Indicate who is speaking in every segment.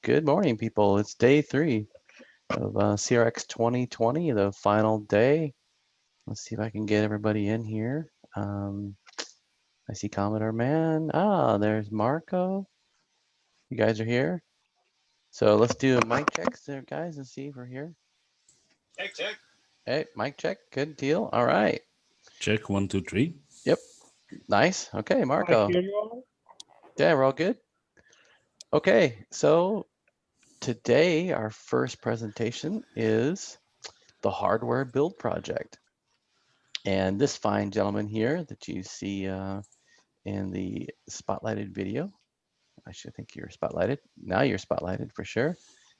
Speaker 1: Good morning, people. It's day 3 of CRX 2020, the final day. Let's see if I can get everybody in here. I see Commodore Man. There's Marco. You guys are here. So let's do a mic check there, guys, and see if we're here.
Speaker 2: Check.
Speaker 1: Hey, mic check. Good deal. All right.
Speaker 3: Check 1, 2, 3.
Speaker 1: Yep. Nice. Okay,
Speaker 2: I
Speaker 1: Marco.
Speaker 2: hear you all.
Speaker 1: Yeah, we're all good. Okay, so today our first presentation is the hardware build project. And this fine gentleman here that you see in the spotlighted video, I should think you're spotlighted. Now you're spotlighted for sure.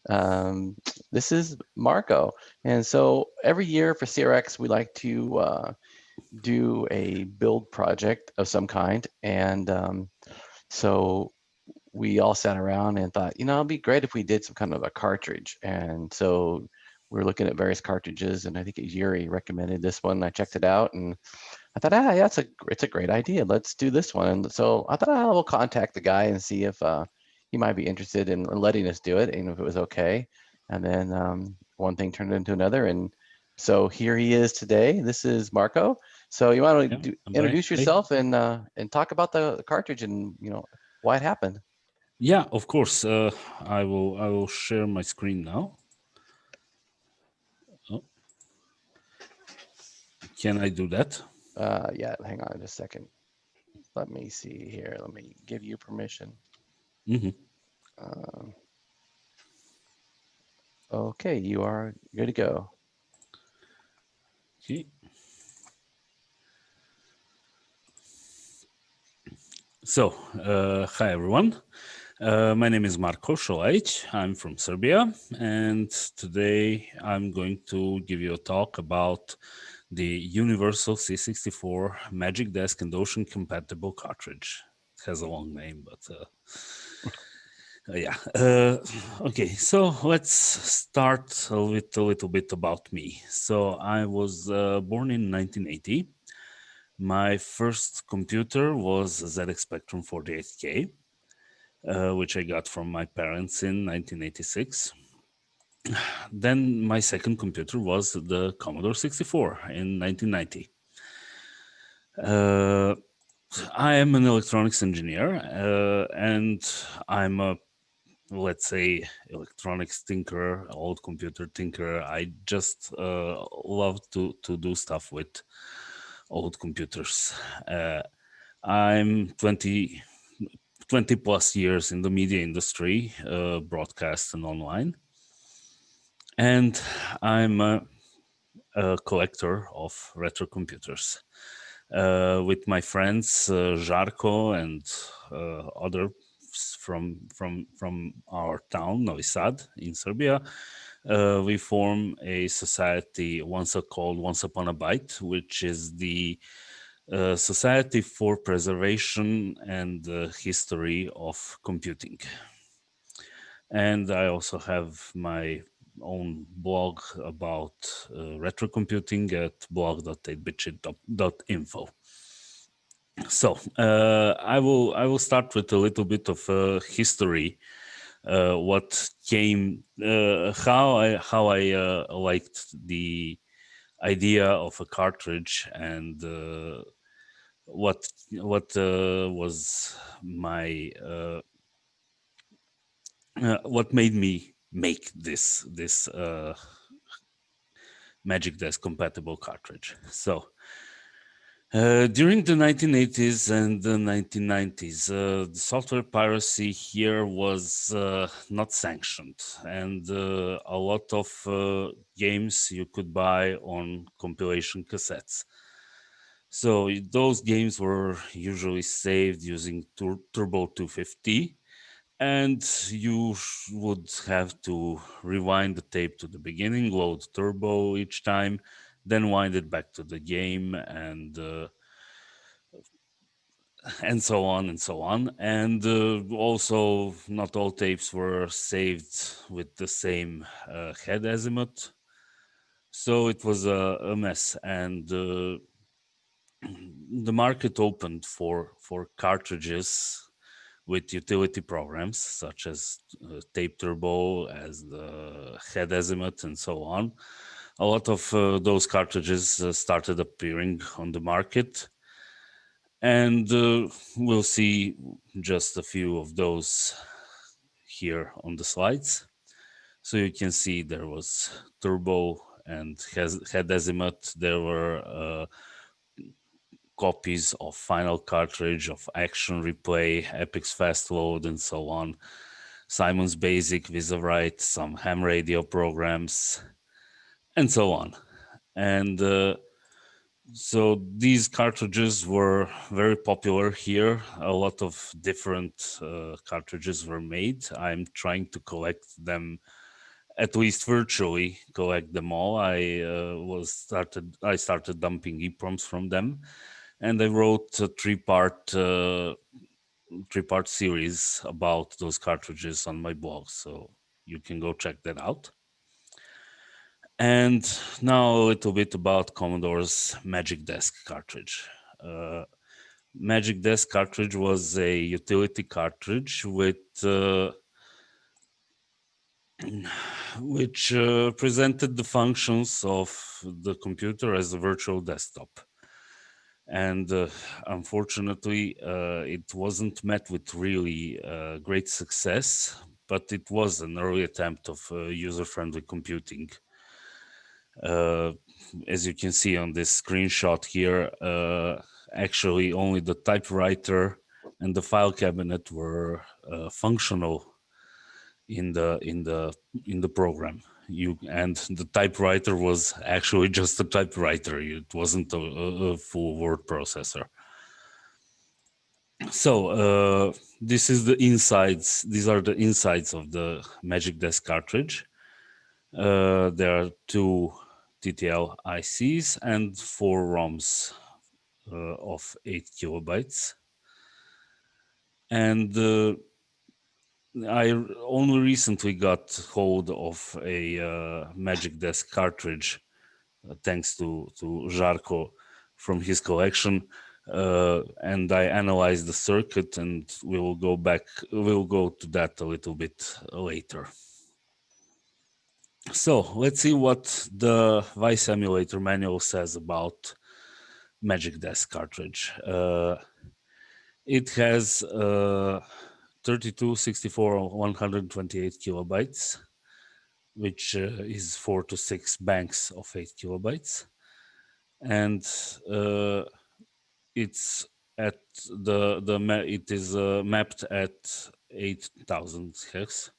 Speaker 1: Um, this is Marco. And so every year for CRX, we like to do a build project of some kind. And so we all sat around and thought, it'd be great if we did some kind of a cartridge. And so we're looking at various cartridges, and I think Yuri recommended this one. I checked it out, and I thought, yeah, it's a great idea. Let's do this one. And so I thought, we'll contact the guy and see if he might be interested in letting us do it, and if it was okay. And then one thing turned into another, and so here he is today. This is Marco. So you want to introduce yourself and talk about the cartridge and why it happened.
Speaker 3: Yeah, of course. I will share my screen now. Oh. Can I do that?
Speaker 1: Yeah, hang on just a second. Let me see here. Let me give you permission. Okay, you are good to go.
Speaker 3: Okay. So, hi everyone. My name is Marko Šolaić. I'm from Serbia, and today I'm going to give you a talk about the Universal C64 Magic Desk and Ocean compatible cartridge. It has a long name, but yeah. Okay, so let's start with a little bit about me. So I was born in 1980. My first computer was a ZX Spectrum 48K, which I got from my parents in 1986. Then my second computer was the Commodore 64 in 1990. I am an electronics engineer, and I'm a, let's say, electronics tinker, old computer tinker. I just love to do stuff with old computers. I'm 20 plus years in the media industry, broadcast and online. And I'm a collector of retro computers. With my friends Žarko and others from our town, Novi Sad, in Serbia, we form a society called Once Upon a Byte, which is the Society for Preservation and History of Computing. And I also have my own blog about retro computing at blog.8bitchit.info. So I will start with a little bit of history. What came, how I liked the idea of a cartridge, and what was my what made me make this Magic Desk compatible cartridge. So during the 1980s and the 1990s, the software piracy here was not sanctioned, and a lot of games you could buy on compilation cassettes. So those games were usually saved using Turbo 250, and you would have to rewind the tape to the beginning, load Turbo each time, then wind it back to the game, and so on and so on. And also, not all tapes were saved with the same head azimuth, so it was a mess. And the market opened for cartridges with utility programs such as tape turbo, as the head azimuth, and so on. A lot of those cartridges started appearing on the market, and we'll see just a few of those here on the slides. So you can see there was turbo and head azimuth. There were copies of Final Cartridge, of Action Replay, Epic's Fast Load, and so on. Simon's Basic, VisaWrite, some ham radio programs, and so on. And so these cartridges were very popular here. A lot of different cartridges were made. I'm trying to collect them, at least virtually collect them all. I started dumping EPROMs from them, and I wrote a three-part series about those cartridges on my blog, so you can go check that out. And now a little bit about Commodore's Magic Desk cartridge. Magic Desk cartridge was a utility cartridge with which presented the functions of the computer as a virtual desktop. And unfortunately, it wasn't met with really great success, but it was an early attempt of user-friendly computing. As you can see on this screenshot here, actually only the typewriter and the file cabinet were functional in the program. And the typewriter was actually just a typewriter. It wasn't a full word processor. So this is the insides. These are the insides of the Magic Desk cartridge. There are two TTL ICs and 4 ROMs of 8 kilobytes. And I only recently got hold of a Magic Desk cartridge, thanks to Žarko from his collection. And I analyzed the circuit, and we'll go to that a little bit later. So let's see what the Vice Emulator manual says about Magic Desk cartridge. It has 32, 64, 128 kilobytes, which is 4 to 6 banks of 8 kilobytes. And it's at it is mapped at 8,000 hex,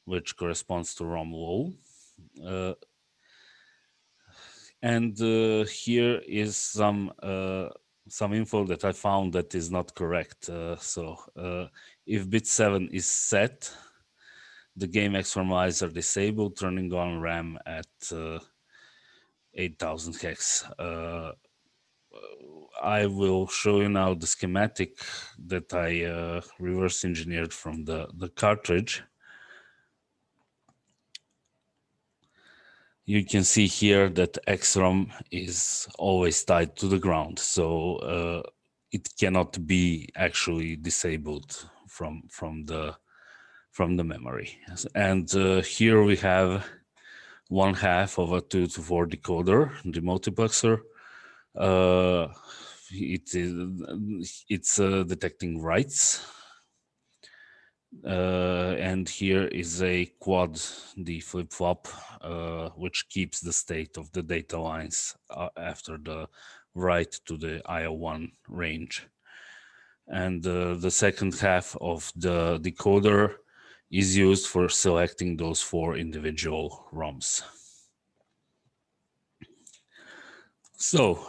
Speaker 3: which corresponds to ROM low. And here is some info that I found that is not correct. If bit 7 is set, the GameX formalizer are disabled, turning on RAM at 8,000 hex. I will show you now the schematic that I reverse engineered from the cartridge. You can see here that XROM is always tied to the ground, so it cannot be actually disabled from the memory. And here we have 1/2 of a 2 to 4 decoder, the multiplexer. It's detecting writes. And here is a quad D flip-flop, which keeps the state of the data lines after the write to the IO1 range. And the second half of the decoder is used for selecting those 4 individual ROMs. So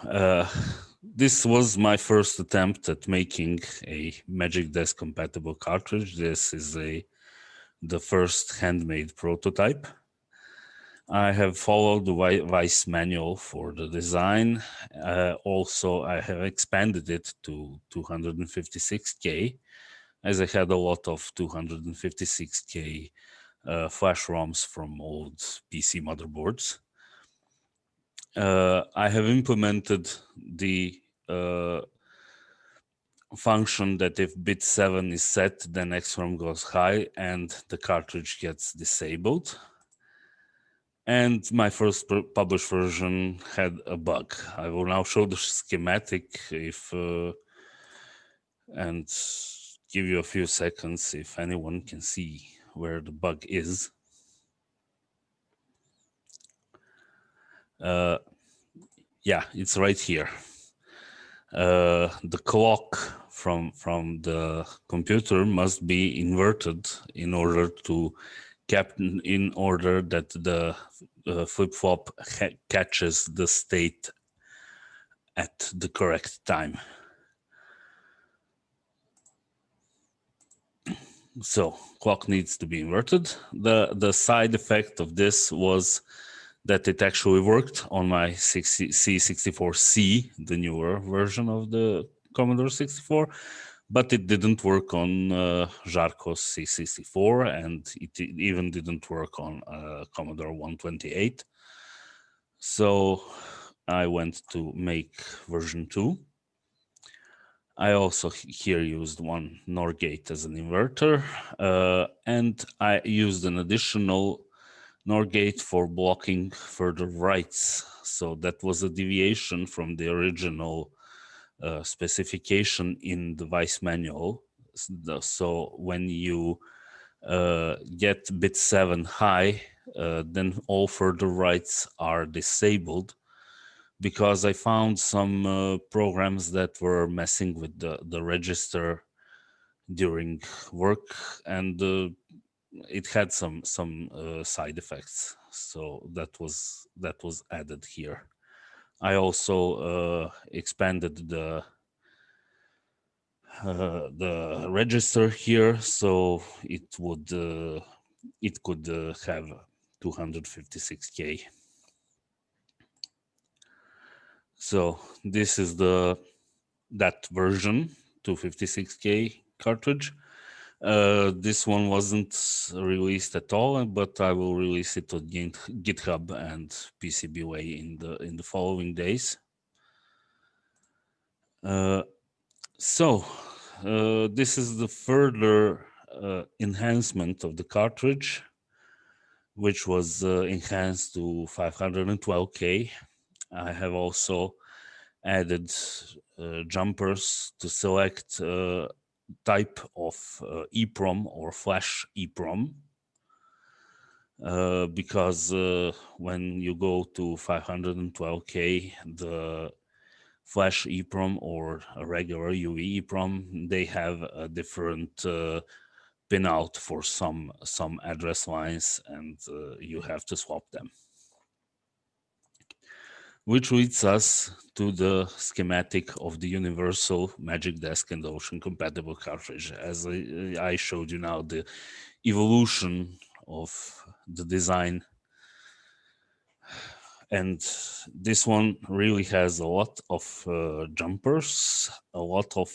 Speaker 3: this was my first attempt at making a Magic Desk compatible cartridge. This is the first handmade prototype. I have followed the Vice manual for the design. Also, I have expanded it to 256K, as I had a lot of 256K flash ROMs from old PC motherboards. I have implemented the function that if bit 7 is set, then XROM goes high and the cartridge gets disabled. And my first published version had a bug. I will now show the schematic and give you a few seconds if anyone can see where the bug is. Yeah, it's right here. The clock from the computer must be inverted in order that the flip-flop catches the state at the correct time. So clock needs to be inverted. The side effect of this was that it actually worked on my C64C, the newer version of the Commodore 64, but it didn't work on Jarko's C64, and it even didn't work on Commodore 128. So I went to make version 2. I also here used one NOR gate as an inverter, and I used an additional NOR gate for blocking further writes. So that was a deviation from the original specification in the device manual. So when you get bit 7 high, then all further writes are disabled, because I found some programs that were messing with the register during work, and it had some side effects. So that was added here. I also expanded the register here, so it could have 256K. So this is that version 256K cartridge. This one wasn't released at all, but I will release it on GitHub and PCBWay in the following days. So this is the further enhancement of the cartridge, which was enhanced to 512K. I have also added jumpers to select type of EEPROM or flash EEPROM, because when you go to 512K, the flash EEPROM or a regular UV EEPROM, they have a different pinout for some address lines, and you have to swap them. Which leads us to the schematic of the universal Magic Desk and Ocean compatible cartridge. As I showed you now, the evolution of the design. And this one really has a lot of jumpers, a lot of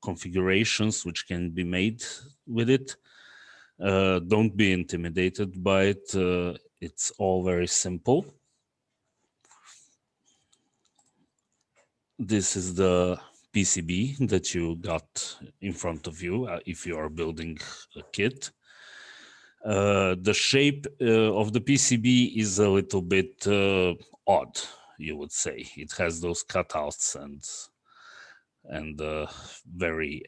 Speaker 3: configurations which can be made with it. Don't be intimidated by it. It's all very simple. This is the PCB that you got in front of you if you are building a kit. The shape of the PCB is a little bit odd, you would say. It has those cutouts and very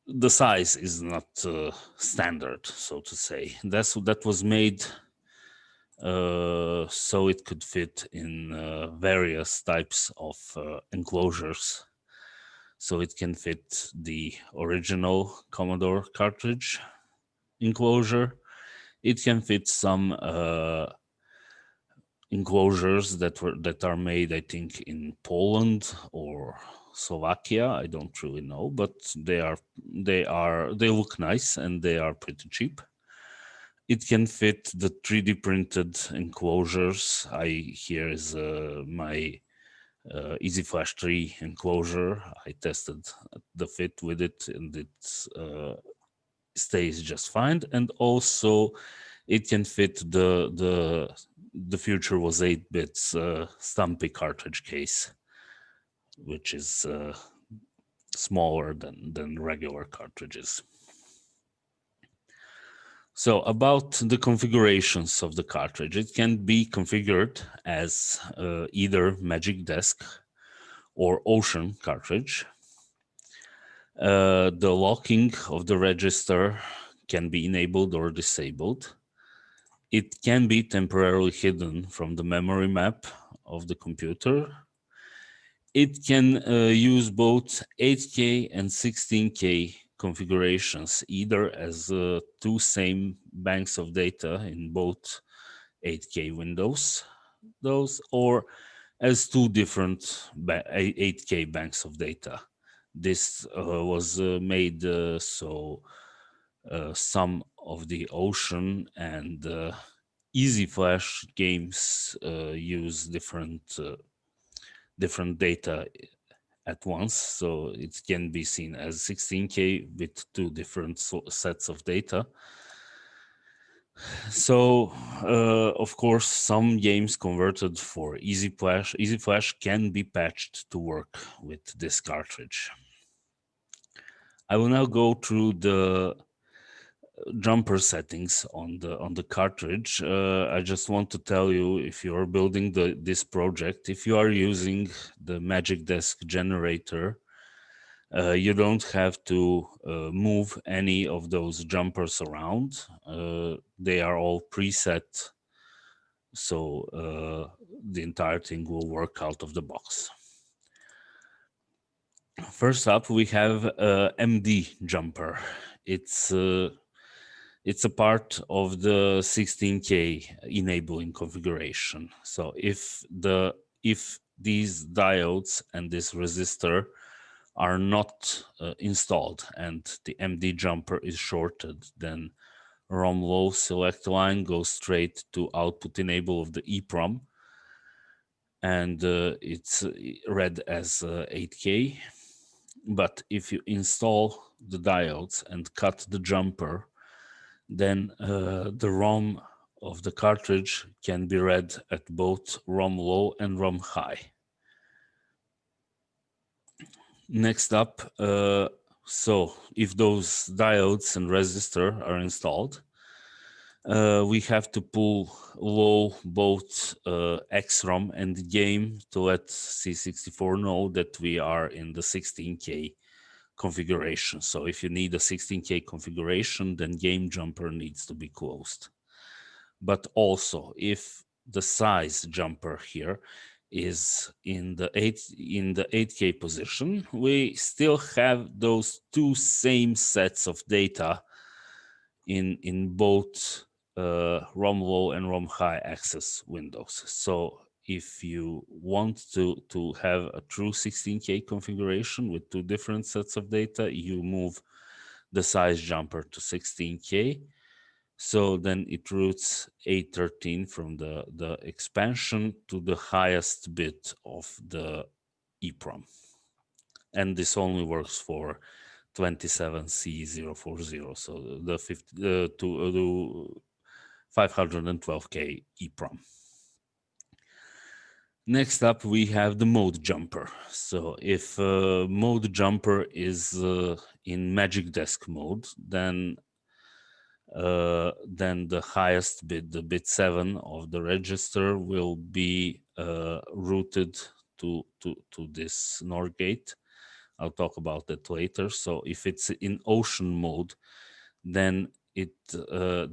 Speaker 3: the size is not standard, so to say. That was made so it could fit in various types of enclosures. So it can fit the original Commodore cartridge enclosure. It can fit some enclosures that are made, I think, in Poland or Slovakia. I don't really know, but they look nice and they are pretty cheap. It can fit the 3D printed enclosures. Here is my Easy Flash 3 enclosure. I tested the fit with it, and it stays just fine. And also it can fit the future was 8 bits Stumpy cartridge case, which is smaller than regular cartridges. So about the configurations of the cartridge, it can be configured as either Magic Desk or Ocean cartridge. The locking of the register can be enabled or disabled. It can be temporarily hidden from the memory map of the computer. It can use both 8K and 16K configurations, either as two same banks of data in both 8K windows, those, or as two different 8K banks of data. This was made so some of the Ocean and Easy Flash games use different data at once, so it can be seen as 16K with two different sets of data. So, of course, some games converted for Easy Flash can be patched to work with this cartridge. I will now go through the jumper settings on the cartridge. I just want to tell you, if you are building this project, if you are using the Magic Desk generator, you don't have to move any of those jumpers around. They are all preset, so the entire thing will work out of the box. First up, we have MD jumper. It's a part of the 16K enabling configuration. So if these diodes and this resistor are not installed and the MD jumper is shorted, then ROM low select line goes straight to output enable of the EEPROM, and it's read as 8K. But if you install the diodes and cut the jumper, then the ROM of the cartridge can be read at both ROM low and ROM high. Next up, so if those diodes and resistor are installed, we have to pull low both XROM and game to let C64 know that we are in the 16K configuration. So if you need a 16K configuration, then game jumper needs to be closed. But also, if the size jumper here is in the 8K position, we still have those two same sets of data in both ROM low and ROM high access windows. So if you want to have a true 16K configuration with two different sets of data, you move the size jumper to 16K. So then it routes 813 from the expansion to the highest bit of the EEPROM. And this only works for 27C040, so the 512K EEPROM. Next up, we have the mode jumper. So if mode jumper is in Magic Desk mode, then the highest bit, the bit 7 of the register, will be routed to this NOR gate. I'll talk about that later. So if it's in Ocean mode, then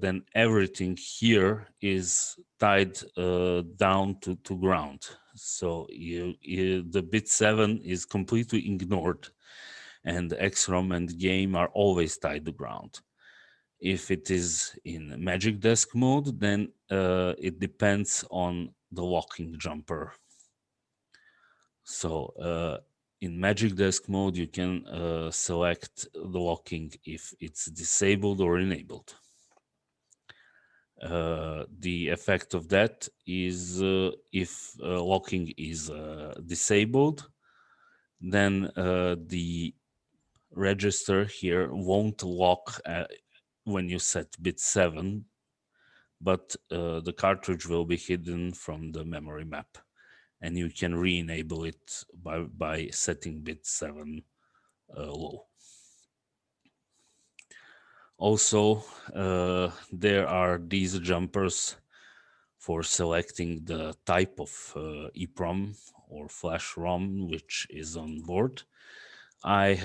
Speaker 3: then everything here is tied down to ground. So the bit 7 is completely ignored, and XROM and game are always tied to ground. If it is in Magic Desk mode, then it depends on the locking jumper. So in Magic Desk mode, you can select the locking if it's disabled or enabled. The effect of that is if locking is disabled, then the register here won't lock when you set bit 7, but the cartridge will be hidden from the memory map, and you can re-enable it by setting bit 7 low. Also, there are these jumpers for selecting the type of EEPROM or flash ROM which is on board. I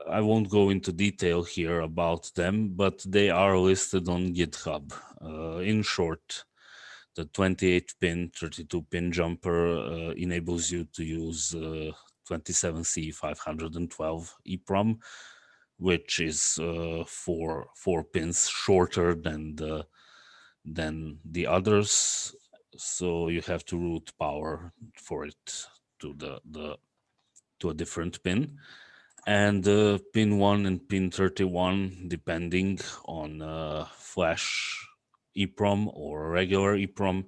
Speaker 3: won't go into detail here about them, but they are listed on GitHub. In short, the 28-pin, 32-pin jumper enables you to use 27C512 EEPROM, which is four pins shorter than the others. So you have to route power for it to to a different pin. And pin 1 and pin 31, depending on flash EEPROM or regular EEPROM,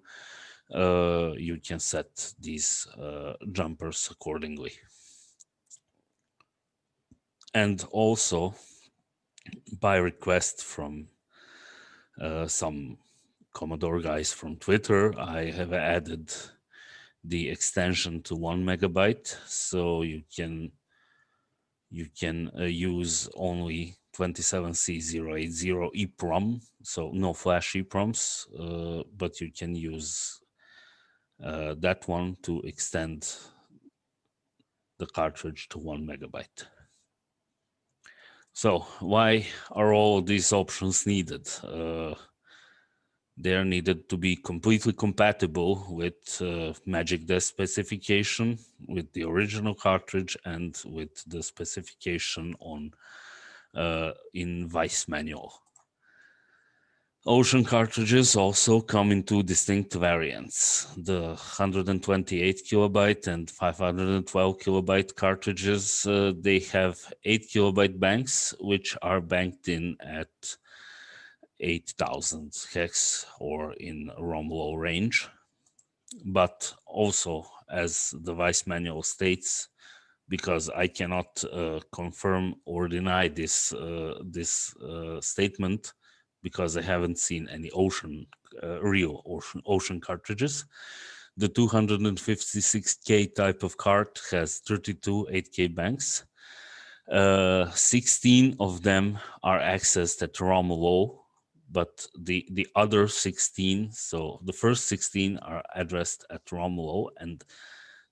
Speaker 3: you can set these jumpers accordingly. And also, by request from some Commodore guys from Twitter, I have added the extension to 1 megabyte, so you can use only 27C080 EEPROM, so no flash EEPROMs, but you can use that one to extend the cartridge to 1 megabyte. So why are all these options needed? They are needed to be completely compatible with Magic Desk specification, with the original cartridge, and with the specification on in Vice manual. Ocean cartridges also come in two distinct variants. The 128 kilobyte and 512 kilobyte cartridges, they have 8 kilobyte banks, which are banked in at 8000 hex or in ROM low range. But also, as the Vice manual states, because I cannot confirm or deny this statement, because I haven't seen any real ocean cartridges. The 256K type of card has 32 8K banks. 16 of them are accessed at ROM low, but the other 16, so the first 16 are addressed at ROM low, and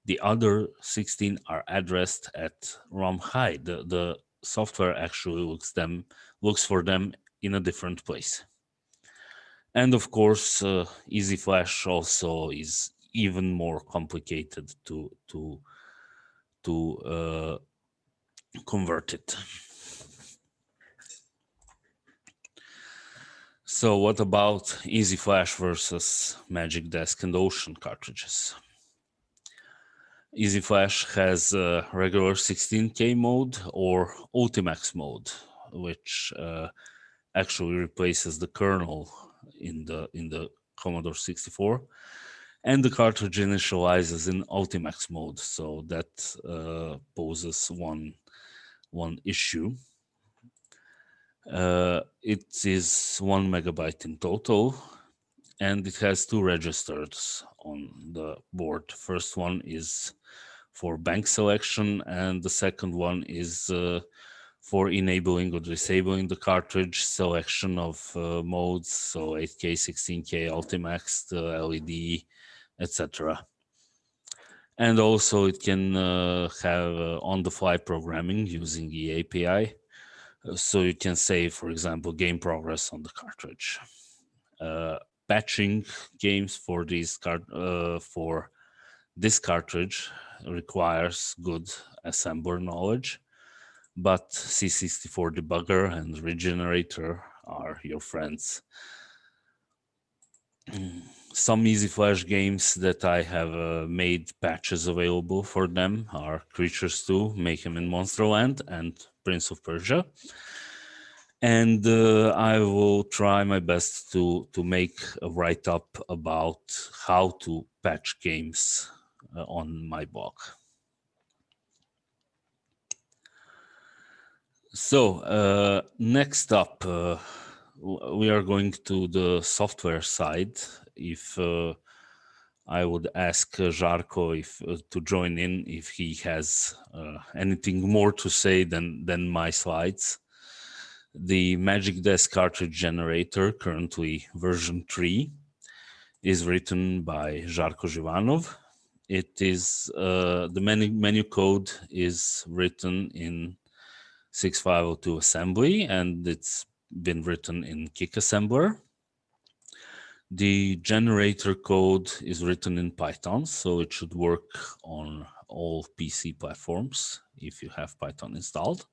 Speaker 3: the other 16 are addressed at ROM high. The software actually looks for them in a different place. And of course, Easy Flash also is even more complicated to convert it. So what about Easy Flash versus Magic Desk and Ocean cartridges? Easy Flash has a regular 16K mode or Ultimax mode, which actually replaces the kernel in the Commodore 64, and the cartridge initializes in Ultimax mode. So that poses one issue. It is 1 megabyte in total, and it has two registers on the board. First one is for bank selection, and the second one is for enabling or disabling the cartridge selection of modes, so 8K, 16K, Ultimax, the LED, etc. And also it can have on-the-fly programming using the API, so you can save, for example, game progress on the cartridge. Patching games for this cartridge requires good assembler knowledge, but C64 debugger and regenerator are your friends. Some Easy Flash games that I have made patches available for them are Creatures 2, Mayhem in Monsterland, and Prince of Persia. And I will try my best to make a write-up about how to patch games on my blog. So next up, we are going to the software side. If I would ask Žarko if to join in if he has anything more to say than my slides. The Magic Desk cartridge generator, currently version 3, is written by Žarko Živanov. It is the menu code is written in 6502 assembly, and it's been written in Kick Assembler. The generator code is written in Python, so it should work on all PC platforms if you have Python installed.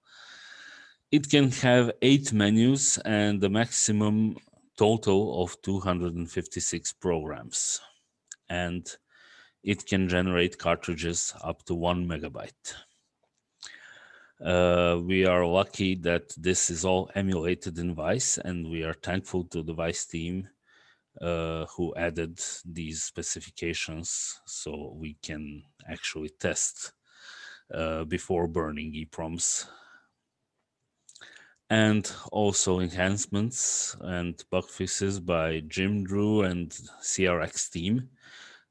Speaker 3: It can have 8 menus and a maximum total of 256 programs. And it can generate cartridges up to 1 megabyte. We are lucky that this is all emulated in Vice, and we are thankful to the Vice team who added these specifications so we can actually test before burning EPROMs. And also enhancements and bug fixes by Jim, Drew, and CRX team.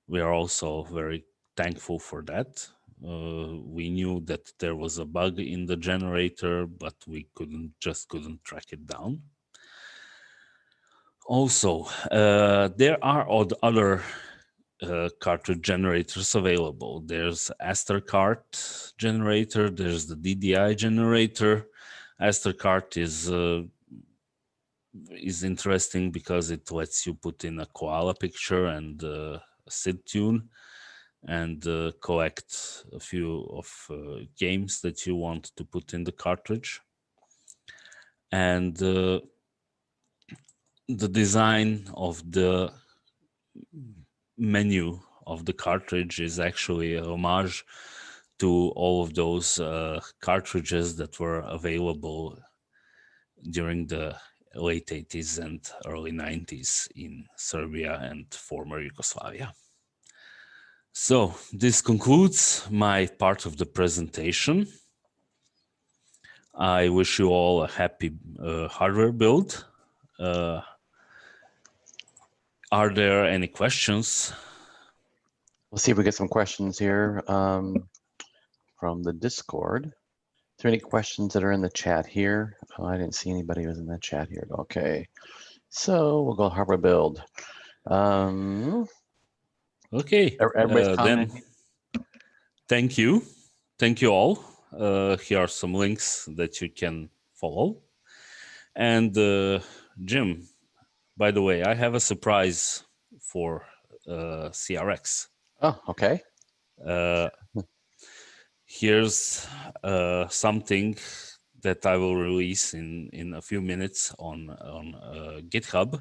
Speaker 3: We are also very thankful for that. We knew that there was a bug in the generator, but we couldn't track it down. Also, there are other cartridge generators available. There's Astercart generator, there's the DDI generator. Astercart is interesting because it lets you put in a koala picture and a SID tune and collect a few of games that you want to put in the cartridge. And the design of the menu of the cartridge is actually a homage to all of those cartridges that were available during the late 80s and early 90s in Serbia and former Yugoslavia. So this concludes my part of the presentation. I wish you all a happy hardware build. Are there any questions?
Speaker 1: We'll see if we get some questions here from the Discord. Is there any questions that are in the chat here? Oh, I didn't see anybody who was in the chat here. Okay. So we'll go hardware build.
Speaker 3: Okay.
Speaker 1: Everybody's
Speaker 3: then
Speaker 1: commenting.
Speaker 3: thank you. Thank you all. Here are some links that you can follow. And Jim, by the way, I have a surprise for CRX.
Speaker 1: Oh, okay.
Speaker 3: Here's something that I will release in a few minutes on GitHub.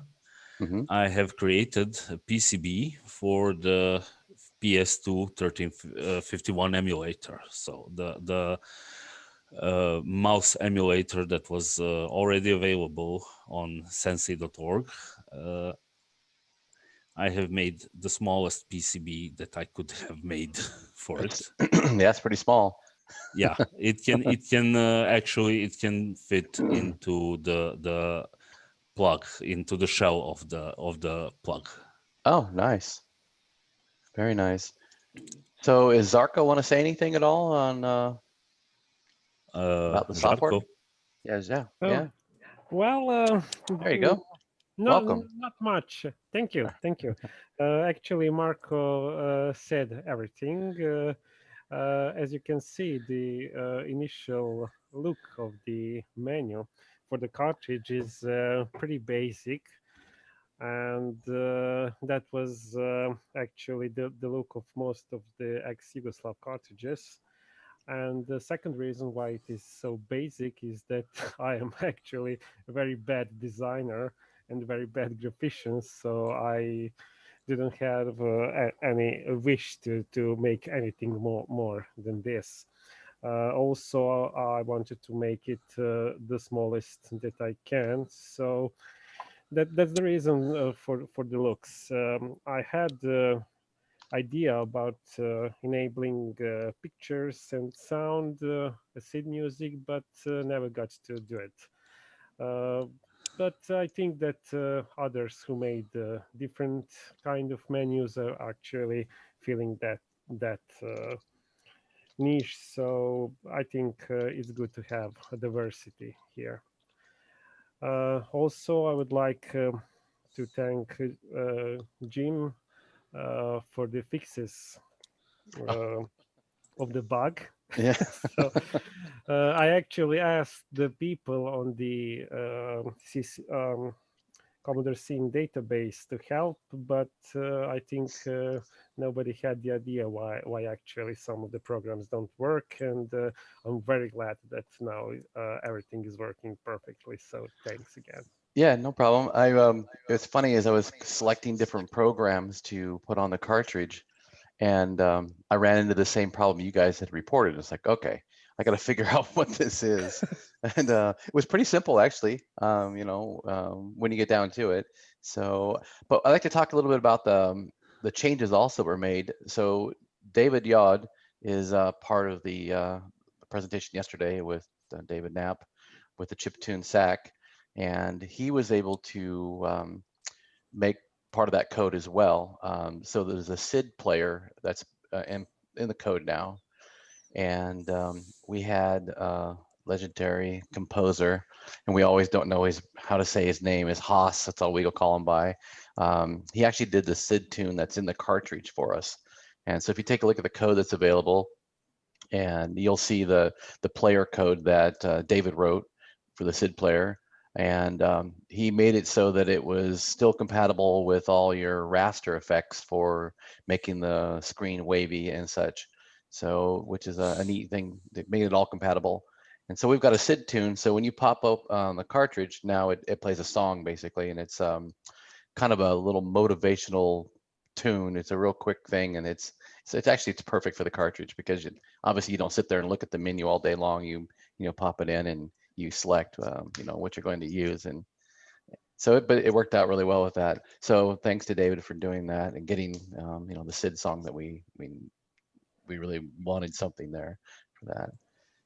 Speaker 1: Mm-hmm.
Speaker 3: I have created a PCB for the PS2 1351 emulator. So the mouse emulator that was already available on sensi.org. I have made the smallest PCB that I could have made for it.
Speaker 1: Yeah, that's pretty small.
Speaker 3: Yeah, it can actually it can fit into the plug, into the shell of the plug.
Speaker 1: Oh, nice. Very nice. So is Zarko want to say anything at all on about the software?
Speaker 3: Žarko?
Speaker 1: Yes, yeah,
Speaker 2: Oh,
Speaker 1: yeah.
Speaker 2: well,
Speaker 1: There you go.
Speaker 2: not
Speaker 1: Welcome.
Speaker 2: not much. Thank you, thank you. Actually, Marco said everything. As you can see, the initial look of the menu for the cartridge is pretty basic, and that was actually the look of most of the ex-Yugoslav cartridges. And the second reason why it is so basic is that I am actually a very bad designer and very bad graphician, so I didn't have any wish to make anything more than this. Also, I wanted to make it the smallest that I can, so that's the reason for the looks. I had idea about enabling pictures and sound, SID music, but never got to do it. but I think that others who made different kind of menus are actually feeling that niche. So I think it's good to have a diversity here. Also, I would like to thank Jim for the fixes uh, of the bug.
Speaker 1: Yeah.
Speaker 2: So I actually asked the people on the Commodore Scene database to help, but I think nobody had the idea why actually some of the programs don't work, and I'm very glad that now everything is working perfectly. So thanks again.
Speaker 1: Yeah, no problem. It's funny as I was selecting different programs to put on the cartridge, and I ran into the same problem you guys had reported. It's like, okay, I got to figure out what this is, and it was pretty simple actually. When you get down to it. So, but I'd like to talk a little bit about the changes also were made. So David Yod is part of the presentation yesterday with David Knapp with the chiptune SAC, and he was able to make part of that code as well. So there's a SID player that's in the code now, and we had a legendary composer, and we always don't know how to say his name, is Haas. That's all we'll call him by. He actually did the SID tune that's in the cartridge for us. And so if you take a look at the code that's available, and you'll see the player code that David wrote for the SID player, and he made it so that it was still compatible with all your raster effects for making the screen wavy and such. So, which is a neat thing that made it all compatible. And so we've got a SID tune. So when you pop up on the cartridge, now it plays a song basically, and it's kind of a little motivational tune. It's a real quick thing, and it's perfect for the cartridge because obviously you don't sit there and look at the menu all day long. You pop it in and you select what you're going to use, and so but it worked out really well with that. So thanks to David for doing that and getting the SID song that we really wanted something there for that.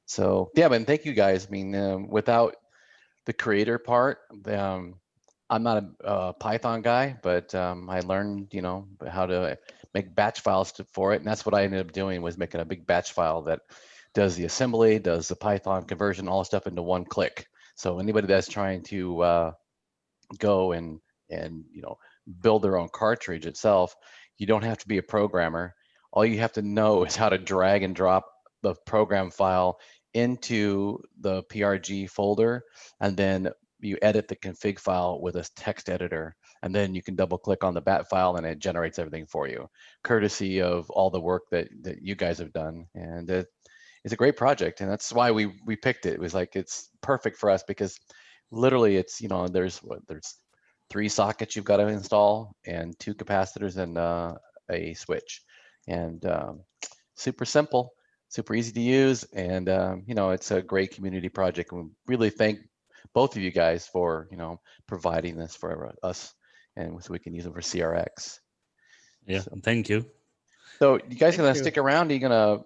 Speaker 1: So yeah, man, thank you guys. I mean, without the creator part, I'm not a Python guy, but I learned, how to make batch files for it, and that's what I ended up doing, was making a big batch file that does the assembly, does the Python conversion, all the stuff into one click. So anybody that's trying to go and build their own cartridge itself, you don't have to be a programmer. All you have to know is how to drag and drop the program file into the PRG folder, and then you edit the config file with a text editor, and then you can double click on the bat file and it generates everything for you, courtesy of all the work that you guys have done. And it's a great project, and that's why we picked it. It was like, it's perfect for us because literally it's there's 3 sockets you've got to install and 2 capacitors and a switch, and super simple, super easy to use, and it's a great community project, and we really thank both of you guys for providing this for us, and so we can use it for CRX.
Speaker 3: Yeah,
Speaker 1: So,
Speaker 3: thank you.
Speaker 1: so you guys
Speaker 2: Thank
Speaker 1: gonna
Speaker 2: you.
Speaker 1: stick around? Are you gonna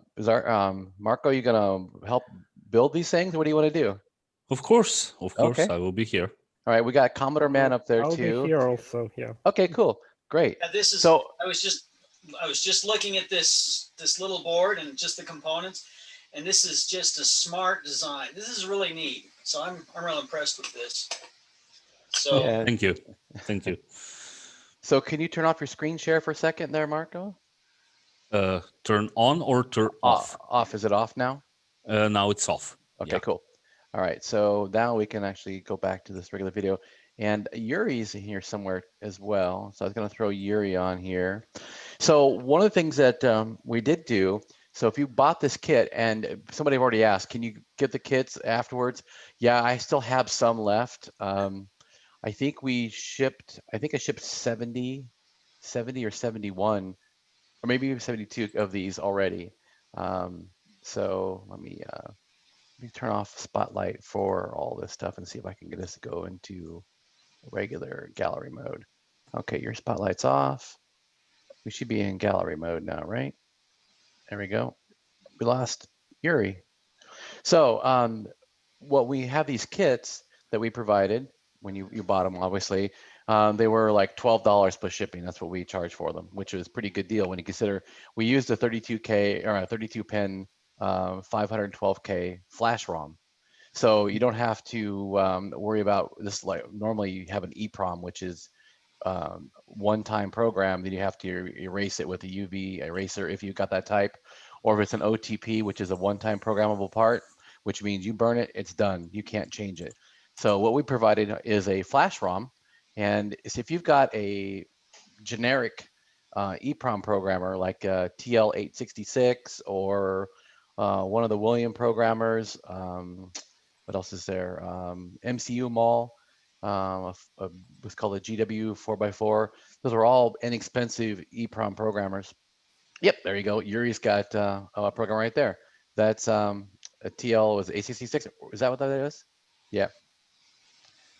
Speaker 1: Marco, you gonna help build these things? What do you want to do?
Speaker 3: Of course,
Speaker 1: Okay.
Speaker 3: I will be here.
Speaker 1: All right, we got Commodore Man up there
Speaker 2: I'll be
Speaker 1: too.
Speaker 2: here also. Yeah.
Speaker 1: Okay, cool, great.
Speaker 4: Yeah, this is.
Speaker 1: So
Speaker 4: I was just looking at this little board and just the components, and this is just a smart design. This is really neat. So I'm real impressed with this. So
Speaker 1: yeah.
Speaker 3: Thank you. Thank you.
Speaker 1: So can you turn off your screen share for a second there, Marco?
Speaker 3: Turn on or turn off?
Speaker 1: Off. Is it off now?
Speaker 3: Now it's off.
Speaker 1: Okay,
Speaker 3: Yeah.
Speaker 1: cool. All right, so now we can actually go back to this regular video. And Yuri's in here somewhere as well. So I was going to throw Yuri on here. So one of the things that we did do, so if you bought this kit, and somebody already asked, can you get the kits afterwards? Yeah, I still have some left. I think I shipped 70 or 71, or maybe even 72 of these already. So let me turn off Spotlight for all this stuff and see if I can get this to go into regular gallery mode. Okay, your Spotlight's off. We should be in gallery mode now, right? There we go. We lost Yuri. So what we have, these kits that we provided, when you bought them, obviously. They were like $12 plus shipping. That's what we charged for them, which was a pretty good deal when you consider we used a 32K or a 32 pin 512K flash ROM. So you don't have to worry about this. Like normally you have an EEPROM, which is one-time program, then you have to erase it with a UV eraser if you've got that type, or if it's an OTP, which is a one-time programmable part, which means you burn it, it's done. You can't change it. So what we provided is a flash ROM, and if you've got a generic EEPROM programmer like TL866 or one of the William programmers, what else is there? MCU Mall, what's called a GW 4x4. Those are all inexpensive EEPROM programmers. Yep, there you go. Yuri's got a program right there. That's a TL was A66. Is that what that is? Yeah.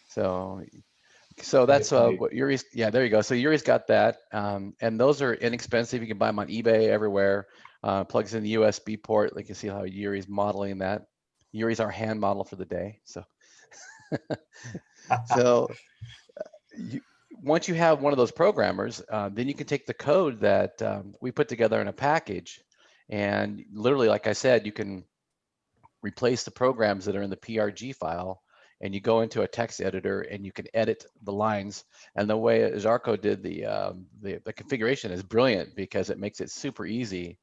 Speaker 1: So that's what Yuri's. Yeah, there you go. So Yuri's got that, and those are inexpensive. You can buy them on eBay everywhere. Plugs in the USB port. Like you see how Yuri's modeling that. Yuri's our hand model for the day. So. So once you have one of those programmers, then you can take the code that we put together in a package, and literally, like I said, you can replace the programs that are in the PRG file, and you go into a text editor and you can edit the lines. And the way Zarko did the configuration is brilliant because it makes it super easy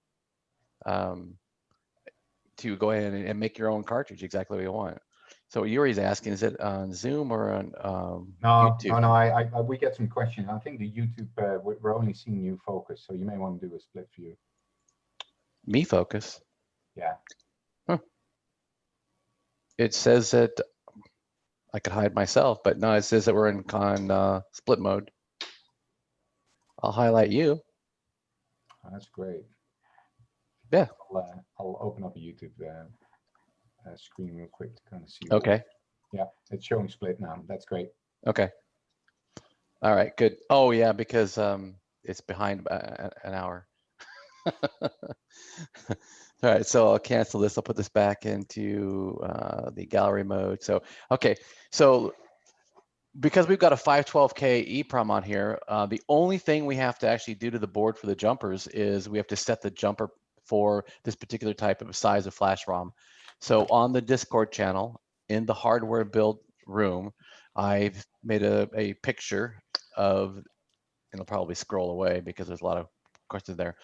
Speaker 1: to go ahead and make your own cartridge exactly what you want. So Yuri's asking, is it on Zoom or on YouTube?
Speaker 5: No. We get some questions. I think the YouTube, we're only seeing you focus, so you may want to do a split view.
Speaker 1: Me focus?
Speaker 5: Yeah.
Speaker 1: Huh. It says that I could hide myself, but no, it says that we're in split mode. I'll highlight you.
Speaker 5: Oh, that's great.
Speaker 1: Yeah.
Speaker 5: I'll open up a YouTube screen real quick to kind of see.
Speaker 1: Okay.
Speaker 5: Yeah, it's showing split now. That's great.
Speaker 1: Okay. All right, good. Oh yeah, because it's behind an hour. All right, so I'll cancel this. I'll put this back into the gallery mode. So, okay, so because we've got a 512K EEPROM on here, the only thing we have to actually do to the board for the jumpers is we have to set the jumper for this particular type of size of flash ROM. So on the Discord channel, in the hardware build room, I've made a picture of, and I'll probably scroll away because there's a lot of questions there,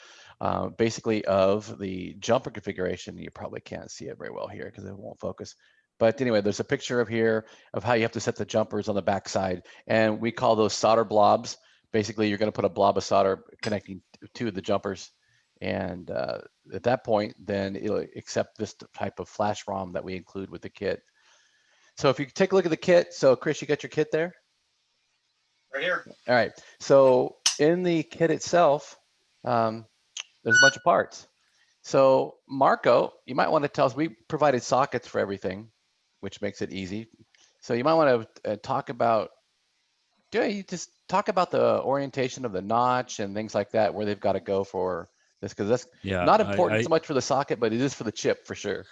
Speaker 1: basically of the jumper configuration. You probably can't see it very well here because it won't focus. But anyway, there's a picture of here of how you have to set the jumpers on the back side. And we call those solder blobs. Basically, you're going to put a blob of solder connecting to the jumpers. And at that point, then it'll accept this type of flash ROM that we include with the kit. So if you take a look at the kit, so Chris, you got your kit there?
Speaker 4: Right here.
Speaker 1: All right. So in the kit itself, there's a bunch of parts. So Marco, you might want to tell us, we provided sockets for everything, which makes it easy. So you might want to talk about, you just talk about the orientation of the notch and things like that, where they've got to go for this, because that's not important so much for the socket, but it is for the chip for sure.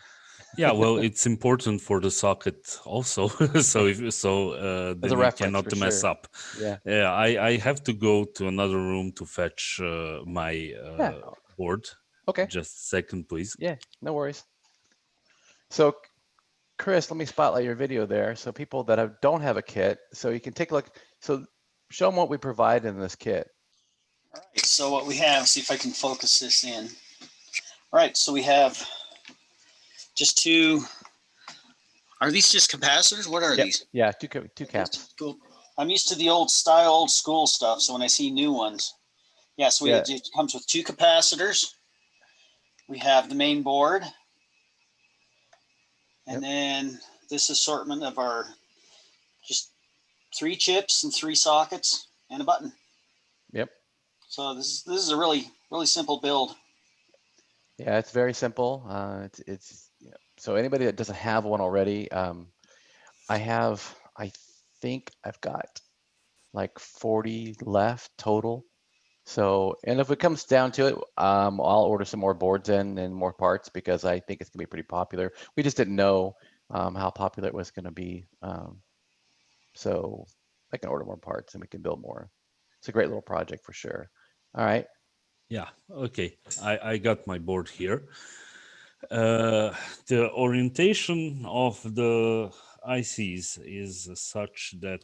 Speaker 3: Yeah, well, it's important for the socket also. So then you cannot mess up.
Speaker 1: Yeah.
Speaker 3: Yeah, I have to go to another room to fetch my board.
Speaker 1: Okay.
Speaker 3: Just a second, please.
Speaker 1: Yeah, no worries. So Chris, let me spotlight your video there. So people that don't have a kit, so you can take a look. So show them what we provide in this kit.
Speaker 4: All right, so what we have, see if I can focus this in. All right, so we have just two, are these just capacitors? What are these?
Speaker 1: Yeah, two caps.
Speaker 4: Cool. I'm used to the old style, old school stuff, so when I see new ones. Yeah, so it comes with two capacitors. We have the main board. And then this assortment of our just 3 chips and 3 sockets and a button.
Speaker 1: Yep.
Speaker 4: So this is a really simple build.
Speaker 1: Yeah, it's very simple. So anybody that doesn't have one already, I think I've got like 40 left total. So, and if it comes down to it, I'll order some more boards in and more parts because I think it's gonna be pretty popular. We just didn't know how popular it was gonna be So I can order more parts and we can build more. It's a great little project for sure. All right.
Speaker 3: Yeah, okay. I got my board here. The orientation of the ICs is such that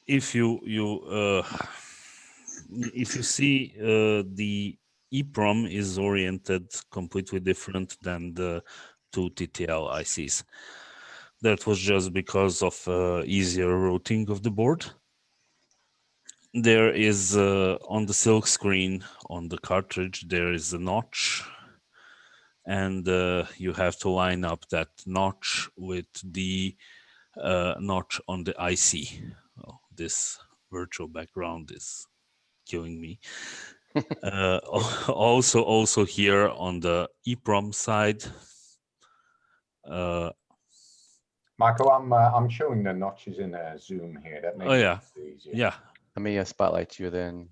Speaker 3: if you see the EEPROM is oriented completely different than the two TTL ICs. That was just because of easier routing of the board. There is on the silk screen on the cartridge, there is a notch, and you have to line up that notch with the notch on the IC. Oh, this virtual background is killing me. Also here on the EEPROM side.
Speaker 5: Marco, I'm showing the notches in a zoom here. That makes it easier.
Speaker 3: Yeah.
Speaker 1: Let me spotlight you then.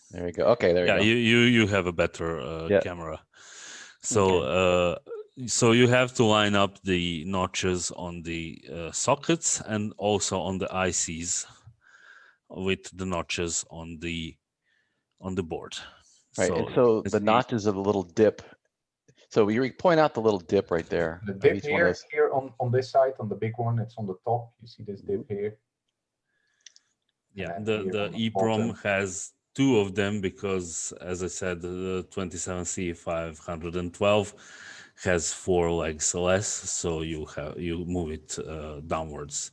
Speaker 1: There you go. Okay, there you go.
Speaker 3: You have a better camera. So so you have to line up the notches on the sockets and also on the ICs with the notches on the board.
Speaker 1: Right, and so the notches of the little dip. So you point out the little dip right there.
Speaker 5: The dip here on this side, on the big one, it's on the top. You see this dip here?
Speaker 3: Yeah, the EEPROM has two of them because, as I said, the 27C512 has 4 legs less, so you move it downwards.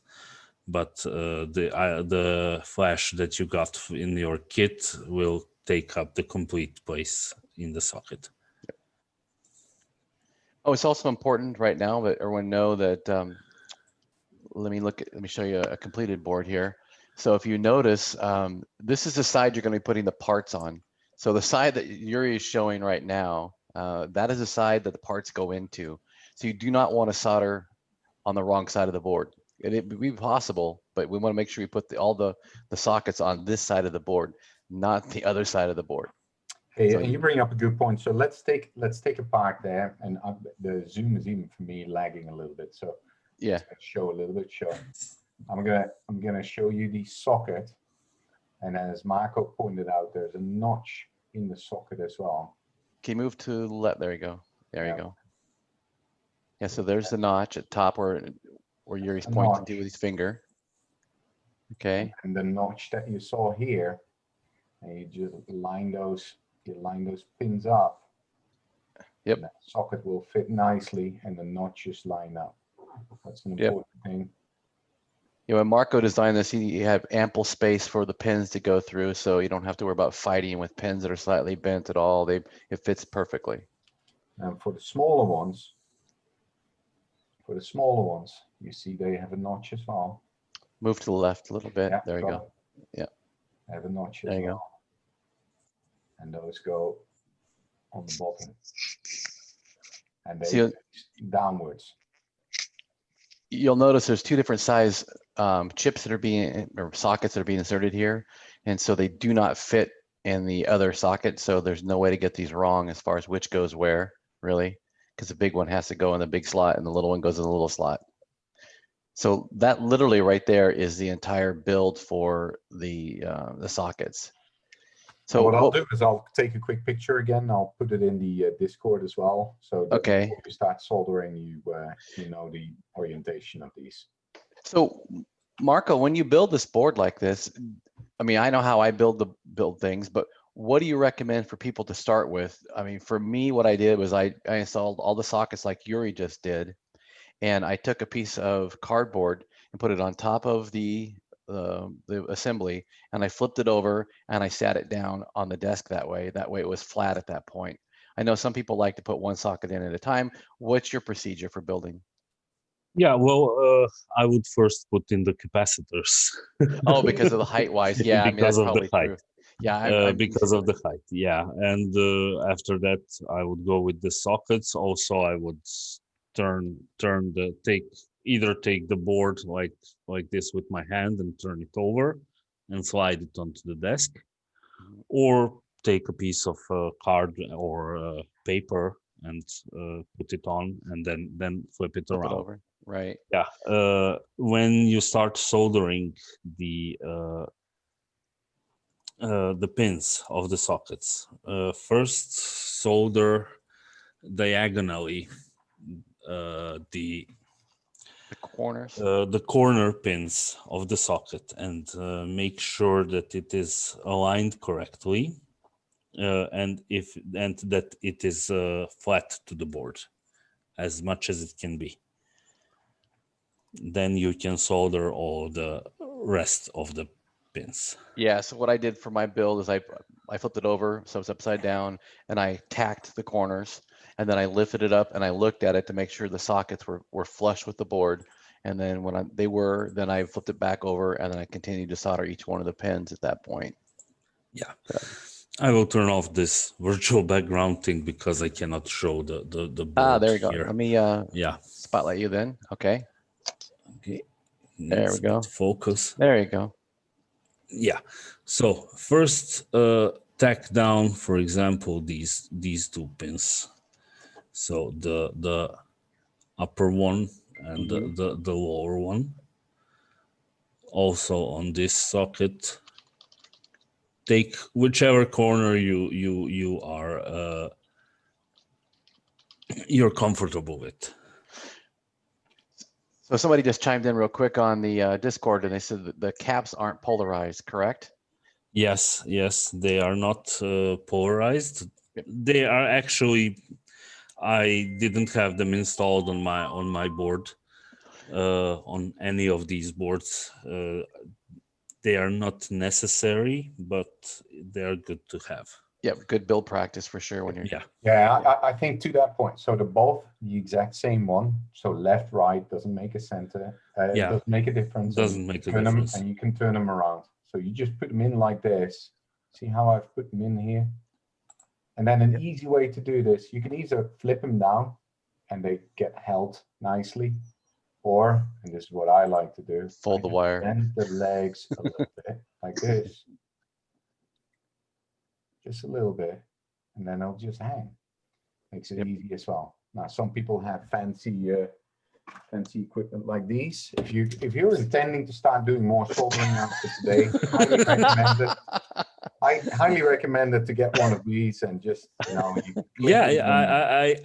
Speaker 3: But the flash that you got in your kit will take up the complete place in the socket.
Speaker 1: Oh, it's also important right now that everyone know that. Let me show you a completed board here. So if you notice, this is the side you're going to be putting the parts on. So the side that Yuri is showing right now, that is the side that the parts go into. So you do not want to solder on the wrong side of the board. It would be possible, but we want to make sure we put all the sockets on this side of the board, not the other side of the board.
Speaker 5: Hey, so, and you bring up a good point. So let's take a part there, and the zoom is even for me lagging a little bit. So
Speaker 1: yeah,
Speaker 5: show a little bit. I'm gonna show you the socket, and as Marco pointed out, there's a notch in the socket as well.
Speaker 1: Can you move to the left? There you go. There you go. Yeah. So there's the notch at top where Yuri's pointing to with his finger. Okay.
Speaker 5: And the notch that you saw here, and you just line those pins up.
Speaker 1: Yep.
Speaker 5: That socket will fit nicely, and the notches line up. That's an important thing.
Speaker 1: You know, when Marco designed this, he had ample space for the pins to go through, so you don't have to worry about fighting with pins that are slightly bent at all. It fits perfectly.
Speaker 5: And for the smaller ones, you see they have a notch as well.
Speaker 1: Move to the left a little bit.
Speaker 5: Yeah,
Speaker 1: there you go. Yeah.
Speaker 5: I have a notch as
Speaker 1: there you
Speaker 5: well.
Speaker 1: Go.
Speaker 5: And those go on the bottom. And they go downwards.
Speaker 1: You'll notice there's two different size chips that are or sockets that are being inserted here. And so they do not fit in the other socket. So there's no way to get these wrong as far as which goes where, really, because the big one has to go in the big slot and the little one goes in the little slot. So that literally right there is the entire build for the sockets. So
Speaker 5: what I'll do is I'll take a quick picture again. I'll put it in the Discord as well. So that before you start soldering, you know the orientation of these.
Speaker 1: So Marco, when you build this board like this, I mean, I know how I build things, but what do you recommend for people to start with? I mean, for me, what I did was I installed all the sockets like Yuri just did, and I took a piece of cardboard and put it on top of the assembly, and I flipped it over and I sat it down on the desk that way. That way it was flat at that point. I know some people like to put one socket in at a time. What's your procedure for building?
Speaker 3: Yeah, well, I would first put in the capacitors.
Speaker 1: Oh, because of the height wise. Yeah,
Speaker 3: because
Speaker 1: I mean, that's
Speaker 3: of the height.
Speaker 1: True. Yeah,
Speaker 3: because of the height. Yeah, and after that, I would go with the sockets. Also, I would either take the board like this with my hand and turn it over and slide it onto the desk, or take a piece of card or paper and put it on and then flip it around.
Speaker 1: It over. Right.
Speaker 3: Yeah. When you start soldering the pins of the sockets, first solder diagonally the
Speaker 1: corners.
Speaker 3: the corner pins of the socket, and make sure that it is aligned correctly, and that it is flat to the board as much as it can be. Then you can solder all the rest of the pins.
Speaker 1: Yeah, so what I did for my build is I flipped it over so it's upside down, and I tacked the corners, and then I lifted it up and I looked at it to make sure the sockets were flush with the board. And then when they were, then I flipped it back over, and then I continued to solder each one of the pins at that point.
Speaker 3: Yeah. I will turn off this virtual background thing because I cannot show the board
Speaker 1: There you go.
Speaker 3: here.
Speaker 1: Let me
Speaker 3: Yeah.
Speaker 1: spotlight you then. Okay.
Speaker 3: Okay.
Speaker 1: There
Speaker 3: Needs
Speaker 1: we go.
Speaker 3: a bit focus.
Speaker 1: There you go.
Speaker 3: Yeah. So first tack down, for example, these two pins. So the upper one and the lower one. Also on this socket, take whichever corner you are you're comfortable with.
Speaker 1: So somebody just chimed in real quick on the Discord, and they said that the caps aren't polarized, correct?
Speaker 3: Yes, they are not polarized. They are actually. I didn't have them installed on my board, on any of these boards. They are not necessary, but they are good to have.
Speaker 1: Yeah, good build practice for sure when you're.
Speaker 5: Yeah, I think to that point. So they're both the exact same one. So left, right doesn't make a center. It doesn't make a difference.
Speaker 3: Doesn't make a difference.
Speaker 5: And you can turn them around. So you just put them in like this. See how I've put them in here? And then an easy way to do this, you can either flip them down and they get held nicely, or, and this is what I like to do,
Speaker 1: Fold the wire.
Speaker 5: Bend the legs a little bit like this. Just a little bit, and then it'll just hang. Makes it easy as well. Now, some people have fancy equipment like these. If you're intending to start doing more soldering after today, I highly recommend it to get one of these and just, you know.
Speaker 3: I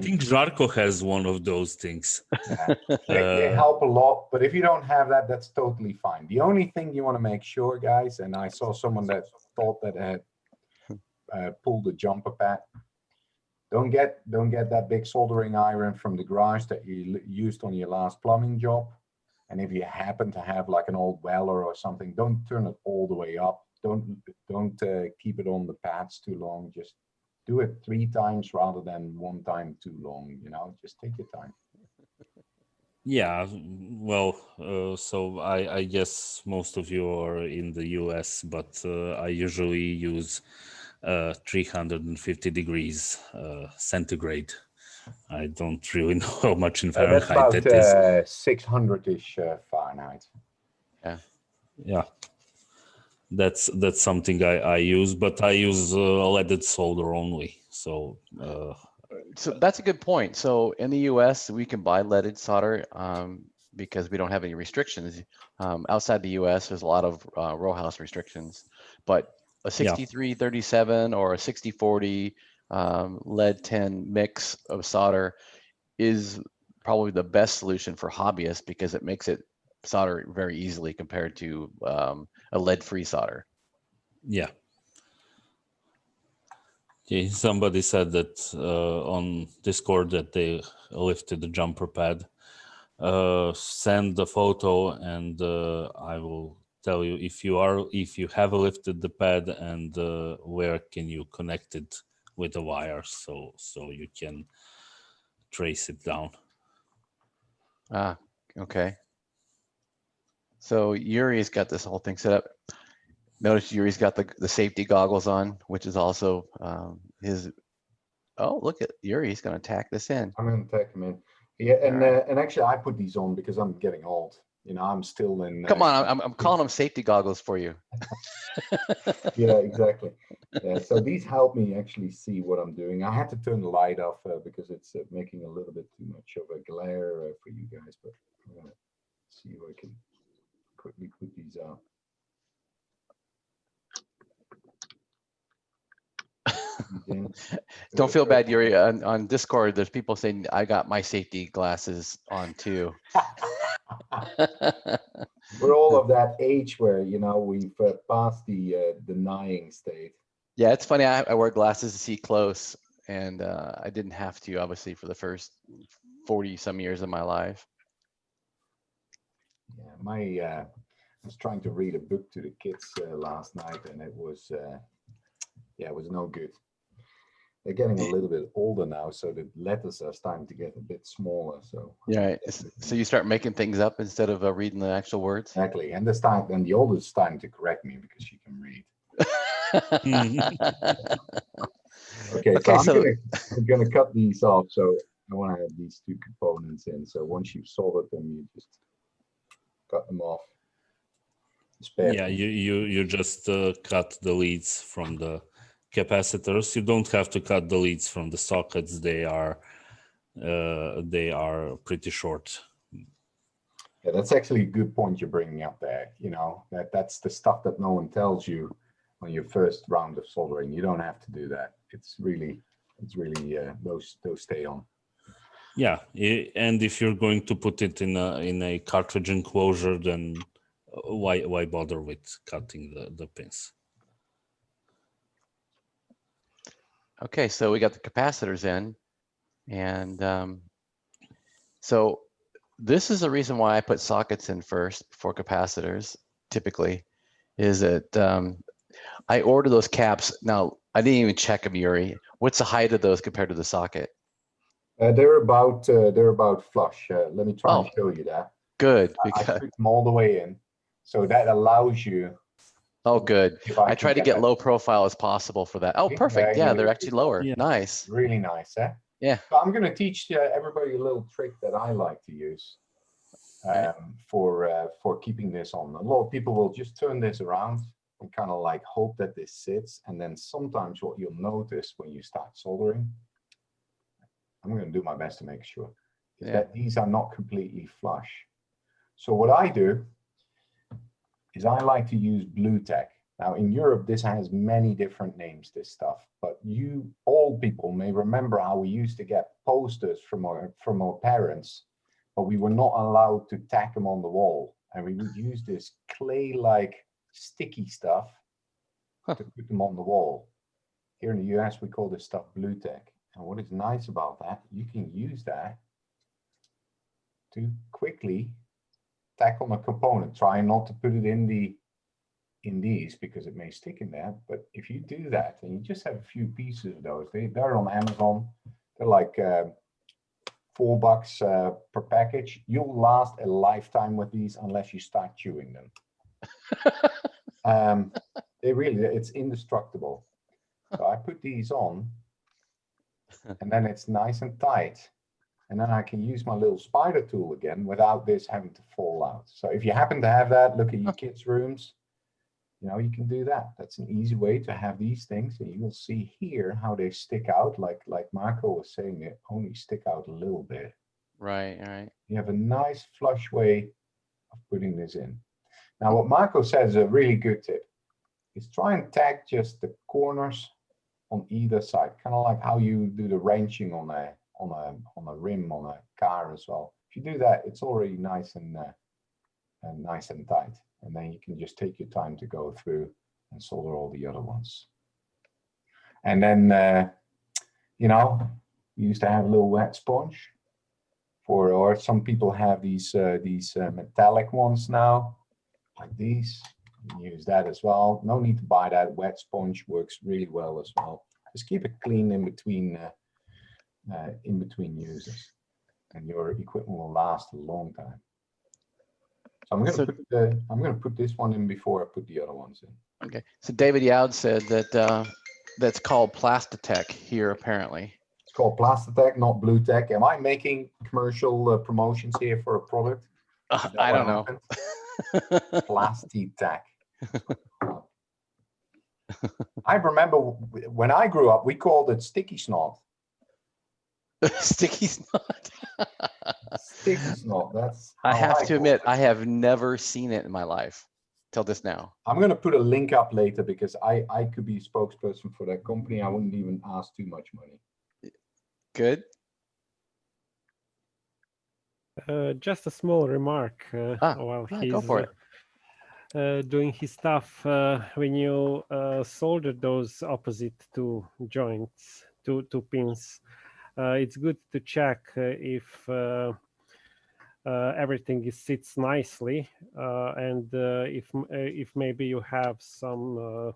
Speaker 3: think Žarko has one of those things.
Speaker 5: Yeah. They help a lot, but if you don't have that, that's totally fine. The only thing you want to make sure, guys, and I saw someone that thought that had pulled a jumper pad. Don't get that big soldering iron from the garage that you used on your last plumbing job. And if you happen to have like an old Weller or something, don't turn it all the way up. Don't keep it on the pads too long. Just do it 3 times rather than 1 time too long. You know, just take your time.
Speaker 3: Yeah, well, so I guess most of you are in the US, but I usually use 350 degrees centigrade. I don't really know how much in Fahrenheit
Speaker 5: that's
Speaker 3: that is.
Speaker 5: 600-ish Fahrenheit.
Speaker 3: Yeah. That's something I use, but I use leaded solder only. So
Speaker 1: that's a good point. So in the US, we can buy leaded solder because we don't have any restrictions. Outside the US, there's a lot of row house restrictions, but a 6337 or a 6040 lead tin mix of solder is probably the best solution for hobbyists because it makes it solder very easily compared to a lead-free solder.
Speaker 3: Yeah. Okay, somebody said that on Discord that they lifted the jumper pad. Send the photo and I will tell you if you have lifted the pad and where can you connect it with a wire so you can trace it down.
Speaker 1: Okay. So Yuri's got this whole thing set up. Notice Yuri's got the safety goggles on, which is also his. Oh, look at Yuri. He's going to tack this in.
Speaker 5: I'm going to tack him in. Yeah, and actually I put these on because I'm getting old. You know, I'm still in.
Speaker 1: Come on, I'm calling them safety goggles for you.
Speaker 5: Yeah, exactly. Yeah, so these help me actually see what I'm doing. I had to turn the light off because it's making a little bit too much of a glare for you guys, but I'm gonna see if I can quickly put these out.
Speaker 1: Don't feel bad, Yuri. On Discord, there's people saying I got my safety glasses on too.
Speaker 5: We're all of that age where, you know, we've passed the denying state.
Speaker 1: Yeah, it's funny. I wear glasses to see close, and I didn't have to, obviously, for the first 40 some years of my life.
Speaker 5: Yeah, I was trying to read a book to the kids last night, and it was it was no good. They're getting a little bit older now, so the letters are starting to get a bit smaller. So
Speaker 1: Yeah, so you start making things up instead of reading the actual words.
Speaker 5: Exactly, and the oldest is starting to correct me because she can read. Okay, so I'm gonna cut these off. So I want to have these two components in. So once you've soldered them, you just cut them off.
Speaker 3: Yeah, you just cut the leads from the capacitors. You don't have to cut the leads from the sockets. They are pretty short.
Speaker 5: Yeah, that's actually a good point you're bringing up there. You know, that's the stuff that no one tells you on your first round of soldering. You don't have to do that. It's really those stay on.
Speaker 3: Yeah, and if you're going to put it in a cartridge enclosure, then why bother with cutting the pins?
Speaker 1: Okay, so we got the capacitors in, and so this is the reason why I put sockets in first before capacitors, typically, is that I order those caps. Now, I didn't even check them, Yuri. What's the height of those compared to the socket?
Speaker 5: They're about flush. Let me try and show you that.
Speaker 1: Good.
Speaker 5: I put them all the way in, so that allows you.
Speaker 1: Oh, good. I try to get
Speaker 5: that
Speaker 1: low profile as possible for that. Oh, perfect. Yeah, they're actually lower.
Speaker 3: Yeah.
Speaker 1: Nice.
Speaker 5: Really nice, eh?
Speaker 1: Yeah.
Speaker 5: So I'm going to teach everybody a little trick that I like to use for keeping this on. A lot of people will just turn this around and kind of like hope that this sits, and then sometimes what you'll notice when you start soldering, I'm going to do my best to make sure, is that these are not completely flush. So what I do is I like to use blue tack. Now in Europe, this has many different names, this stuff, but you old people may remember how we used to get posters from our parents, but we were not allowed to tack them on the wall. And we would use this clay-like sticky stuff to put them on the wall. Here in the US, we call this stuff blue tack. And what is nice about that, you can use that to quickly tack on a component. Try not to put it in these because it may stick in there. But if you do that and you just have a few pieces of those, they're on Amazon. They're like $4 per package. You'll last a lifetime with these unless you start chewing them. It's indestructible. So I put these on, and then it's nice and tight. And then I can use my little spider tool again without this having to fall out. So if you happen to have that, look at your kids' rooms, you know, you can do that. That's an easy way to have these things. And you will see here how they stick out. Like Marco was saying, they only stick out a little bit.
Speaker 1: Right.
Speaker 5: You have a nice flush way of putting this in. Now, what Marco said is a really good tip. Is try and tack just the corners on either side, kind of like how you do the wrenching on a rim on a car as well. If you do that, it's already nice and tight, and then you can just take your time to go through and solder all the other ones. And then you know, we used to have a little wet sponge or some people have these metallic ones now, like these. You can use that as well. No need to buy that. Wet sponge works really well as well. Just keep it clean in between uses, and your equipment will last a long time. So I'm going to put this one in before I put the other ones in.
Speaker 1: Okay. So David Youd said that that's called Plastic here Apparently.
Speaker 5: It's called Plastic, not Blue Tech. Am I making commercial promotions here for a product?
Speaker 1: I don't know.
Speaker 5: Plastic Tech. I remember when I grew up, we called it sticky snot.
Speaker 1: Sticky snot.
Speaker 5: sticky snot. That's
Speaker 1: I
Speaker 5: how
Speaker 1: have to
Speaker 5: call
Speaker 1: admit,
Speaker 5: it.
Speaker 1: I have never seen it in my life till this now.
Speaker 5: I'm going to put a link up later because I could be a spokesperson for that company. I wouldn't even ask too much money.
Speaker 1: Good.
Speaker 2: Just a small remark while
Speaker 1: Go
Speaker 2: he's
Speaker 1: for it.
Speaker 2: doing his stuff. When you solder those opposite two joints, two pins, it's good to check if everything sits nicely, and if maybe you have some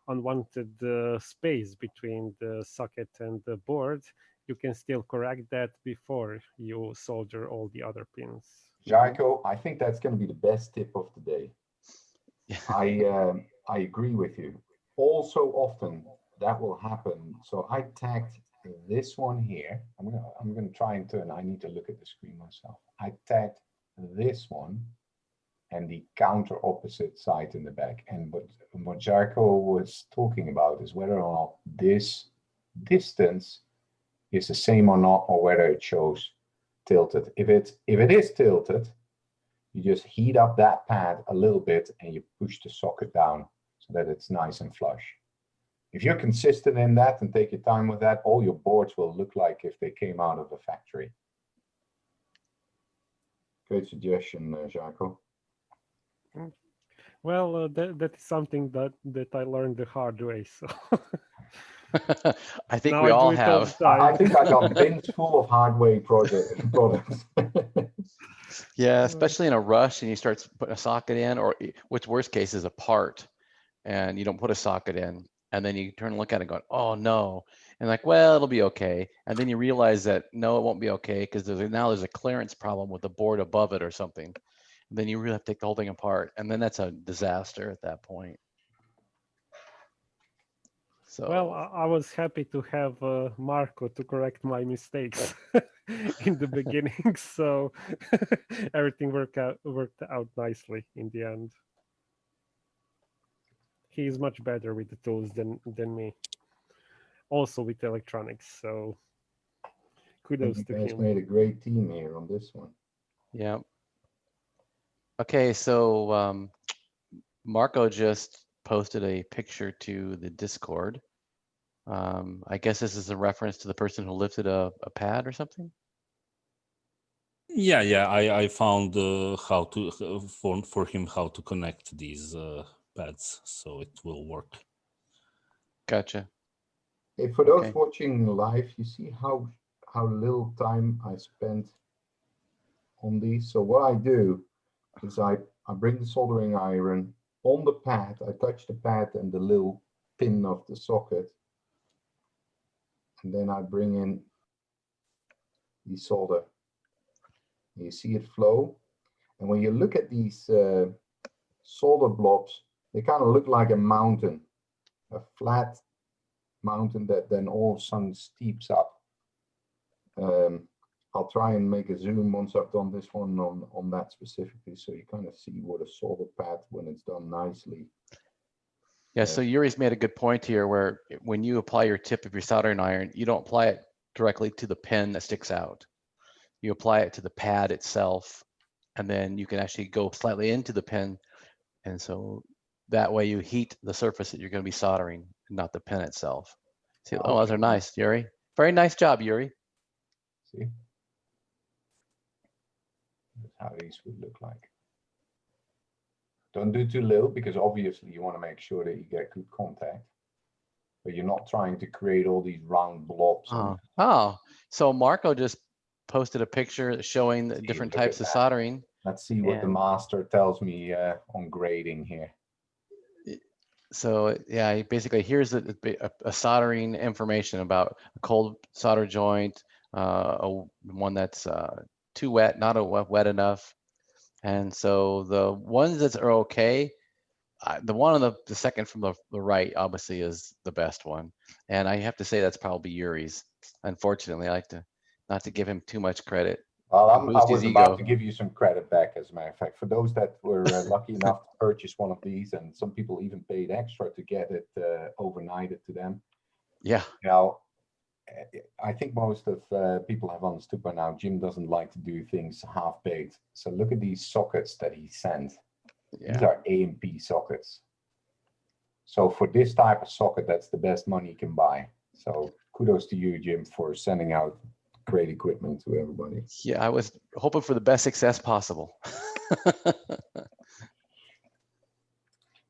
Speaker 2: unwanted space between the socket and the board, you can still correct that before you solder all the other pins.
Speaker 5: Jarko, I think that's going to be the best tip of the day. I agree with you. All so often that will happen. So I tagged this one here. I'm gonna try and turn. I need to look at the screen myself. I tagged this one and the counter opposite side in the back. And what Jarko was talking about is whether or not this distance is the same or not, or whether it shows tilted. If it is tilted, you just heat up that pad a little bit and you push the socket down so that it's nice and flush. If you're consistent in that and take your time with that, all your boards will look like if they came out of a factory. Great suggestion, Jarko.
Speaker 2: Well, that is something that I learned the hard way. So
Speaker 1: I think
Speaker 2: now
Speaker 1: we
Speaker 2: I do
Speaker 1: all
Speaker 2: it all
Speaker 1: have.
Speaker 2: the time.
Speaker 5: I think I got bins full of hardware products.
Speaker 1: Yeah, especially in a rush and you start putting a socket in, or what's worst case is a part and you don't put a socket in, and then you turn and look at it and go, oh no, and like, well, it'll be okay. And then you realize that no, it won't be okay because now there's a clearance problem with the board above it or something. And then you really have to take the whole thing apart, and then that's a disaster at that point. So
Speaker 2: well, I was happy to have Marco to correct my mistakes in the beginning, so everything worked out nicely in the end. He is much better with the tools than me. Also with electronics, so kudos to
Speaker 5: You guys
Speaker 2: him.
Speaker 5: made a great team here on this one.
Speaker 1: yeah. Okay, so Marco just posted a picture to the Discord. I guess this is a reference to the person who lifted a pad or something.
Speaker 3: Yeah. I found how to for him how to connect these pads so it will work.
Speaker 1: Gotcha.
Speaker 5: Hey, for those
Speaker 1: Okay.
Speaker 5: watching live, you see how little time I spent on these. So what I do is I bring the soldering iron on the pad. I touch the pad and the little pin of the socket, and then I bring in the solder. You see it flow, and when you look at these solder blobs, they kind of look like a mountain, a flat mountain that then all of a sudden steeps up. I'll try and make a zoom once I've done this one on that specifically, so you kind of see what a solder pad when it's done nicely.
Speaker 1: Yeah, so Yuri's made a good point here where when you apply your tip of your soldering iron, you don't apply it directly to the pin that sticks out. You apply it to the pad itself, and then you can actually go slightly into the pin. And so that way you heat the surface that you're going to be soldering, not the pin itself. See, oh, those are nice, Yuri. Very nice job, Yuri.
Speaker 5: See? That's how these would look like. Don't do too little because obviously you want to make sure that you get good contact, but you're not trying to create all these round blobs.
Speaker 1: Oh, so Marco just posted a picture showing the different types of soldering.
Speaker 5: Let's see what the master tells me on grading here.
Speaker 1: So yeah, basically here's a soldering information about a cold solder joint, one that's too wet, not wet enough. And so the ones that are okay, the one on the second from the right obviously is the best one. And I have to say that's probably Yuri's. Unfortunately, I like to not to give him too much credit.
Speaker 5: Well, I was about to give you some credit back, as a matter of fact, for those that were lucky enough to purchase one of these, and some people even paid extra to get it overnighted to them.
Speaker 1: Yeah.
Speaker 5: Now, I think most of people have understood by now, Jim doesn't like to do things half-baked. So look at these sockets that he sent. These are A&P sockets. So for this type of socket, that's the best money you can buy. So kudos to you, Jim, for sending out great equipment to everybody.
Speaker 1: Yeah, I was hoping for the best success possible.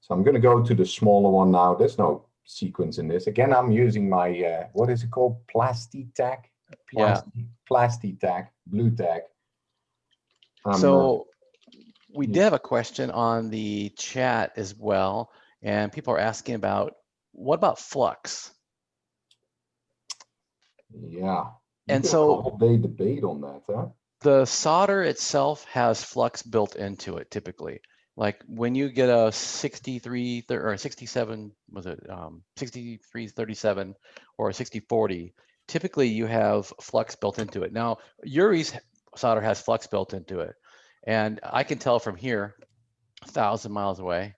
Speaker 5: So I'm going to go to the smaller one now. There's no sequence in this. Again, I'm using my, what is it called? Plastitac?
Speaker 1: Yeah.
Speaker 5: Plastitac, blue tack.
Speaker 1: So we did have a question on the chat as well, and people are asking about, what about Flux?
Speaker 5: Yeah.
Speaker 1: And
Speaker 5: so
Speaker 1: so
Speaker 5: a whole day debate on that, huh?
Speaker 1: the solder itself has Flux built into it typically. Like when you get a 63 or 67, was it 6337 or a 6040, typically you have Flux built into it. Now, Yuri's solder has Flux built into it. And I can tell from here, 1,000 miles away,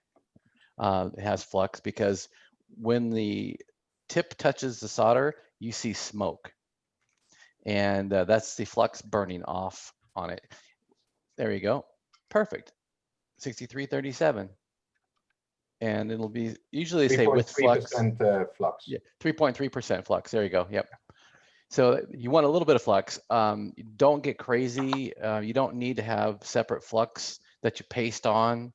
Speaker 1: it has Flux, because when the tip touches the solder, you see smoke. And that's the Flux burning off on it. There you go. Perfect. 6337. And it'll be, usually they say with Flux.
Speaker 5: 3.3% flux.
Speaker 1: Yeah, 3.3% Flux. There you go. Yep. So you want a little bit of Flux. Don't get crazy. You don't need to have separate Flux that you paste on,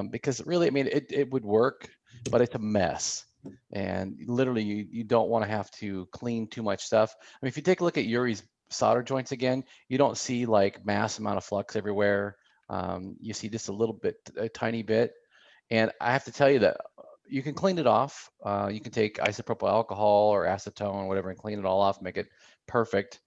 Speaker 1: because really, I mean, it would work, but it's a mess. And literally, you don't want to have to clean too much stuff. I mean, if you take a look at Yuri's solder joints again, you don't see like mass amount of Flux everywhere. You see just a little bit, a tiny bit. And I have to tell you that you can clean it off. You can take isopropyl alcohol or acetone, whatever, and clean it all off, make it perfect.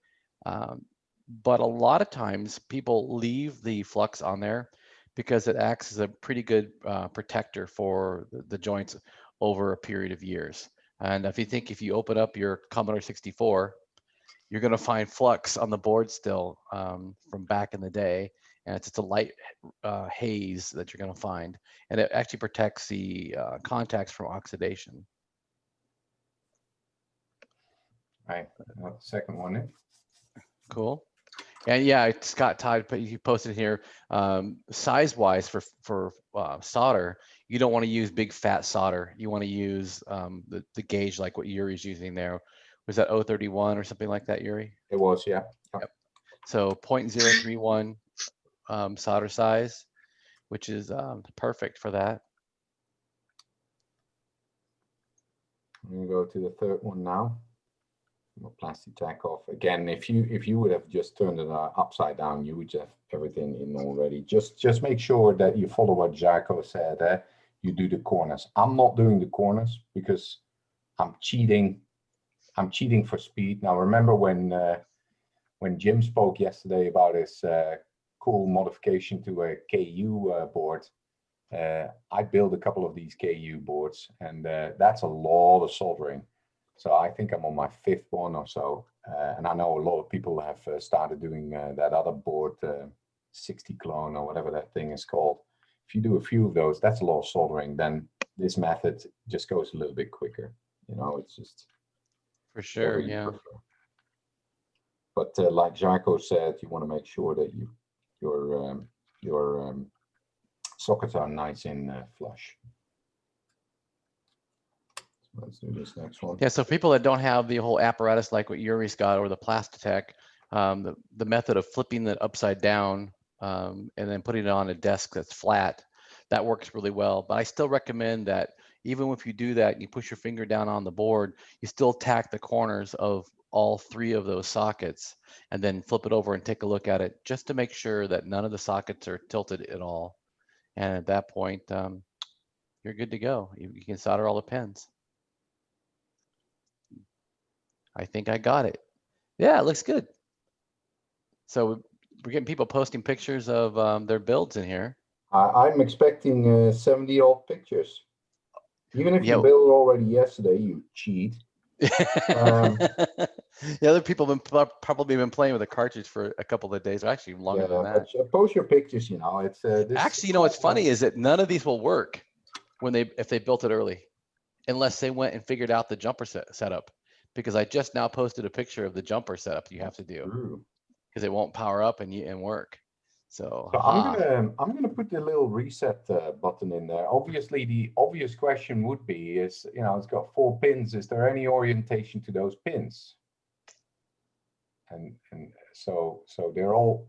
Speaker 1: But a lot of times people leave the Flux on there because it acts as a pretty good protector for the joints over a period of years. And if you open up your Commodore 64, you're going to find Flux on the board still from back in the day. And it's just a light haze that you're going to find. And it actually protects the contacts from oxidation.
Speaker 5: Right. The second one in.
Speaker 1: Cool. And yeah, Scott Todd, you posted here, size-wise for solder, you don't want to use big fat solder. You want to use the gauge like what Yuri's using there. Was that 031 or something like that, Yuri?
Speaker 5: It was, yeah.
Speaker 1: Yep. So 0.031 solder size, which is perfect for that.
Speaker 5: I'm going to go to the third one now. Plastic tack off again. If you would have just turned it upside down, you would have everything in already. Just make sure that you follow what Jaco said. You do the corners. I'm not doing the corners because I'm cheating. I'm cheating for speed. Now remember when Jim spoke yesterday about his cool modification to a KU board. I built a couple of these KU boards, and that's a lot of soldering. So I think I'm on my 5th one or so. And I know a lot of people have started doing that other board, 60 clone or whatever that thing is called. If you do a few of those, that's a lot of soldering. Then this method just goes a little bit quicker. You know, it's just.
Speaker 1: For sure, yeah.
Speaker 5: But like Jaco said, you want to make sure that your sockets are nice and flush. Let's do this next one.
Speaker 1: Yeah, so people that don't have the whole apparatus like what Yuri's got or the Plastitech, the method of flipping it upside down and then putting it on a desk that's flat, that works really well. But I still recommend that even if you do that and you push your finger down on the board, you still tack the corners of all 3 of those sockets and then flip it over and take a look at it just to make sure that none of the sockets are tilted at all. And at that point, you're good to go. You can solder all the pins. I think I got it. Yeah, it looks good. So we're getting people posting pictures of their builds in here.
Speaker 5: I'm expecting 70 odd pictures. Even if you built already yesterday, you cheat.
Speaker 1: The other people have probably been playing with the cartridge for a couple of days, or actually longer than that.
Speaker 5: But post your pictures. You know, it's
Speaker 1: actually, you know, what's funny is that none of these will work if they built it early, unless they went and figured out the jumper setup. because I just now posted a picture of the jumper setup you have to do,
Speaker 5: True.
Speaker 1: because it won't power up and work. So,
Speaker 5: So I'm gonna put the little reset button in there. Obviously, the obvious question would be is, you know, it's got 4 pins. Is there any orientation to those pins? And so they're all,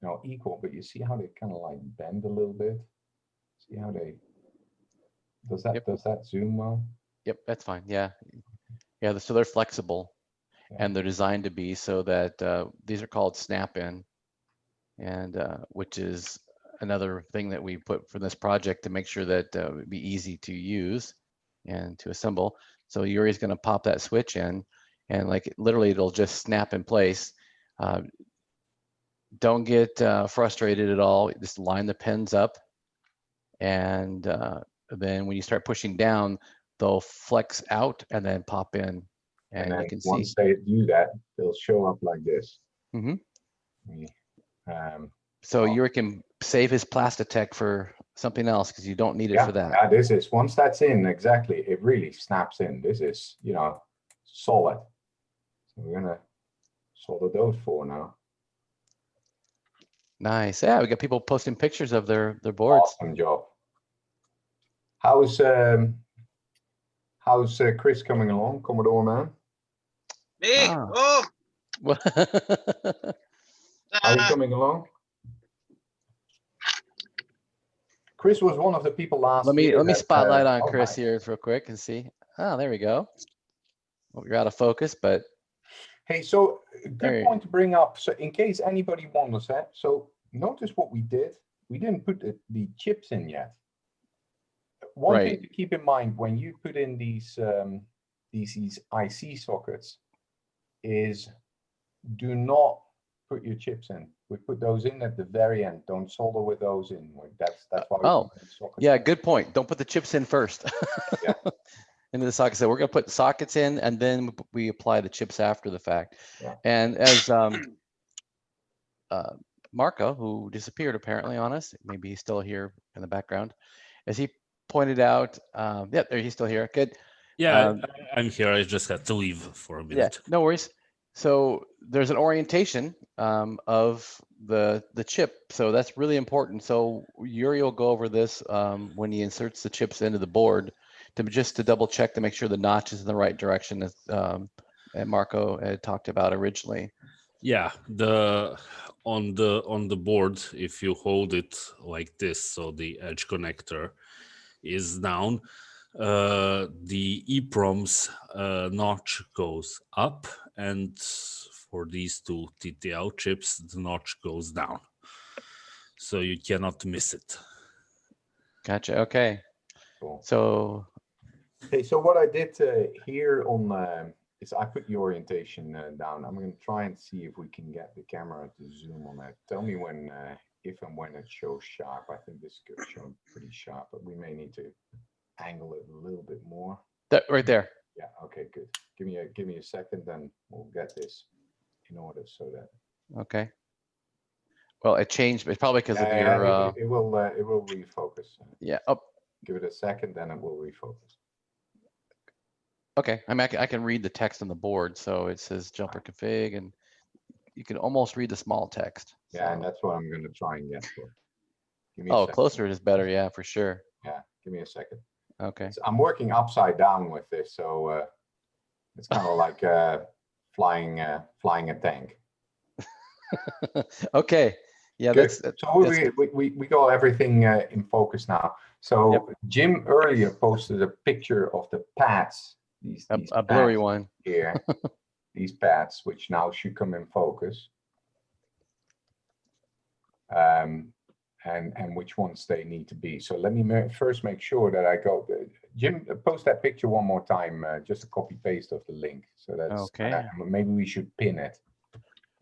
Speaker 5: you know, equal, but you see how they kind of like bend a little bit. See how they does that zoom well?
Speaker 1: Yep, that's fine. Yeah, yeah. So they're flexible, and they're designed to be so that these are called snap-in, and which is another thing that we put for this project to make sure that it'd be easy to use and to assemble. So Yuri's going to pop that switch in, and like literally it'll just snap in place. Don't get frustrated at all. Just line the pins up, and then when you start pushing down, they'll flex out and then pop in, and
Speaker 5: then
Speaker 1: you can
Speaker 5: once
Speaker 1: see.
Speaker 5: they do that, they'll show up like this.
Speaker 1: Mm-hmm.
Speaker 5: Um,
Speaker 1: So
Speaker 5: well,
Speaker 1: Yuri can save his Plastic for something else because you don't need it
Speaker 5: yeah,
Speaker 1: for that.
Speaker 5: yeah, this is, once that's in, exactly, it really snaps in. This is, you know, solid. So we're gonna solder those 4 now.
Speaker 1: Nice. Yeah, we got people posting pictures of their boards.
Speaker 5: Awesome job. How's Chris coming along, Commodore man?
Speaker 4: Me?
Speaker 1: Ah.
Speaker 4: Oh,
Speaker 5: How are you coming along? Chris was one of the people last
Speaker 1: let me
Speaker 5: year that,
Speaker 1: spotlight on
Speaker 5: oh,
Speaker 1: Chris
Speaker 5: nice.
Speaker 1: here real quick and see. Oh, there we go. Well, you're out of focus, but
Speaker 5: Hey, so good
Speaker 1: There-
Speaker 5: point to bring up. So in case anybody wonders that, so notice what we did. We didn't put the chips in yet. One thing
Speaker 1: Right.
Speaker 5: to keep in mind when you put in these IC sockets is do not put your chips in. We put those in at the very end. Don't solder with those in. That's why we
Speaker 1: oh,
Speaker 5: put the sockets
Speaker 1: yeah,
Speaker 5: in.
Speaker 1: good point. Don't put the chips in first.
Speaker 5: Yeah.
Speaker 1: Into the sockets. So we're going to put the sockets in, and then we apply the chips after the fact.
Speaker 5: Yeah.
Speaker 1: And as Marco, who disappeared apparently on us, maybe he's still here in the background, as he pointed out, yeah, there he's still here. Good.
Speaker 3: Yeah, I'm here. I just had to leave for a
Speaker 1: Yeah,
Speaker 3: minute.
Speaker 1: no worries. So there's an orientation of the chip, so that's really important. So Yuri will go over this when he inserts the chips into the board, to double check to make sure the notch is in the right direction, as and Marco had talked about originally.
Speaker 3: Yeah, on the board, if you hold it like this, so the edge connector is down, the EEPROM's notch goes up, and for these 2 TTL chips, the notch goes down. So you cannot miss it.
Speaker 1: Gotcha. Okay.
Speaker 5: Cool.
Speaker 1: So
Speaker 5: Hey, so what I did here on is I put the orientation down. I'm going to try and see if we can get the camera to zoom on that. Tell me when, if and when it shows sharp. I think this could show pretty sharp, but we may need to angle it a little bit more.
Speaker 1: that right there.
Speaker 5: Yeah. Okay. Good. Give me a second, then we'll get this in order so that.
Speaker 1: Okay. Well, it changed. It's probably because of your.
Speaker 5: It will refocus.
Speaker 1: Yeah. Oh.
Speaker 5: Give it a second, then it will refocus.
Speaker 1: Okay. I mean, I can read the text on the board, so it says jumper config, and you can almost read the small text.
Speaker 5: Yeah,
Speaker 1: so.
Speaker 5: and that's what I'm going to try and get for. Give me
Speaker 1: Oh,
Speaker 5: a second.
Speaker 1: closer is better. Yeah, for sure.
Speaker 5: Yeah, give me a second.
Speaker 1: Okay.
Speaker 5: I'm working upside down with this, so it's kind of like flying a tank.
Speaker 1: Okay. Yeah,
Speaker 5: Good.
Speaker 1: that's
Speaker 5: So we got everything in focus now. So
Speaker 1: Yep.
Speaker 5: Jim earlier posted a picture of the pads. These
Speaker 1: a blurry
Speaker 5: pads
Speaker 1: one
Speaker 5: here. These pads, which now should come in focus. And which ones they need to be. So let me first make sure that I go. Jim, post that picture one more time. Just a copy paste of the link. So that's
Speaker 1: okay.
Speaker 5: Maybe we should pin it.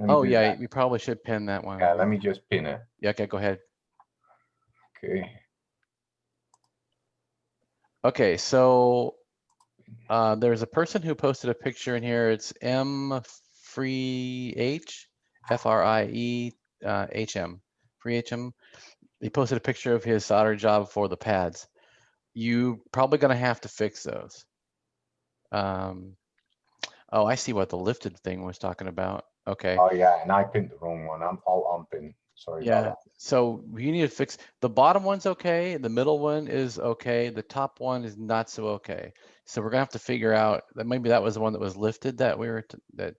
Speaker 1: Oh yeah, you probably should pin that one.
Speaker 5: Yeah, let me just pin it.
Speaker 1: Yeah, okay, go ahead.
Speaker 5: Okay.
Speaker 1: Okay, so there's a person who posted a picture in here. It's Freeh, FRIEHM, Freehm. He posted a picture of his solder job for the pads. You probably gonna have to fix those. Oh, I see what the lifted thing was talking about. Okay.
Speaker 5: Oh yeah, and I pinned the wrong one. I'll unpin. Sorry about
Speaker 1: Yeah.
Speaker 5: that.
Speaker 1: So you need to fix the bottom one's okay. The middle one is okay. The top one is not so okay. So we're gonna have to figure out that maybe that was the one that was lifted that we were that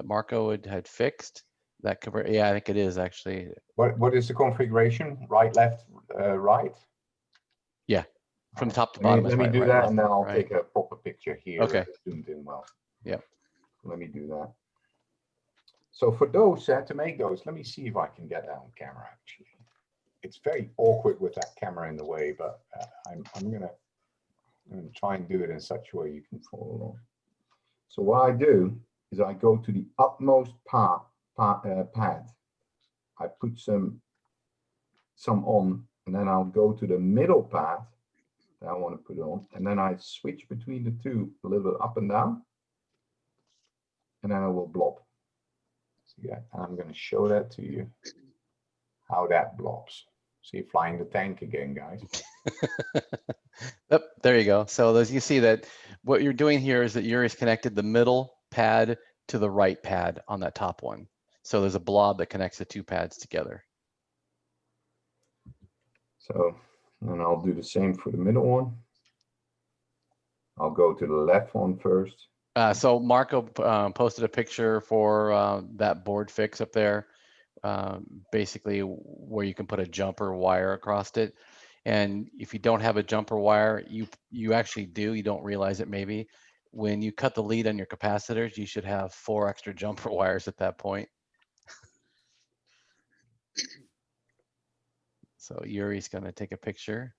Speaker 1: Marco had fixed. That could, yeah, I think it is actually.
Speaker 5: What is the configuration? Right, left, right?
Speaker 1: Yeah. From
Speaker 5: Alright,
Speaker 1: top to
Speaker 5: let me-
Speaker 1: bottom is
Speaker 5: Let me
Speaker 1: right,
Speaker 5: do
Speaker 1: right,
Speaker 5: that,
Speaker 1: left,
Speaker 5: and then I'll
Speaker 1: right.
Speaker 5: take a proper picture here.
Speaker 1: Okay.
Speaker 5: Zoomed in well.
Speaker 1: Yep.
Speaker 5: Let me do that. So for those, to make those, let me see if I can get that on camera. Actually, it's very awkward with that camera in the way, but I'm gonna try and do it in such a way you can follow along. So what I do is I go to the upmost pad. I put some on, and then I'll go to the middle pad that I want to put on, and then I switch between the two a little bit up and down, and then I will blob. So yeah, I'm going to show that to you, how that blobs. See, flying the tank again, guys.
Speaker 1: Yep, there you go. So as you see that what you're doing here is that Yuri's connected the middle pad to the right pad on that top one. So there's a blob that connects the two pads together.
Speaker 5: So, and I'll do the same for the middle one. I'll go to the left one first.
Speaker 1: So Marco posted a picture for that board fix up there, basically where you can put a jumper wire across it. And if you don't have a jumper wire, you actually do, you don't realize it maybe. When you cut the lead on your capacitors, you should have 4 extra jumper wires at that point. So Yuri's gonna take a picture.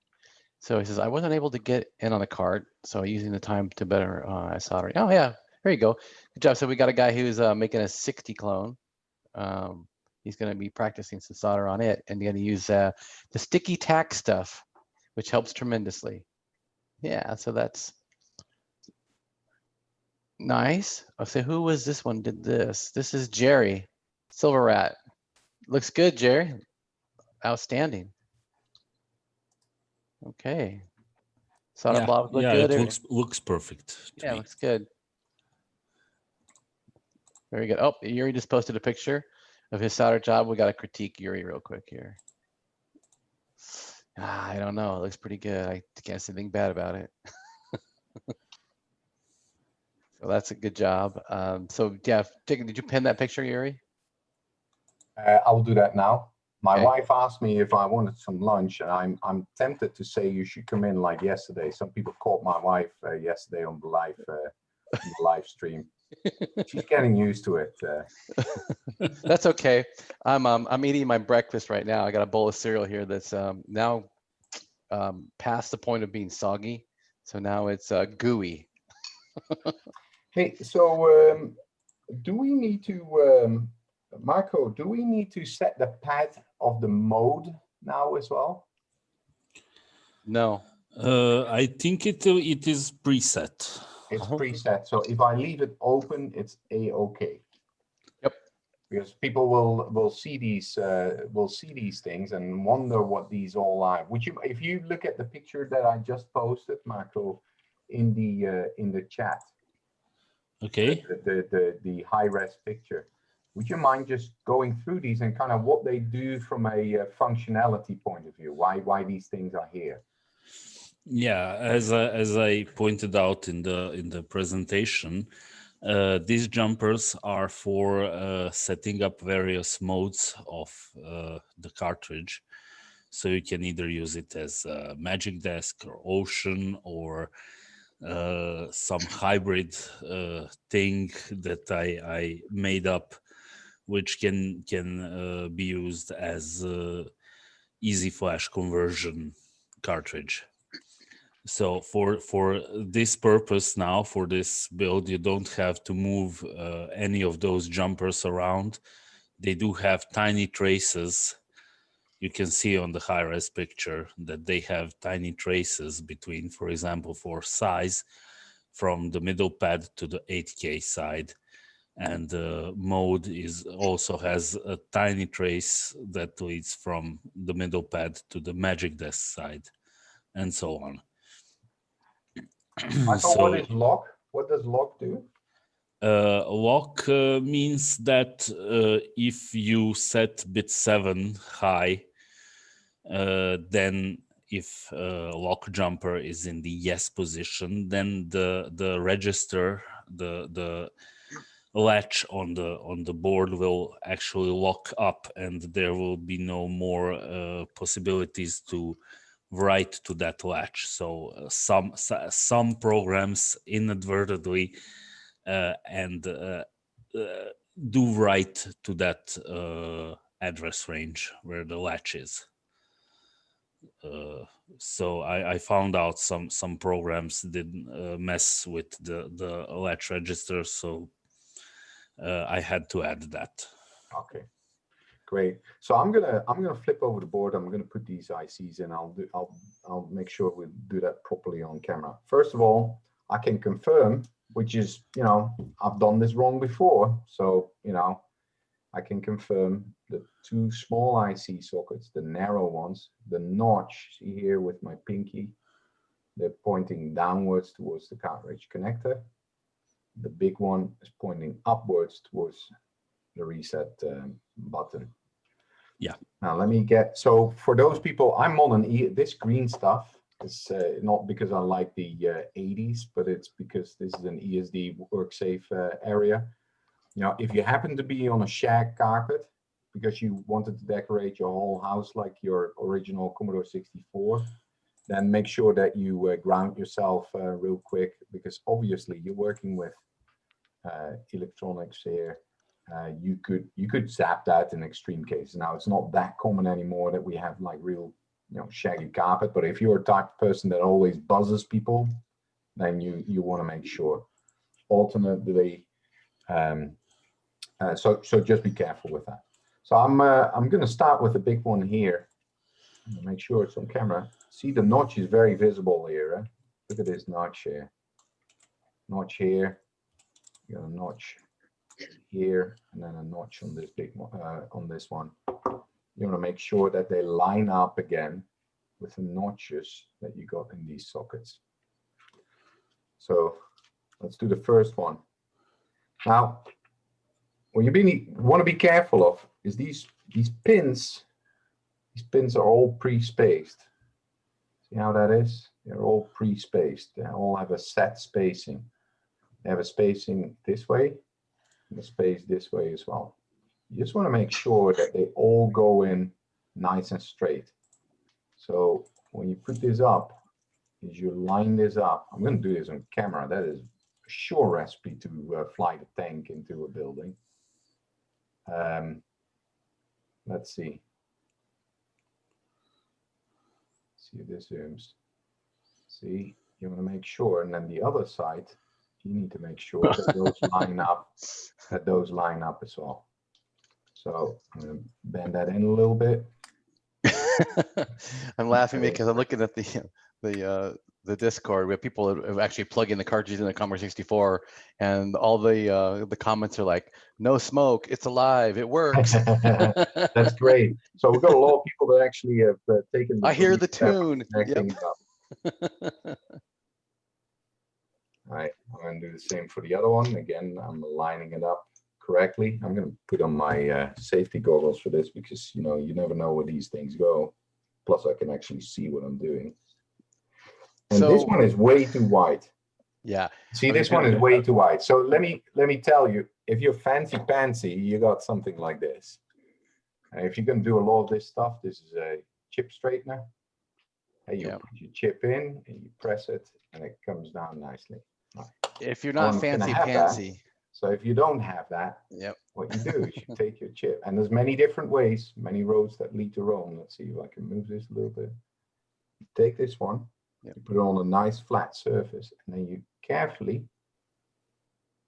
Speaker 1: So he says, I wasn't able to get in on the card, so using the time to better soldering. Oh yeah, there you go. Good job. So we got a guy who's making a 60 clone. He's going to be practicing some solder on it and going to use the sticky tack stuff, which helps tremendously. Yeah, so that's nice. I'll say, who was this one did this? This is Jerry, Silver Rat. Looks good, Jerry. Outstanding. Okay. Solder blobs look good.
Speaker 3: It looks perfect.
Speaker 1: Yeah, looks good. Very good. Oh, Yuri just posted a picture of his solder job. We got to critique Yuri real quick here. I don't know. It looks pretty good. I can't say anything bad about it. So that's a good job. So yeah, did you pin that picture, Yuri?
Speaker 5: I will do that now. My
Speaker 1: Okay.
Speaker 5: wife asked me if I wanted some lunch, and I'm tempted to say you should come in like yesterday. Some people caught my wife yesterday on the live stream. She's getting used to it.
Speaker 1: That's okay. I'm eating my breakfast right now. I got a bowl of cereal here that's now past the point of being soggy. So now it's gooey.
Speaker 5: Hey, so do we need to, Marco, do we need to set the pad of the mode now as well?
Speaker 1: No.
Speaker 3: I think it is preset.
Speaker 5: It's preset. So if I leave it open, it's a-okay.
Speaker 1: Yep.
Speaker 5: Because people will see these things and wonder what these all are. Would you, if you look at the picture that I just posted, Marco, in the chat?
Speaker 3: Okay.
Speaker 5: The high-res picture. Would you mind just going through these and kind of what they do from a functionality point of view? Why these things are here?
Speaker 3: Yeah, as I pointed out in the presentation, these jumpers are for setting up various modes of the cartridge. So you can either use it as a Magic Desk or Ocean or some hybrid thing that I made up, which can be used as easy flash conversion cartridge. So for this purpose now, for this build, you don't have to move any of those jumpers around. They do have tiny traces. You can see on the high-res picture that they have tiny traces between, for example, for size, from the middle pad to the 8K side. And mode also has a tiny trace that leads from the middle pad to the Magic Desk side, and so on.
Speaker 5: So what is lock? What does lock do?
Speaker 3: Lock means that if you set bit 7 high, then if lock jumper is in the yes position, then the register, the latch on the board will actually lock up, and there will be no more possibilities to write to that latch. So some programs inadvertently do write to that address range where the latch is. So I found out some programs did mess with the latch register, so I had to add that.
Speaker 5: Okay, great. So I'm gonna flip over the board. I'm gonna put these ICs in. I'll make sure we do that properly on camera. First of all, I can confirm, which is, I've done this wrong before, so I can confirm the 2 small IC sockets, the narrow ones, the notch, see here with my pinky, they're pointing downwards towards the cartridge connector. The big one is pointing upwards towards the reset button.
Speaker 3: Yeah.
Speaker 5: Now let me so for those people, I'm on this green stuff is not because I like the 80s, but it's because this is an ESD WorkSafe area. If you happen to be on a shag carpet because you wanted to decorate your whole house like your original Commodore 64, then make sure that you ground yourself real quick, because obviously you're working with electronics here. You could zap that in extreme cases. Now it's not that common anymore that we have like real shaggy carpet, but if you're a type of person that always buzzes people, then you want to make sure. Alternately, so just be careful with that. So I'm going to start with the big one here. Make sure it's on camera. See, the notch is very visible here. Look at this notch here. Notch here. You got a notch here, and then a notch on this big one. On this one, you want to make sure that they line up again with the notches that you got in these sockets. So let's do the first one. Now, what you want to be careful of is these pins. These pins are all pre-spaced. See how that is? They're all pre-spaced. They all have a set spacing. They have a spacing this way and a space this way as well. You just want to make sure that they all go in nice and straight. So when you put this up, is you line this up. I'm going to do this on camera. That is a sure recipe to fly the tank into a building. Let's see. See if this zooms. See, you want to make sure, and then the other side, you need to make sure that those line up, as well. So I'm going to bend that in a little bit.
Speaker 1: I'm laughing because I'm looking at the Discord where people are actually plugging the cartridges in the Commodore 64, and all the comments are like, "No smoke, it's alive, it works."
Speaker 5: That's great. So we've got a lot of people that actually have taken.
Speaker 1: I hear the tune. Yep.
Speaker 5: All right, I'm going to do the same for the other one. Again, I'm lining it up correctly. I'm going to put on my safety goggles for this because you never know where these things go. Plus, I can actually see what I'm doing. And this one is way too wide.
Speaker 1: Yeah.
Speaker 5: See, this one is way too wide. So let me tell you, if you're fancy pantsy, you got something like this. And if you're going to do a lot of this stuff, this is a chip straightener. And you put your chip in and you press it, and it comes down nicely. Right.
Speaker 1: If you're not fancy pantsy.
Speaker 5: So if you don't have that, what you do is you take your chip, and there's many different ways, many roads that lead to Rome. Let's see if I can move this a little bit. You take this one, you put it on a nice flat surface, and then you carefully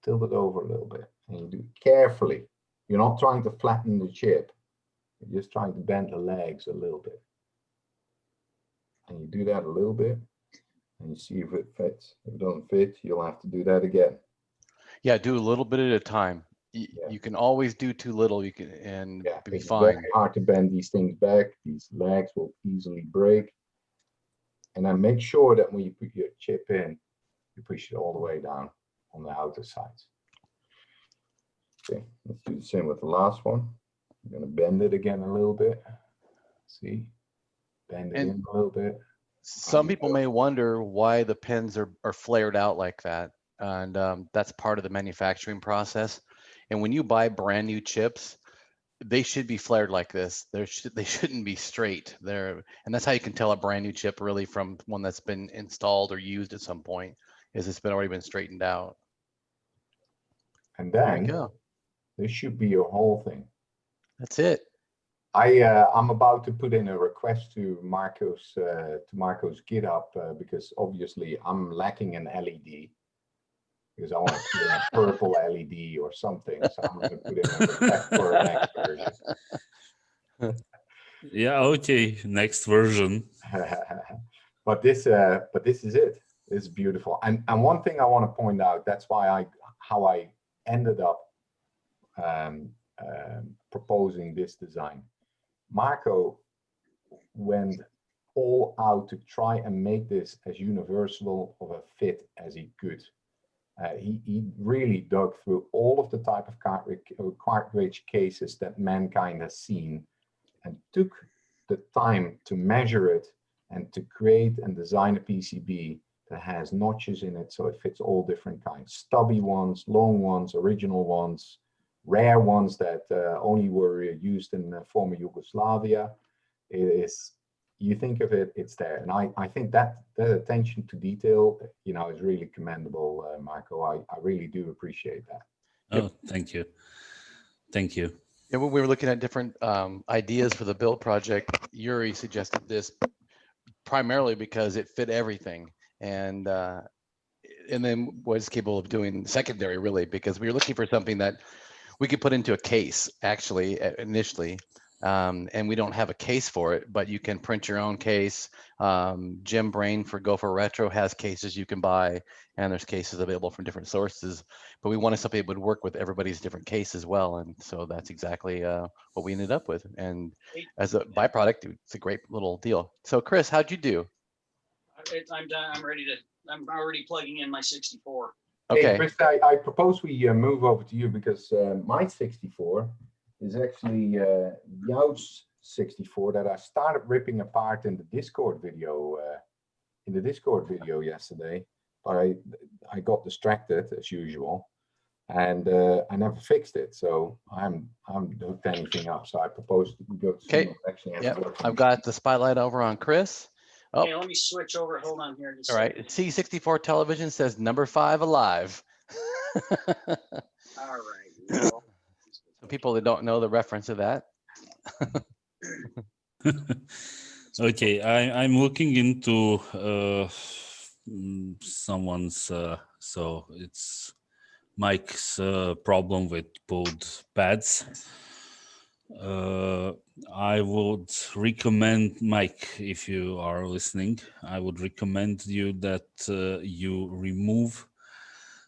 Speaker 5: tilt it over a little bit. And you do it carefully. You're not trying to flatten the chip. You're just trying to bend the legs a little bit. And you do that a little bit, and you see if it fits. If it doesn't fit, you'll have to do that again.
Speaker 1: Yeah, do a little bit at a time. You can always do too little. You can be fine.
Speaker 5: It's very hard to bend these things back. These legs will easily break. And then make sure that when you put your chip in, You push it all the way down on the outer sides. Okay, let's do the same with the last one. I'm going to bend it again a little bit. See, bend it in a little bit.
Speaker 1: Some people may wonder why the pins are flared out like that. And that's part of the manufacturing process. And when you buy brand new chips, they should be flared like this. They shouldn't be straight. And that's how you can tell a brand new chip really from one that's been installed or used at some point, is it's already been straightened out.
Speaker 5: And
Speaker 1: There
Speaker 5: then
Speaker 1: you go.
Speaker 5: this should be your whole thing.
Speaker 1: That's it.
Speaker 5: I'm about to put in a request to Marco's GitHub because obviously I'm lacking an LED because I want to put in a purple LED or something. So I'm going to put in a request for a next version.
Speaker 3: Yeah, okay, next version.
Speaker 5: But this is it. It's beautiful. And one thing I want to point out, that's why how I ended up proposing this design. Marco went all out to try and make this as universal of a fit as he could. He really dug through all of the type of cartridge cases that mankind has seen and took the time to measure it and to create and design a PCB that has notches in it so it fits all different kinds. Stubby ones, long ones, original ones, rare ones that only were used in former Yugoslavia. It is, you think of it, it's there. And I think that attention to detail, is really commendable, Marco. I really do appreciate that.
Speaker 3: Oh, thank you. Thank you.
Speaker 1: And when we were looking at different ideas for the build project, Yuri suggested this primarily because it fit everything. And then was capable of doing secondary, really, because we were looking for something that we could put into a case, actually, initially. And we don't have a case for it, but you can print your own case. Jim Brain for Gopher Retro has cases you can buy, and there's cases available from different sources. But we wanted something that would work with everybody's different case as well. And so that's exactly what we ended up with. And as a byproduct, it's a great little deal. So Chris, how'd you do?
Speaker 4: I'm done. I'm already plugging in my 64.
Speaker 1: Okay.
Speaker 5: Hey, Chris, I propose we move over to you because my 64 is actually Jou's 64 that I started ripping apart in the Discord video yesterday. But I got distracted as usual, and I never fixed it. So I'm hooked anything up. So I propose we go to
Speaker 1: Okay. Yep. I've got the spotlight over on Chris. Oh.
Speaker 4: Okay, let me switch over. Hold on here.
Speaker 1: All right. C64 television says number 5 alive.
Speaker 4: All right.
Speaker 1: So people that don't know the reference to that.
Speaker 3: Okay, I'm looking into someone's, so it's Mike's problem with pulled pads. I would recommend, Mike, if you are listening, I would recommend you that you remove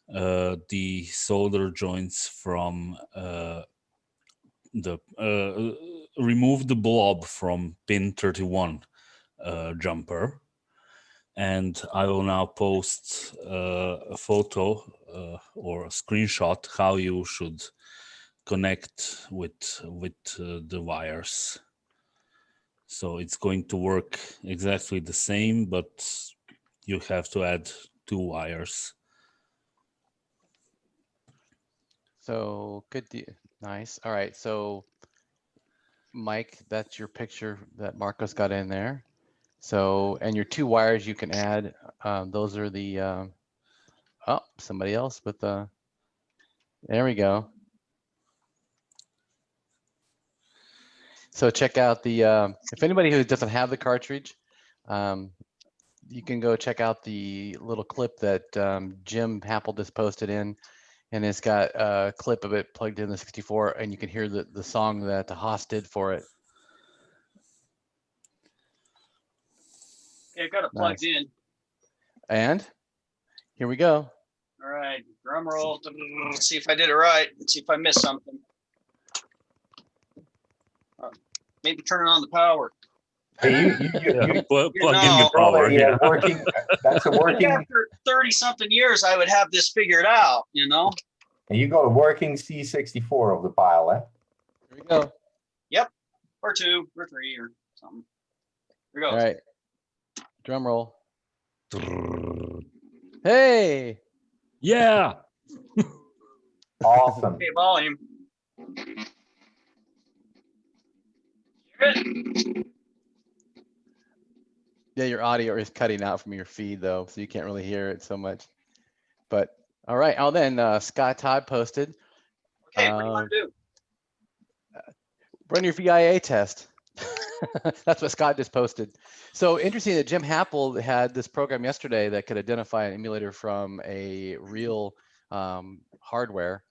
Speaker 3: the solder joints from remove the blob from pin 31 jumper, and I will now post a photo or a screenshot how you should connect with the wires. So it's going to work exactly the same, but you have to add 2 wires.
Speaker 1: So good, nice. All right, so Mike, that's your picture that Marcos got in there. So, and your 2 wires you can add. Those are the oh, somebody else with the. There we go. So check out the if anybody who doesn't have the cartridge, you can go check out the little clip that Jim Happel just posted in. And it's got a clip of it plugged in the 64, and you can hear the song that the Haas did for it.
Speaker 4: Okay, I've got it plugged in.
Speaker 1: And here we go.
Speaker 4: All right, drum roll. Let's see if I did it right. Let's see if I missed something. Maybe turning on the power.
Speaker 3: Plug in the
Speaker 4: know,
Speaker 3: power.
Speaker 5: Probably
Speaker 3: Yeah.
Speaker 5: working. That's a
Speaker 4: like
Speaker 5: working.
Speaker 4: after 30 something years, I would have this figured out, you know?
Speaker 5: And you got a working C64 of the pile, eh?
Speaker 1: Here we go.
Speaker 4: Yep. Or 2 or 3 or something. Here
Speaker 1: All
Speaker 4: goes.
Speaker 1: right. Drum roll. Hey.
Speaker 3: Yeah.
Speaker 5: Awesome.
Speaker 4: Okay, volume. Hear it?
Speaker 1: Yeah, your audio is cutting out from your feed though, so you can't really hear it so much. But all right. Oh, then Scott Todd posted.
Speaker 4: Okay, what do you want to do?
Speaker 1: Run your VIA test. That's what Scott just posted. So interesting that Jim Happel had this program yesterday that could identify an emulator from a real hardware.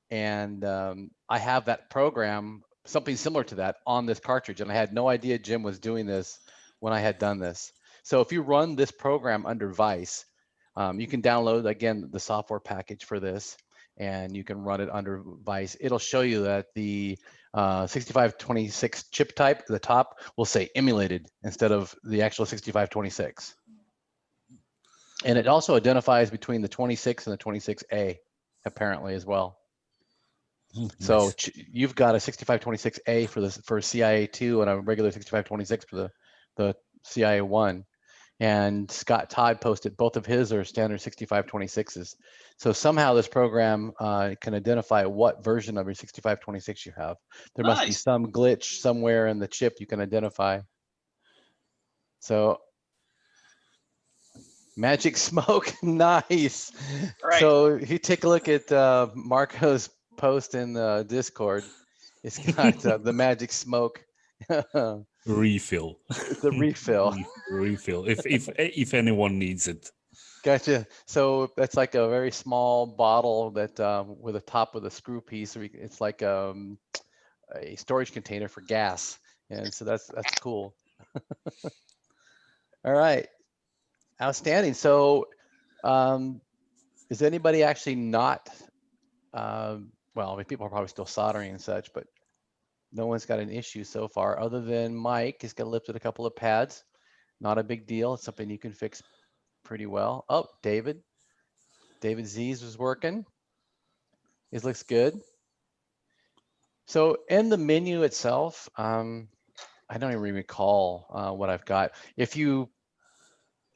Speaker 1: And I have that program, something similar to that, on this cartridge. And I had no idea Jim was doing this when I had done this. So if you run this program under Vice, you can download, again, the software package for this, and you can run it under Vice. It'll show you that the 6526 chip type at the top will say emulated instead of the actual 6526. And it also identifies between the 26 and the 26A, apparently, as well. So
Speaker 3: Nice.
Speaker 1: you've got a 6526A for this for CIA2 and a regular 6526 for the CIA1. And Scott Todd posted both of his are standard 6526s. So somehow this program can identify what version of your 6526 you have. There must be
Speaker 4: Nice.
Speaker 1: some glitch somewhere in the chip you can identify. So Magic Smoke, nice.
Speaker 4: Right.
Speaker 1: So if you take a look at Marco's post in the Discord, it's got the Magic Smoke.
Speaker 3: Refill.
Speaker 1: The refill.
Speaker 3: Refill. If anyone needs it.
Speaker 1: Gotcha. So that's like a very small bottle that with a top with a screw piece. It's like a storage container for gas, and so that's cool. All right, outstanding. So, is anybody actually not? Well, I mean, people are probably still soldering and such, but no one's got an issue so far, other than Mike. He's got lifted a couple of pads. Not a big deal. It's something you can fix pretty well. Oh, David Z's was working. It looks good. So in the menu itself, I don't even recall what I've got. If you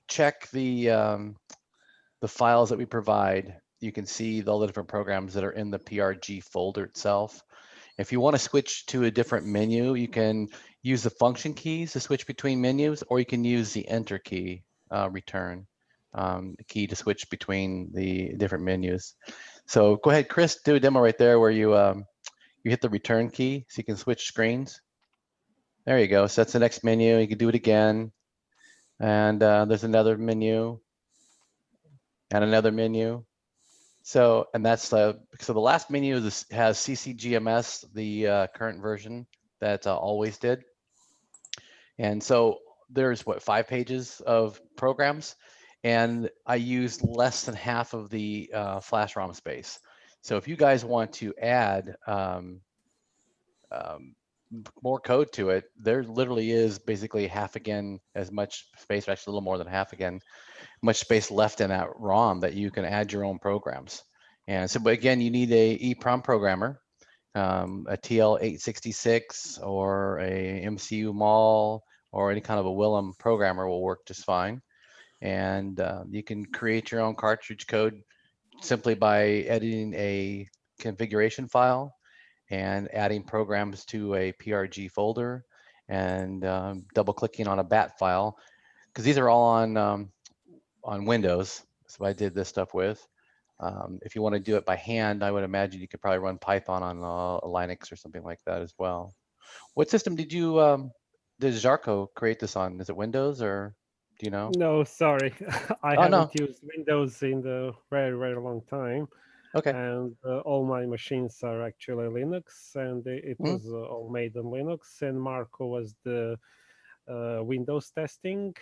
Speaker 1: check the files that we provide, you can see all the different programs that are in the PRG folder itself. If you want to switch to a different menu, you can use the function keys to switch between menus, or you can use the enter key, return key to switch between the different menus. So go ahead, Chris, do a demo right there where you hit the return key so you can switch screens. There you go. So that's the next menu. You can do it again. And there's another menu and another menu. So, and that's so the last menu has CCGMS, the current version that always did. And so there's what, 5 pages of programs, and I used less than half of the flash ROM space. So if you guys want to add more code to it, there literally is basically half again as much space, or actually a little more than half again, much space left in that ROM that you can add your own programs. And so, but again, you need a EEPROM programmer, a TL866 or a MCU MAL or any kind of a Willem programmer will work just fine. And you can create your own cartridge code simply by editing a configuration file and adding programs to a PRG folder and double clicking on a BAT file, because these are all on Windows. So I did this stuff with. If you want to do it by hand, I would imagine you could probably run Python on a Linux or something like that as well. What system did Jarko create this on? Is it Windows, or do you know?
Speaker 2: No, sorry, I
Speaker 1: Oh, no.
Speaker 2: haven't used Windows in the very, very long time.
Speaker 1: Okay.
Speaker 2: And all my machines are actually Linux, and it was all made on Linux. And Marco was the Windows testing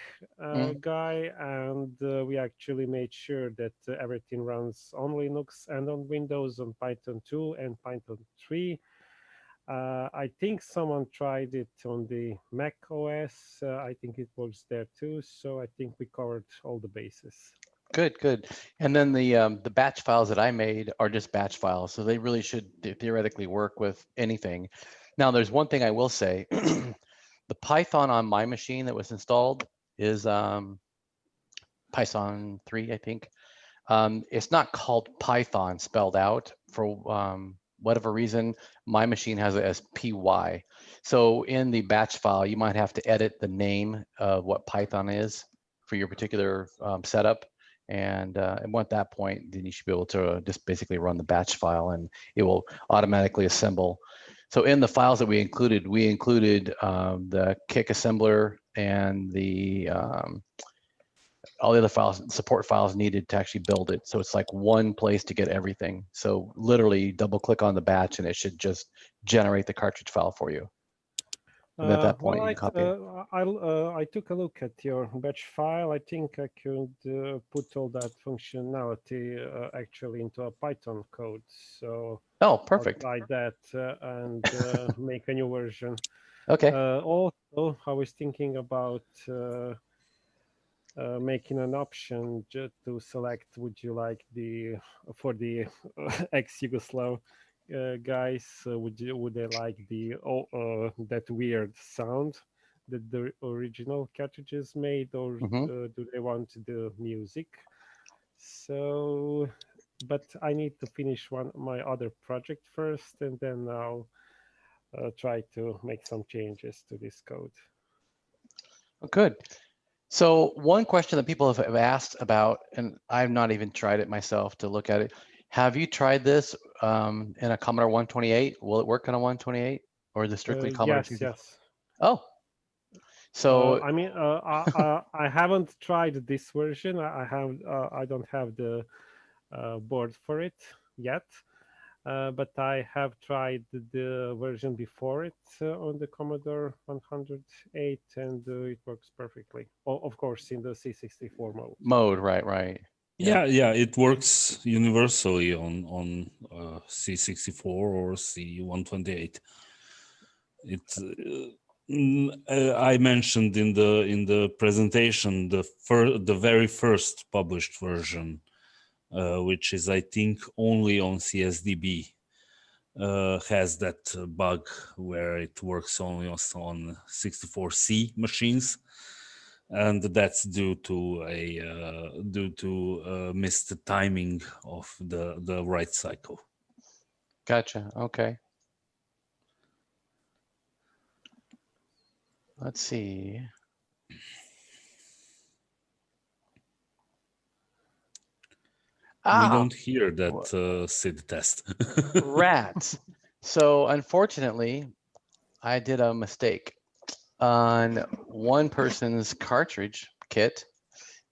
Speaker 2: guy, and we actually made sure that everything runs on Linux and on Windows, on Python 2 and Python 3. I think someone tried it on the Mac OS. I think it works there too. So I think we covered all the bases.
Speaker 1: Good, good. And then the batch files that I made are just batch files, so they really should theoretically work with anything. Now, there's one thing I will say: the Python on my machine that was installed is Python 3, I think. It's not called Python spelled out for whatever reason. My machine has it as PY. So in the batch file, you might have to edit the name of what Python is for your particular setup. And at that point, then you should be able to just basically run the batch file and it will automatically assemble. So in the files that we included the kick assembler and the all the other files, support files needed to actually build it. So it's like one place to get everything. So literally double click on the batch and it should just generate the cartridge file for you. And at that point,
Speaker 2: Well,
Speaker 1: you copy it.
Speaker 2: I took a look at your batch file. I think I could put all that functionality actually into a Python code. So
Speaker 1: Oh, perfect.
Speaker 2: I'll try that and make a new version.
Speaker 1: Okay.
Speaker 2: Also, I was thinking about making an option to select would you like for the ex-Yugoslav guys would they like that weird sound that the original cartridges made, or do they want the music? So but I need to finish my other project first, and then I'll try to make some changes to this code.
Speaker 1: Good. So one question that people have asked about, and I've not even tried it myself to look at it. Have you tried this in a Commodore 128? Will it work on a 128, or is it strictly Commodore
Speaker 2: Yes,
Speaker 1: 64?
Speaker 2: yes.
Speaker 1: Oh, so
Speaker 2: I mean, I haven't tried this version. I don't have the board for it yet, but I have tried the version before it on the Commodore 108, and it works perfectly. Of course, in the C64 mode.
Speaker 1: Right.
Speaker 3: Yeah, it works universally on C64 or C128. It's I mentioned in the presentation the very first published version, which is I think only on CSDB, has that bug where it works only on 64C machines, and that's due to missed timing of the write cycle.
Speaker 1: Gotcha. Okay. Let's see.
Speaker 3: We don't hear that SID test.
Speaker 1: Rats. So unfortunately, I did a mistake on one person's cartridge kit.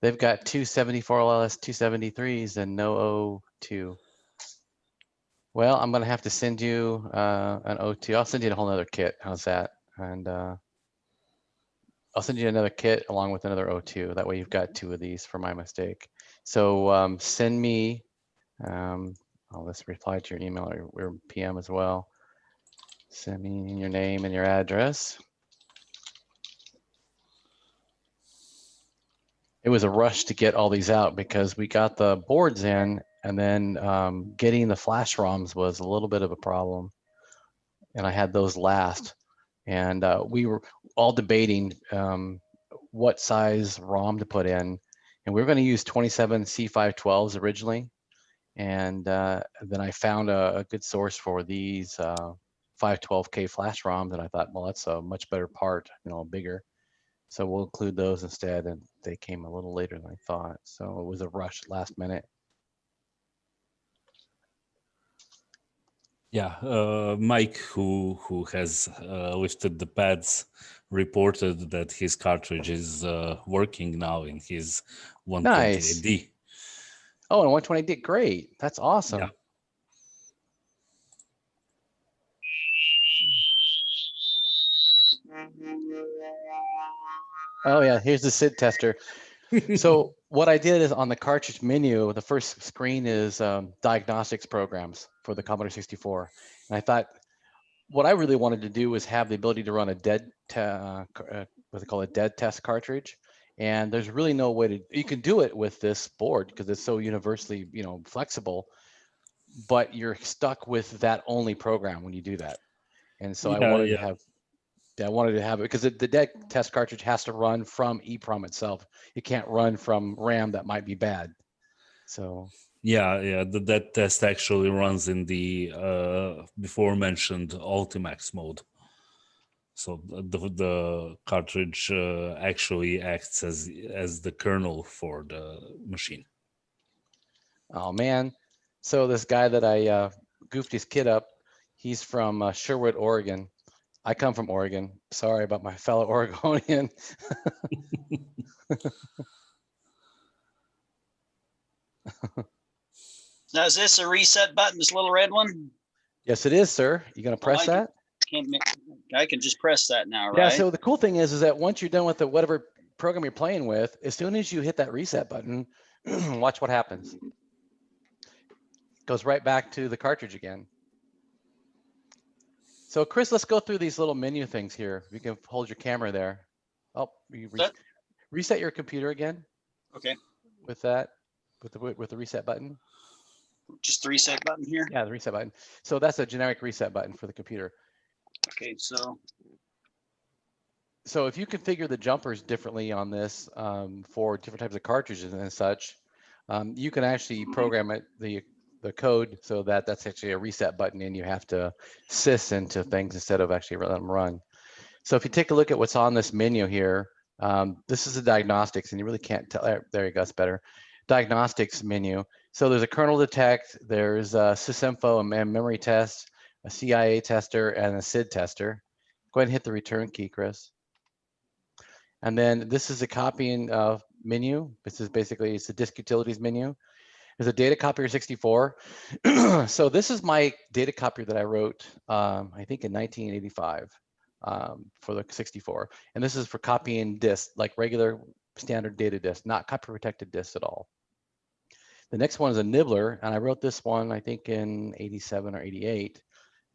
Speaker 1: They've got two 74LS 273s and no O2. Well, I'm gonna have to send you an O2. I'll send you a whole other kit. How's that? And I'll send you another kit along with another O2. That way you've got two of these for my mistake. So send me, let's reply to your email or PM as well. Send me your name and your address. It was a rush to get all these out because we got the boards in, and then getting the flash ROMs was a little bit of a problem. And I had those last. And we were all debating what size ROM to put in. And we were going to use 27 C512s originally. And then I found a good source for these 512K flash ROMs. And I thought, well, that's a much better part, bigger. So we'll include those instead. And they came a little later than I thought. So it was a rush last minute.
Speaker 3: Yeah, Mike, who has lifted the pads, reported that his cartridge is working now in his 128D.
Speaker 1: Nice. Oh, and 128D, great. That's awesome.
Speaker 3: Yeah.
Speaker 1: Oh yeah, here's the SID tester. So what I did is on the cartridge menu, the first screen is diagnostics programs for the Commodore 64. And I thought what I really wanted to do was have the ability to run a what they call a dead test cartridge. And there's really no way to, you can do it with this board because it's so universally, flexible, but you're stuck with that only program when you do that. And so I wanted to have it because the dead test cartridge has to run from EEPROM itself. It can't run from RAM that might be bad. So
Speaker 3: yeah, that test actually runs in the before mentioned Ultimax mode. So the cartridge actually acts as the kernel for the machine.
Speaker 1: oh man, so this guy that I goofed his kid up, he's from Sherwood, Oregon. I come from Oregon. Sorry about my fellow Oregonian.
Speaker 4: Now, is this a reset button, this little red one?
Speaker 1: Yes, it is, sir. You gonna press that?
Speaker 4: I can just press that now, right?
Speaker 1: Yeah, so the cool thing is that once you're done with whatever program you're playing with, as soon as you hit that reset button, watch what happens. Goes right back to the cartridge again. So Chris, let's go through these little menu things here. You can hold your camera there. Oh, reset your computer again.
Speaker 4: Okay.
Speaker 1: With that, with the reset button.
Speaker 4: Just the reset button here?
Speaker 1: Yeah, the reset button. So that's a generic reset button for the computer.
Speaker 4: Okay, so
Speaker 1: if you configure the jumpers differently on this for different types of cartridges and such, you can actually program it, the code so that that's actually a reset button and you have to sys into things instead of actually let them run. So if you take a look at what's on this menu here, this is the diagnostics and you really can't tell, there you go, it's better. Diagnostics menu. So there's a kernel detect, there's a sysinfo and memory test, a CIA tester, and a SID tester. Go ahead and hit the return key, Chris. And then this is a copying menu. This is basically, it's a disk utilities menu. There's a data copier 64. So this is my data copier that I wrote, I think in 1985 for the 64. And this is for copying disks, like regular standard data disk, not copy protected disks at all. The next one is a nibbler, and I wrote this one, I think in 87 or 88.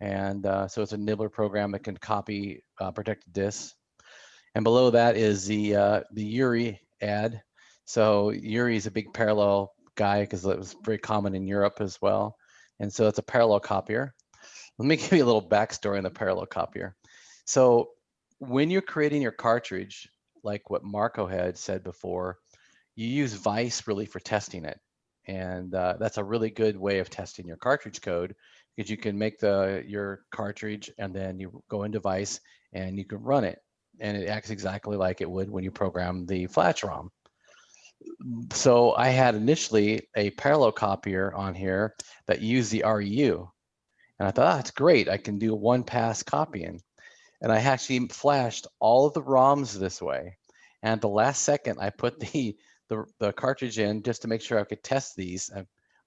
Speaker 1: And so it's a nibbler program that can copy protected disks. And below that is the URI ad. So URI is a big parallel guy because it was very common in Europe as well. And so it's a parallel copier. Let me give you a little backstory on the parallel copier. So when you're creating your cartridge, like what Marco had said before, you use Vice really for testing it. And that's a really good way of testing your cartridge code because you can make your cartridge and then you go into Vice and you can run it. And it acts exactly like it would when you program the flash ROM. So I had initially a parallel copier on here that used the REU. And I thought, that's great. I can do one pass copying. And I actually flashed all of the ROMs this way. And at the last second, I put the cartridge in just to make sure I could test these,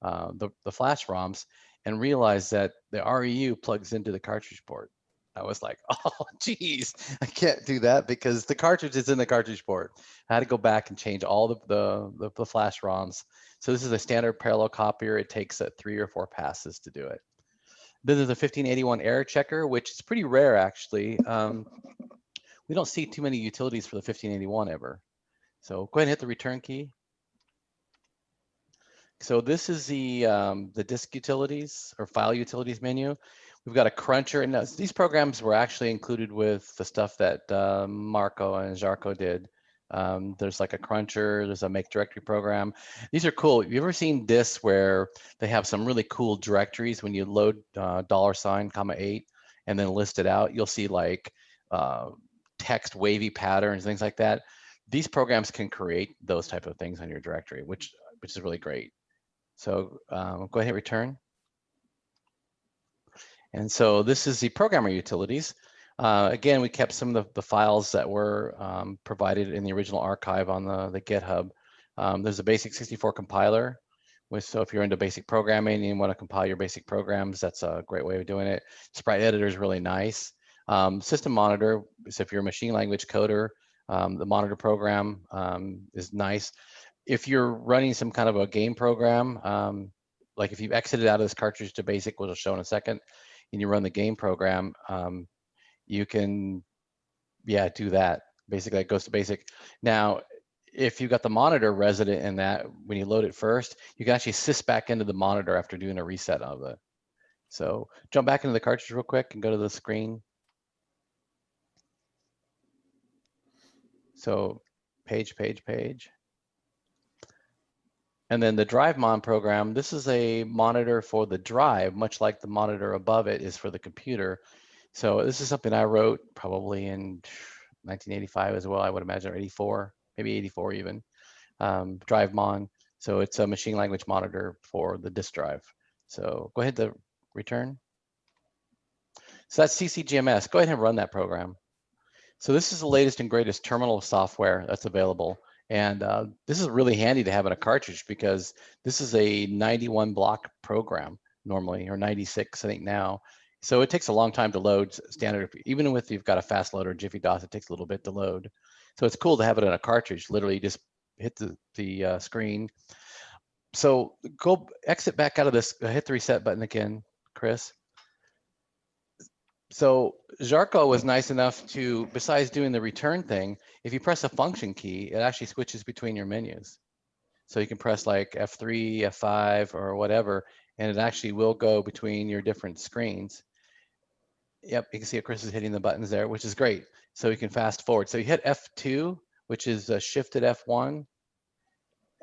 Speaker 1: the flash ROMs, and realized that the REU plugs into the cartridge port. I was like, oh, geez, I can't do that because the cartridge is in the cartridge port. I had to go back and change all the flash ROMs. So this is a standard parallel copier. It takes 3 or 4 passes to do it. Then there's a 1581 error checker, which is pretty rare actually. We don't see too many utilities for the 1581 ever. So go ahead and hit the return key. So this is the disk utilities or file utilities menu. We've got a cruncher, and these programs were actually included with the stuff that Marco and Jarko did. There's like a cruncher, there's a make directory program. These are cool. Have you ever seen disks where they have some really cool directories when you load $8 and then list it out? You'll see like text wavy patterns, things like that. These programs can create those type of things on your directory, which is really great. So go ahead and return. And so this is the programmer utilities. Again, we kept some of the files that were provided in the original archive on the GitHub. There's a basic 64 compiler. So if you're into basic programming and you want to compile your basic programs, that's a great way of doing it. Sprite editor is really nice. System monitor, so if you're a machine language coder, the monitor program is nice. If you're running some kind of a game program, like if you've exited out of this cartridge to basic, which I'll show in a second, and you run the game program, you can, do that. Basically, it goes to basic. Now, if you've got the monitor resident in that, when you load it first, you can actually sys back into the monitor after doing a reset of it. So jump back into the cartridge real quick and go to the screen. So page. And then the DriveMon program, this is a monitor for the drive, much like the monitor above it is for the computer. So this is something I wrote probably in 1985 as well, I would imagine, or 84, maybe 84 even, DriveMon. So it's a machine language monitor for the disk drive. So go ahead to return. So that's CCGMS. Go ahead and run that program. So this is the latest and greatest terminal software that's available. And this is really handy to have in a cartridge because this is a 91 block program normally, or 96, I think now. So it takes a long time to load standard, even if you've got a fast loader, Jiffy DOS, it takes a little bit to load. So it's cool to have it in a cartridge, literally just hit the screen. So go exit back out of this, hit the reset button again, Chris. So Jarko was nice enough to, besides doing the return thing, if you press a function key, it actually switches between your menus. So you can press like F3, F5, or whatever, and it actually will go between your different screens. Yep, you can see Chris is hitting the buttons there, which is great. So you can fast forward. So you hit F2, which is shifted F1,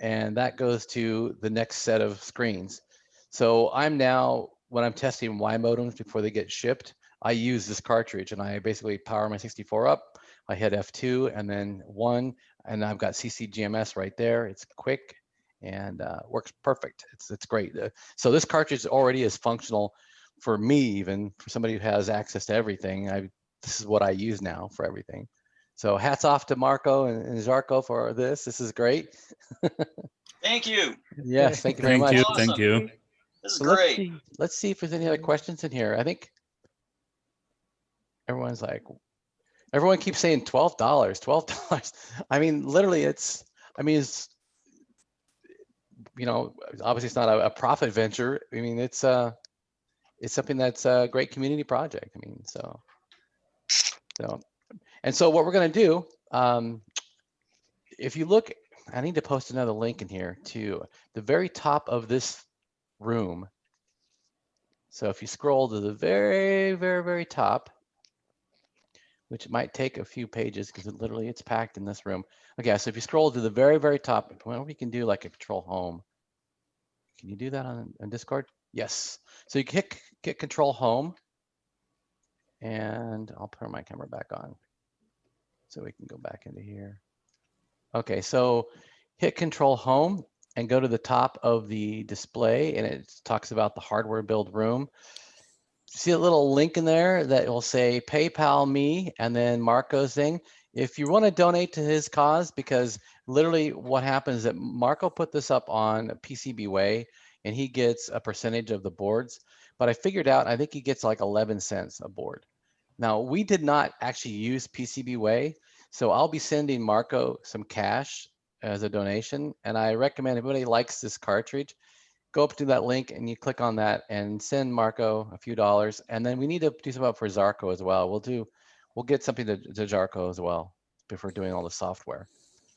Speaker 1: and that goes to the next set of screens. So I'm now, when I'm testing Y modems before they get shipped, I use this cartridge and I basically power my 64 up. I hit F2 and then 1, and I've got CCGMS right there. It's quick and works perfect. It's great. So this cartridge already is functional for me, even for somebody who has access to everything. This is what I use now for everything. So hats off to Marco and Jarko for this. This is great.
Speaker 4: Thank you.
Speaker 1: Yes, thank you very much.
Speaker 3: Thank you.
Speaker 4: This is
Speaker 1: So
Speaker 4: great.
Speaker 1: let's see if there's any other questions in here. I think everyone's like, everyone keeps saying $12, $12. I mean, literally it's, obviously it's not a profit venture. I mean, it's something that's a great community project. I mean, so what we're going to do, if you look, I need to post another link in here to the very top of this room. So if you scroll to the very, very, very top, which might take a few pages because it's packed in this room. Okay, so if you scroll to the very, very top, well, we can do like a control home. Can you do that on Discord? Yes. So you hit control home, and I'll put my camera back on so we can go back into here. Okay, so hit control home and go to the top of the display, and it talks about the hardware build room. See a little link in there that will say PayPal me and then Marco's thing. If you want to donate to his cause, because literally what happens is that Marco put this up on PCBWay and he gets a percentage of the boards, but I figured out, I think he gets like 11 cents a board. Now we did not actually use PCBWay, so I'll be sending Marco some cash as a donation. And I recommend if anybody likes this cartridge, go up to that link and you click on that and send Marco a few dollars. And then we need to do something for Jarko as well. We'll get something to Jarko as well before doing all the software.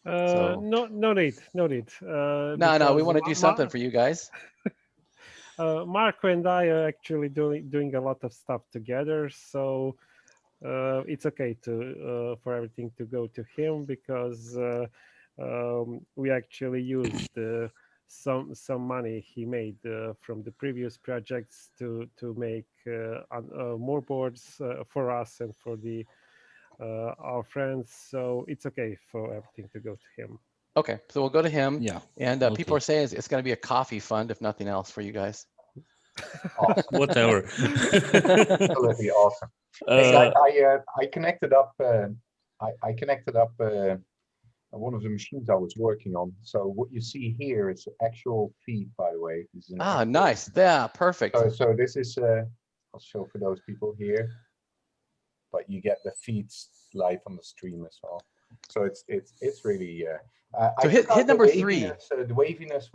Speaker 1: So
Speaker 2: no need.
Speaker 1: no, we want to do something for you guys.
Speaker 2: Marco and I are actually doing a lot of stuff together, so it's okay for everything to go to him because we actually used some money he made from the previous projects to make more boards for us and for our friends. So it's okay for everything to go to him.
Speaker 1: Okay, so we'll go to him.
Speaker 3: Yeah.
Speaker 1: And people are saying it's going to be a coffee fund, if nothing else, for you guys.
Speaker 5: Awesome.
Speaker 3: Whatever.
Speaker 5: Absolutely awesome. Hey, I connected up. I connected up one of the machines I was working on. So what you see here is actual feed, by the way. This is
Speaker 1: nice. Yeah, perfect.
Speaker 5: So this is. I'll show for those people here. But you get the feeds live on the stream as well. So it's really.
Speaker 1: So hit number 3.
Speaker 5: The waviness,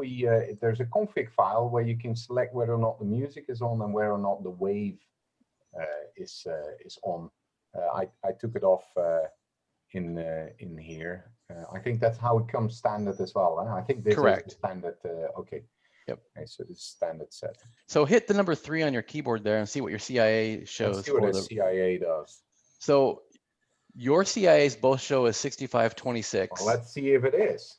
Speaker 5: there's a config file where you can select whether or not the music is on and whether or not the wave is on. I took it off in here. I think that's how it comes standard as well. Huh? I think this
Speaker 1: Correct.
Speaker 5: is the standard. Okay.
Speaker 1: Yep.
Speaker 5: Okay, so this is standard set.
Speaker 1: So hit the number 3 on your keyboard there and see what your CIA shows.
Speaker 5: Let's see what
Speaker 1: for
Speaker 5: the CIA does.
Speaker 1: So your CIAs both show as 6526.
Speaker 5: Well, let's see if it is.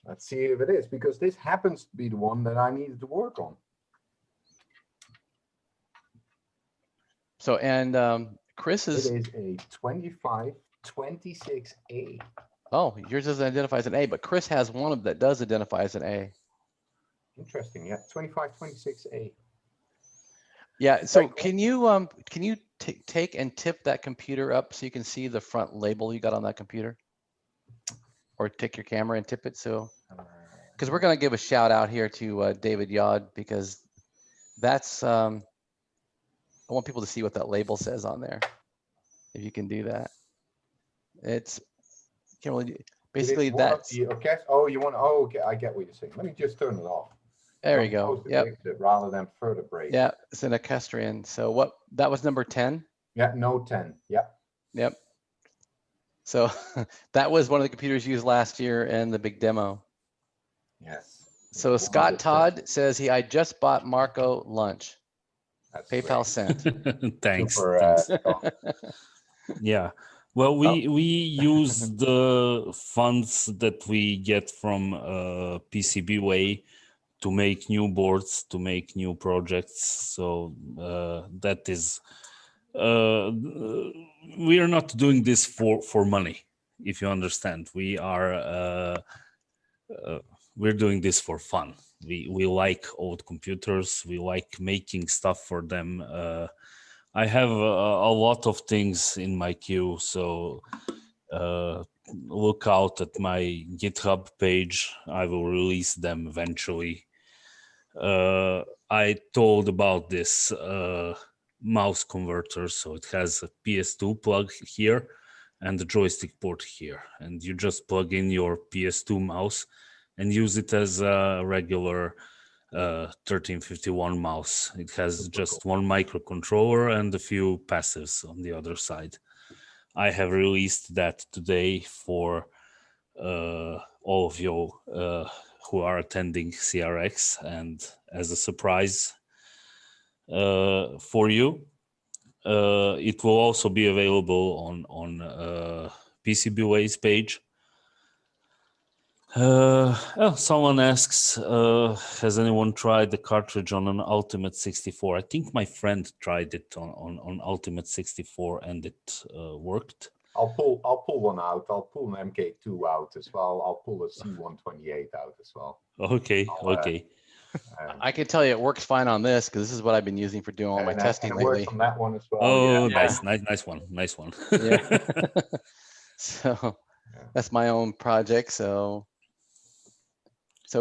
Speaker 5: Let's see if it is, because this happens to be the one that I needed to work on.
Speaker 1: So, and Chris
Speaker 5: It
Speaker 1: is
Speaker 5: is a 2526A.
Speaker 1: oh, yours doesn't identify as an A, but Chris has one of that does identify as an A.
Speaker 5: Interesting, yeah, 2526A.
Speaker 1: Yeah. So
Speaker 5: cool.
Speaker 1: can you take and tip that computer up so you can see the front label you got on that computer, or take your camera and tip it so. Because we're going to give a shout out here to David Yod, because that's I want people to see what that label says on there. If you can do that, it's can't really basically that's
Speaker 5: okay. Oh, you want? Oh, okay. I get what you're saying. Let me just turn it off.
Speaker 1: there you go. Yep.
Speaker 5: Rather than further break.
Speaker 1: Yeah, it's an equestrian. So what? That was number 10.
Speaker 5: Yeah, no 10. Yep.
Speaker 1: Yep. So that was one of the computers used last year in the big demo.
Speaker 5: Yes.
Speaker 1: So Scott Todd says I just bought Marco lunch.
Speaker 5: That's
Speaker 1: PayPal
Speaker 5: great.
Speaker 1: sent.
Speaker 3: Thanks.
Speaker 5: Super,
Speaker 3: thanks. Yeah. Well, we use the funds that we get from PCBWay to make new boards, to make new projects. So that is, we are not doing this for money, if you understand. We are we're doing this for fun. We like old computers. We like making stuff for them. I have a lot of things in my queue, so look out at my GitHub page. I will release them eventually. I told about this mouse converter, so it has a PS2 plug here and the joystick port here, and you just plug in your PS2 mouse and use it as a regular 1351 mouse. It has just one microcontroller and a few passives on the other side. I have released that today for all of you who are attending CRX, and as a surprise for you, it will also be available on PCBWay's page. Someone asks, has anyone tried the cartridge on an Ultimate 64? I think my friend tried it on Ultimate 64 and it worked.
Speaker 5: I'll pull one out. I'll pull an MK2 out as well. I'll pull a C128 out as well.
Speaker 3: Okay, okay.
Speaker 1: I can tell you it works fine on this, because this is what I've been using for doing all my testing
Speaker 5: and it
Speaker 1: lately.
Speaker 5: works on that one as well.
Speaker 3: Oh,
Speaker 1: yeah.
Speaker 3: nice one.
Speaker 1: Yeah. So that's my own project. So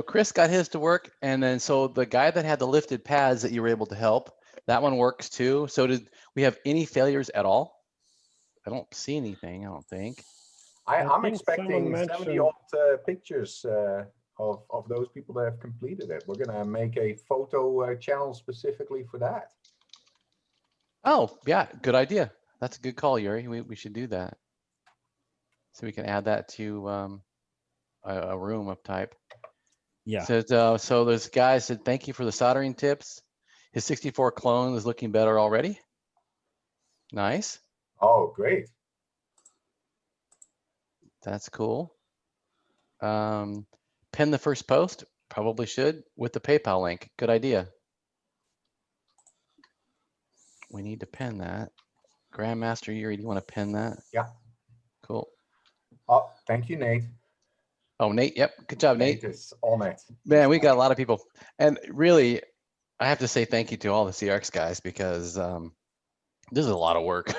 Speaker 1: Chris got his to work, and then so the guy that had the lifted pads that you were able to help, that one works too. So did we have any failures at all? I don't see anything, I don't think.
Speaker 5: I'm
Speaker 2: think
Speaker 5: expecting
Speaker 2: someone
Speaker 5: 70 odd pictures of those people that have completed it. We're gonna make a photo channel specifically for that.
Speaker 1: Oh, yeah, good idea. That's a good call, Yuri. We should do that. So we can add that to a room of type.
Speaker 3: Yeah.
Speaker 1: So this guy said, thank you for the soldering tips. His 64 clone is looking better already. Nice.
Speaker 5: Oh, great.
Speaker 1: That's cool. Pin the first post, probably should, with the PayPal link. Good idea. We need to pin that. Grandmaster Yuri, do you want to pin that?
Speaker 5: Yeah.
Speaker 1: Cool.
Speaker 5: Oh, thank you, Nate.
Speaker 1: Oh, Nate, yep. Good job, Nate.
Speaker 5: Nate is on it.
Speaker 1: Man, we got a lot of people. And really, I have to say thank you to all the CRX guys, because this is a lot of work.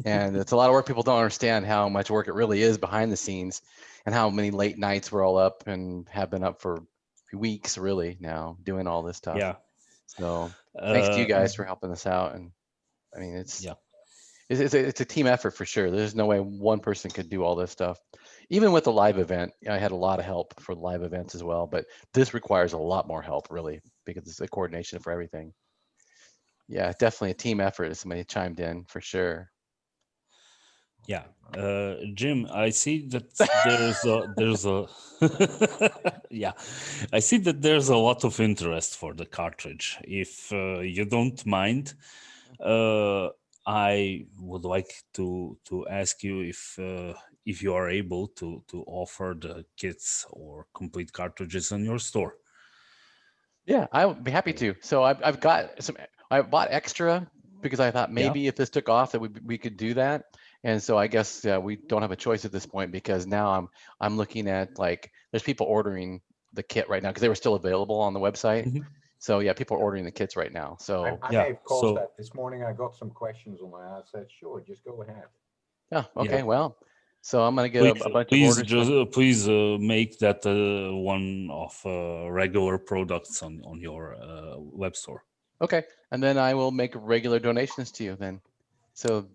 Speaker 1: And it's a lot of work. People don't understand how much work it really is behind the scenes, and how many late nights we're all up and have been up for weeks really now doing all this stuff.
Speaker 3: Yeah.
Speaker 1: So thanks to you guys for helping us out. And I mean, it's a team effort for sure. There's no way one person could do all this stuff. Even with the live event, I had a lot of help for the live events as well, but this requires a lot more help really, because it's a coordination for everything. Yeah, definitely a team effort. Somebody chimed in for sure.
Speaker 3: Yeah, Jim, I see that there's a yeah, I see that there's a lot of interest for the cartridge. If you don't mind, I would like to ask you if you are able to offer the kits or complete cartridges in your store.
Speaker 1: Yeah, I would be happy to. So I've got some. I bought extra because I thought
Speaker 3: Yeah.
Speaker 1: maybe if this took off that we could do that. And so I guess we don't have a choice at this point because now I'm looking at like there's people ordering the kit right now because they were still available on the website.
Speaker 3: Mhm.
Speaker 1: So yeah, people are ordering the kits right now. So
Speaker 5: I
Speaker 3: Yeah,
Speaker 5: may have caused
Speaker 3: so-
Speaker 5: that. This morning I got some questions on that. I said, sure, just go ahead.
Speaker 1: yeah, okay,
Speaker 3: Yeah.
Speaker 1: well, so I'm gonna get
Speaker 3: Please,
Speaker 1: a bunch of
Speaker 3: please
Speaker 1: orders.
Speaker 3: just please make that one of regular products on your web store.
Speaker 1: Okay, and then I will make regular donations to you then. So,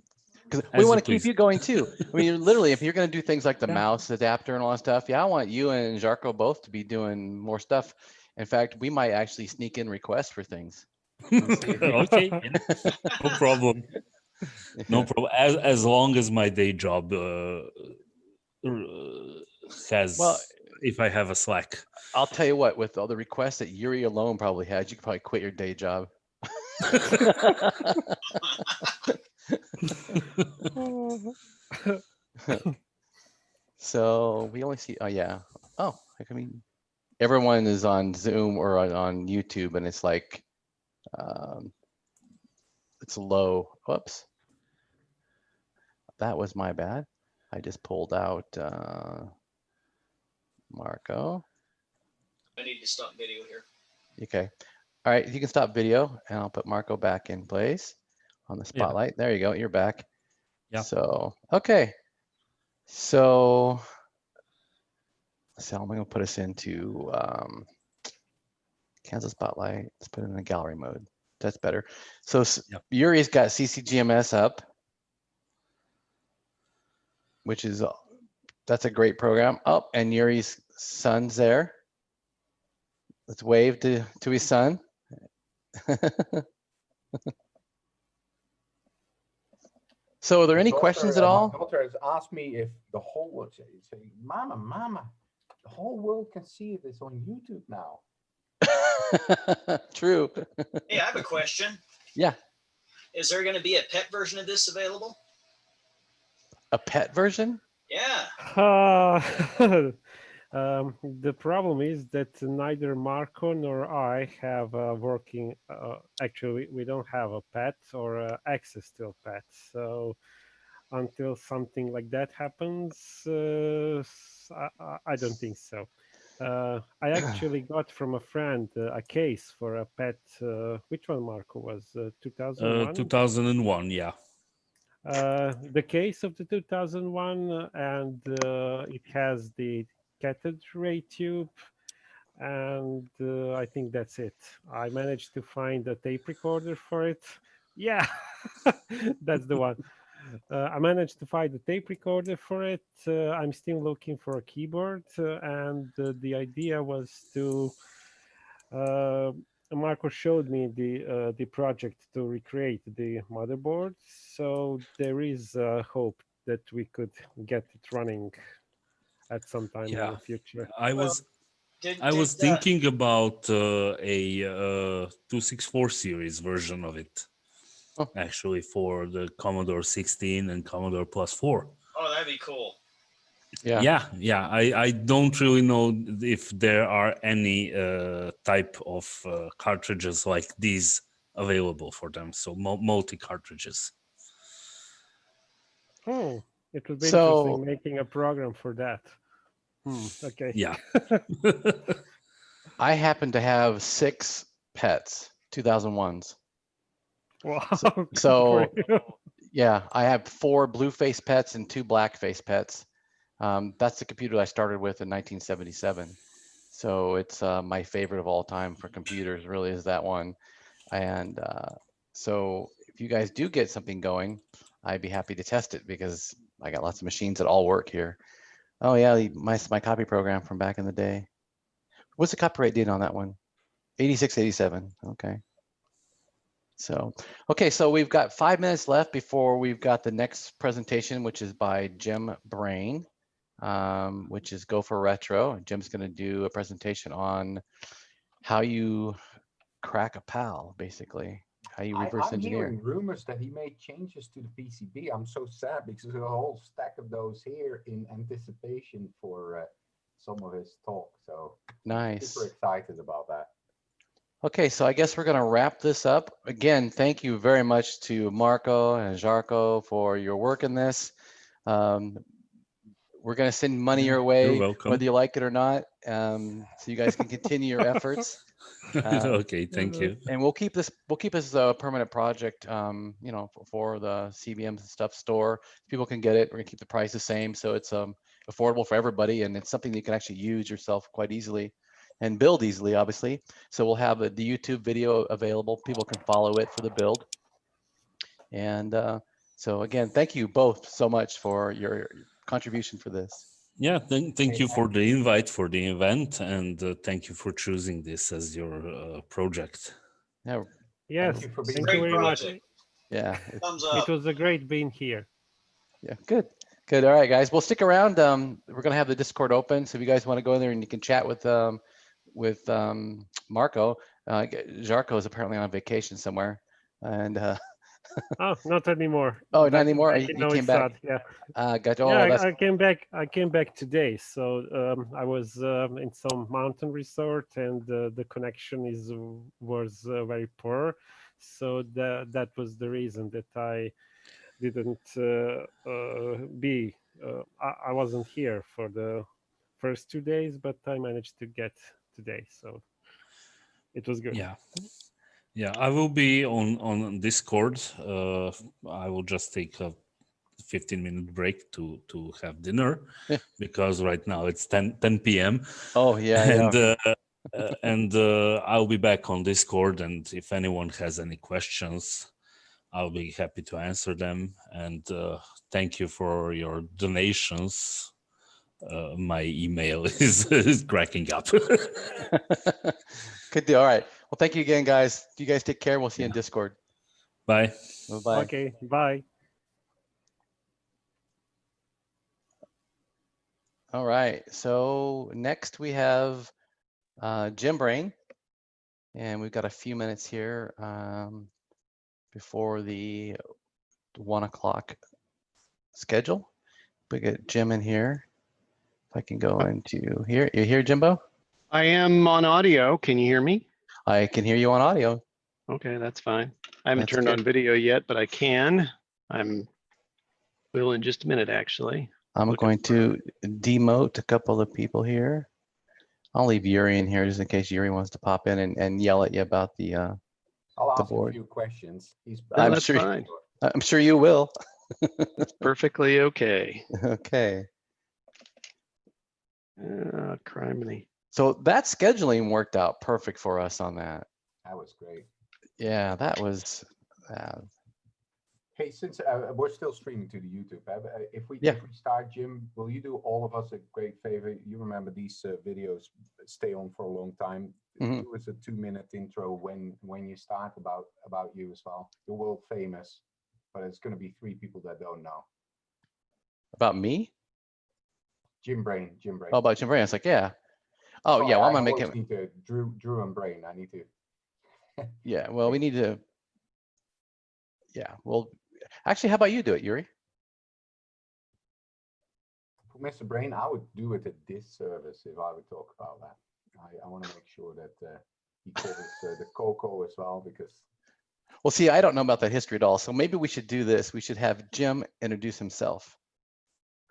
Speaker 1: because we
Speaker 3: As you
Speaker 1: want to keep
Speaker 3: please.
Speaker 1: you going too. I mean, literally, if you're going to do things like the
Speaker 3: Yeah.
Speaker 1: mouse adapter and all that stuff, yeah, I want you and Jarko both to be doing more stuff. In fact, we might actually sneak in requests for things. And see if you-
Speaker 3: Okay, yeah. No problem. No problem. As long as my day job has,
Speaker 1: Well,
Speaker 3: if I have a slack.
Speaker 1: I'll tell you what, with all the requests that Yuri alone probably has, you could probably quit your day job. So we only see, oh yeah. Oh, I mean, everyone is on Zoom or on YouTube and it's like, it's low. Whoops. That was my bad. I just pulled out Marco.
Speaker 4: I need to stop video here.
Speaker 1: Okay. All right, you can stop video and I'll put Marco back in place on the spotlight. There you go, you're back.
Speaker 3: Yeah.
Speaker 1: So, okay. So I'm gonna put us into cancel spotlight. Let's put it in the gallery mode. That's better. So
Speaker 3: Yep.
Speaker 1: Yuri's got CCGMS up, which is, that's a great program. Oh, and Yuri's son's there. Let's wave to his son. So are there any questions at all?
Speaker 5: My daughter has asked me if the whole world, saying, Mama, the whole world can see this on YouTube now.
Speaker 1: True.
Speaker 4: Hey, I have a question.
Speaker 1: Yeah.
Speaker 4: Is there going to be a pet version of this available?
Speaker 1: A pet version?
Speaker 4: Yeah.
Speaker 2: The problem is that neither Marco nor I have working. Actually, we don't have a pet or access to a pet. So until something like that happens, I don't think so. I actually got from a friend a case for a pet. Which one, Marco, was 2001?
Speaker 3: 2001, yeah.
Speaker 2: The case of the 2001, and it has the cathode ray tube, and I think that's it. I managed to find a tape recorder for it. Yeah, that's the one. I managed to find a tape recorder for it. I'm still looking for a keyboard, and the idea was to. Marco showed me the project to recreate the motherboard, so there is hope that we could get it running at some time in the future.
Speaker 3: I
Speaker 4: Well,
Speaker 3: was
Speaker 4: Did,
Speaker 3: I was
Speaker 4: did,
Speaker 3: thinking about a 264 series version of it,
Speaker 1: Oh.
Speaker 3: actually, for the Commodore 16 and Commodore Plus 4.
Speaker 4: oh, that'd be cool.
Speaker 1: Yeah.
Speaker 3: Yeah. I don't really know if there are any type of cartridges like these available for them. So multi cartridges.
Speaker 2: Oh, it would be
Speaker 1: So-
Speaker 2: interesting making a program for that. Okay.
Speaker 3: Yeah.
Speaker 1: I happen to have 6 pets, 2001s.
Speaker 2: Wow.
Speaker 1: So
Speaker 2: For you.
Speaker 1: yeah, I have 4 blue face pets and 2 black face pets. That's the computer I started with in 1977. So it's my favorite of all time for computers, really is that one. And so if you guys do get something going, I'd be happy to test it because I got lots of machines that all work here. Oh yeah, my copy program from back in the day. What's the copyright date on that one? 86, 87. Okay. So, okay, so we've got 5 minutes left before we've got the next presentation, which is by Jim Brain, which is Go for Retro. Jim's going to do a presentation on how you crack a PAL, basically, how you reverse
Speaker 5: I'm
Speaker 1: engineer.
Speaker 5: hearing rumors that he made changes to the PCB. I'm so sad because there's a whole stack of those here in anticipation for some of his talk. So
Speaker 1: Nice.
Speaker 5: super excited about that.
Speaker 1: Okay, so I guess we're going to wrap this up. Again, thank you very much to Marco and Jarko for your work in this. We're going to send money your
Speaker 3: You're
Speaker 1: way,
Speaker 3: welcome.
Speaker 1: whether you like it or not, so you guys can continue your efforts.
Speaker 3: Okay, thank you.
Speaker 1: And we'll keep this a permanent project, you know, for the CBM and stuff store. People can get it. We're gonna keep the price the same, so it's affordable for everybody, and it's something you can actually use yourself quite easily and build easily, obviously. So we'll have the YouTube video available. People can follow it for the build. And so again, thank you both so much for your contribution for this.
Speaker 3: Yeah, thank you for the invite for the event, and thank you for choosing this as your project.
Speaker 1: Yeah,
Speaker 2: Yes,
Speaker 5: Thank you for
Speaker 2: thank
Speaker 5: being
Speaker 2: you
Speaker 4: Great
Speaker 2: very much.
Speaker 4: project.
Speaker 1: yeah,
Speaker 4: Thumbs
Speaker 2: It
Speaker 4: up.
Speaker 2: was a great being here.
Speaker 1: yeah, good. Good. All right, guys. Well, stick around. We're gonna have the Discord open, so if you guys want to go in there and you can chat with Marco. Jarko is apparently on vacation somewhere, and
Speaker 2: Oh, not anymore.
Speaker 1: oh, not
Speaker 2: Back,
Speaker 1: anymore.
Speaker 2: back in
Speaker 1: You came back.
Speaker 2: Neustadt, yeah.
Speaker 1: Got
Speaker 2: Yeah,
Speaker 1: oh, that's
Speaker 2: I came back. I came back today. So I was in some mountain resort, and the connection was very poor. So that was the reason that I didn't be. I wasn't here for the first 2 days, but I managed to get today. So it was good.
Speaker 3: Yeah, I will be on Discord. I will just take a 15-minute break to have dinner,
Speaker 1: Yeah.
Speaker 3: because right now it's 10 p.m.
Speaker 1: oh yeah,
Speaker 3: and
Speaker 1: yeah.
Speaker 3: and I'll be back on Discord, and if anyone has any questions, I'll be happy to answer them. And thank you for your donations. My email is cracking up.
Speaker 1: Good deal. All right. Well, thank you again, guys. You guys take care. We'll see you in Discord.
Speaker 3: Bye.
Speaker 1: Bye.
Speaker 2: Okay, bye.
Speaker 1: All right. So next we have Jim Brain, and we've got a few minutes here before the 1 o'clock schedule. We get Jim in here. If I can go into here. You here, Jimbo?
Speaker 6: I am on audio. Can you hear me?
Speaker 1: I can hear you on audio.
Speaker 6: Okay, that's fine. I haven't
Speaker 1: That's
Speaker 6: turned on
Speaker 1: good.
Speaker 6: video yet, but I can. Will in just a minute, actually.
Speaker 1: I'm
Speaker 6: Looking
Speaker 1: going to demote a couple of people here. I'll leave Yuri in here just in case Yuri wants to pop in and yell at you about the
Speaker 5: I'll ask him a
Speaker 1: board.
Speaker 5: few questions. He's
Speaker 1: I'm
Speaker 6: that's
Speaker 1: sure.
Speaker 6: fine.
Speaker 1: I'm sure you will.
Speaker 6: Perfectly okay.
Speaker 1: Okay.
Speaker 6: Criminy.
Speaker 1: So that scheduling worked out perfect for us on that.
Speaker 5: That was great.
Speaker 1: Yeah, that was.
Speaker 5: Hey, since we're still streaming to the YouTube, if we start, Jim, will you do all of us a great favor? You remember these videos stay on for a long time.
Speaker 1: Mhm.
Speaker 5: Do us a 2-minute intro when you start about you as well. You're world famous, but it's going to be 3 people that don't know.
Speaker 1: About me?
Speaker 5: Jim Brain.
Speaker 1: Oh, about Jim Brain. It's like, yeah. Oh,
Speaker 5: Sorry,
Speaker 1: yeah. Well, I'm
Speaker 5: I
Speaker 1: gonna make
Speaker 5: always
Speaker 1: him.
Speaker 5: need to Drew and Brain. I need to.
Speaker 1: Yeah. Well, we need to. Yeah. Well, actually, how about you do it, Yuri?
Speaker 5: For Mr. Brain, I would do it a disservice if I would talk about that. I want to make sure that he covers the cocoa as well, because.
Speaker 1: Well, see, I don't know about that history at all. So maybe we should do this. We should have Jim introduce himself.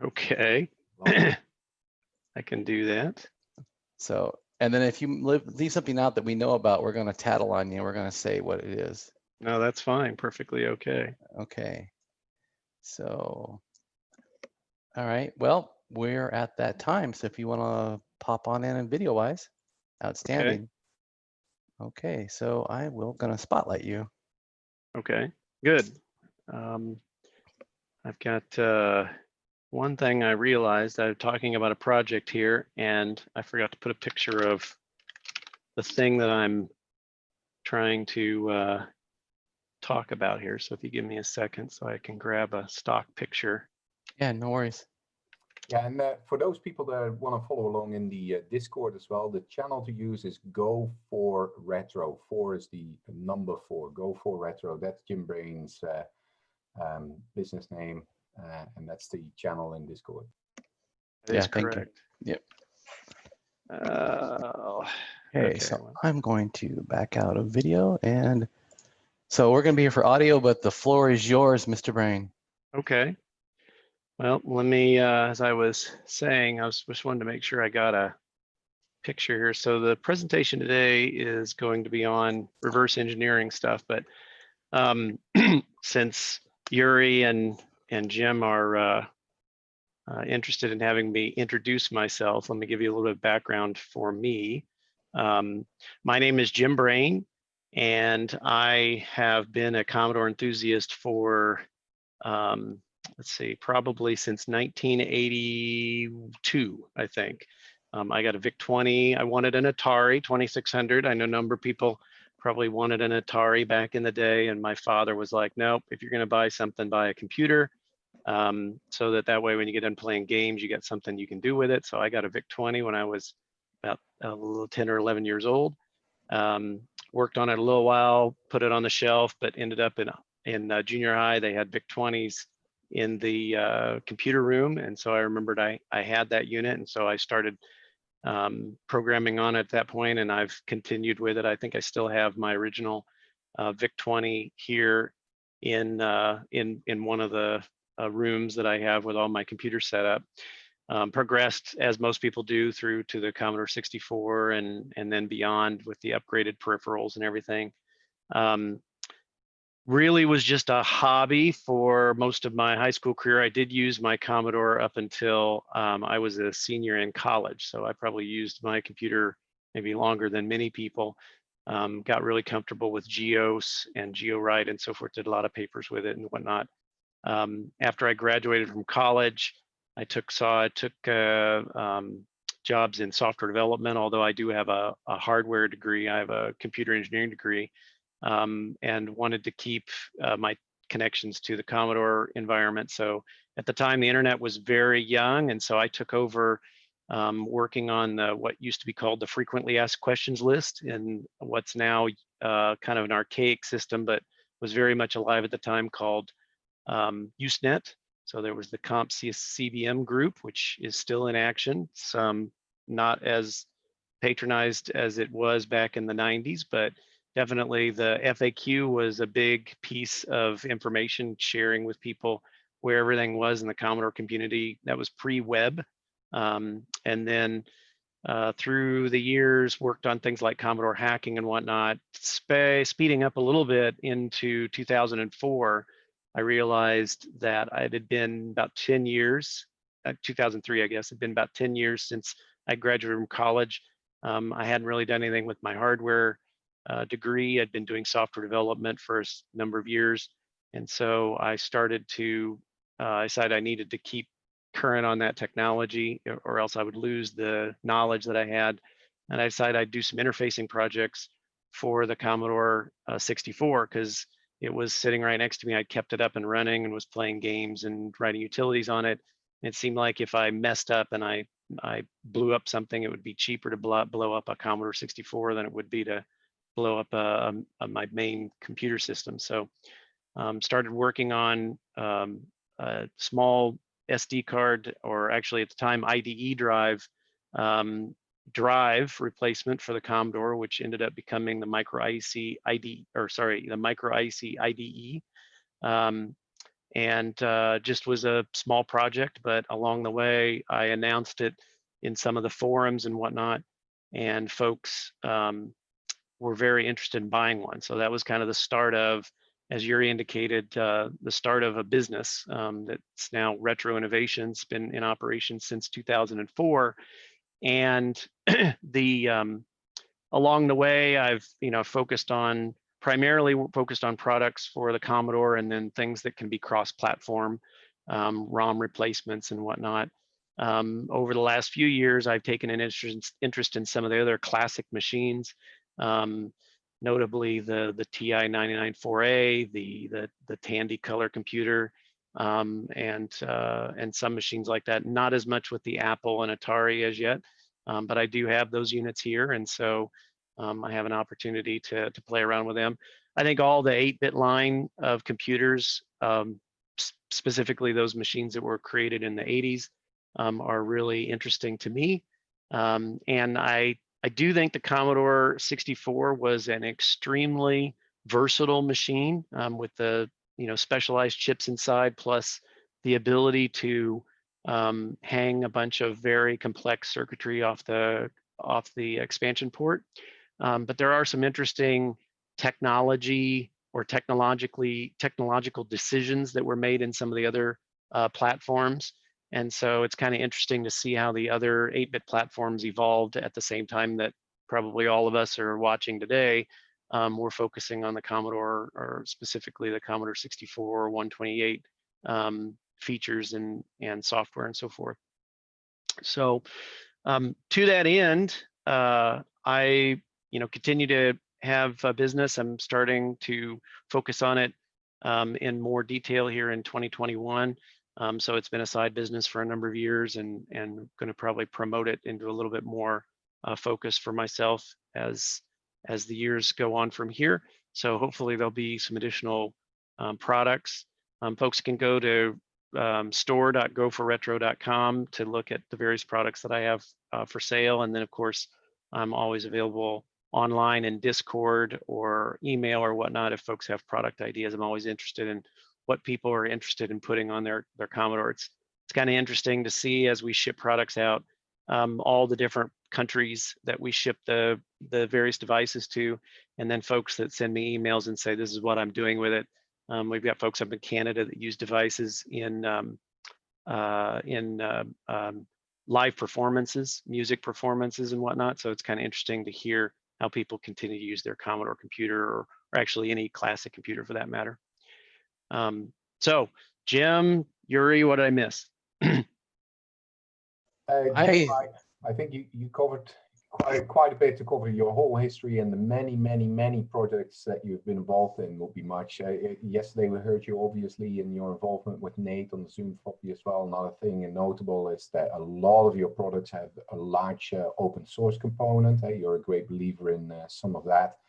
Speaker 6: Okay. I can do that.
Speaker 1: So, and then if you leave something out that we know about, we're going to tattle on you. We're going to say what it is.
Speaker 6: No, that's fine. Perfectly okay.
Speaker 1: Okay. So, all right. Well, we're at that time. So if you want to pop on in and video wise, outstanding. Okay. So I will going to spotlight you.
Speaker 6: Okay, good. I've got one thing I realized. I'm talking about a project here, and I forgot to put a picture of the thing that I'm trying to talk about here. So if you give me a second so I can grab a stock picture.
Speaker 1: Yeah, no worries.
Speaker 5: Yeah, and for those people that want to follow along in the Discord as well, the channel to use is Go for Retro. 4 is the number 4. Go for Retro. That's Jim Brain's business name, and that's the channel in Discord.
Speaker 6: That is
Speaker 1: Thank you.
Speaker 6: correct.
Speaker 1: Yep.
Speaker 6: Okay,
Speaker 1: so
Speaker 6: well,
Speaker 1: I'm going to back out of video, and so we're going to be here for audio, but the floor is yours, Mr. Brain.
Speaker 6: okay. Well, let me, as I was saying, I just wanted to make sure I got a picture here. So the presentation today is going to be on reverse engineering stuff, but since Yuri and Jim are interested in having me introduce myself, let me give you a little bit of background for me. My name is Jim Brain, and I have been a Commodore enthusiast for let's see, probably since 1982, I think. I got a VIC-20. I wanted an Atari 2600. I know a number of people probably wanted an Atari back in the day, and my father was like, nope, if you're going to buy something, buy a computer, so that way when you get done playing games, you got something you can do with it. So I got a VIC-20 when I was about a little 10 or 11 years old. Worked on it a little while, put it on the shelf, but ended up in junior high, they had VIC-20s in the computer room. And so I remembered I had that unit. And so I started programming on it at that point, and I've continued with it. I think I still have my original VIC-20 here in one of the rooms that I have with all my computer set up. Progressed, as most people do, through to the Commodore 64 and then beyond with the upgraded peripherals and everything. Really was just a hobby for most of my high school career. I did use my Commodore up until I was a senior in college. So I probably used my computer maybe longer than many people. Got really comfortable with GEOS and GeoWrite and so forth, did a lot of papers with it and whatnot. After I graduated from college, I took jobs in software development, although I do have a hardware degree. I have a computer engineering degree. And wanted to keep my connections to the Commodore environment. So at the time, the internet was very young, and so I took over working on what used to be called the frequently asked questions list, in what's now kind of an archaic system, but was very much alive at the time, called Usenet. So there was the Comp CBM group, which is still in action. Some not as patronized as it was back in the 90s, but definitely the FAQ was a big piece of information sharing with people where everything was in the Commodore community. That was pre-web. And then through the years, worked on things like Commodore hacking and whatnot. Speeding up a little bit into 2004, I realized that it had been about 10 years, 2003, I guess, it had been about 10 years since I graduated from college. I hadn't really done anything with my hardware degree. I'd been doing software development for a number of years. And so I started to decide I needed to keep current on that technology, or else I would lose the knowledge that I had. And I decided I'd do some interfacing projects for the Commodore 64, because it was sitting right next to me. I'd kept it up and running and was playing games and writing utilities on it. And it seemed like if I messed up and I blew up something, it would be cheaper to blow up a Commodore 64 than it would be to blow up my main computer system. So started working on a small SD card, or actually at the time IDE drive, drive replacement for the Commodore, which ended up becoming the micro IC IDE, the micro IC IDE. And just was a small project, but along the way, I announced it in some of the forums and whatnot, and folks were very interested in buying one. So that was kind of the start of, as Yuri indicated, the start of a business that's now Retro Innovations, been in operation since 2004. And along the way, I've primarily focused on products for the Commodore, and then things that can be cross-platform, ROM replacements and whatnot. Over the last few years, I've taken an interest in some of the other classic machines. notably the TI 994A, the Tandy color computer, and some machines like that. Not as much with the Apple and Atari as yet, but I do have those units here, and so I have an opportunity to play around with them. I think all the 8-bit line of computers, specifically those machines that were created in the 80s, are really interesting to me. And I do think the Commodore 64 was an extremely versatile machine, with the specialized chips inside, plus the ability to hang a bunch of very complex circuitry off the expansion port. But there are some interesting technological decisions that were made in some of the other platforms. And so it's kind of interesting to see how the other 8-bit platforms evolved at the same time that probably all of us are watching today. We're focusing on the Commodore, or specifically the Commodore 64, 128 features and software and so forth. So to that end, I continue to have a business. I'm starting to focus on it in more detail here in 2021. So it's been a side business for a number of years, and going to probably promote it into a little bit more focus for myself as the years go on from here. So hopefully there'll be some additional products. Folks can go to store.goforretro.com to look at the various products that I have for sale. And then of course, I'm always available online in Discord or email or whatnot. If folks have product ideas, I'm always interested in what people are interested in putting on their Commodore. It's kind of interesting to see as we ship products out, all the different countries that we ship the various devices to, and then folks that send me emails and say, this is what I'm doing with it. We've got folks up in Canada that use devices in live performances, music performances and whatnot. So it's kind of interesting to hear how people continue to use their Commodore computer, or actually any classic computer for that matter. So Jim, Yuri, what did I miss?
Speaker 5: Jim, I think you covered quite a bit to cover your whole history and the many projects that you've been involved in. Will be much. Yesterday we heard you obviously in your involvement with Nate on the Zoom floppy as well. Another thing notable is that a lot of your products have a large open source component. You're a great believer in some of that.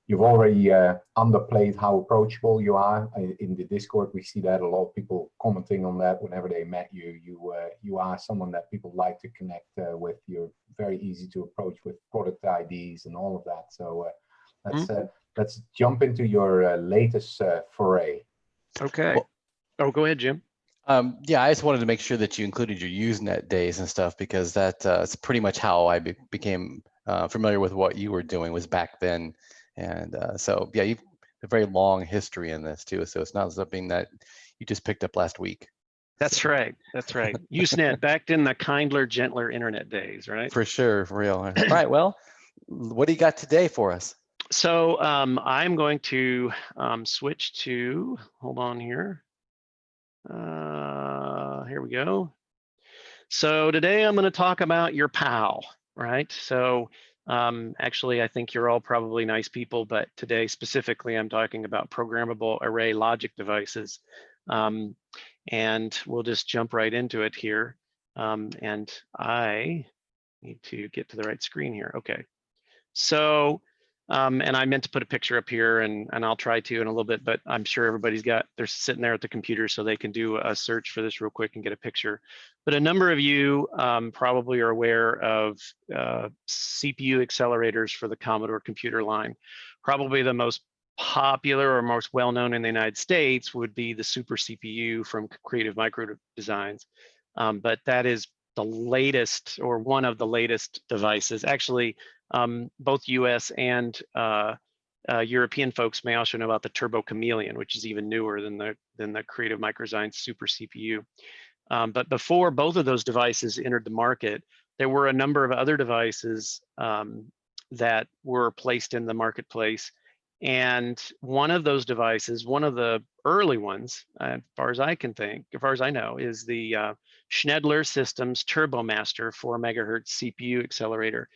Speaker 5: You've already underplayed how approachable you are in the Discord. We see that a lot of people commenting on that whenever they met you. You are someone that people like to connect with. You're very easy to approach with product IDs and all of that. So let's jump into your latest foray.
Speaker 6: Okay. Well, go ahead, Jim.
Speaker 1: Yeah, I just wanted to make sure that you included your Usenet days and stuff, because that's pretty much how I became familiar with what you were doing, was back then. And so, yeah, you've a very long history in this too. So it's not something that you just picked up last week.
Speaker 6: That's right. That's right. Usenet, back in the kindler, gentler internet days, right?
Speaker 1: For sure, for real. All right. Well, what do you got today for us?
Speaker 6: So I'm going to switch to, hold on here. Here we go. So today I'm going to talk about your PAL, right? So actually, I think you're all probably nice people, but today specifically, I'm talking about programmable array logic devices. And we'll just jump right into it here. And I need to get to the right screen here. Okay. So, and I meant to put a picture up here, and I'll try to in a little bit, but I'm sure they're sitting there at the computer so they can do a search for this real quick and get a picture. But a number of you probably are aware of CPU accelerators for the Commodore computer line. Probably the most popular or most well-known in the United States would be the Super CPU from Creative Micro Designs. But that is the latest, or one of the latest devices. Actually, both US and European folks may also know about the Turbo Chameleon, which is even newer than the Creative Micro Designs Super CPU. But before both of those devices entered the market, there were a number of other devices that were placed in the marketplace. And one of those devices, one of the early ones, as far as I know, is the Schnedler Systems TurboMaster 4 MHz CPU accelerator.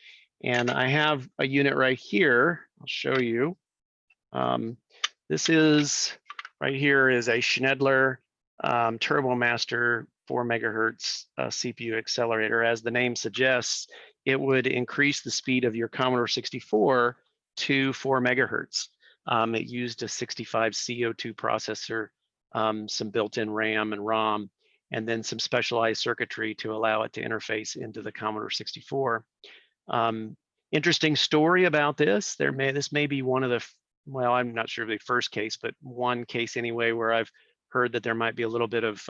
Speaker 6: And I have a unit right here. I'll show you. This is right here is a Schnedler TurboMaster 4 megahertz CPU accelerator. As the name suggests, it would increase the speed of your Commodore 64 to 4 megahertz. It used a 65 CO2 processor, some built-in RAM and ROM, and then some specialized circuitry to allow it to interface into the Commodore 64. Interesting story about this. This may be one of the, well, I'm not sure of the first case, but one case anyway, where I've heard that there might be a little bit of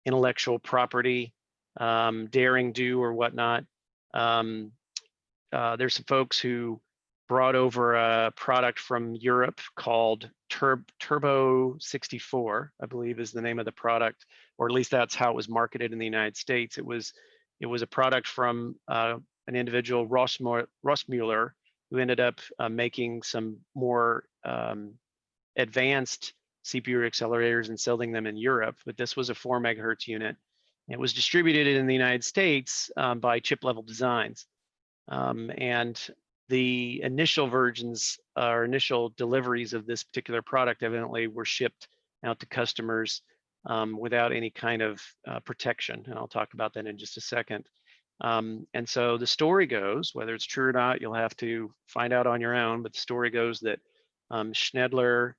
Speaker 6: intellectual property, daring do or whatnot. There's some folks who brought over a product from Europe called Turbo 64, I believe is the name of the product, or at least that's how it was marketed in the United States. It was a product from an individual, Ross Mueller, who ended up making some more advanced CPU accelerators and selling them in Europe. But this was a 4 megahertz unit. It was distributed in the United States by Chip Level Designs. And the initial versions or initial deliveries of this particular product evidently were shipped out to customers without any kind of protection. And I'll talk about that in just a second. And so the story goes, whether it's true or not, you'll have to find out on your own, but the story goes that Schnedler,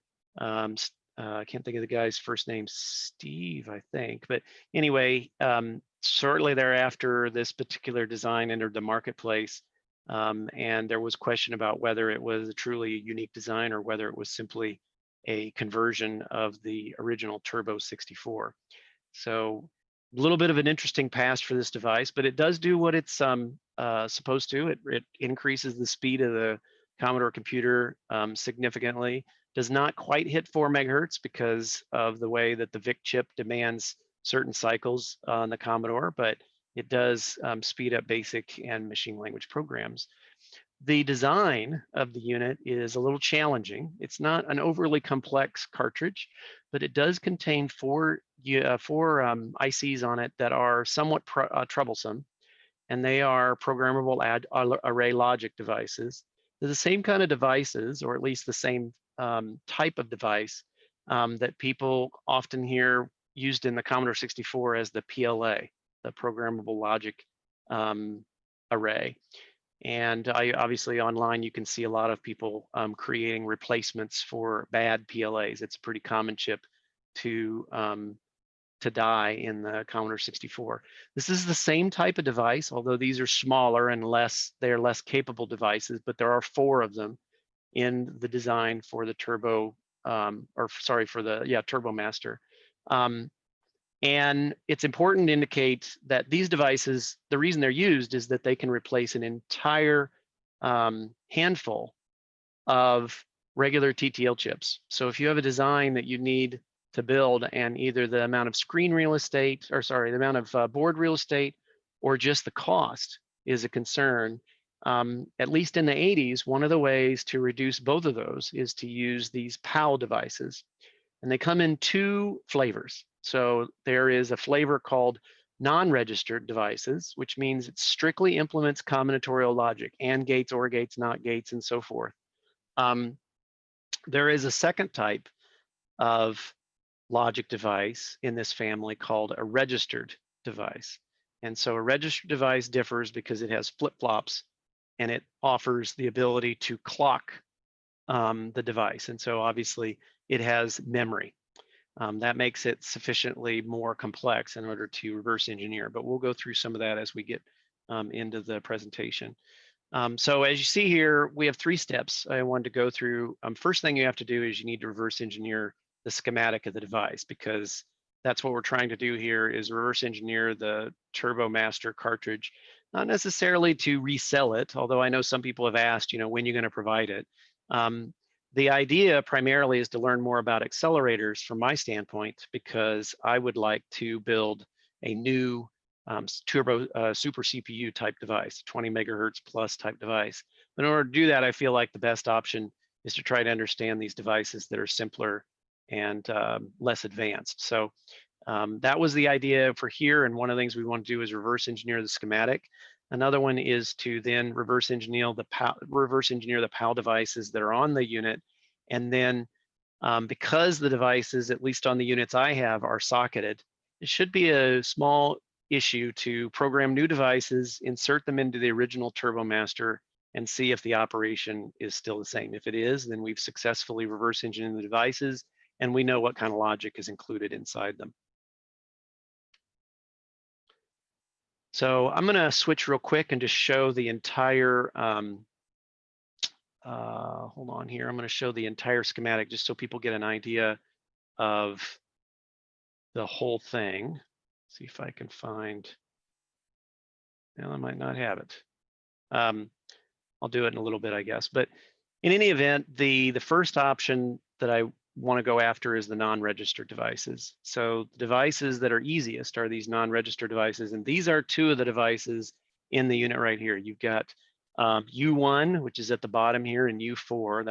Speaker 6: I can't think of the guy's first name, Steve, I think. But anyway, shortly thereafter, this particular design entered the marketplace. And there was question about whether it was a truly unique design or whether it was simply a conversion of the original Turbo 64. So a little bit of an interesting past for this device, but it does do what it's supposed to. It increases the speed of the Commodore computer significantly. Does not quite hit 4 megahertz because of the way that the VIC chip demands certain cycles on the Commodore, but it does speed up basic and machine language programs. The design of the unit is a little challenging. It's not an overly complex cartridge, but it does contain four ICs on it that are somewhat troublesome, and they are programmable array logic devices. They're the same kind of devices, or at least the same type of device that people often hear used in the Commodore 64 as the PLA, the programmable logic array. And obviously online, you can see a lot of people creating replacements for bad PLAs. It's a pretty common chip to die in the Commodore 64. This is the same type of device, although these are smaller and they're less capable devices, but there are 4 of them in the design for the Turbo, TurboMaster. And it's important to indicate that these devices, the reason they're used is that they can replace an entire handful of regular TTL chips. So if you have a design that you need to build and either the amount of screen real estate, or sorry, the amount of board real estate, or just the cost is a concern, at least in the 80s, one of the ways to reduce both of those is to use these PAL devices. And they come in 2 flavors. So there is a flavor called non-registered devices, which means it strictly implements combinatorial logic, AND gates, OR gates, NOT gates, and so forth. There is a second type of logic device in this family called a registered device. And so a registered device differs because it has flip-flops and it offers the ability to clock the device. And so obviously it has memory. That makes it sufficiently more complex in order to reverse engineer, but we'll go through some of that as we get into the presentation. So as you see here, we have 3 steps I wanted to go through. First thing you have to do is you need to reverse engineer the schematic of the device, because that's what we're trying to do here, is reverse engineer the TurboMaster cartridge, not necessarily to resell it, although I know some people have asked, when you're going to provide it. The idea primarily is to learn more about accelerators from my standpoint, because I would like to build a new turbo super CPU type device, 20 megahertz plus type device. But in order to do that, I feel like the best option is to try to understand these devices that are simpler and less advanced. So that was the idea for here. And one of the things we want to do is reverse engineer the schematic. Another one is to then reverse engineer the PAL devices that are on the unit. And then because the devices, at least on the units I have, are socketed, it should be a small issue to program new devices, insert them into the original TurboMaster, and see if the operation is still the same. If it is, then we've successfully reverse engineered the devices, and we know what kind of logic is included inside them. So I'm going to switch real quick and just show the entire, hold on here. I'm going to show the entire schematic just so people get an idea of the whole thing. See if I can find, well, I might not have it. I'll do it in a little bit, I guess. But in any event, the first option that I want to go after is the non-registered devices. So the devices that are easiest are these non-registered devices, and these are two of the devices in the unit right here. You've got U1, which is at the bottom here, and U4.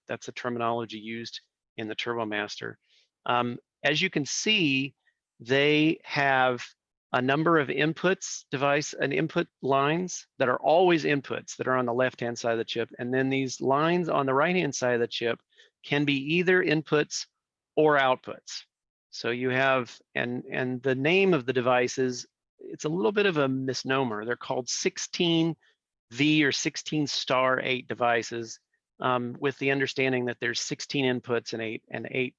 Speaker 6: That's the terminology used in the TurboMaster. As you can see, they have a number of inputs, input lines that are always inputs that are on the left-hand side of the chip. And then these lines on the right-hand side of the chip can be either inputs or outputs. So you have, and the name of the devices, it's a little bit of a misnomer. They're called 16V or 16*8 devices, with the understanding that there's 16 inputs and eight,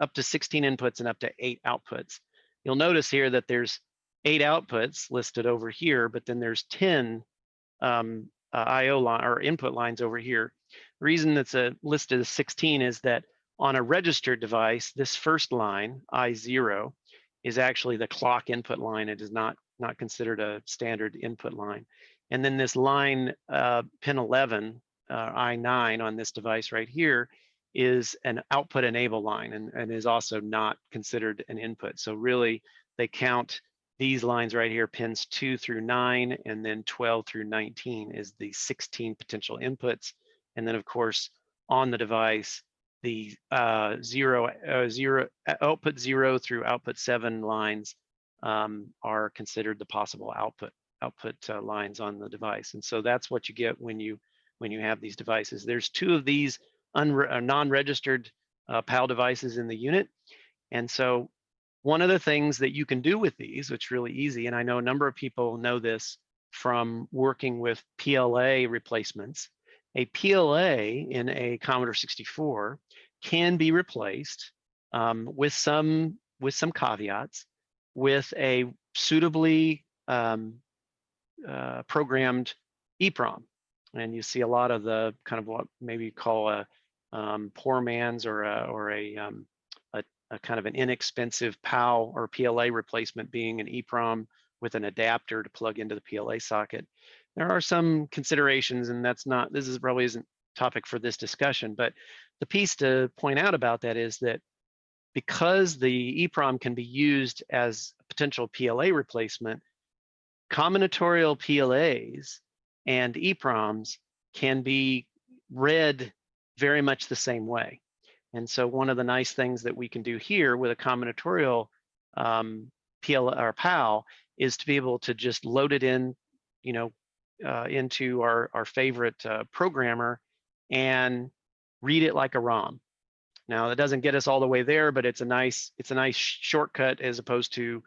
Speaker 6: up to 16 inputs and up to 8 outputs. You'll notice here that there's 8 outputs listed over here, but then there's 10 I/O line or input lines over here. The reason that's listed as 16 is that on a registered device, this first line, I0, is actually the clock input line. It is not considered a standard input line. And then this line, pin 11, I9 on this device right here, is an output enable line and is also not considered an input. So really, they count these lines right here, pins 2 through 9, and then 12 through 19 is the 16 potential inputs. And then of course, on the device, the output 0 through output 7 lines are considered the possible output lines on the device. And so that's what you get when you have these devices. There's 2 of these non-registered PAL devices in the unit. And so one of the things that you can do with these, which is really easy, and I know a number of people know this from working with PLA replacements, a PLA in a Commodore 64 can be replaced with some caveats with a suitably programmed EEPROM. And you see a lot of the kind of what maybe you call a poor man's or a kind of an inexpensive PAL or PLA replacement being an EEPROM with an adapter to plug into the PLA socket. There are some considerations, and this is probably isn't topic for this discussion, but the piece to point out about that is that because the EEPROM can be used as a potential PLA replacement, combinatorial PLAs and EEPROMs can be read very much the same way. And so one of the nice things that we can do here with a combinatorial PLA or PAL is to be able to just load it in, into our favorite programmer and read it like a ROM. Now that doesn't get us all the way there, but it's a nice shortcut as opposed to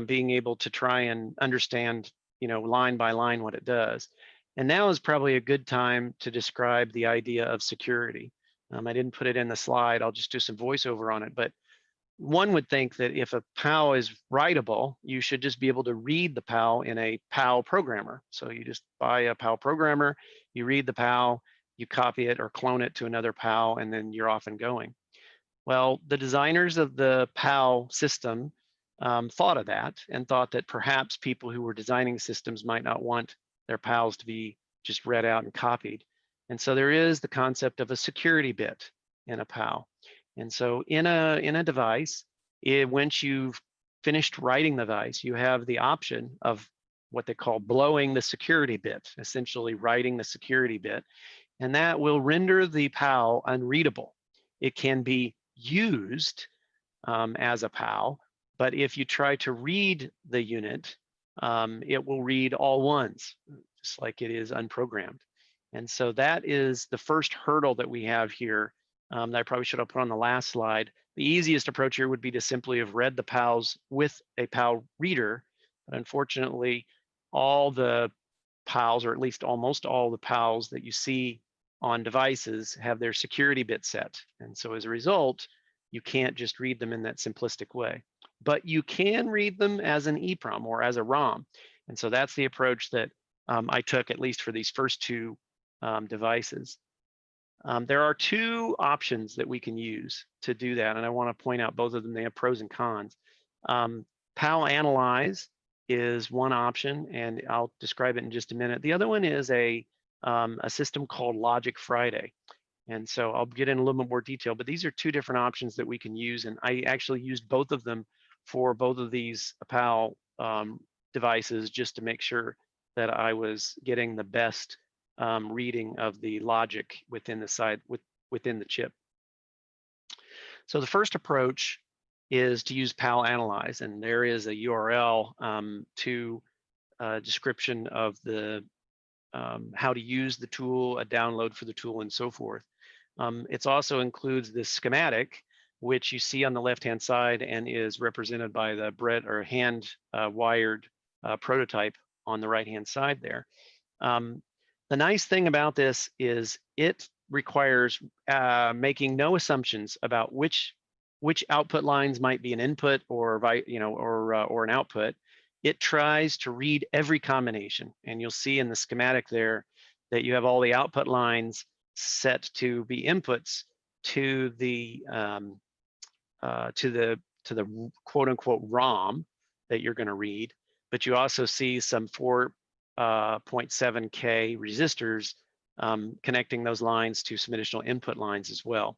Speaker 6: being able to try and understand, line by line what it does. And now is probably a good time to describe the idea of security. I didn't put it in the slide. I'll just do some voiceover on it. But one would think that if a PAL is writable, you should just be able to read the PAL in a PAL programmer. So you just buy a PAL programmer, you read the PAL, you copy it or clone it to another PAL, and then you're off and going. Well, the designers of the PAL system thought of that and thought that perhaps people who were designing systems might not want their PALs to be just read out and copied. And so there is the concept of a security bit in a PAL. And so in a device, once you've finished writing the device, you have the option of what they call blowing the security bit, essentially writing the security bit. And that will render the PAL unreadable. It can be used as a PAL, but if you try to read the unit, it will read all ones, just like it is unprogrammed. And so that is the first hurdle that we have here that I probably should have put on the last slide. The easiest approach here would be to simply have read the PALs with a PAL reader. But unfortunately, all the PALs, or at least almost all the PALs that you see on devices, have their security bit set. And so as a result, you can't just read them in that simplistic way. But you can read them as an EEPROM or as a ROM. And so that's the approach that I took, at least for these first two devices. There are two options that we can use to do that, and I want to point out both of them. They have pros and cons. PAL Analyze is one option, and I'll describe it in just a minute. The other one is a system called Logic Friday. And so I'll get in a little bit more detail, but these are two different options that we can use. And I actually used both of them for both of these PAL devices just to make sure that I was getting the best reading of the logic within the within the chip. So the first approach is to use PAL Analyze, and there is a URL to a description of the how to use the tool, a download for the tool, and so forth. It also includes the schematic, which you see on the left-hand side and is represented by the bread or hand wired prototype on the right-hand side there. The nice thing about this is it requires making no assumptions about which output lines might be an input or or an output. It tries to read every combination, and you'll see in the schematic there that you have all the output lines set to be inputs to the quote unquote ROM that you're going to read, but you also see some 4.7K resistors connecting those lines to some additional input lines as well.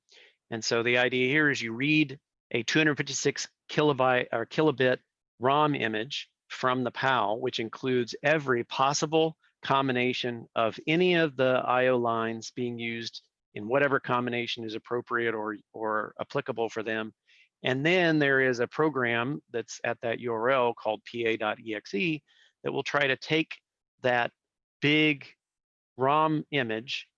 Speaker 6: And so the idea here is you read a 256 kilobyte or kilobit ROM image from the PAL, which includes every possible combination of any of the IO lines being used in whatever combination is appropriate or applicable for them. And then there is a program that's at that URL called pa.exe that will try to take that big ROM image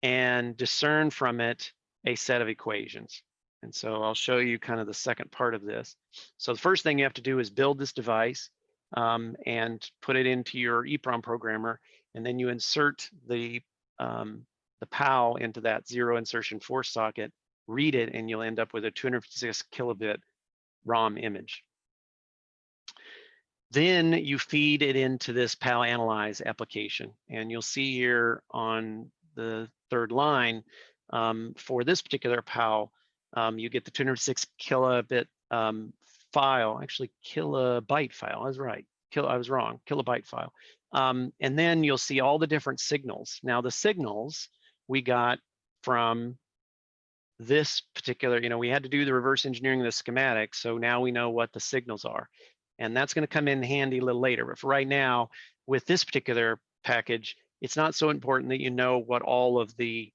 Speaker 6: and discern from it a set of equations. And so I'll show you kind of the second part of this. So the first thing you have to do is build this device and put it into your EEPROM programmer, and then you insert the PAL into that zero insertion force socket, read it, and you'll end up with a 256 kilobit ROM image. Then you feed it into this PAL Analyze application, and you'll see here on the third line for this particular PAL, you get the 256 kilobit file, actually kilobyte file. I was right. I was wrong. Kilobyte file. And then you'll see all the different signals. Now the signals we got from this particular, we had to do the reverse engineering of the schematic, so now we know what the signals are. And that's going to come in handy a little later. But for right now, with this particular package, it's not so important that you know what all of the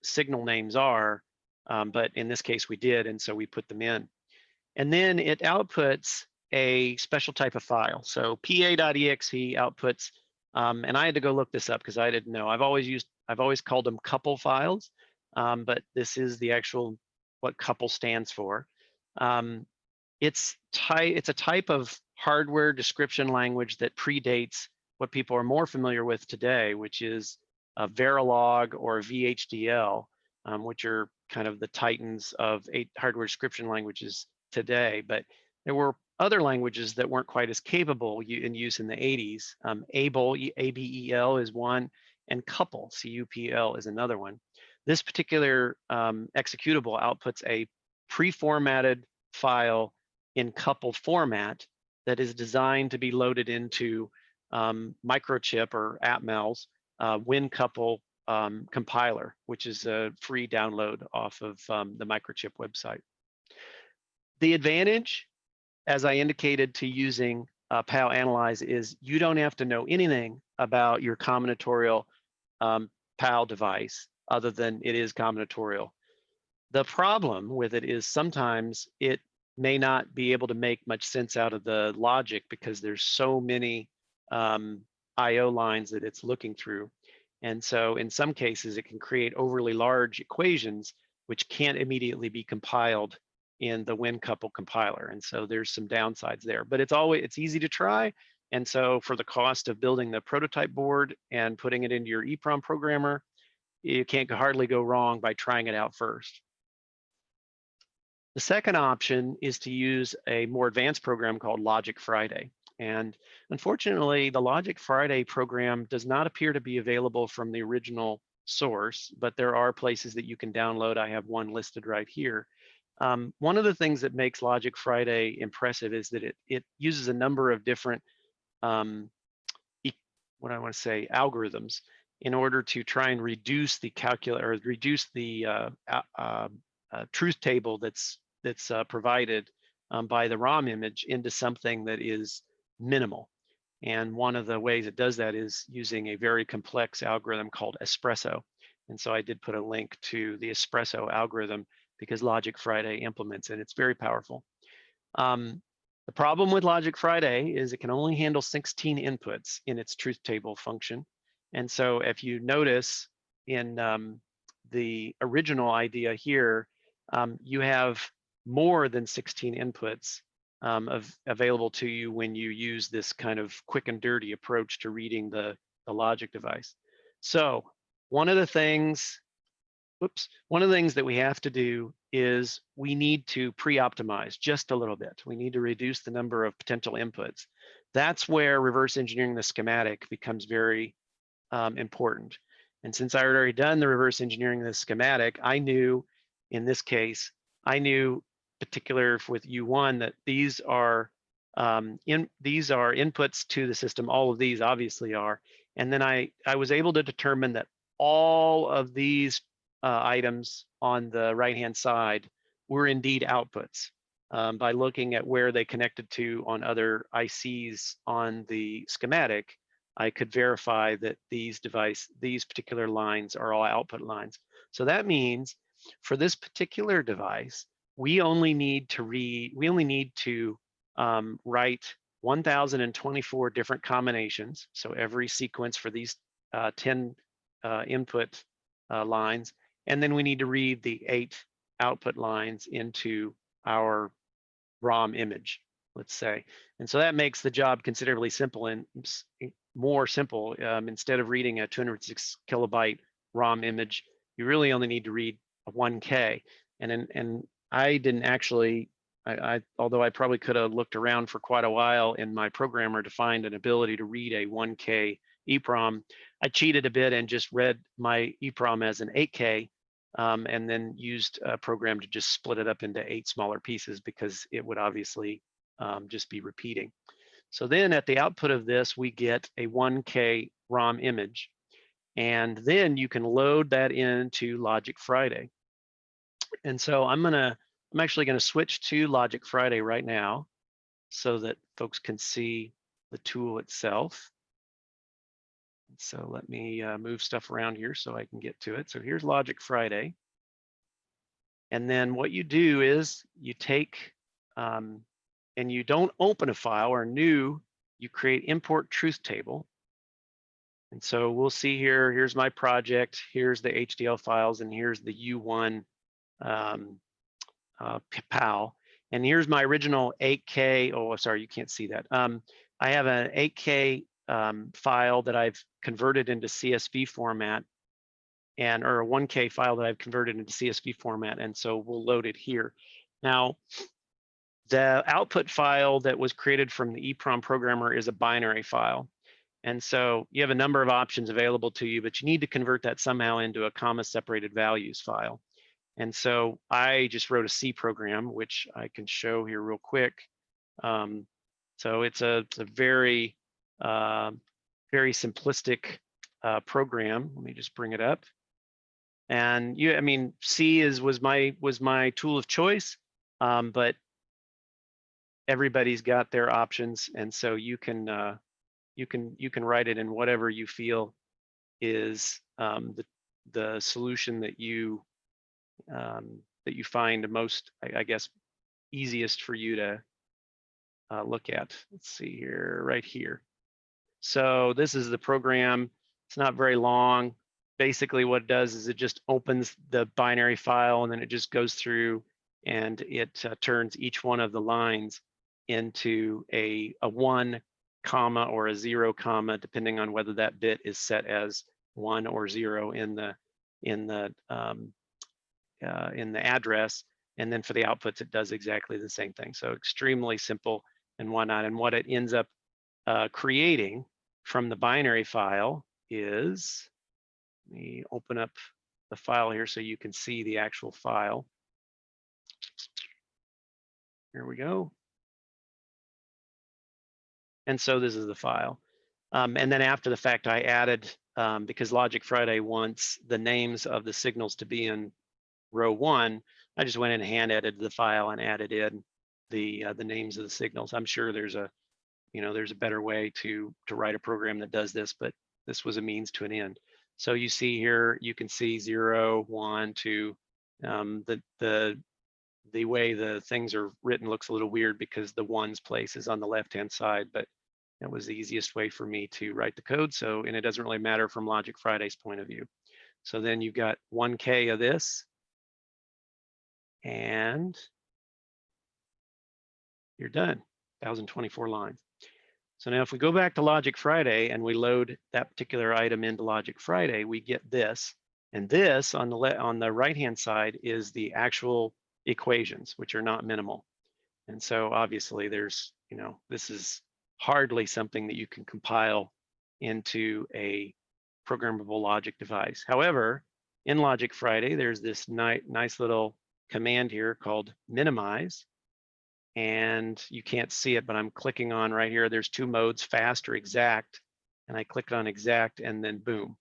Speaker 6: signal names are, but in this case we did, and so we put them in. And then it outputs a special type of file. So pa.exe outputs, and I had to go look this up because I didn't know. I've always called them couple files, but this is the actual what couple stands for. It's a type of hardware description language that predates what people are more familiar with today, which is a Verilog or VHDL, which are kind of the titans of hardware description languages today. But there were other languages that weren't quite as capable in use in the 80s. ABEL, A-B-E-L is one, and CUPL, C-U-P-L is another one. This particular executable outputs a pre-formatted file in coupled format that is designed to be loaded into microchip or Atmel's WinCouple compiler, which is a free download off of the microchip website. The advantage, as I indicated, to using PAL Analyze is you don't have to know anything about your combinatorial PAL device other than it is combinatorial. The problem with it is sometimes it may not be able to make much sense out of the logic because there's so many IO lines that it's looking through. And so in some cases, it can create overly large equations, which can't immediately be compiled in the WinCouple compiler. And so there's some downsides there, but it's easy to try. And so for the cost of building the prototype board and putting it into your EEPROM programmer, you can't hardly go wrong by trying it out first. The second option is to use a more advanced program called Logic Friday. And unfortunately, the Logic Friday program does not appear to be available from the original source, but there are places that you can download. I have one listed right here. One of the things that makes Logic Friday impressive is that it uses a number of different, algorithms in order to try and reduce the truth table that's provided by the ROM image into something that is minimal. And one of the ways it does that is using a very complex algorithm called Espresso. And so I did put a link to the Espresso algorithm because Logic Friday implements it. It's very powerful. The problem with Logic Friday is it can only handle 16 inputs in its truth table function. And so if you notice in the original idea here, you have more than 16 inputs available to you when you use this kind of quick and dirty approach to reading the logic device. So one of the things that we have to do is we need to pre-optimize just a little bit. We need to reduce the number of potential inputs. That's where reverse engineering the schematic becomes very important. And since I had already done the reverse engineering of the schematic, I knew in this case, particular with U1 that these are inputs to the system. All of these obviously are. And then I was able to determine that all of these items on the right-hand side were indeed outputs by looking at where they connected to on other ICs on the schematic. I could verify that these particular lines are all output lines. So that means for this particular device, we only need to write 1,024 different combinations. So every sequence for these 10 input lines, and then we need to read the 8 output lines into our ROM image, let's say. And so that makes the job considerably simple and more simple. Instead of reading a 206 kilobyte ROM image, you really only need to read a 1K. And I didn't actually, although I probably could have looked around for quite a while in my programmer to find an ability to read a 1K EEPROM, I cheated a bit and just read my EEPROM as an 8K, and then used a program to just split it up into 8 smaller pieces because it would obviously just be repeating. So then at the output of this, we get a 1K ROM image. And then you can load that into Logic Friday. And so I'm actually gonna switch to Logic Friday right now so that folks can see the tool itself. So let me move stuff around here so I can get to it. So here's Logic Friday. And then what you do is you take, and you don't open a file or new, you create import truth table. And so we'll see here, here's my project, here's the HDL files, and here's the U1 PAL. And here's my original 8K, oh, sorry, you can't see that. I have an 8K file that I've converted into CSV format, or a 1K file that I've converted into CSV format, and so we'll load it here. Now, the output file that was created from the EEPROM programmer is a binary file. And so you have a number of options available to you, but you need to convert that somehow into a comma-separated values file. And so I just wrote a C program, which I can show here real quick. So it's a very, very simplistic program. Let me just bring it up. And I mean, C was my tool of choice, but everybody's got their options, and so you can write it in whatever you feel is the solution that you find most, I guess, easiest for you to look at. Let's see here, right here. So this is the program. It's not very long. Basically what it does is it just opens the binary file, and then it just goes through and it turns each one of the lines into a 1 comma or a 0 comma, depending on whether that bit is set as 1 or 0 in the address. And then for the outputs, it does exactly the same thing. So extremely simple and whatnot. And what it ends up creating from the binary file is, let me open up the file here so you can see the actual file. Here we go. And so this is the file. And then after the fact, I added, because Logic Friday wants the names of the signals to be in row 1, I just went in and hand edited the file and added in the names of the signals. I'm sure there's a better way to write a program that does this, but this was a means to an end. So you see here, you can see 0, 1, 2. The way the things are written looks a little weird because the 1's place is on the left-hand side, but that was the easiest way for me to write the code. So, and it doesn't really matter from Logic Friday's point of view. So then you've got 1K of this, and you're done, 1024 lines. So now if we go back to Logic Friday and we load that particular item into Logic Friday, we get this. And this on the right-hand side is the actual equations, which are not minimal. And so obviously there's, this is hardly something that you can compile into a programmable logic device. However, in Logic Friday, there's this nice little command here called minimize. And you can't see it, but I'm clicking on right here. There's 2 modes, fast or exact. And I clicked on exact, and then boom.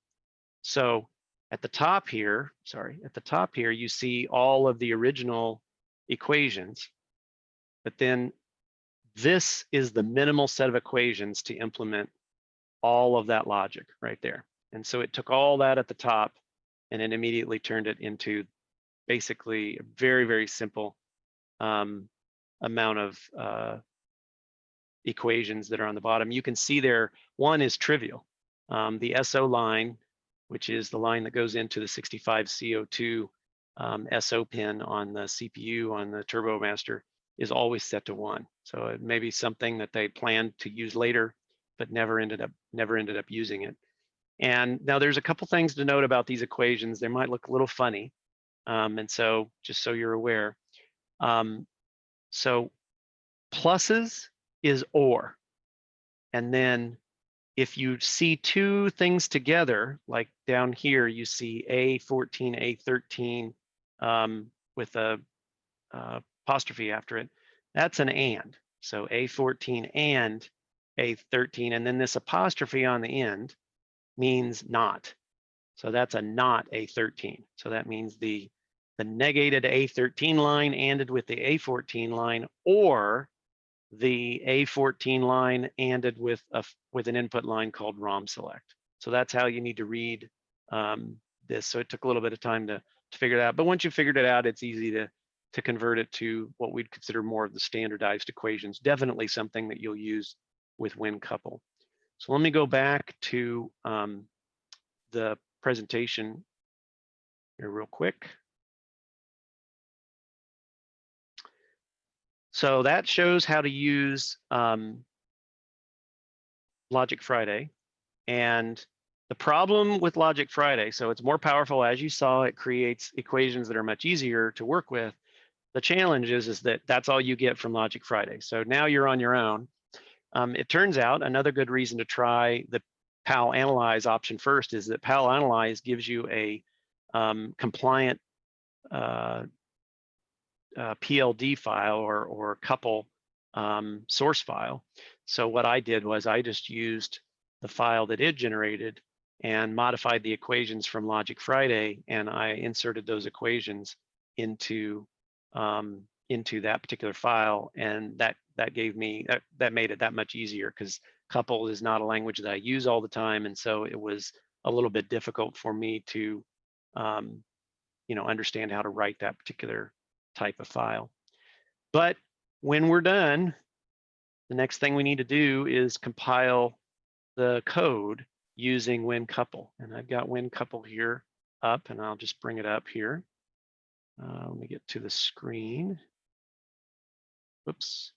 Speaker 6: So at the top here, you see all of the original equations, but then this is the minimal set of equations to implement all of that logic right there. And so it took all that at the top and it immediately turned it into basically a very, very simple amount of equations that are on the bottom. You can see there, one is trivial. The SO line, which is the line that goes into the 65CO2 SO pin on the CPU on the Turbo Master, is always set to 1. So it may be something that they planned to use later, but never ended up using it. And now there's a couple things to note about these equations. They might look a little funny, and so just so you're aware. So pluses is OR, and then if you see 2 things together, like down here, you see A14, A13 with a apostrophe after it, that's an AND. So A14 and A13, and then this apostrophe on the end means not. So that's a not A13. So that means the negated A13 line ANDed with the A14 line, or the A14 line ANDed with an input line called ROM select. So that's how you need to read this. So it took a little bit of time to figure that out. But once you figured it out, it's easy to convert it to what we'd consider more of the standardized equations. Definitely something that you'll use with WinCouple. So let me go back to the presentation here real quick. So that shows how to use Logic Friday. And the problem with Logic Friday, so it's more powerful, as you saw, it creates equations that are much easier to work with. The challenge is that that's all you get from Logic Friday. So now you're on your own. It turns out another good reason to try the PAL Analyze option first is that PAL Analyze gives you a compliant PLD file or couple source file. So what I did was I just used the file that it generated and modified the equations from Logic Friday, and I inserted those equations into that particular file, and that made it that much easier, because couple is not a language that I use all the time, and so it was a little bit difficult for me to understand how to write that particular type of file. But when we're done, the next thing we need to do is compile the code using WinCouple. And I've got WinCouple here up, and I'll just bring it up here. Let me get to the screen. Whoops.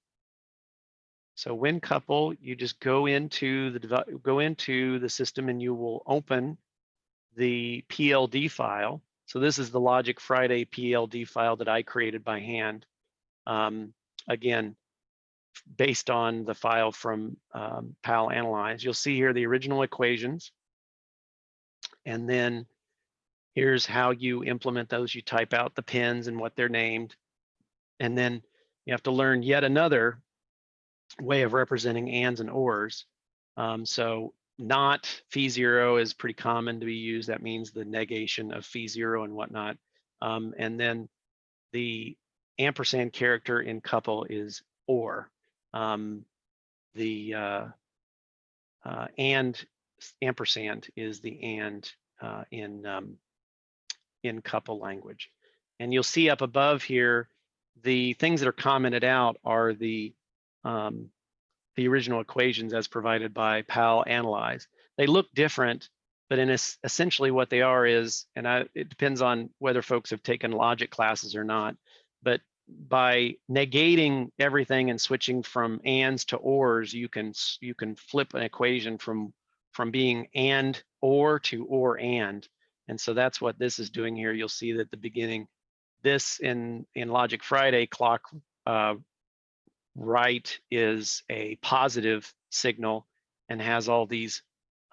Speaker 6: So WinCouple, you just go into the system and you will open the PLD file. So this is the Logic Friday PLD file that I created by hand. Again, based on the file from PAL Analyze. You'll see here the original equations. And then here's how you implement those. You type out the pins and what they're named. And then you have to learn yet another way of representing ands and ors. So not phi0 is pretty common to be used. That means the negation of phi0 and whatnot. And then the ampersand character in couple is or. The and ampersand is the and in couple language. And you'll see up above here, the things that are commented out are the original equations as provided by PAL Analyze. They look different, but in essentially what they are is, and it depends on whether folks have taken logic classes or not, but by negating everything and switching from ands to ors, you can flip an equation from being and or to or and. And so that's what this is doing here. You'll see that at the beginning, this in Logic Friday, clock right is a positive signal and has all these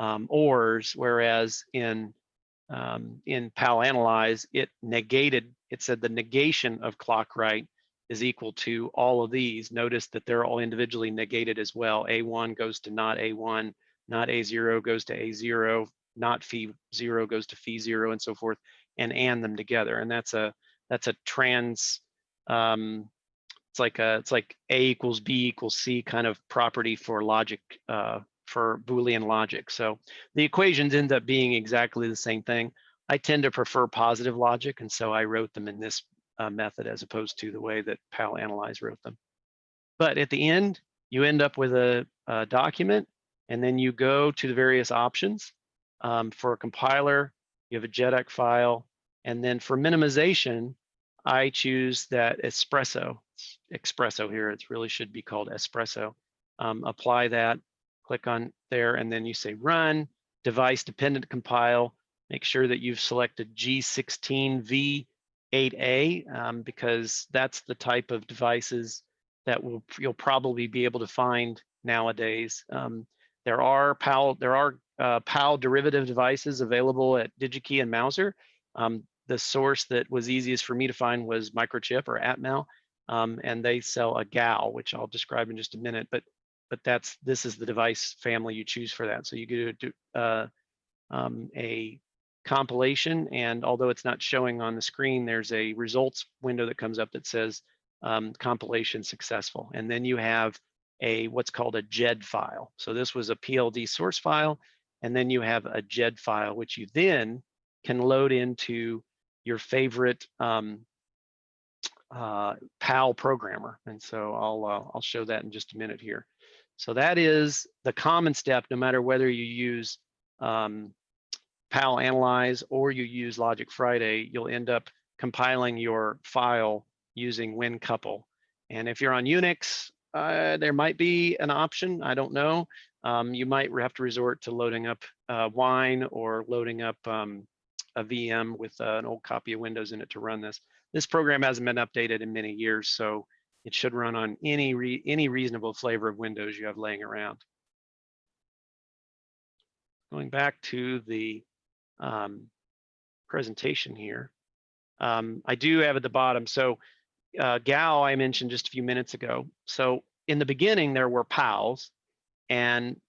Speaker 6: ors, whereas in PAL Analyze, it said the negation of clock right is equal to all of these. Notice that they're all individually negated as well. A1 goes to not A1, not A0 goes to A0, not phi0 goes to phi0, and so forth, and them together. And that's a trans, it's like A equals B equals C kind of property for logic, for Boolean logic. So the equations end up being exactly the same thing. I tend to prefer positive logic, and so I wrote them in this method as opposed to the way that PAL Analyze wrote them. But at the end, you end up with a document, and then you go to the various options. For a compiler, you have a JEDEC file, and then for minimization, I choose that espresso here. It really should be called espresso. Apply that, click on there, and then you say run, device dependent compile. Make sure that you've selected G16V8A because that's the type of devices that you'll probably be able to find nowadays. There are PAL derivative devices available at DigiKey and Mouser. The source that was easiest for me to find was Microchip or Atmel, and they sell a GAL, which I'll describe in just a minute. But this is the device family you choose for that. So you get a compilation, and although it's not showing on the screen, there's a results window that comes up that says compilation successful, and then you have what's called a JED file. So this was a PLD source file, and then you have a JED file, which you then can load into your favorite PAL programmer. And so I'll show that in just a minute here. So that is the common step, no matter whether you use PAL Analyze or you use Logic Friday, you'll end up compiling your file using WinCouple. And if you're on Unix, there might be an option, I don't know. You might have to resort to loading up Wine or loading up a VM with an old copy of Windows in it to run this. This program hasn't been updated in many years, so it should run on any reasonable flavor of Windows you have laying around. Going back to the presentation here, I do have at the bottom, so GAL I mentioned just a few minutes ago. So in the beginning there were PALs, and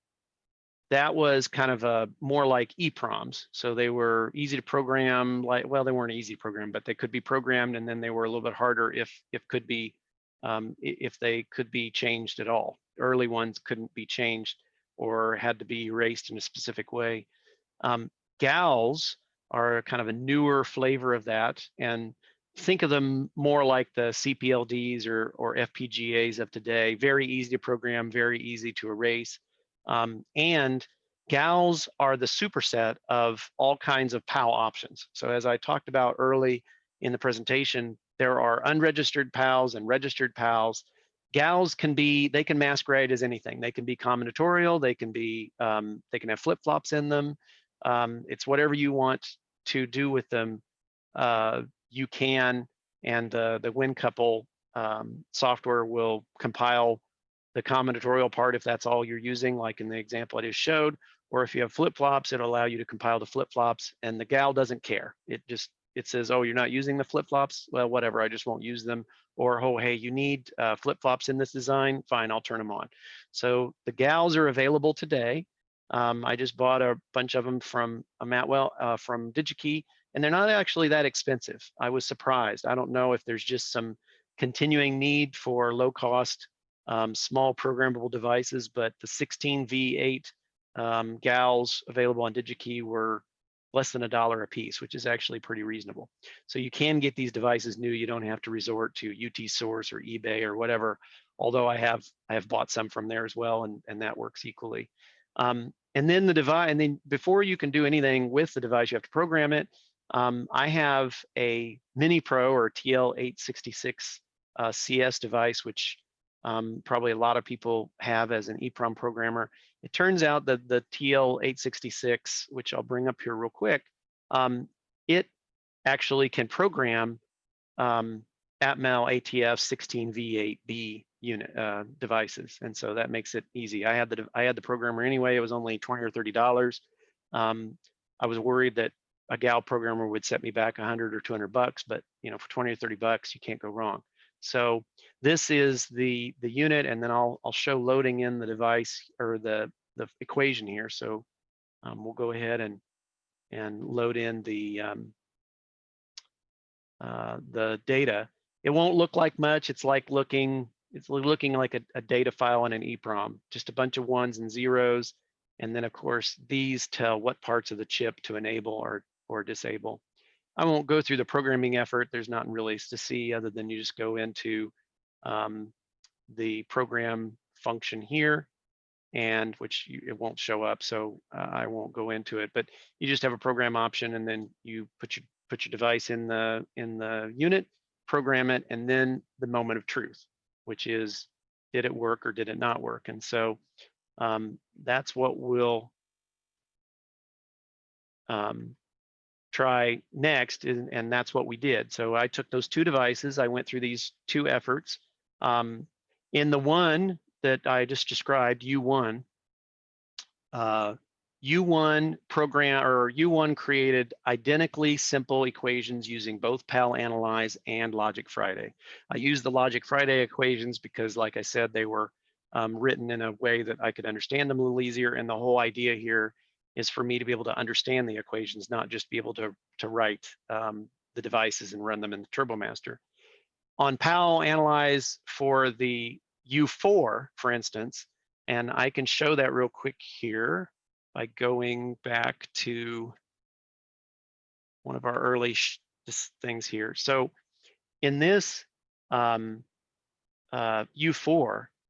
Speaker 6: that was kind of more like EPROMs. So they were easy to program, well, they weren't easy to program, but they could be programmed, and then they were a little bit harder if they could be changed at all. Early ones couldn't be changed or had to be erased in a specific way. GALs are kind of a newer flavor of that, and think of them more like the CPLDs or FPGAs of today. Very easy to program, very easy to erase. And GALs are the superset of all kinds of PAL options. So as I talked about early in the presentation, there are unregistered PALs and registered PALs. GALs can masquerade as anything. They can be combinatorial, they can have flip-flops in them. It's whatever you want to do with them. You can, and the WinCouple software will compile the combinatorial part if that's all you're using, like in the example I just showed, or if you have flip-flops, it'll allow you to compile the flip-flops, and the GAL doesn't care. It says, oh, you're not using the flip-flops? Well, whatever, I just won't use them. Or, oh, hey, you need flip-flops in this design? Fine, I'll turn them on. So the GALs are available today. I just bought a bunch of them from Matwell, from DigiKey, and they're not actually that expensive. I was surprised. I don't know if there's just some continuing need for low-cost, small programmable devices, but the 16V8 GALs available on DigiKey were less than $1 a piece, which is actually pretty reasonable. So you can get these devices new. You don't have to resort to UT Source or eBay or whatever, although I have bought some from there as well, and that works equally. And then the device, and then before you can do anything with the device, you have to program it. I have a Mini Pro or TL866 CS device, which probably a lot of people have as an EEPROM programmer. It turns out that the TL866, which I'll bring up here real quick, it actually can program Atmel ATF 16V8B unit devices, and so that makes it easy. I had the programmer anyway. It was only $20 or $30. I was worried that a GAL programmer would set me back 100 or 200 bucks, but for 20 or 30 bucks, you can't go wrong. So this is the unit, and then I'll show loading in the device or the equation here. So we'll go ahead and load in the data. It won't look like much. It's looking like a data file in an EEPROM, just a bunch of ones and zeros, and then of course these tell what parts of the chip to enable or disable. I won't go through the programming effort. There's not really to see other than you just go into the program function here, and it won't show up, so I won't go into it. But you just have a program option, and then you put your device in the unit, program it, and then the moment of truth, which is, did it work or did it not work? And so that's what we'll try next, and that's what we did. So I took those two devices, I went through these two efforts. In the one that I just described, U1, U1 created identically simple equations using both PAL Analyze and Logic Friday. I used the Logic Friday equations because, like I said, they were written in a way that I could understand them a little easier, and the whole idea here is for me to be able to understand the equations, not just be able to write the devices and run them in the TurboMaster. On PAL Analyze for the U4, for instance, and I can show that real quick here by going back to one of our early things here. So in this U4,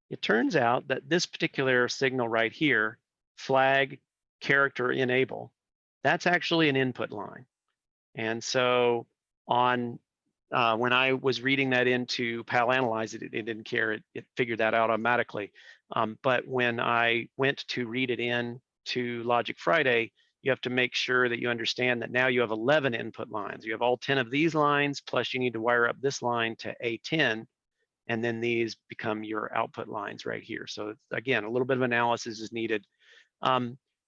Speaker 6: it turns out that this particular signal right here, flag character enable, that's actually an input line. And so on when I was reading that into PAL Analyze, it didn't care. It figured that out automatically. But when I went to read it in to Logic Friday, you have to make sure that you understand that now you have 11 input lines. You have all 10 of these lines, plus you need to wire up this line to A10, and then these become your output lines right here. So again, a little bit of analysis is needed.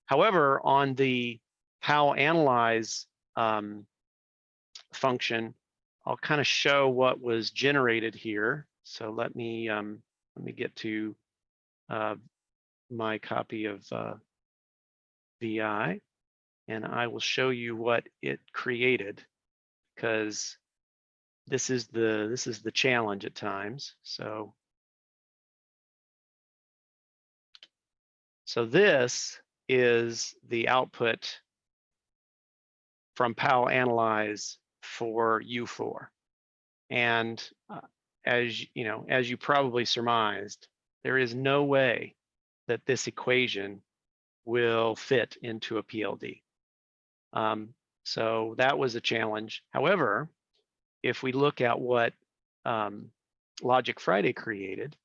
Speaker 6: However, on the PAL Analyze function, I'll kind of show what was generated here. So let me get to my copy of VI, and I will show you what it created, because this is the challenge at times. So this is the output from PAL Analyze for U4. And as you know, as you probably surmised, there is no way that this equation will fit into a PLD. So that was a challenge. However, if we look at what Logic Friday created,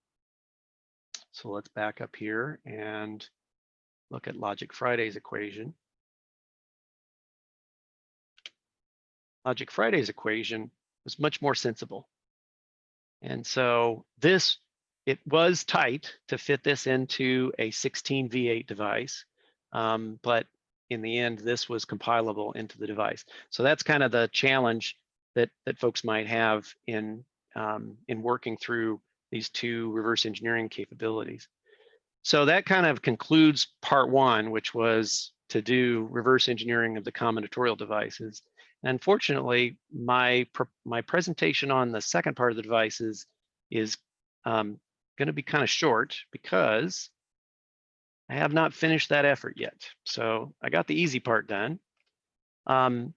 Speaker 6: so let's back up here and look at Logic Friday's equation. Logic Friday's equation was much more sensible. And so this, it was tight to fit this into a 16 V8 device, but in the end, this was compilable into the device. So that's kind of the challenge that folks might have in working through these two reverse engineering capabilities. So that kind of concludes part one, which was to do reverse engineering of the combinatorial devices. Unfortunately, my presentation on the second part of the devices is going to be kind of short because I have not finished that effort yet. So I got the easy part done. The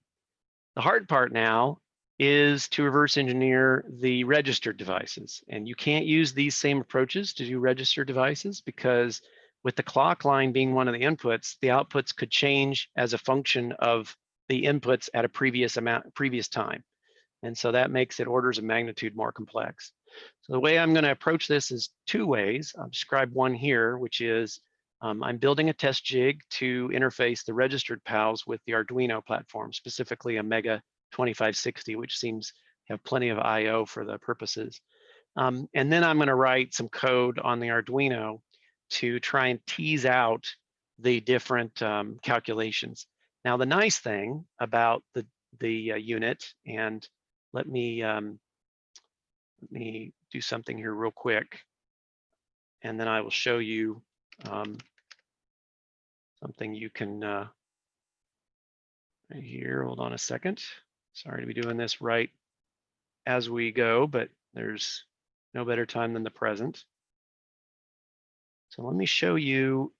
Speaker 6: hard part now is to reverse engineer the registered devices. And you can't use these same approaches to do registered devices because with the clock line being one of the inputs, the outputs could change as a function of the inputs at a previous time. And so that makes it orders of magnitude more complex. So the way I'm going to approach this is two ways. I'll describe one here, which is I'm building a test jig to interface the registered PALs with the Arduino platform, specifically a Mega 2560, which seems to have plenty of I/O for the purposes. And then I'm going to write some code on the Arduino to try and tease out the different calculations. Now, the nice thing about the unit, and let me do something here real quick, and then I will show you something you can right here. Hold on a second. Sorry to be doing this right as we go, but there's no better time than the present. So let me show you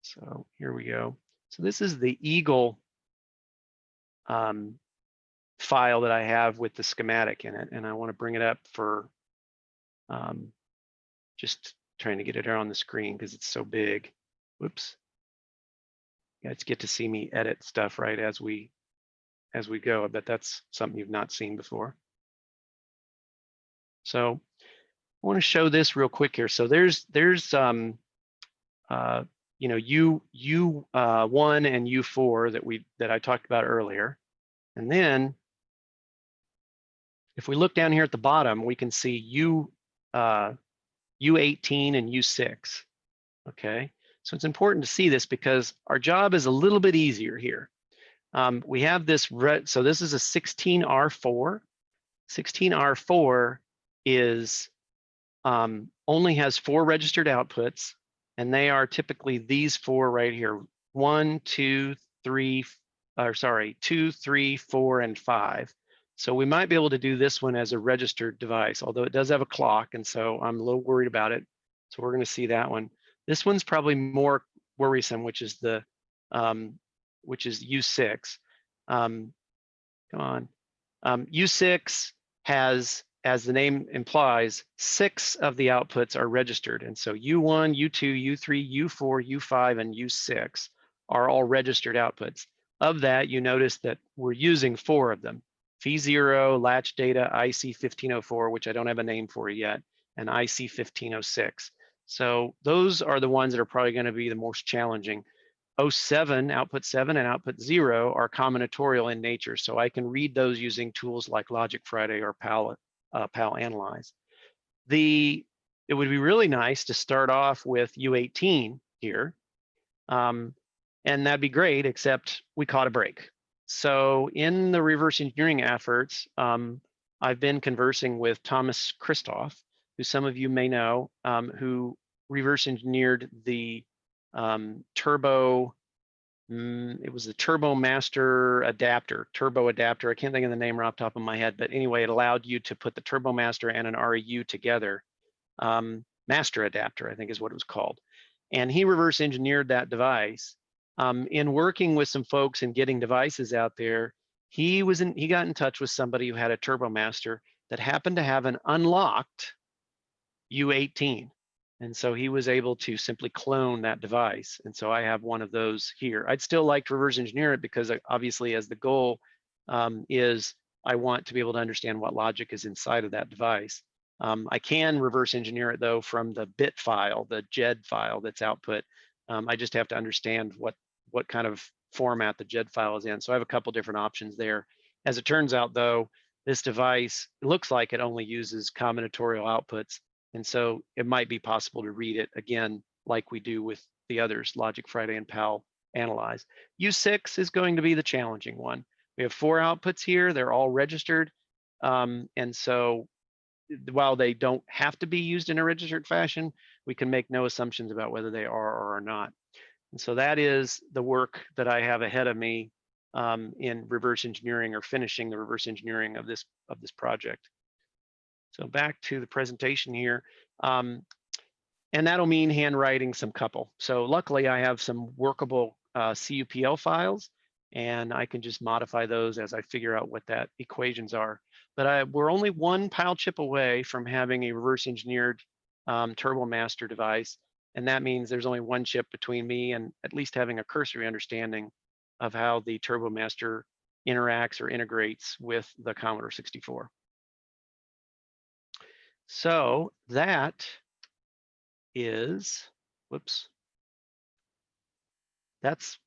Speaker 6: so here we go. So this is the Eagle file that I have with the schematic in it, and I want to bring it up for just trying to get it on the screen because it's so big. Whoops. You guys get to see me edit stuff right as we go. I bet that's something you've not seen before. So I want to show this real quick here. So there's you know, U1 and U4 that I talked about earlier. And then if we look down here at the bottom, we can see U18 and U6. Okay, so it's important to see this because our job is a little bit easier here. We have this so this is a 16R4. 16R4 is only has 4 registered outputs, and they are typically these 4 right here: 1, 2, 3, or sorry, 2, 3, 4, and 5. So we might be able to do this one as a registered device, although it does have a clock, and so I'm a little worried about it. So we're going to see that one. This one's probably more worrisome, which is the which is U6. Come on. U6 has, as the name implies, 6 of the outputs are registered. And so U1, U2, U3, U4, U5, and U6 are all registered outputs. Of that, you notice that we're using 4 of them: Phi0, latch data, IC1504, which I don't have a name for yet, and IC1506. So those are the ones that are probably going to be the most challenging. 07, output 7, and output 0 are combinatorial in nature, so I can read those using tools like Logic Friday or PAL Analyze. It would be really nice to start off with U18 here, and that'd be great, except we caught a break. So in the reverse engineering efforts, I've been conversing with Thomas Christoph, who some of you may know, who reverse engineered the Turbo, it was the Turbo Master adapter, Turbo adapter. I can't think of the name right off the top of my head, but anyway, it allowed you to put the Turbo Master and an REU together. Master adapter, I think is what it was called. And he reverse engineered that device In working with some folks and getting devices out there, he got in touch with somebody who had a TurboMaster that happened to have an unlocked U18. And so he was able to simply clone that device. And so I have one of those here. I'd still like to reverse engineer it because obviously as the goal is I want to be able to understand what logic is inside of that device. I can reverse engineer it though from the bit file, the JED file that's output. I just have to understand what kind of format the JED file is in. So I have a couple different options there. As it turns out though, this device looks like it only uses combinatorial outputs. And so it might be possible to read it again, like we do with the others, Logic Friday and PAL Analyze. U6 is going to be the challenging one. We have 4 outputs here. They're all registered. And so while they don't have to be used in a registered fashion, we can make no assumptions about whether they are or are not. And so that is the work that I have ahead of me in reverse engineering or finishing the reverse engineering of this project. So back to the presentation here. And that'll mean handwriting some couple. So luckily I have some workable CUPL files and I can just modify those as I figure out what that equations are. But we're only 1 PAL chip away from having a reverse engineered TurboMaster device. And that means there's only 1 chip between me and at least having a cursory understanding of how the TurboMaster interacts or integrates with the Commodore 64. So that is, whoops, that's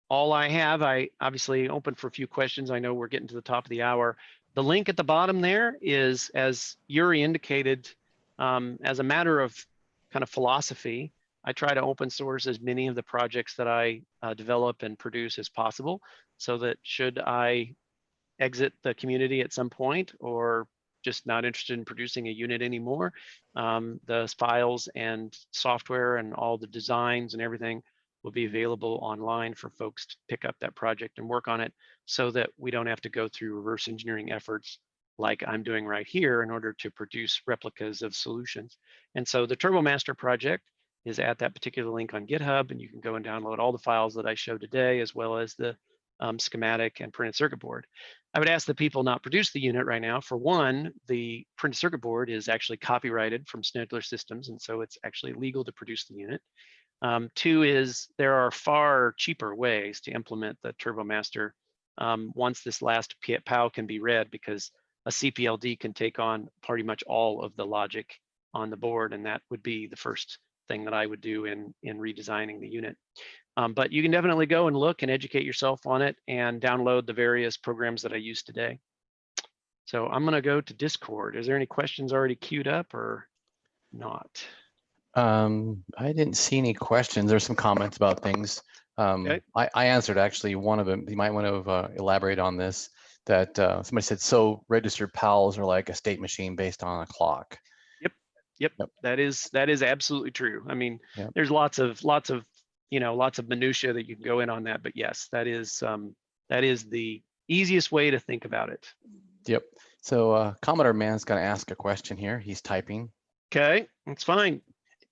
Speaker 6: all I have. I obviously open for a few questions. I know we're getting to the top of the hour. The link at the bottom there is, as Yuri indicated, as a matter of kind of philosophy, I try to open source as many of the projects that I develop and produce as possible, so that should I exit the community at some point or just not interested in producing a unit anymore, the files and software and all the designs and everything will be available online for folks to pick up that project and work on it, so that we don't have to go through reverse engineering efforts like I'm doing right here in order to produce replicas of solutions. And so the TurboMaster project is at that particular link on GitHub, and you can go and download all the files that I showed today, as well as the schematic and printed circuit board. I would ask that people not produce the unit right now. For one, the printed circuit board is actually copyrighted from Snedler Systems, and so it's actually legal to produce the unit. 2 is there are far cheaper ways to implement the TurboMaster once this last PAL can be read, because a CPLD can take on pretty much all of the logic on the board, and that would be the first thing that I would do in redesigning the unit. But you can definitely go and look and educate yourself on it and download the various programs that I used today. So I'm going to go to Discord. Is there any questions already queued up or not?
Speaker 1: I didn't see any questions. There's some comments about things.
Speaker 6: Okay.
Speaker 1: I answered actually one of them. You might want to elaborate on this. That somebody said, so registered PALs are like a state machine based on a clock.
Speaker 6: Yep. That is absolutely true. I mean,
Speaker 1: Yep.
Speaker 6: there's lots of minutia that you can go in on that, but yes, that is the easiest way to think about it.
Speaker 1: Yep. So Commodore Man's going to ask a question here. He's typing.
Speaker 6: Okay, that's fine.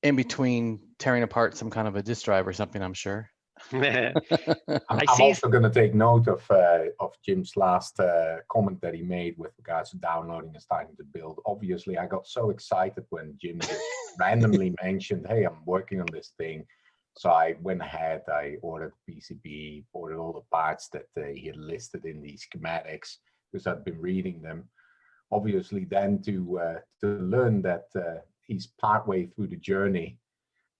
Speaker 1: In between tearing apart some kind of a disk drive or something, I'm sure.
Speaker 5: I'm also going to take note of Jim's last comment that he made with regards to downloading and starting to build. Obviously, I got so excited when Jim just randomly mentioned, hey, I'm working on this thing. So I went ahead, I ordered PCB, ordered all the parts that he had listed in the schematics, because I'd been reading them. Obviously, then to learn that he's partway through the journey.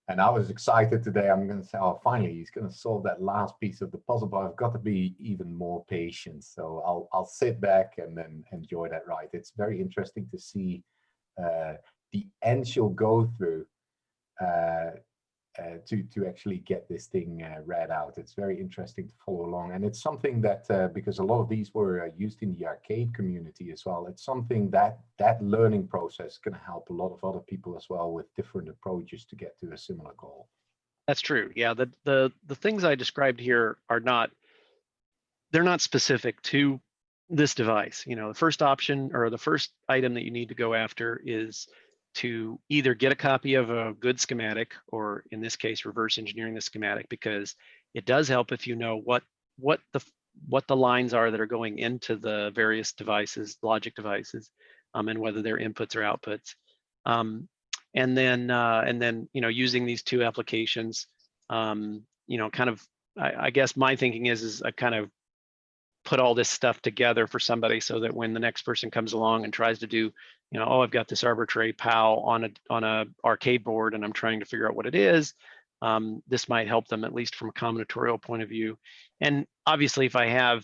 Speaker 5: And I was excited today. I'm going to say, oh, finally, he's going to solve that last piece of the puzzle, but I've got to be even more patient. So I'll sit back and then enjoy that ride. It's very interesting to see the end she'll go through to actually get this thing read out. It's very interesting to follow along. And it's something that, because a lot of these were used in the arcade community as well, it's something that learning process can help a lot of other people as well with different approaches to get to a similar goal.
Speaker 6: That's true. Yeah, the things I described here are not specific to this device. You know, the first option or the first item that you need to go after is to either get a copy of a good schematic, or in this case, reverse engineering the schematic, because It does help if you know what the lines are that are going into the various devices, logic devices, and whether they're inputs or outputs. And then using these two applications, kind of, I guess my thinking is I kind of put all this stuff together for somebody so that when the next person comes along and tries to do, oh, I've got this arbitrary PAL on a arcade board and I'm trying to figure out what it is. This might help them, at least from a combinatorial point of view. And obviously, if I have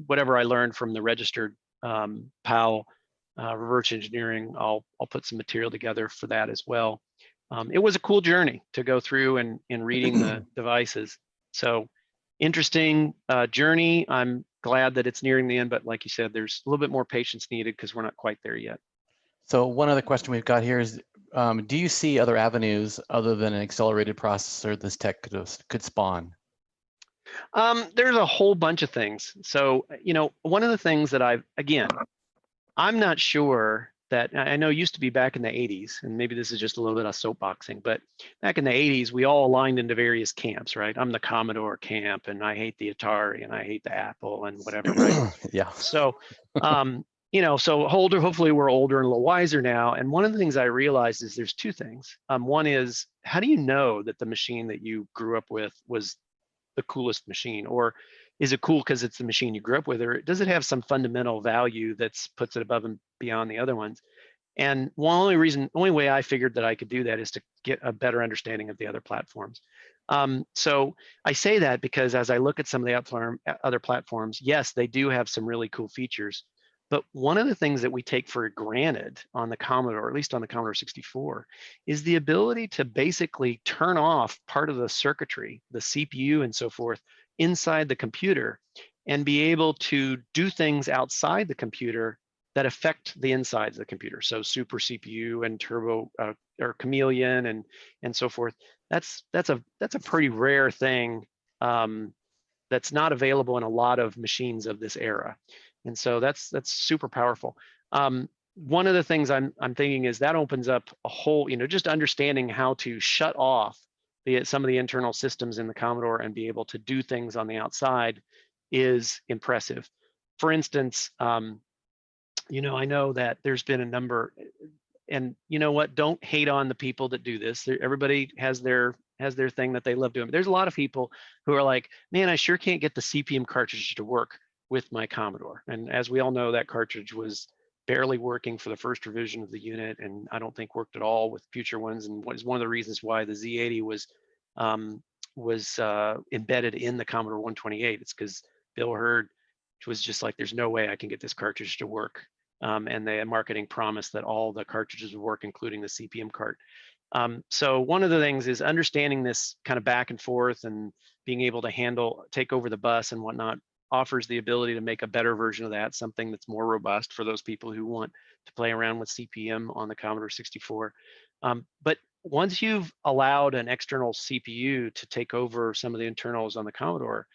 Speaker 6: whatever I learned from the registered PAL reverse engineering, I'll put some material together for that as well. It was a cool journey to go through and reading the devices. So interesting journey. I'm glad that it's nearing the end, but like you said, there's a little bit more patience needed because we're not quite there yet.
Speaker 1: So one other question we've got here is, do you see other avenues other than an accelerated processor this tech could spawn?
Speaker 6: There's a whole bunch of things. So, one of the things that I'm not sure that, I know it used to be back in the 80s, and maybe this is just a little bit of soapboxing, but back in the 80s, we all aligned into various camps, right? I'm the Commodore camp, and I hate the Atari, and I hate the Apple, and whatever, right?
Speaker 1: Yeah.
Speaker 6: So, so hopefully we're older and a little wiser now. And one of the things I realized is there's two things. One is, how do you know that the machine that you grew up with was the coolest machine? Or is it cool because it's the machine you grew up with, or does it have some fundamental value that's puts it above and beyond the other ones? And only way I figured that I could do that is to get a better understanding of the other platforms. So I say that because as I look at some of the other platforms, yes, they do have some really cool features. But one of the things that we take for granted on the Commodore, or at least on the Commodore 64, is the ability to basically turn off part of the circuitry, the CPU and so forth, inside the computer, and be able to do things outside the computer that affect the insides of the computer. So super CPU and turbo or chameleon and so forth. That's a pretty rare thing that's not available in a lot of machines of this era. And so that's super powerful. One of the things I'm thinking is that opens up a whole, just understanding how to shut off some of the internal systems in the Commodore and be able to do things on the outside is impressive. For instance, I know that there's been a number, and you know what? Don't hate on the people that do this. Everybody has their thing that they love doing. But there's a lot of people who are like, man, I sure can't get the CPM cartridge to work with my Commodore. And as we all know, that cartridge was barely working for the first revision of the unit, and I don't think worked at all with future ones. And what is one of the reasons why the Z80 was embedded in the Commodore 128. It's because Bill Hurd was just like, there's no way I can get this cartridge to work. And the marketing promised that all the cartridges would work, including the CPM cart. So one of the things is understanding this kind of back and forth and being able to take over the bus and whatnot offers the ability to make a better version of that, something that's more robust for those people who want to play around with CPM on the Commodore 64. But once you've allowed an external CPU to take over some of the internals on the Commodore,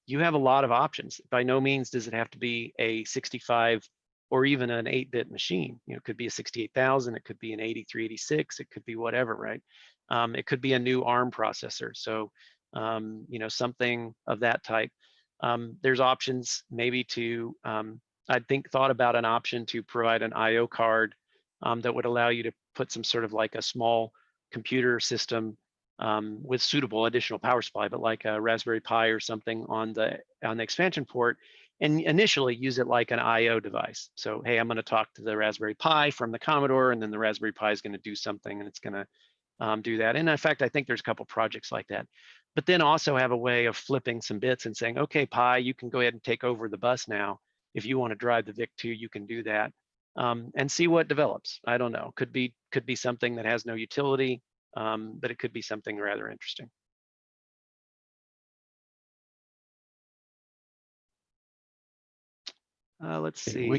Speaker 6: you have a lot of options. By no means does it have to be a 65 or even an 8-bit machine. It could be a 68,000, it could be an 8386, it could be whatever, right? It could be a new ARM processor. So, something of that type. There's options maybe to, thought about an option to provide an IO card that would allow you to put some sort of like a small computer system with suitable additional power supply, but like a Raspberry Pi or something on the expansion port, and initially use it like an IO device. So, hey, I'm going to talk to the Raspberry Pi from the Commodore, and then the Raspberry Pi is going to do something, and it's going to do that. And in fact, I think there's a couple projects like that. But then also have a way of flipping some bits and saying, okay, Pi, you can go ahead and take over the bus now. If you want to drive the VIC-2, you can do that, and see what develops. I don't know. Could be something that has no utility, but it could be something rather interesting. Let's see.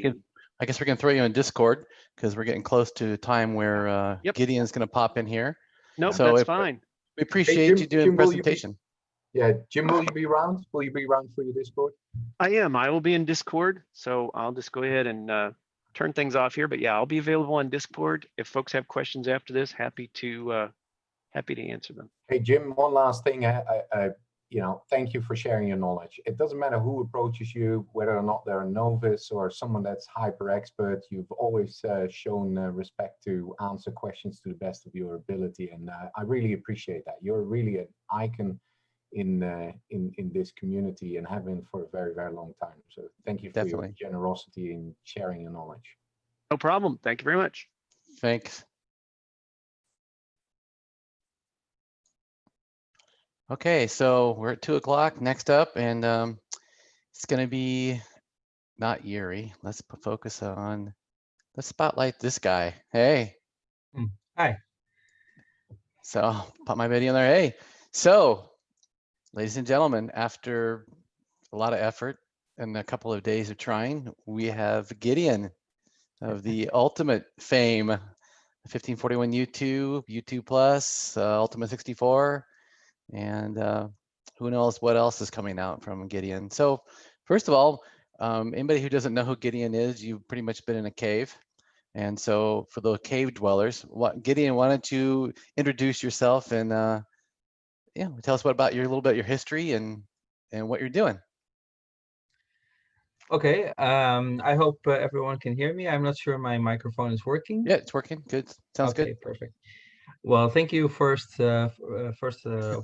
Speaker 1: I guess we can throw you in Discord because we're getting close to a time where Gideon's going to pop in here.
Speaker 6: Nope, so that's fine.
Speaker 1: We appreciate you doing the presentation.
Speaker 5: Jim, will you be around? Will you be around for your Discord?
Speaker 6: I am. I will be in Discord, so I'll just go ahead and turn things off here. But yeah, I'll be available on Discord. If folks have questions after this, happy to answer them.
Speaker 5: Hey, Jim, one last thing. thank you for sharing your knowledge. It doesn't matter who approaches you, whether or not they're a novice or someone that's hyper expert. You've always shown respect to answer questions to the best of your ability, and I really appreciate that. You're really an icon in this community and have been for a very, very long time. So thank you for your generosity in sharing your knowledge.
Speaker 6: No problem. Thank you very much.
Speaker 1: Thanks. Okay, so we're at 2 o'clock. Next up, and it's going to be not Yuri. Let's focus on. Let's spotlight this guy. Hey.
Speaker 7: Hi.
Speaker 1: So I'll put my video in there. Hey. So, ladies and gentlemen, after a lot of effort and a couple of days of trying, we have Gideon of the Ultimate fame, 1541 U2, U2 Plus, Ultimate 64, and who knows what else is coming out from Gideon. So first of all, anybody who doesn't know who Gideon is, you've pretty much been in a cave. And so for the cave dwellers, Gideon, why don't you introduce yourself and tell us a little bit your history and what you're doing.
Speaker 7: Okay, I hope everyone can hear me. I'm not sure my microphone is working.
Speaker 1: Yeah, it's working. Good. Sounds good.
Speaker 7: Okay, perfect. Well, thank you first of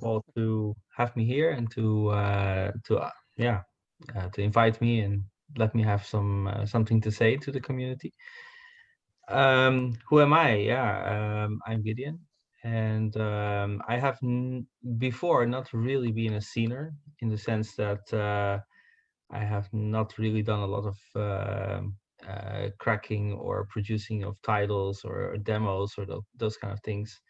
Speaker 7: all to have me here and to invite me and let me have something to say to the community. Who am I? Yeah, I'm Gideon, and I have before not really been a scener in the sense that I have not really done a lot of cracking or producing of titles or demos or those kind of things.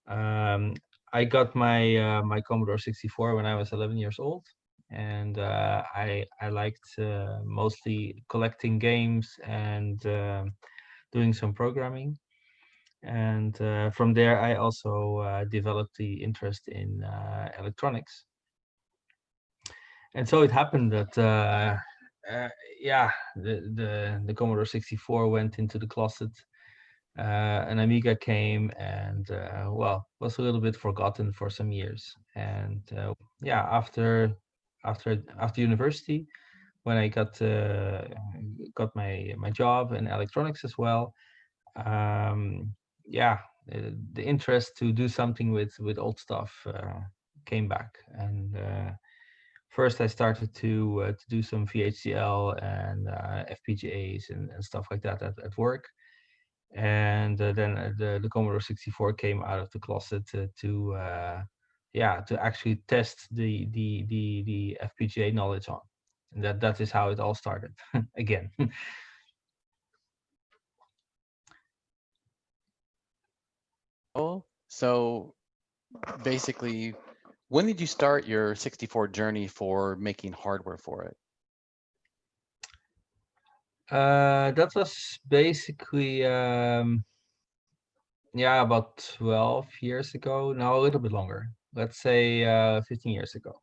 Speaker 7: I got my my Commodore 64 when I was 11 years old, and I liked mostly collecting games and doing some programming. And from there, I also developed the interest in electronics. And so it happened that the Commodore 64 went into the closet. An Amiga came and was a little bit forgotten for some years. And after university, when I got my job in electronics as well, the interest to do something with old stuff came back. And first I started to do some VHDL and FPGAs and stuff like that at work. And then the Commodore 64 came out of the closet to actually test the FPGA knowledge on. And that is how it all started again.
Speaker 1: Oh, so basically, when did you start your 64 journey for making hardware for it?
Speaker 7: That was basically about 12 years ago. No, a little bit longer. Let's say 15 years ago.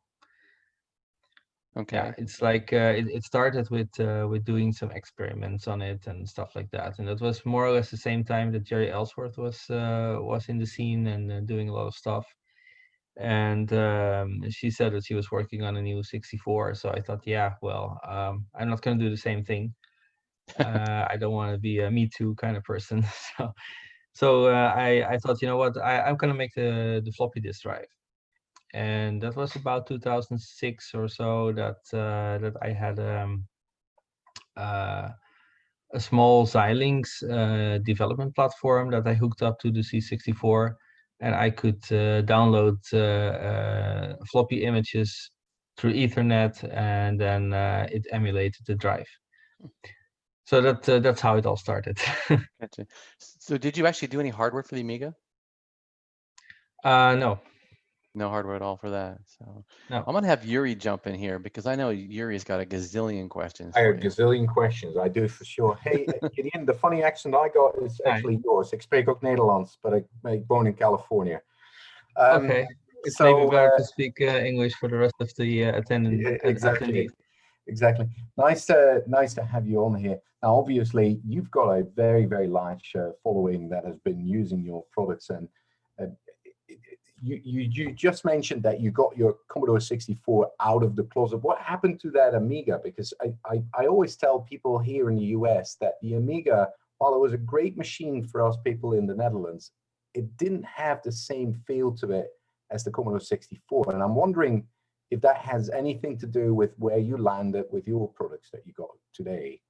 Speaker 1: Okay.
Speaker 7: Yeah, it's like it started with doing some experiments on it and stuff like that, and that was more or less the same time that Jerry Ellsworth was in the scene and doing a lot of stuff. And she said that she was working on a new 64, so I thought, I'm not going to do the same thing. I don't want to be a Me Too kind of person. So I thought, you know what, I'm going to make the floppy disk drive. And that was about 2006 or so that I had a small Xilinx development platform that I hooked up to the C64, and I could download floppy images through Ethernet, and then it emulated the drive. So that's how it all started.
Speaker 1: Gotcha. So did you actually do any hardware for the Amiga?
Speaker 7: No.
Speaker 1: No hardware at all for that. So
Speaker 7: no.
Speaker 1: I'm gonna have Yuri jump in here because I know Yuri's got a gazillion questions.
Speaker 5: I have a gazillion questions. I do for sure. Hey, Gideon, the funny accent I got is actually yours. Ik spreek ook Nederlands, but I born in California.
Speaker 7: Okay. It's maybe better to speak English for the rest of the attendance.
Speaker 5: Exactly. Exactly. Nice to have you on here. Now, obviously, you've got a very, very large following that has been using your products, and you just mentioned that you got your Commodore 64 out of the closet. What happened to that Amiga? Because I always tell people here in the US that the Amiga, while it was a great machine for us people in the Netherlands, it didn't have the same feel to it as the Commodore 64. And I'm wondering if that has anything to do with where you landed with your products that you got today.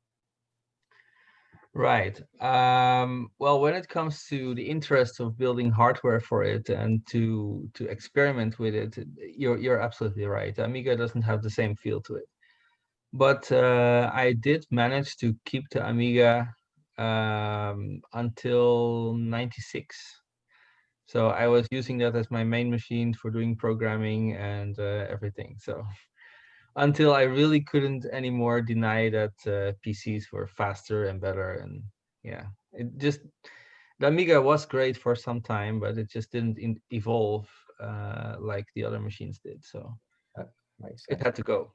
Speaker 7: Right. Well, when it comes to the interest of building hardware for it and to experiment with it, you're absolutely right. Amiga doesn't have the same feel to it. But I did manage to keep the Amiga until '96. So I was using that as my main machine for doing programming and everything. So until I really couldn't anymore deny that PCs were faster and better. And yeah, the Amiga was great for some time, but it just didn't evolve like the other machines did. So
Speaker 5: That makes sense.
Speaker 7: it had to go.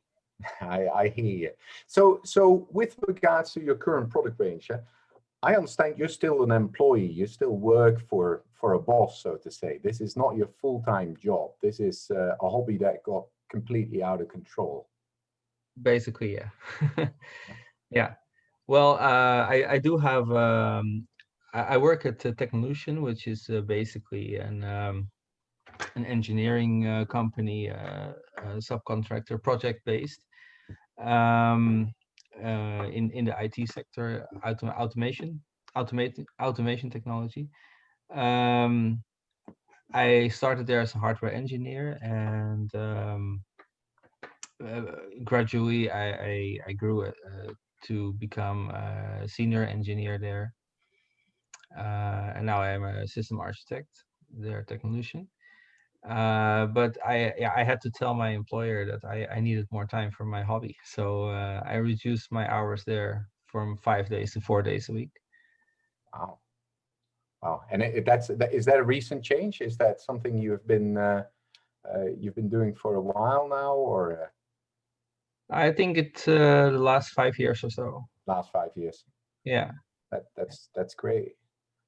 Speaker 5: I hear you. So with regards to your current product range, I understand you're still an employee. You still work for a boss, so to say. This is not your full-time job. This is a hobby that got completely out of control.
Speaker 7: Basically, yeah. Yeah. Well, I do have I work at Technolution, which is basically an engineering company, subcontractor, project-based, in the IT sector, automation technology. I started there as a hardware engineer, and gradually I grew to become a senior engineer there, and now I am a system architect there at Technolution. But I had to tell my employer that I needed more time for my hobby, so I reduced my hours there from 5 days to 4 days a week.
Speaker 5: Wow. Wow. And is that a recent change? Is that something you've been doing for a while now, or?
Speaker 7: I think it's the last 5 years or so.
Speaker 5: Last 5 years.
Speaker 7: Yeah.
Speaker 5: That's great.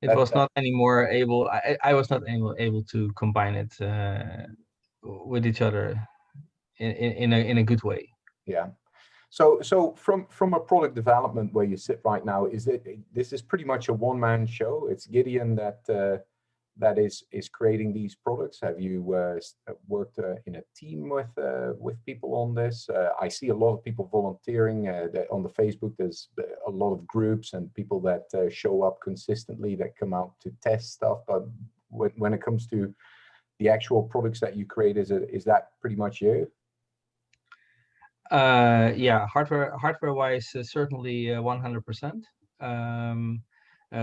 Speaker 7: It was not anymore able. I was not able to combine it with each other in a good way.
Speaker 5: Yeah. So from a product development where you sit right now, this is pretty much a one-man show? It's Gideon that is creating these products. Have you worked in a team with people on this? I see a lot of people volunteering on the Facebook. There's a lot of groups and people that show up consistently that come out to test stuff. But when it comes to the actual products that you create, is that pretty much you?
Speaker 7: Yeah, hardware wise, certainly 100%.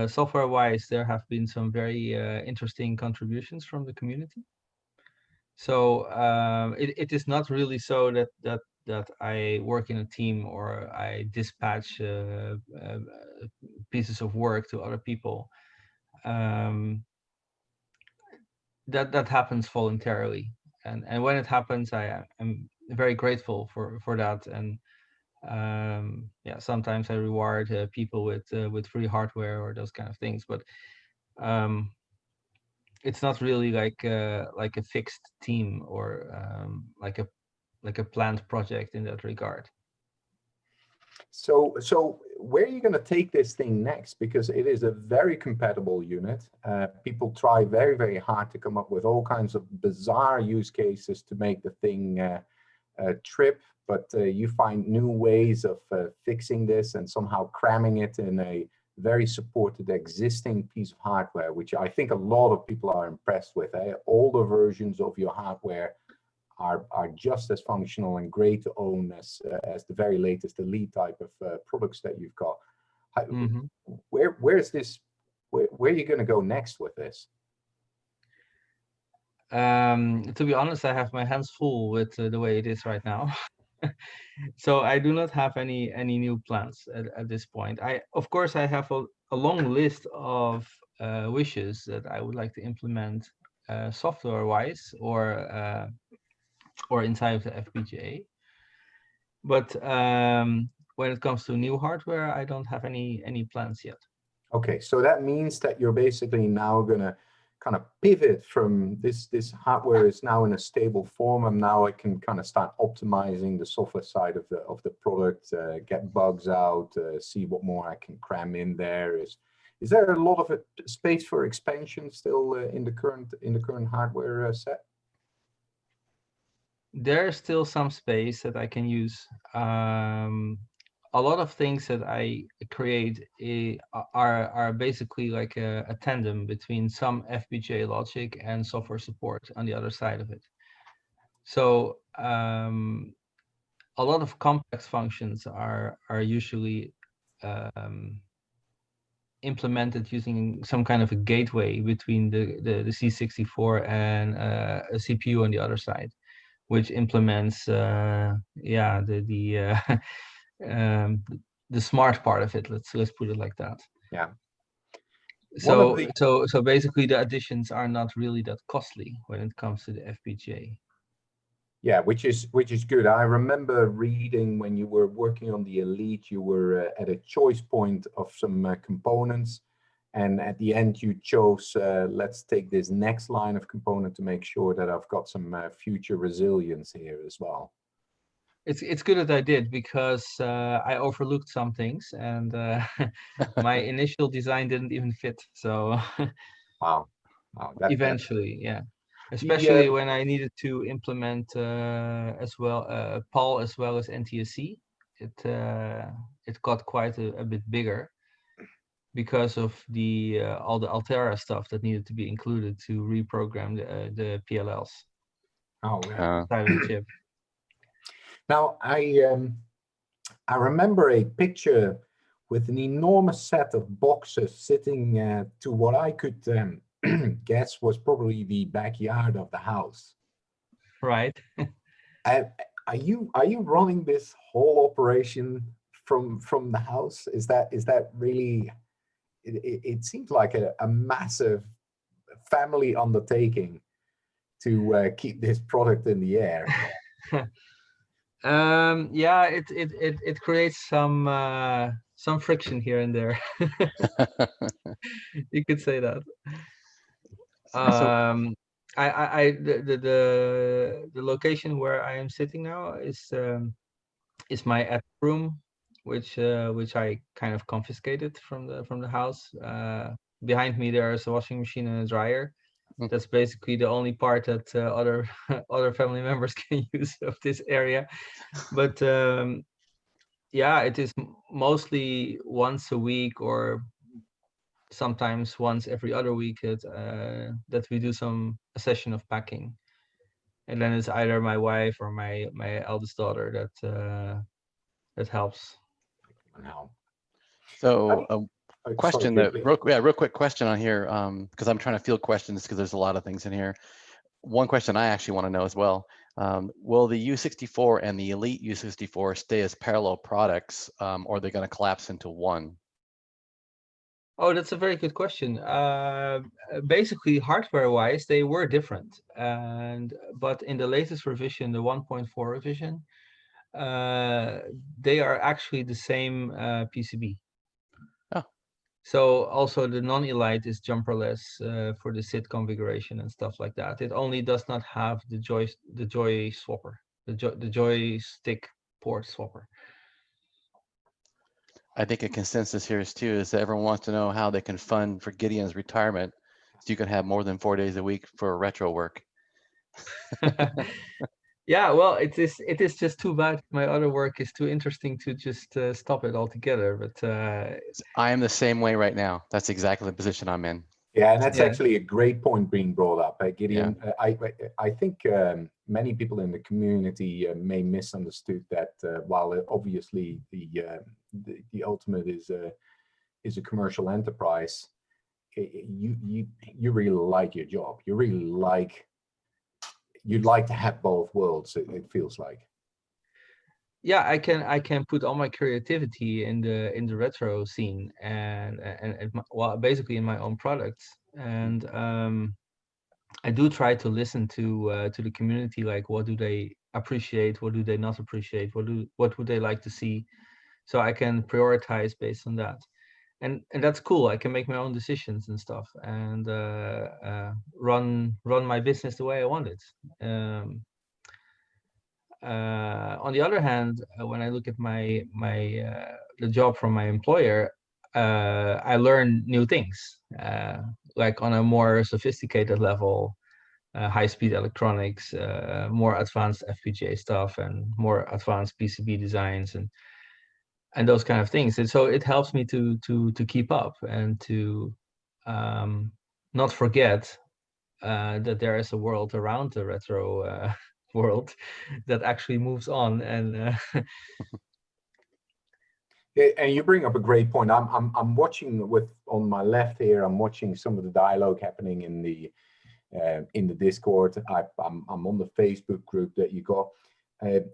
Speaker 7: Software wise, there have been some very interesting contributions from the community. So it is not really so that I work in a team or I dispatch pieces of work to other people. That happens voluntarily, and when it happens, I'm very grateful for that. And yeah, sometimes I reward people with free hardware or those kind of things, but it's not really like a fixed team or like a planned project in that regard.
Speaker 5: So where are you going to take this thing next? Because it is a very compatible unit. People try very, very hard to come up with all kinds of bizarre use cases to make the thing trip, but you find new ways of fixing this and somehow cramming it in a very supported existing piece of hardware, which I think a lot of people are impressed with. Older versions of your hardware are just as functional and great to own as the very latest elite type of products that you've got.
Speaker 7: Mm-hmm.
Speaker 5: Where are you going to go next with this?
Speaker 7: To be honest, I have my hands full with the way it is right now. So I do not have any new plans at this point. Of course, I have a long list of wishes that I would like to implement software-wise or inside of the FPGA. But when it comes to new hardware, I don't have any plans yet.
Speaker 5: Okay, so that means that you're basically now gonna kind of pivot from this hardware is now in a stable form, and now I can kind of start optimizing the software side of the product, get bugs out, see what more I can cram in there. Is there a lot of space for expansion still in the current hardware set?
Speaker 7: There's still some space that I can use. A lot of things that I create are basically like a tandem between some FPGA logic and software support on the other side of it. So a lot of complex functions are usually implemented using some kind of a gateway between the C64 and a CPU on the other side, which implements the smart part of it. Let's put it like that.
Speaker 5: Yeah.
Speaker 7: So basically the additions are not really that costly when it comes to the FPGA.
Speaker 5: Yeah, which is good. I remember reading when you were working on the Elite, you were at a choice point of some components, and at the end you chose let's take this next line of component to make sure that I've got some future resilience here as well.
Speaker 7: It's good that I did, because I overlooked some things, and my initial design didn't even fit. So
Speaker 5: Wow,
Speaker 7: eventually, yeah. Especially when I needed to implement as well PAL as well as NTSC, it got quite a bit bigger because of the all the Altera stuff that needed to be included to reprogram the PLLs.
Speaker 5: Oh yeah.
Speaker 7: Side of the chip.
Speaker 5: Now I remember a picture with an enormous set of boxes sitting to what I could guess was probably the backyard of the house.
Speaker 7: Right.
Speaker 5: Are you running this whole operation from the house? Is that really? It seems like a massive family undertaking to keep this product in the air.
Speaker 7: Yeah, it creates some friction here and there. You could say that. The location where I am sitting now is my attic room, which I kind of confiscated from the house. Behind me there's a washing machine and a dryer. That's basically the only part that other family members can use of this area. But yeah, it is mostly once a week or sometimes once every other week that we do a session of packing, and then it's either my wife or my eldest daughter that helps.
Speaker 5: Wow.
Speaker 1: So a question
Speaker 5: Sorry,
Speaker 1: real quick question on here, because I'm trying to field questions because there's a lot of things in here. One question I actually want to know as well, will the U64 and the Elite U64 stay as parallel products, or are they going to collapse into one?
Speaker 7: Oh, that's a very good question. Basically, hardware-wise, they were different, but in the latest revision, the 1.4 revision, they are actually the same PCB.
Speaker 1: Oh.
Speaker 7: So also the non-Elite is jumperless for the SID configuration and stuff like that. It only does not have the joy swapper, the joystick port swapper.
Speaker 1: I think a consensus here is that everyone wants to know how they can fund for Gideon's retirement, so you can have more than 4 days a week for retro work.
Speaker 7: Yeah, well, it is just too bad my other work is too interesting to just stop it altogether. But
Speaker 5: I
Speaker 1: am the same way right now. That's exactly the position I'm in.
Speaker 5: Yeah, and that's actually a great point being brought up, Gideon.
Speaker 1: Yeah.
Speaker 5: I think many people in the community may misunderstood that while obviously the ultimate is a commercial enterprise, you really like your job. You'd like to have both worlds. It feels like.
Speaker 7: Yeah, I can put all my creativity in the retro scene and well, basically in my own products, and I do try to listen to the community, like what do they appreciate, what do they not appreciate, what would they like to see, so I can prioritize based on that. and that's cool. I can make my own decisions and stuff, and run my business the way I want it. On the other hand, when I look at the job from my employer, I learn new things, like on a more sophisticated level, high-speed electronics, more advanced FPGA stuff, and more advanced PCB designs, and those kind of things. And so it helps me to keep up and to not forget that there is a world around the retro world that actually moves on. And
Speaker 5: And you bring up a great point. I'm watching on my left here. I'm watching some of the dialogue happening in the Discord. I'm on the Facebook group that you got.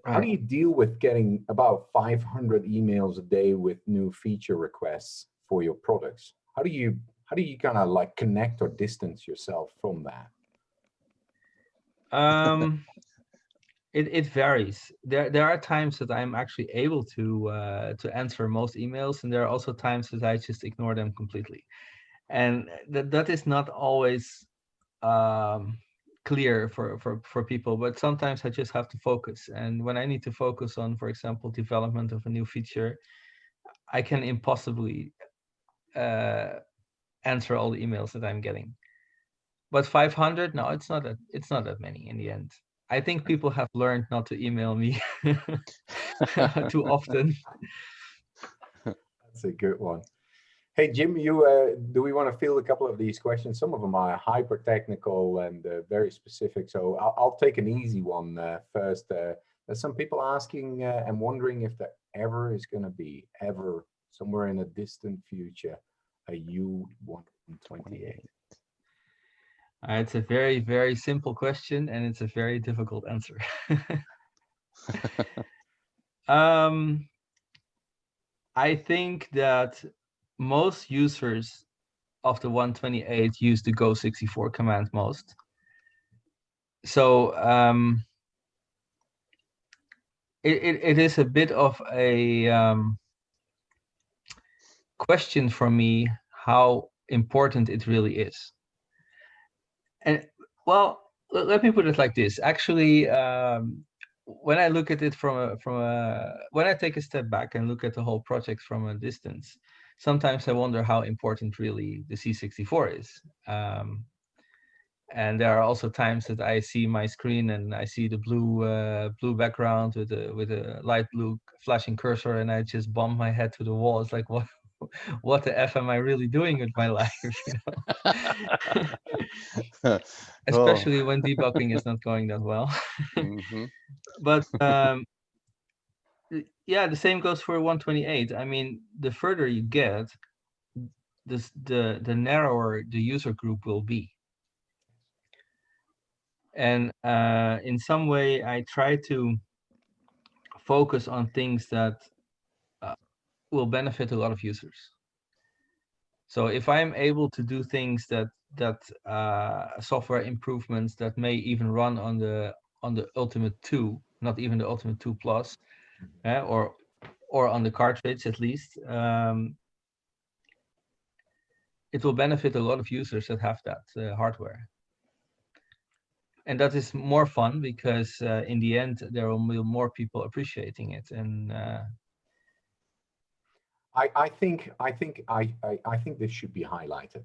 Speaker 5: How do you deal with getting about 500 emails a day with new feature requests for your products? How do you kind of like connect or distance yourself from that?
Speaker 7: It varies. There are times that I'm actually able to answer most emails, and there are also times that I just ignore them completely, and that is not always clear for people. But sometimes I just have to focus, and when I need to focus on, for example, development of a new feature, I can impossibly answer all the emails that I'm getting. But 500, no, it's not that many in the end. I think people have learned not to email me too often.
Speaker 5: That's a good one. Hey, Jim, do we want to field a couple of these questions? Some of them are hyper technical and very specific. So I'll take an easy one first. There's some people asking and wondering if there ever is going to be, somewhere in a distant future, a U128.
Speaker 7: It's a very, very simple question, and it's a very difficult answer. I think that most users of the 128 use the Go64 command most. So it is a bit of a question for me how important it really is. And well, let me put it like this. Actually, when I look at it when I take a step back and look at the whole project from a distance, sometimes I wonder how important really the C64 is. And there are also times that I see my screen and I see the blue background with a light blue flashing cursor, and I just bump my head to the wall. It's like, what the F am I really doing with my life? You know? Especially when debugging is not going that well. But yeah, the same goes for 128. I mean, the further you get, the narrower the user group will be. And in some way, I try to focus on things that will benefit a lot of users. So if I'm able to do things that software improvements that may even run on the Ultimate 2, not even the Ultimate 2 Plus, or on the cartridge at least, it will benefit a lot of users that have that hardware. And that is more fun because in the end there will be more people appreciating it. And
Speaker 5: I think this should be highlighted.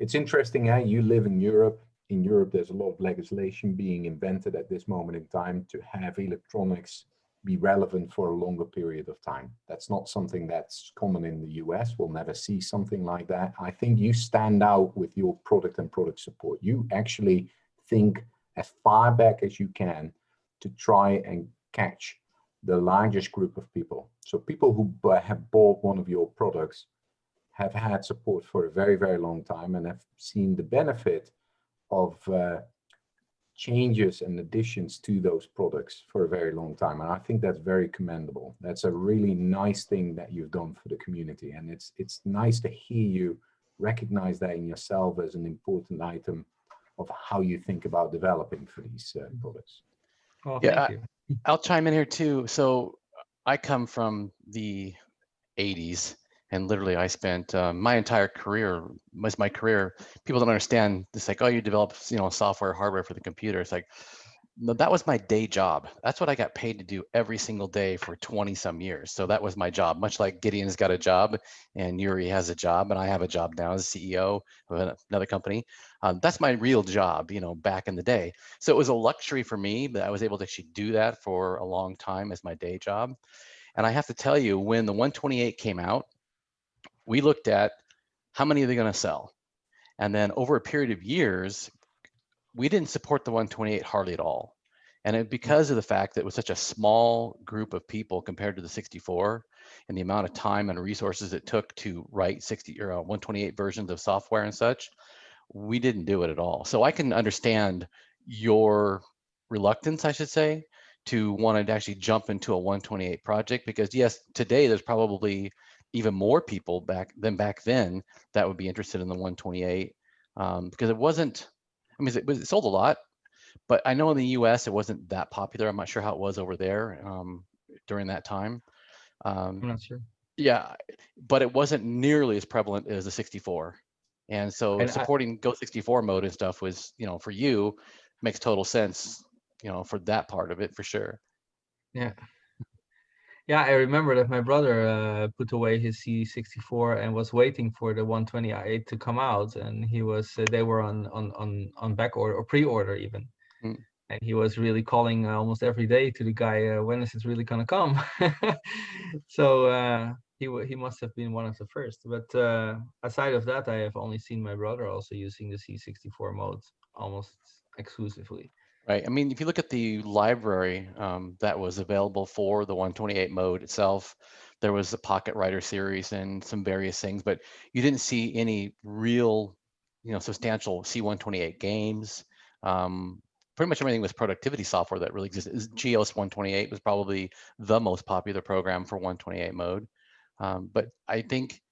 Speaker 5: It's interesting how you live in Europe. In Europe, there's a lot of legislation being invented at this moment in time to have electronics be relevant for a longer period of time. That's not something that's common in the US. We'll never see something like that. I think you stand out with your product and product support. You actually think as far back as you can to try and catch the largest group of people. So people who have bought one of your products have had support for a very, very long time and have seen the benefit of changes and additions to those products for a very long time. And I think that's very commendable. That's a really nice thing that you've done for the community. And it's nice to hear you recognize that in yourself as an important item of how you think about developing for these products.
Speaker 7: well,
Speaker 1: Yeah,
Speaker 7: thank you.
Speaker 1: I'll chime in here too. So I come from the 80s, And literally, I spent my entire career, my career. People don't understand. It's like, oh, you develop, software, hardware for the computer. It's like, no, that was my day job. That's what I got paid to do every single day for 20 some years. So that was my job, much like Gideon's got a job and Yuri has a job and I have a job now as CEO of another company. That's my real job, back in the day. So it was a luxury for me that I was able to actually do that for a long time as my day job. And I have to tell you, when the 128 came out, we looked at how many are they going to sell? And then over a period of years, we didn't support the 128 hardly at all. And because of the fact that it was such a small group of people compared to the 64 and the amount of time and resources it took to write 60 or 128 versions of software and such, we didn't do it at all. So I can understand your reluctance, I should say, to want to actually jump into a 128 project, because yes, today there's probably even more people back then that would be interested in the 128, because it wasn't, I mean, it sold a lot, but I know in the US it wasn't that popular. I'm not sure how it was over there during that time.
Speaker 7: I'm not sure.
Speaker 1: Yeah, but it wasn't nearly as prevalent as the 64. And so
Speaker 7: And
Speaker 1: supporting Go64 mode and stuff was, for you, makes total sense, for that part of it for sure.
Speaker 7: yeah. Yeah, I remember that my brother put away his C64 and was waiting for the 128 to come out, and they were on back order or pre-order even, and he was really calling almost every day to the guy, when is it really gonna come? So he must have been one of the first. But aside of that, I have only seen my brother also using the C64 mode almost exclusively.
Speaker 1: Right. I mean, if you look at the library that was available for the 128 mode itself, there was a Pocket Writer series and some various things, but you didn't see any real, substantial C128 games. Pretty much everything was productivity software that really existed. GeOS 128 was probably the most popular program for 128 mode. But I think,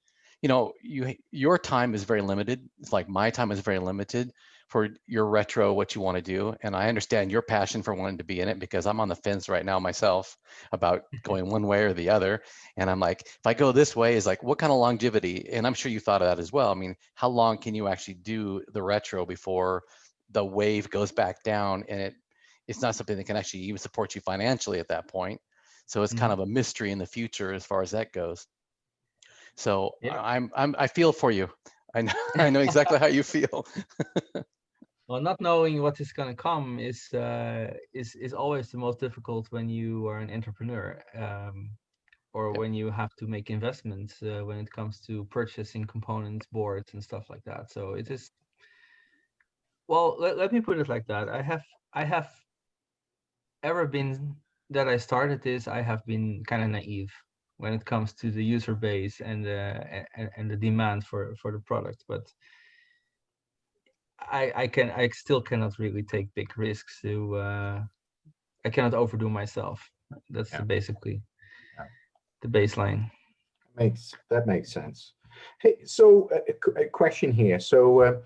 Speaker 1: your time is very limited. It's like my time is very limited for your retro, what you want to do. And I understand your passion for wanting to be in it, because I'm on the fence right now myself about going one way or the other. And I'm like, if I go this way, is like, what kind of longevity? And I'm sure you thought of that as well. I mean, how long can you actually do the retro before the wave goes back down and it's not something that can actually even support you financially at that point. So it's kind of a mystery in the future as far as that goes. So
Speaker 7: Yeah.
Speaker 1: I feel for you. I know exactly how you feel.
Speaker 7: Well, not knowing what is going to come is always the most difficult when you are an entrepreneur, or when you have to make investments when it comes to purchasing components, boards, and stuff like that. So it is. Well, let me put it like that. I have ever been that I started this. I have been kind of naive when it comes to the user base and the demand for the product, but I still cannot really take big risks. I cannot overdo myself. That's basically the baseline.
Speaker 5: That makes sense. Hey, so a question here. So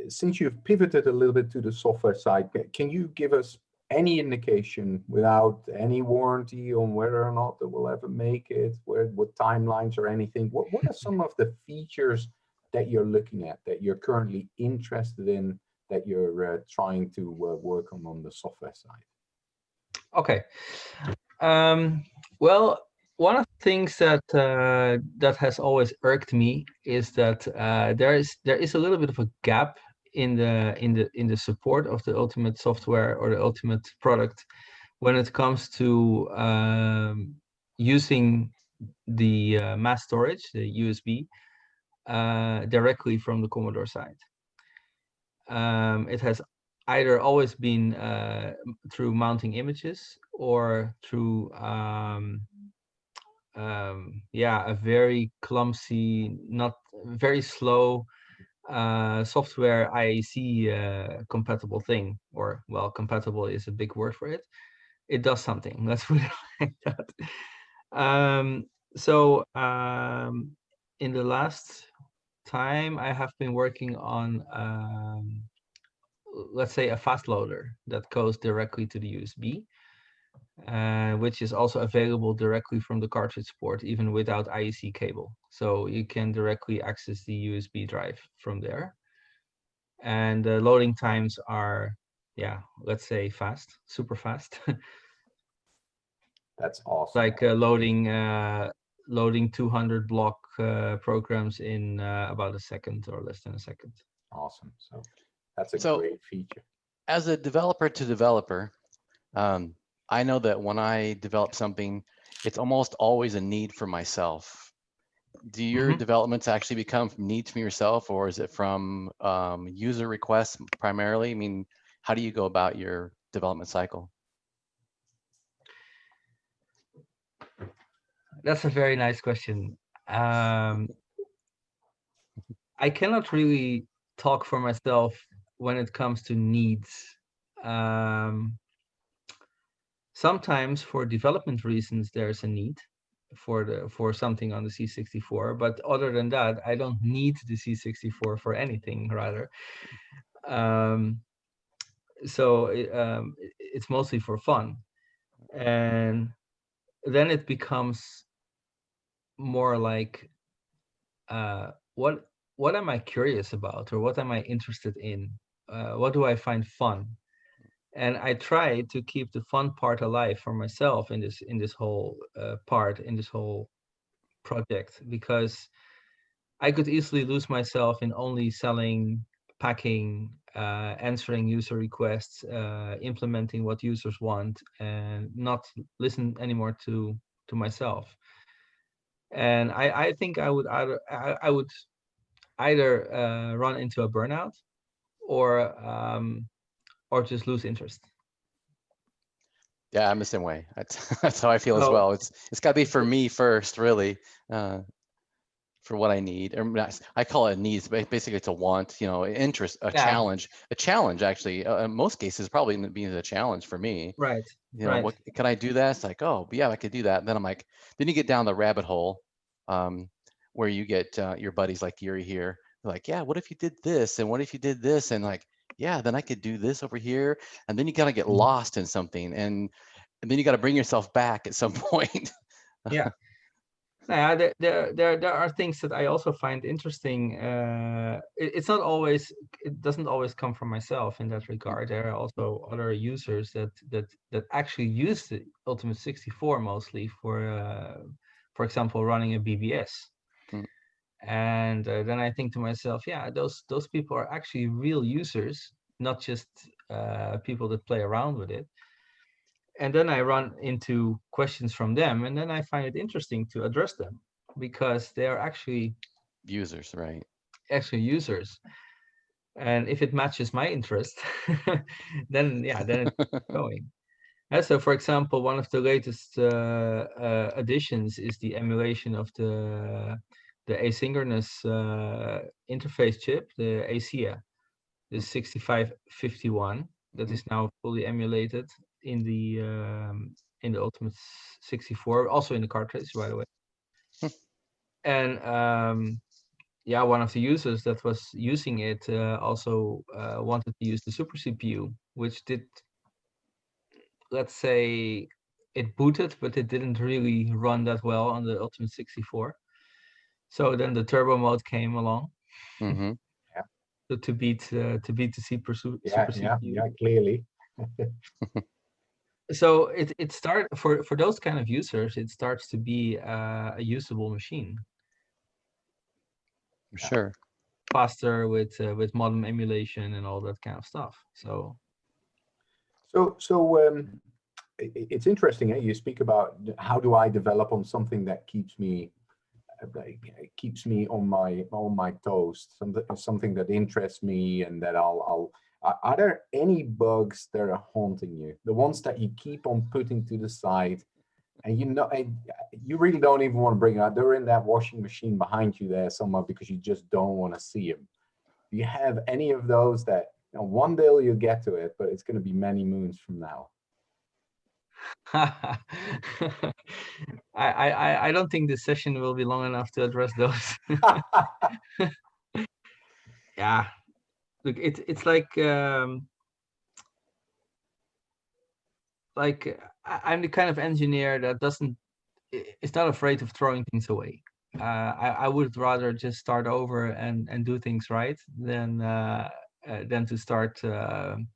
Speaker 5: since you've pivoted a little bit to the software side, can you give us any indication without any warranty on whether or not it will ever make it, what timelines or anything? What are some of the features that you're looking at, that you're currently interested in, that you're trying to work on the software side?
Speaker 7: Okay. Well, one of the things that that has always irked me is that there is a little bit of a gap in the support of the ultimate software or the ultimate product when it comes to using the mass storage, the USB, directly from the Commodore side. It has either always been through mounting images or through a very clumsy, not very slow software IAC compatible thing, or well, compatible is a big word for it. It does something, let's put it like that. So in the last time I have been working on let's say a fast loader that goes directly to the USB. which is also available directly from the cartridge port, even without IEC cable. So you can directly access the USB drive from there. And the loading times are, yeah, let's say fast, super fast.
Speaker 5: That's awesome.
Speaker 7: Like loading 200 block programs in about a second or less than a second.
Speaker 5: Awesome. So that's a
Speaker 1: So-
Speaker 5: great feature.
Speaker 1: As a developer to developer, I know that when I develop something, it's almost always a need for myself. Do your
Speaker 7: Mhm.
Speaker 1: developments actually become needs from yourself, or is it from user requests primarily? I mean, how do you go about your development cycle?
Speaker 7: That's a very nice question. I cannot really talk for myself when it comes to needs. Sometimes for development reasons, there's a need for something on the C64, but other than that, I don't need the C64 for anything rather. So it's mostly for fun. And then it becomes more like, what am I curious about, or what am I interested in? What do I find fun? And I try to keep the fun part alive for myself in this whole in this whole project, because I could easily lose myself in only selling, packing, answering user requests, implementing what users want, and not listen anymore to myself. And I think I would either run into a burnout or just lose interest.
Speaker 1: Yeah, I'm the same way. That's how I feel as
Speaker 7: So-
Speaker 1: well. It's got to be for me first, really, for what I need. Or I call it needs, but basically it's a want, interest, a
Speaker 7: Yeah.
Speaker 1: challenge actually. In most cases, probably being a challenge for me.
Speaker 7: Right.
Speaker 1: What can I do that? It's like, oh, yeah, I could do that. And then I'm like, then you get down the rabbit hole, where you get your buddies like Yuri here, like, yeah, what if you did this? And what if you did this? And like, yeah, then I could do this over here. And then you kind of get lost in something, and then you got to bring yourself back at some point.
Speaker 7: Yeah. Yeah, there are things that I also find interesting. It's not always, it doesn't always come from myself in that regard. There are also other users that actually use the Ultimate 64 mostly for example, running a BBS.
Speaker 1: Mm.
Speaker 7: And then I think to myself, yeah, those people are actually real users, not just people that play around with it. And then I run into questions from them, and then I find it interesting to address them, because they are actually
Speaker 1: Users, right?
Speaker 7: users. And if it matches my interest, then it's going. And so, for example, one of the latest additions is the emulation of the asynchronous interface chip, the ASIA, the 6551, that is now fully emulated in the Ultimate 64, also in the cartridge, by the way. And yeah, one of the users that was using it also wanted to use the Super CPU, which did, let's say, it booted, but it didn't really run that well on the Ultimate 64. So then the turbo mode came along.
Speaker 1: Mm-hmm.
Speaker 7: So to beat the Super
Speaker 5: Yeah,
Speaker 7: CPU.
Speaker 5: clearly.
Speaker 7: So it start for those kind of users, it starts to be a usable machine,
Speaker 1: Sure.
Speaker 7: faster with modem emulation and all that kind of stuff. So
Speaker 5: It's interesting. You speak about how do I develop on something that keeps me on my toes, something that interests me, and that I'll. Are there any bugs that are haunting you? The ones that you keep on putting to the side, and you really don't even want to bring it out. They're in that washing machine behind you there somewhere because you just don't want to see them. Do you have any of those that one day you'll get to it, but it's going to be many moons from now?
Speaker 7: I don't think this session will be long enough to address those. Yeah, look, it's like like I'm the kind of engineer that is not afraid of throwing things away. I would rather just start over and do things right than to start. I'm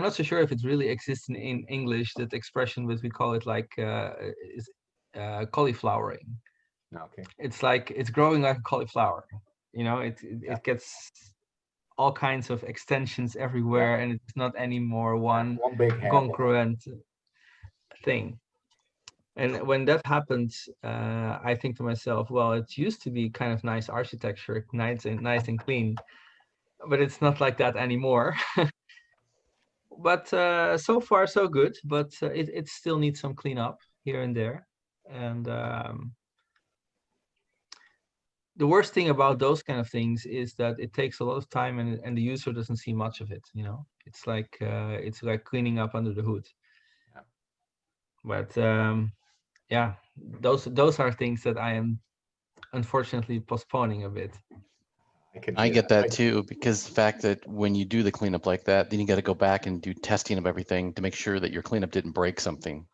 Speaker 7: not so sure if it really exists in English, that expression, but we call it like cauliflowering.
Speaker 5: Okay.
Speaker 7: It's like it's growing like a cauliflower. You know, it gets all kinds of extensions everywhere, and it's not anymore one
Speaker 5: big head.
Speaker 7: congruent thing. And when that happens, I think to myself, well, it used to be kind of nice architecture, nice and clean, but it's not like that anymore. But so far so good, but it still needs some cleanup here and there. And the worst thing about those kind of things is that it takes a lot of time, and the user doesn't see much of it. You know, it's like cleaning up under the hood.
Speaker 5: Yeah.
Speaker 7: But yeah, those are things that I am unfortunately postponing a bit.
Speaker 1: I get that too, because the fact that when you do the cleanup like that, then you got to go back and do testing of everything to make sure that your cleanup didn't break something.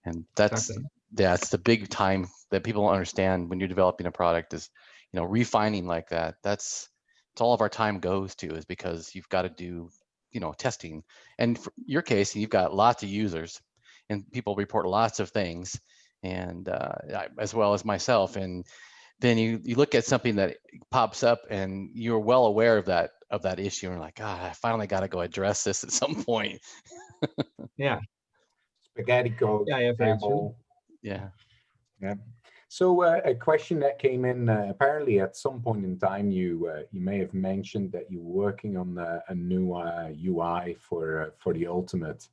Speaker 1: And that's the big time that people don't understand when you're developing a product is, you know, refining like that. It's all of our time goes to, is because you've got to do, you know, testing. And for your case, you've got lots of users and people report lots of things, and as well as myself. And then you look at something that pops up and you're well aware of that issue, and like, I finally got to go address this at some point.
Speaker 7: Yeah.
Speaker 5: Spaghetti code.
Speaker 7: Yeah, very true.
Speaker 5: Yeah. So a question that came in, apparently at some point in time, you may have mentioned that you're working on a new UI for the Ultimate.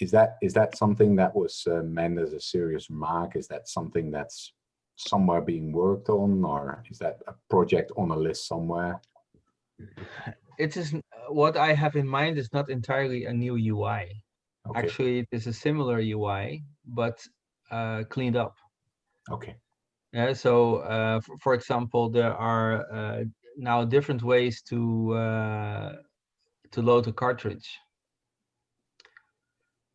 Speaker 5: Is that something that was meant as a serious remark? Is that something that's somewhere being worked on, or is that a project on a list somewhere?
Speaker 7: It is, what I have in mind is not entirely a new UI. Okay. Actually, it is a similar UI, but cleaned up.
Speaker 5: Okay.
Speaker 7: Yeah. So, for example, there are now different ways to load a cartridge,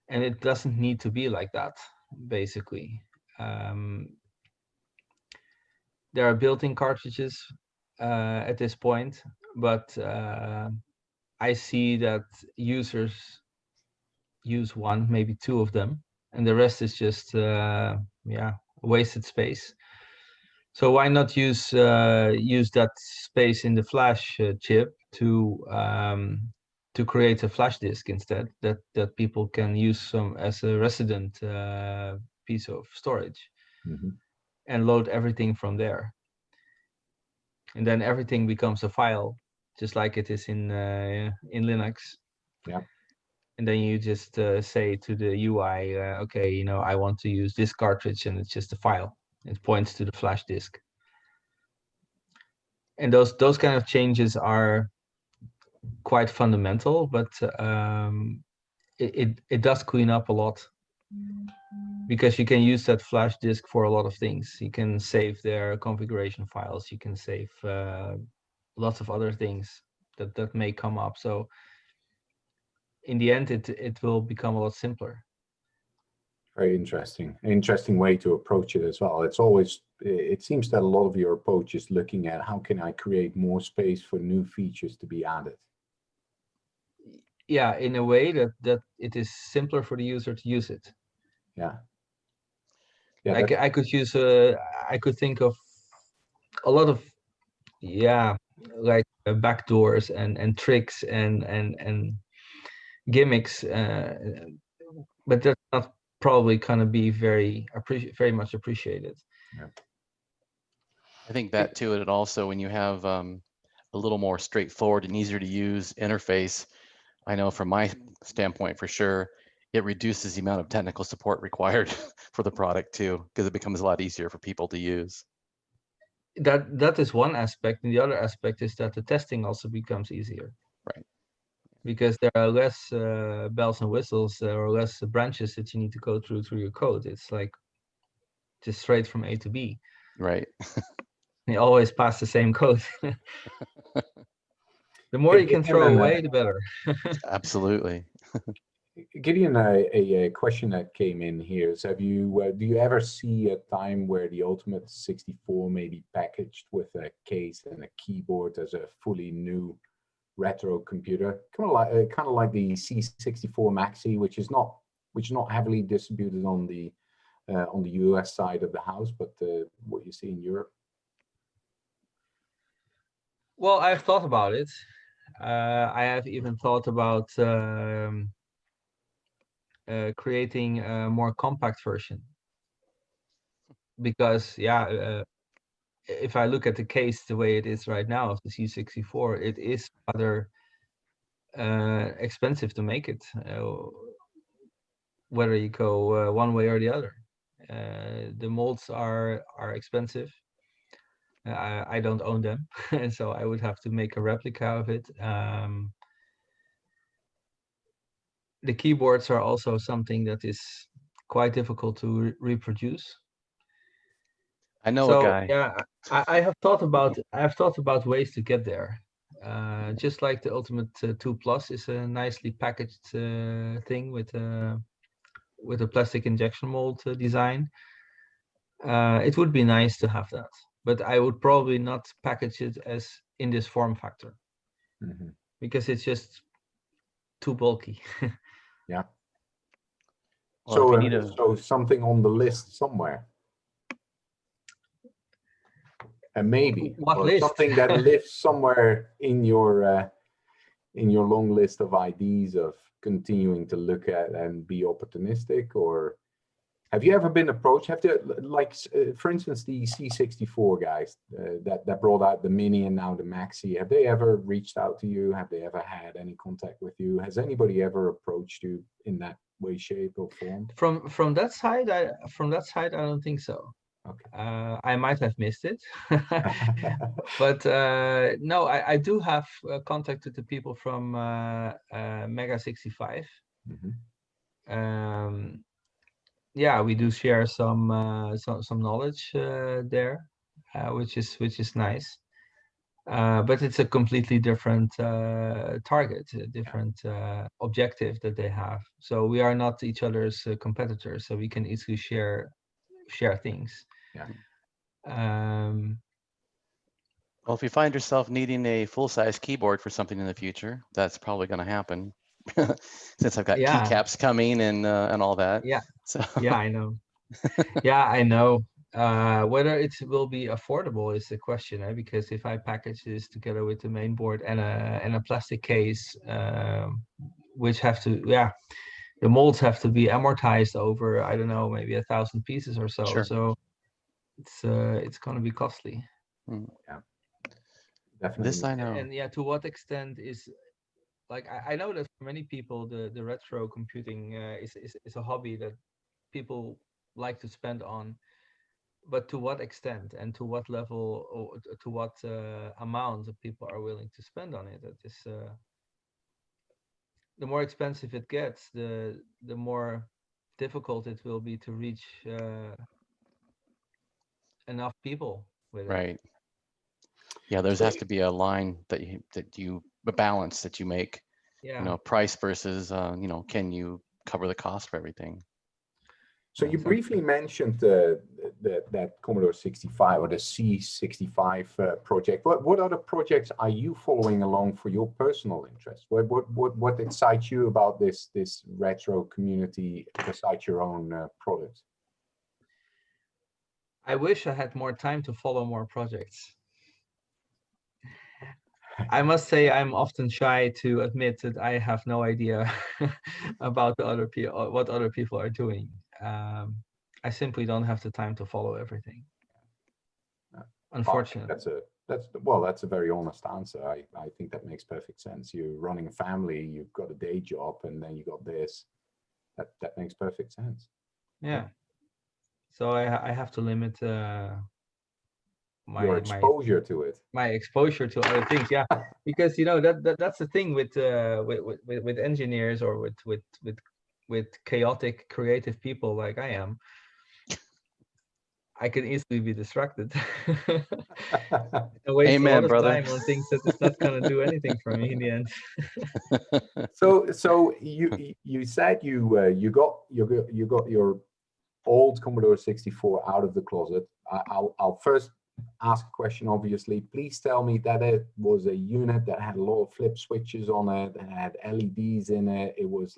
Speaker 7: and it doesn't need to be like that. Basically, there are built-in cartridges at this point, but I see that users use one, maybe two of them, and the rest is just wasted space. So why not use that space in the flash chip to create a flash disk instead, that people can use some as a resident piece of storage, and load everything from there, and then everything becomes a file, just like it is in Linux.
Speaker 5: Yeah.
Speaker 7: And then you just say to the UI, okay, you know, I want to use this cartridge, and it's just a file. It points to the flash disk. And those kind of changes are quite fundamental, but it does clean up a lot, because you can use that flash disk for a lot of things. You can save their configuration files. You can save lots of other things that may come up. So in the end, it will become a lot simpler.
Speaker 5: Very interesting. Interesting way to approach it as well. It seems that a lot of your approach is looking at how can I create more space for new features to be added.
Speaker 7: Yeah, in a way that it is simpler for the user to use it.
Speaker 5: Yeah.
Speaker 7: Like I could think of a lot of like backdoors and tricks and gimmicks, but that's not probably gonna be very much appreciated.
Speaker 5: Yeah.
Speaker 1: I think that too, and also when you have a little more straightforward and easier to use interface, I know from my standpoint for sure, it reduces the amount of technical support required for the product too, because it becomes a lot easier for people to use.
Speaker 7: That is one aspect, and the other aspect is that the testing also becomes easier.
Speaker 1: Right.
Speaker 7: Because there are less bells and whistles, or less branches that you need to go through your code. It's like just straight from A to B.
Speaker 1: Right.
Speaker 7: You always pass the same code. The more you can throw away, the better.
Speaker 1: Absolutely.
Speaker 5: Gideon, a question that came in here is: Have you do you ever see a time where the Ultimate 64 may be packaged with a case and a keyboard as a fully new retro computer, kind of like the C64 Maxi, which is not heavily distributed on the US side of the house, but what you see in Europe?
Speaker 7: Well, I've thought about it. I have even thought about creating a more compact version, because if I look at the case the way it is right now of the C64, it is rather expensive to make it, whether you go one way or the other. The molds are expensive. I don't own them, and so I would have to make a replica of it. The keyboards are also something that is quite difficult to reproduce.
Speaker 1: I know
Speaker 7: So
Speaker 1: a guy.
Speaker 7: yeah, I have thought about ways to get there. Just like the Ultimate 2 Plus is a nicely packaged thing with a plastic injection mold design. It would be nice to have that, but I would probably not package it as in this form factor, because it's just too bulky.
Speaker 5: Yeah.
Speaker 1: Well,
Speaker 5: So,
Speaker 1: if you need a,
Speaker 5: so something on the list somewhere, and maybe
Speaker 7: What
Speaker 5: or
Speaker 7: list?
Speaker 5: something that lives somewhere in your long list of ideas of continuing to look at and be opportunistic. Or have you ever been approached? Have to, like, for instance, the C64 guys that brought out the Mini and now the Maxi? Have they ever reached out to you? Have they ever had any contact with you? Has anybody ever approached you in that way, shape, or form?
Speaker 7: From that side, I don't think so.
Speaker 5: Okay.
Speaker 7: I might have missed it, but no, I do have contact with the people from Mega 65. Yeah, we do share some knowledge there, which is nice. But it's a completely different target, a different objective that they have. So we are not each other's competitors, so we can easily share things.
Speaker 5: Yeah.
Speaker 1: well, if you find yourself needing a full-size keyboard for something in the future, that's probably going to happen, since I've got keycaps coming and all that.
Speaker 7: Yeah.
Speaker 1: So
Speaker 7: Yeah, I know. Yeah, I know. Whether it will be affordable is the question, because if I package this together with the main board and a plastic case, which have to, the molds have to be amortized over, I don't know, maybe 1,000 pieces or so.
Speaker 1: Sure.
Speaker 7: So it's going to be costly.
Speaker 5: Yeah, definitely.
Speaker 1: This I know.
Speaker 7: And to what extent is, like, I know that for many people the retro computing is a hobby that people like to spend on, but to what extent and to what level, or to what amount of people are willing to spend on it? That is, the more expensive it gets, the more difficult it will be to reach enough people with it.
Speaker 1: Right. Yeah, there has to be a line that you a balance that you make.
Speaker 7: Yeah.
Speaker 1: You know, price versus can you cover the cost for everything?
Speaker 5: So you briefly mentioned that Commodore 65 or the C65 project. What other projects are you following along for your personal interest? What excites you about this retro community besides your own products?
Speaker 7: I wish I had more time to follow more projects. I must say I'm often shy to admit that I have no idea about what other people are doing. I simply don't have the time to follow everything. Unfortunately.
Speaker 5: That's a very honest answer. I think that makes perfect sense. You're running a family, you've got a day job, and then you got this. That makes perfect sense.
Speaker 7: Yeah. So I have to limit
Speaker 5: your exposure to it.
Speaker 7: My exposure to other things, yeah, because that's the thing with engineers or with chaotic creative people like I am. I can easily be distracted. I waste a lot
Speaker 1: Amen,
Speaker 7: of
Speaker 1: brother.
Speaker 7: time on things that is not going to do anything for me in the end.
Speaker 5: So you said you got your old Commodore 64 out of the closet. I'll first ask a question, obviously. Please tell me that it was a unit that had a lot of flip switches on it, that had LEDs in it. It was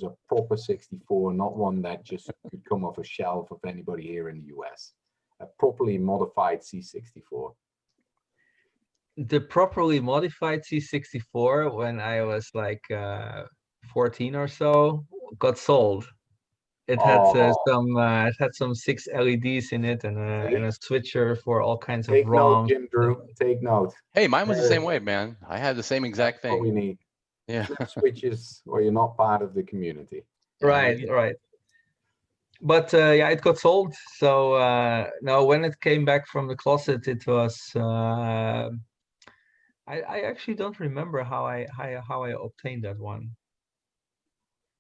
Speaker 5: a proper 64, not one that just could come off a shelf of anybody here in the US. A properly modified C64.
Speaker 7: The properly modified C64, when I was like 14 or so, got sold. It had it had some 6 LEDs in it and a switcher for all kinds of
Speaker 5: Take note,
Speaker 7: ROMs.
Speaker 5: Jim Drew. Take note.
Speaker 1: Hey, mine was the same way, man. I had the same exact
Speaker 5: That's what we
Speaker 1: thing.
Speaker 5: need.
Speaker 1: Yeah.
Speaker 5: Flip switches, or you're not part of the community.
Speaker 7: Right, right. But yeah, it got sold. So no, when it came back from the closet, it was. I actually don't remember how I obtained that one.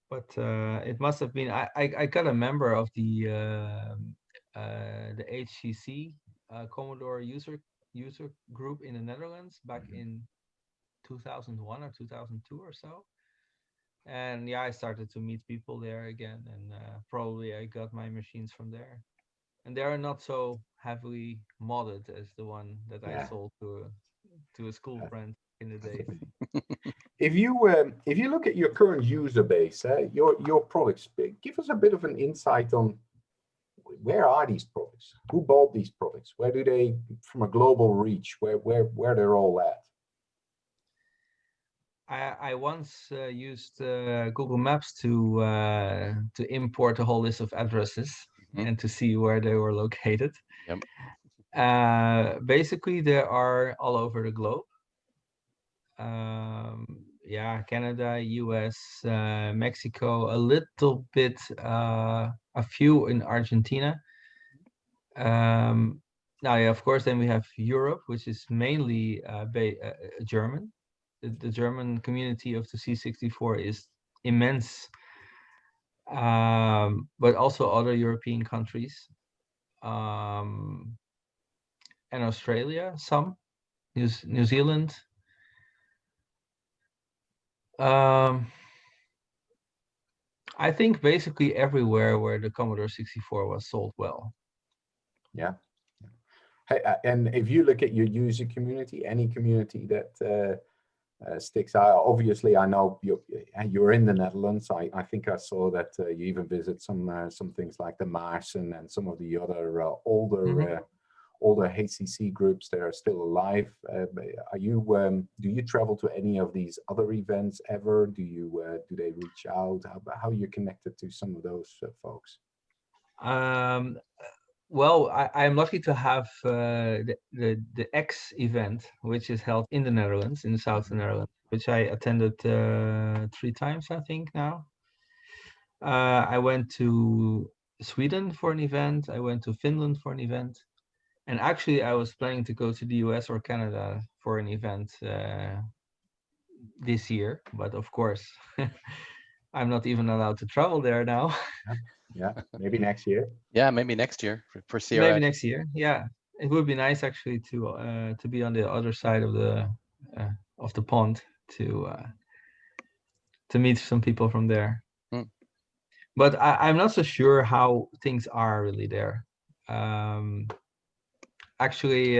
Speaker 7: But it must have been. I got a member of the HCC Commodore user group in the Netherlands back in 2001 or 2002 or so. And yeah, I started to meet people there again, and probably I got my machines from there. And they are not so heavily modded as the one that I sold to a school friend in the days.
Speaker 5: If you look at your current user base, your products, give us a bit of an insight on where are these products? Who bought these products? Where do they, from a global reach, where they're all at?
Speaker 7: I once used Google Maps to import a whole list of addresses and to see where they were located.
Speaker 1: Yep.
Speaker 7: Basically, they are all over the globe. Yeah, Canada, US, Mexico, a little bit, a few in Argentina. Now, yeah, of course, then we have Europe, which is mainly German. The German community of the C64 is immense, but also other European countries, and Australia, some, New Zealand. I think basically everywhere where the Commodore 64 was sold well.
Speaker 5: Yeah. Hey, and if you look at your user community, any community that sticks out, obviously I know you're in the Netherlands. I think I saw that you even visit some things like the Mars and some of the other older HCC groups that are still alive. Are you do you travel to any of these other events ever? Do they reach out? How are you connected to some of those folks?
Speaker 7: Well, I'm lucky to have the X event, which is held in the Netherlands, in the south of the Netherlands, which I attended 3 times, I think now. I went to Sweden for an event. I went to Finland for an event. And actually, I was planning to go to the US or Canada for an event this year. But of course, I'm not even allowed to travel there now.
Speaker 5: Yeah, maybe next year.
Speaker 1: Yeah, maybe next year for CRX.
Speaker 7: Maybe next year. Yeah, it would be nice actually to be on the other side of the pond to meet some people from there. But I'm not so sure how things are really there. Actually,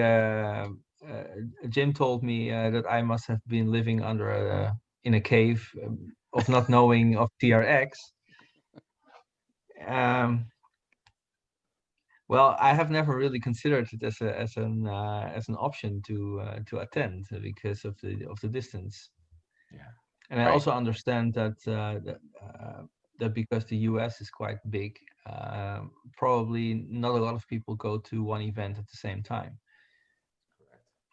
Speaker 7: Jim told me that I must have been living in a cave of not knowing of CRX. Well, I have never really considered it as an option to attend because of the distance.
Speaker 5: Yeah,
Speaker 7: and I also understand that that because the US is quite big, probably not a lot of people go to one event at the same time.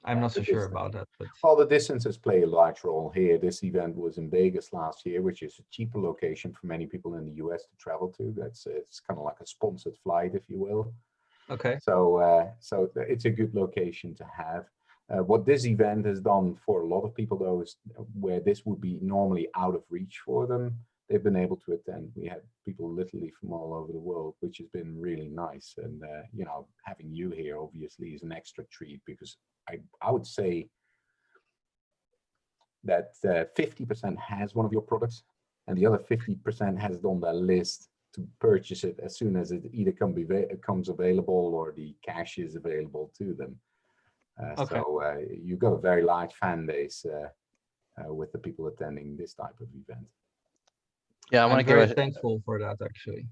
Speaker 7: I'm not so sure about that, but
Speaker 5: well, the distances play a large role here. This event was in Vegas last year, which is a cheaper location for many people in the US to travel to. It's kind of like a sponsored flight, if you will.
Speaker 7: Okay.
Speaker 5: So it's a good location to have. What this event has done for a lot of people, though, is where this would be normally out of reach for them. they've been able to attend. We had people literally from all over the world, which has been really nice. And you know, having you here obviously is an extra treat, because I would say that 50% has one of your products, and the other 50% has it on their list to purchase it as soon as it either comes available or the cash is available to them.
Speaker 7: Okay.
Speaker 5: So you've got a very large fan base with the people attending this type of event.
Speaker 1: Yeah, I want
Speaker 7: I'm
Speaker 1: to give
Speaker 7: very
Speaker 1: a
Speaker 7: thankful for that, actually.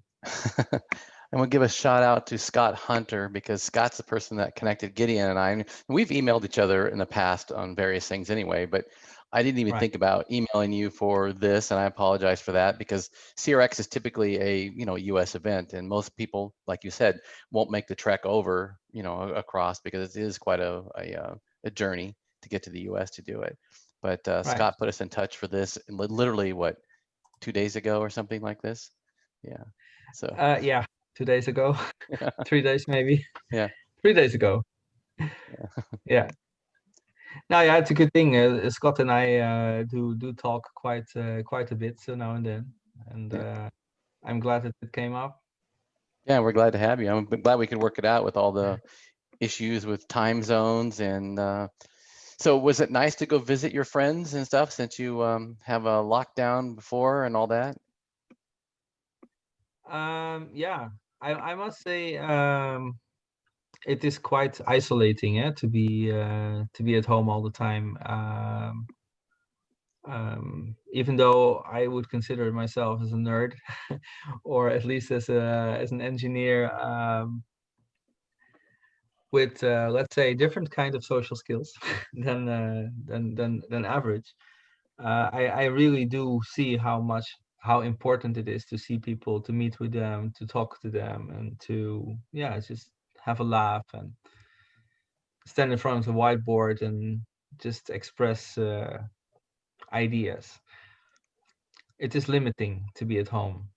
Speaker 1: I'm gonna give a shout out to Scott Hunter, because Scott's the person that connected Gideon and I. And we've emailed each other in the past on various things anyway, but I didn't even
Speaker 7: Right.
Speaker 1: think about emailing you for this, and I apologize for that, because CRX is typically a US event, and most people, like you said, won't make the trek over across, because it is quite a journey to get to the US to do it. But
Speaker 7: Right.
Speaker 1: Scott put us in touch for this literally what, 2 days ago or something like this. Yeah. So
Speaker 7: Yeah, 2 days ago, 3 days maybe.
Speaker 1: Yeah.
Speaker 7: 3 days ago. Yeah. No, yeah, it's a good thing. Scott and I do talk quite a bit now and then, and I'm glad that it came up.
Speaker 1: Yeah, we're glad to have you. I'm glad we could work it out with all the issues with time zones. And so was it nice to go visit your friends and stuff, since you have a lockdown before and all that?
Speaker 7: Yeah, I must say it is quite isolating, to be at home all the time. Even though I would consider myself as a nerd, or at least as an engineer, with let's say different kind of social skills than average. I really do see how important it is to see people, to meet with them, to talk to them, and to just have a laugh and stand in front of the whiteboard and just express ideas. It is limiting to be at home,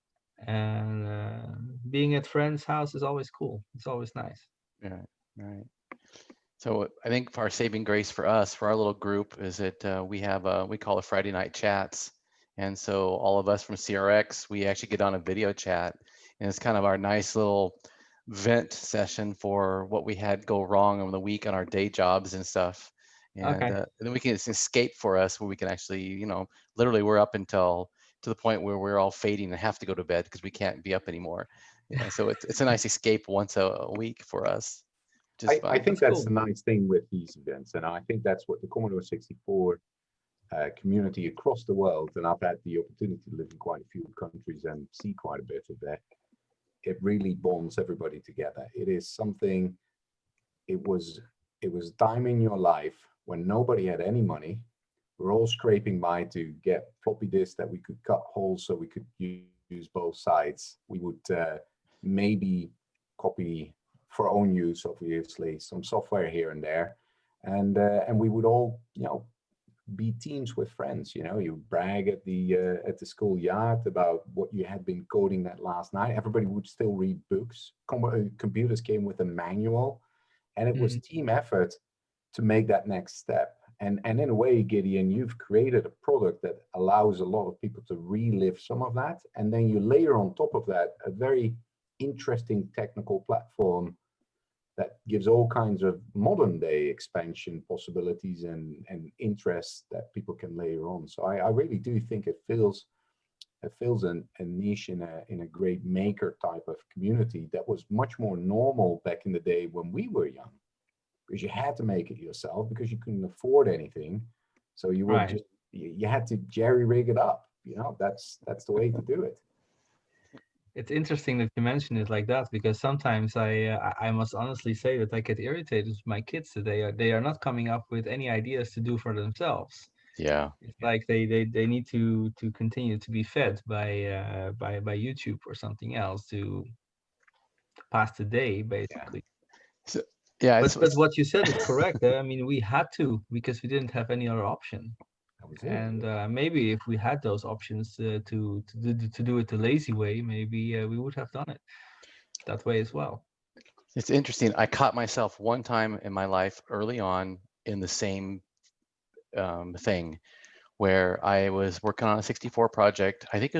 Speaker 7: and being at friends' house is always cool. It's always nice.
Speaker 1: Yeah, right. So I think our saving grace for us, for our little group, is that we call it Friday night chats. And so all of us from CRX, we actually get on a video chat, and it's kind of our nice little vent session for what we had go wrong on the week on our day jobs and stuff. And,
Speaker 7: Okay.
Speaker 1: and then we can, it's an escape for us, where we can actually, literally we're up until to the point where we're all fading and have to go to bed because we can't be up anymore. So it's a nice escape once a week for us. Just
Speaker 5: I
Speaker 1: fun.
Speaker 5: think
Speaker 7: That's
Speaker 5: that's the nice thing with these events, and I think that's what the Commodore 64 community across the world, and I've had the opportunity to live in quite a few countries and see quite a bit of that. It really bonds everybody together. It is something. It was a time in your life when nobody had any money. We're all scraping by to get floppy disks that we could cut holes so we could use both sides. We would maybe copy for our own use, obviously, some software here and there, and we would all, be teams with friends. You brag at the schoolyard about what you had been coding that last night. Everybody would still read books. Computers came with a manual, and it was team effort to make that next step. And in a way, Gideon, you've created a product that allows a lot of people to relive some of that. And then you layer on top of that a very interesting technical platform that gives all kinds of modern day expansion possibilities and interests that people can layer on. So I really do think it fills a niche in a great maker type of community that was much more normal back in the day when we were young, because you had to make it yourself because you couldn't afford anything. So you would just, you had to jerry rig it up. That's the way to do it.
Speaker 7: It's interesting that you mention it like that, because sometimes I must honestly say that I get irritated with my kids that they are not coming up with any ideas to do for themselves.
Speaker 1: Yeah.
Speaker 7: It's like they need to continue to be fed by YouTube or something else to pass the day, basically.
Speaker 1: So, yeah.
Speaker 7: But what you said is correct. I mean, we had to, because we didn't have any other option.
Speaker 5: That was it.
Speaker 7: And maybe if we had those options to do it the lazy way, maybe we would have done it that way as well.
Speaker 1: It's interesting. I caught myself one time in my life early on in the same thing, where I was working on a 64 project. I think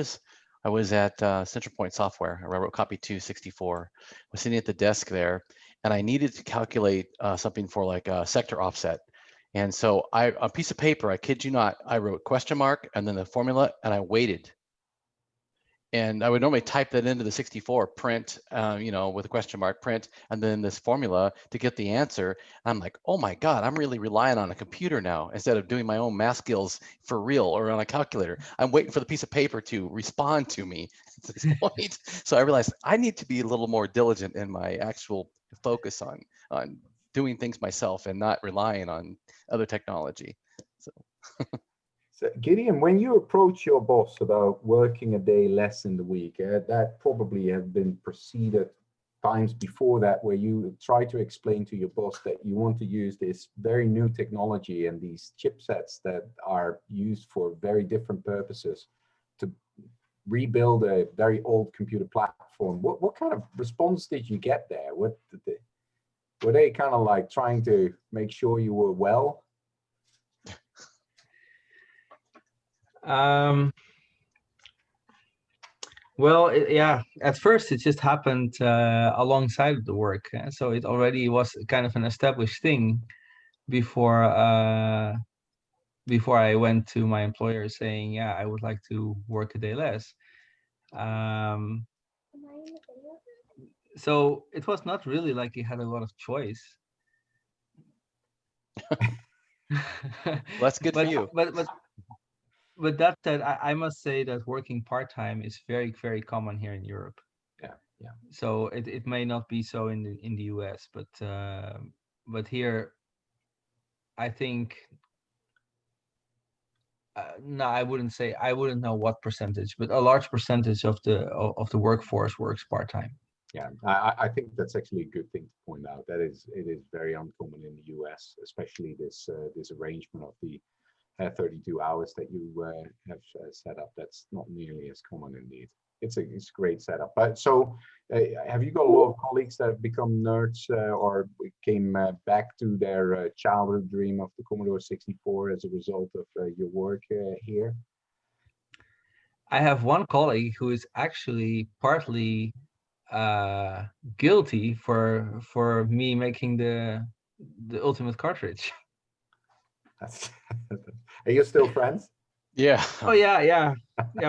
Speaker 1: I was at Central Point Software. I wrote copy 264. I was sitting at the desk there, and I needed to calculate something for like a sector offset. And so a piece of paper, I kid you not, I wrote question mark and then the formula, and I waited. And I would normally type that into the 64 print, with a question mark print, and then this formula to get the answer. I'm like, oh my God, I'm really relying on a computer now instead of doing my own math skills for real or on a calculator. I'm waiting for the piece of paper to respond to me at this point. So I realized I need to be a little more diligent in my actual focus on doing things myself and not relying on other technology. So.
Speaker 5: So, Gideon, when you approach your boss about working a day less in the week, that probably have been preceded times before that, where you try to explain to your boss that you want to use this very new technology and these chipsets that are used for very different purposes to rebuild a very old computer platform. What kind of response did you get there? Were they kind of like trying to make sure you were well?
Speaker 7: Well, yeah, at first it just happened alongside of the work. So it already was kind of an established thing before before I went to my employer saying, yeah, I would like to work a day less. So it was not really like he had a lot of choice.
Speaker 1: Well, that's good for you.
Speaker 7: But that said, I must say that working part-time is very, very common here in Europe.
Speaker 5: Yeah, yeah.
Speaker 7: So it may not be so in the US, but here, I think, no, I wouldn't know what percentage, but a large percentage of the workforce works part-time.
Speaker 5: Yeah, I think that's actually a good thing to point out. It is very uncommon in the US, especially this arrangement of the 32 hours that you have set up. That's not nearly as common indeed. It's a great setup. But so, have you got a lot of colleagues that have become nerds or came back to their childhood dream of the Commodore 64 as a result of your work here?
Speaker 7: I have one colleague who is actually partly guilty for me making the ultimate cartridge.
Speaker 5: Are you still friends?
Speaker 1: Yeah.
Speaker 7: Oh yeah.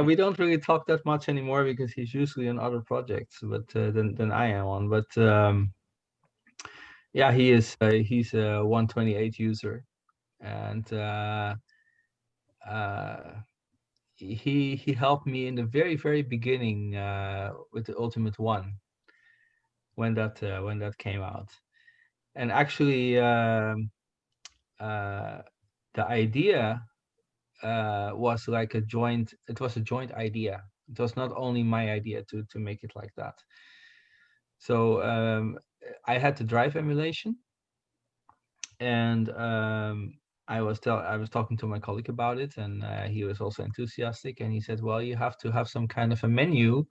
Speaker 7: We don't really talk that much anymore because he's usually on other projects, but than I am on. But yeah, he's a 128 user, and he helped me in the very beginning with the Ultimate One when that came out, and actually the idea was like a joint. It was a joint idea. It was not only my idea to make it like that. So I had the drive emulation, and I was talking to my colleague about it, and he was also enthusiastic, and he said, well, you have to have some kind of a menu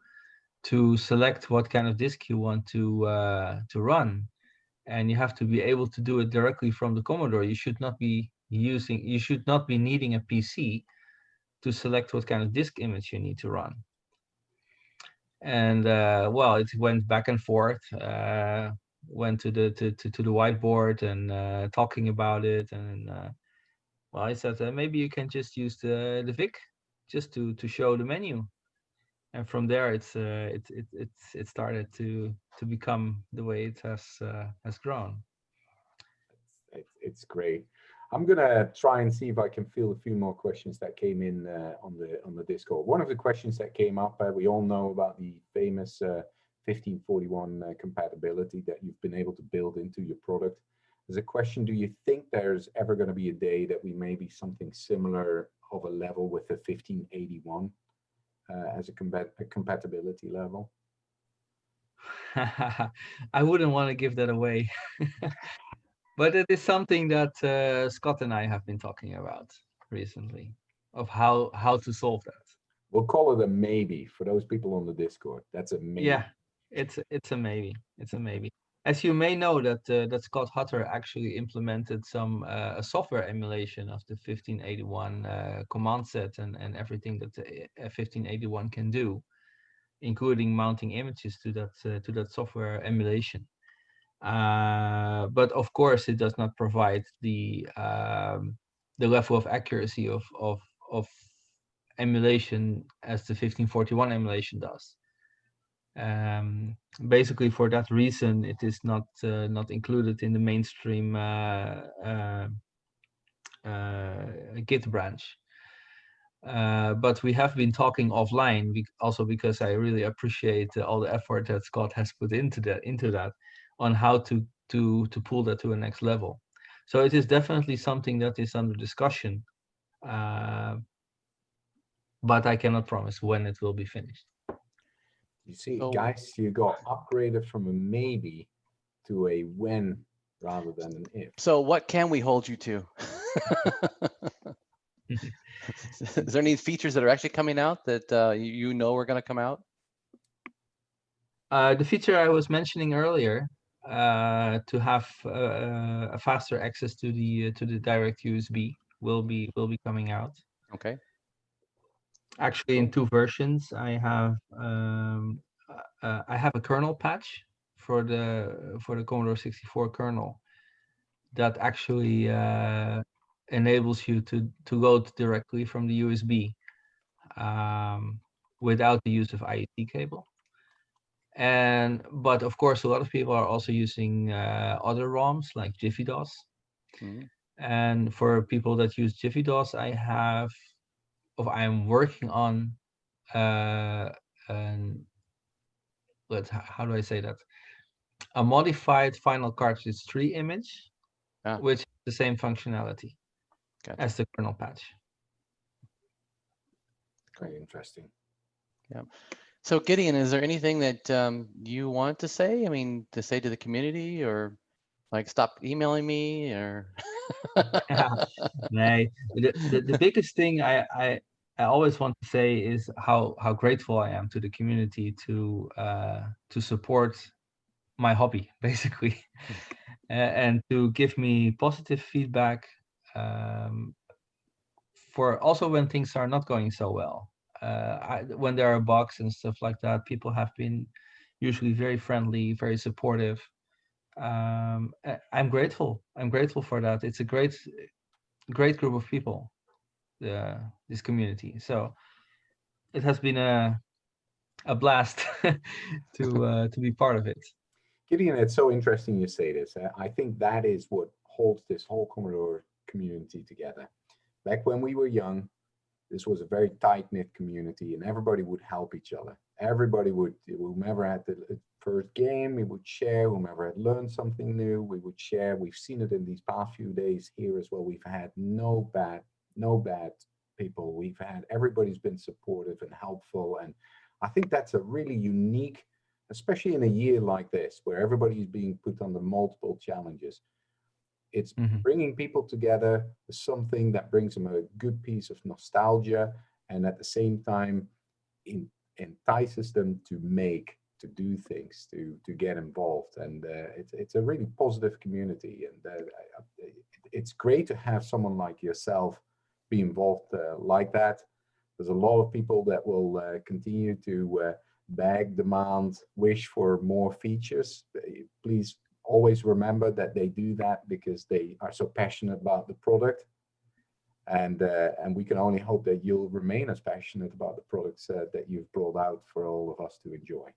Speaker 7: to select what kind of disk you want to run, and you have to be able to do it directly from the Commodore. You should not be needing a PC to select what kind of disk image you need to run. And well, it went back and forth, went to the whiteboard and talking about it, and well, I said maybe you can just use the VIC just to show the menu, and from there it started to become the way it has grown.
Speaker 5: It's great. I'm gonna try and see if I can field a few more questions that came in on the Discord. One of the questions that came up, we all know about the famous 1541 compatibility that you've been able to build into your product. There's a question: do you think there's ever going to be a day that we may be something similar of a level with the 1581 as a compatibility level?
Speaker 7: I wouldn't want to give that away. But it is something that Scott and I have been talking about recently, of how to solve that.
Speaker 5: We'll call it a maybe for those people on the Discord. That's a maybe.
Speaker 7: Yeah, it's a maybe. It's a maybe. As you may know, that Scott Hutter actually implemented some a software emulation of the 1581 command set and everything that the 1581 can do, including mounting images to that software emulation. But of course, it does not provide the level of accuracy of emulation as the 1541 emulation does. Basically, for that reason, it is not included in the mainstream Git branch. But we have been talking offline, also because I really appreciate all the effort that Scott has put into that, on how to pull that to a next level. So it is definitely something that is under discussion, but I cannot promise when it will be finished.
Speaker 5: You see,
Speaker 1: So-
Speaker 5: guys, you got upgraded from a maybe to a when rather than an if.
Speaker 1: So what can we hold you to? Is there any features that are actually coming out that you know are going to come out?
Speaker 7: The feature I was mentioning earlier, to have a faster access to the direct USB, will be coming out.
Speaker 1: Okay.
Speaker 7: Actually, in 2 versions. I have a kernel patch for the Commodore 64 kernel that actually enables you to load directly from the USB without the use of IET cable. But of course, a lot of people are also using other ROMs like Jiffy DOS.
Speaker 1: Mhm.
Speaker 7: And for people that use Jiffy DOS, I'm working on how do I say that? A modified Final Cartridge 3 image, which is the same functionality as the kernel patch.
Speaker 5: Very interesting.
Speaker 1: Yeah. So Gideon, is there anything that you want to say? I mean, to say to the community, or like stop emailing me, or?
Speaker 7: The biggest thing I always want to say is how grateful I am to the community to support my hobby, basically, and to give me positive feedback, for also when things are not going so well. When there are bugs and stuff like that, people have been usually very friendly, very supportive. I'm grateful. I'm grateful for that. It's a great group of people, this community. So it has been a blast to be part of it.
Speaker 5: Gideon, it's so interesting you say this. I think that is what holds this whole Commodore community together. Back when we were young, this was a very tight-knit community, and everybody would help each other. Everybody would, whomever had the first game, we would share. Whomever had learned something new, we would share. We've seen it in these past few days here as well. We've had no bad people. Everybody's been supportive and helpful, and I think that's a really unique, especially in a year like this, where everybody is being put under multiple challenges. It's bringing people together with something that brings them a good piece of nostalgia, and at the same time entices them to do things, to get involved. And it's a really positive community, and it's great to have someone like yourself be involved like that. There's a lot of people that will continue to beg, demand, wish for more features. Please always remember that they do that because they are so passionate about the product, and we can only hope that you'll remain as passionate about the products that you've brought out for all of us to enjoy.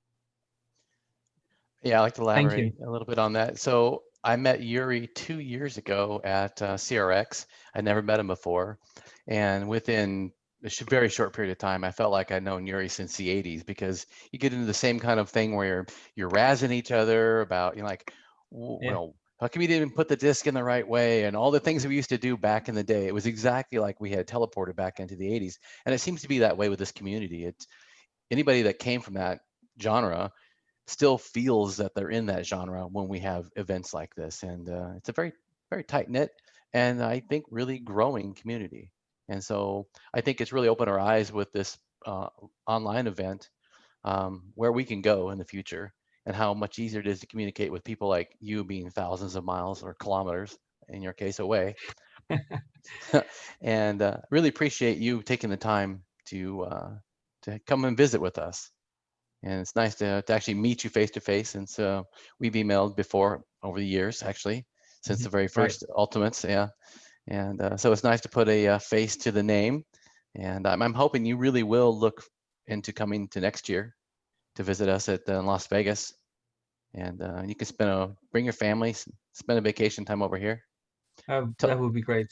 Speaker 1: Yeah, I'd like to elaborate a little bit on that. So I met Yuri 2 years ago at CRX. I'd never met him before, and within a very short period of time, I felt like I'd known Yuri since the 80s, because you get into the same kind of thing where you're razzing each other about, how come you didn't put the disc in the right way, and all the things we used to do back in the day. It was exactly like we had teleported back into the 80s, and it seems to be that way with this community. It's anybody that came from that genre still feels that they're in that genre when we have events like this, and it's a very, very tight knit, and I think really growing community. And so I think it's really opened our eyes with this online event, where we can go in the future. and how much easier it is to communicate with people like you being thousands of miles or kilometers, in your case, away. And really appreciate you taking the time to come and visit with us. And it's nice to actually meet you face to face. And so we've emailed before over the years, actually, since the very first Ultimates. Yeah. And so it's nice to put a face to the name. And I'm hoping you really will look into coming to next year to visit us at Las Vegas. And you can bring your family, spend a vacation time over here.
Speaker 7: That would be great.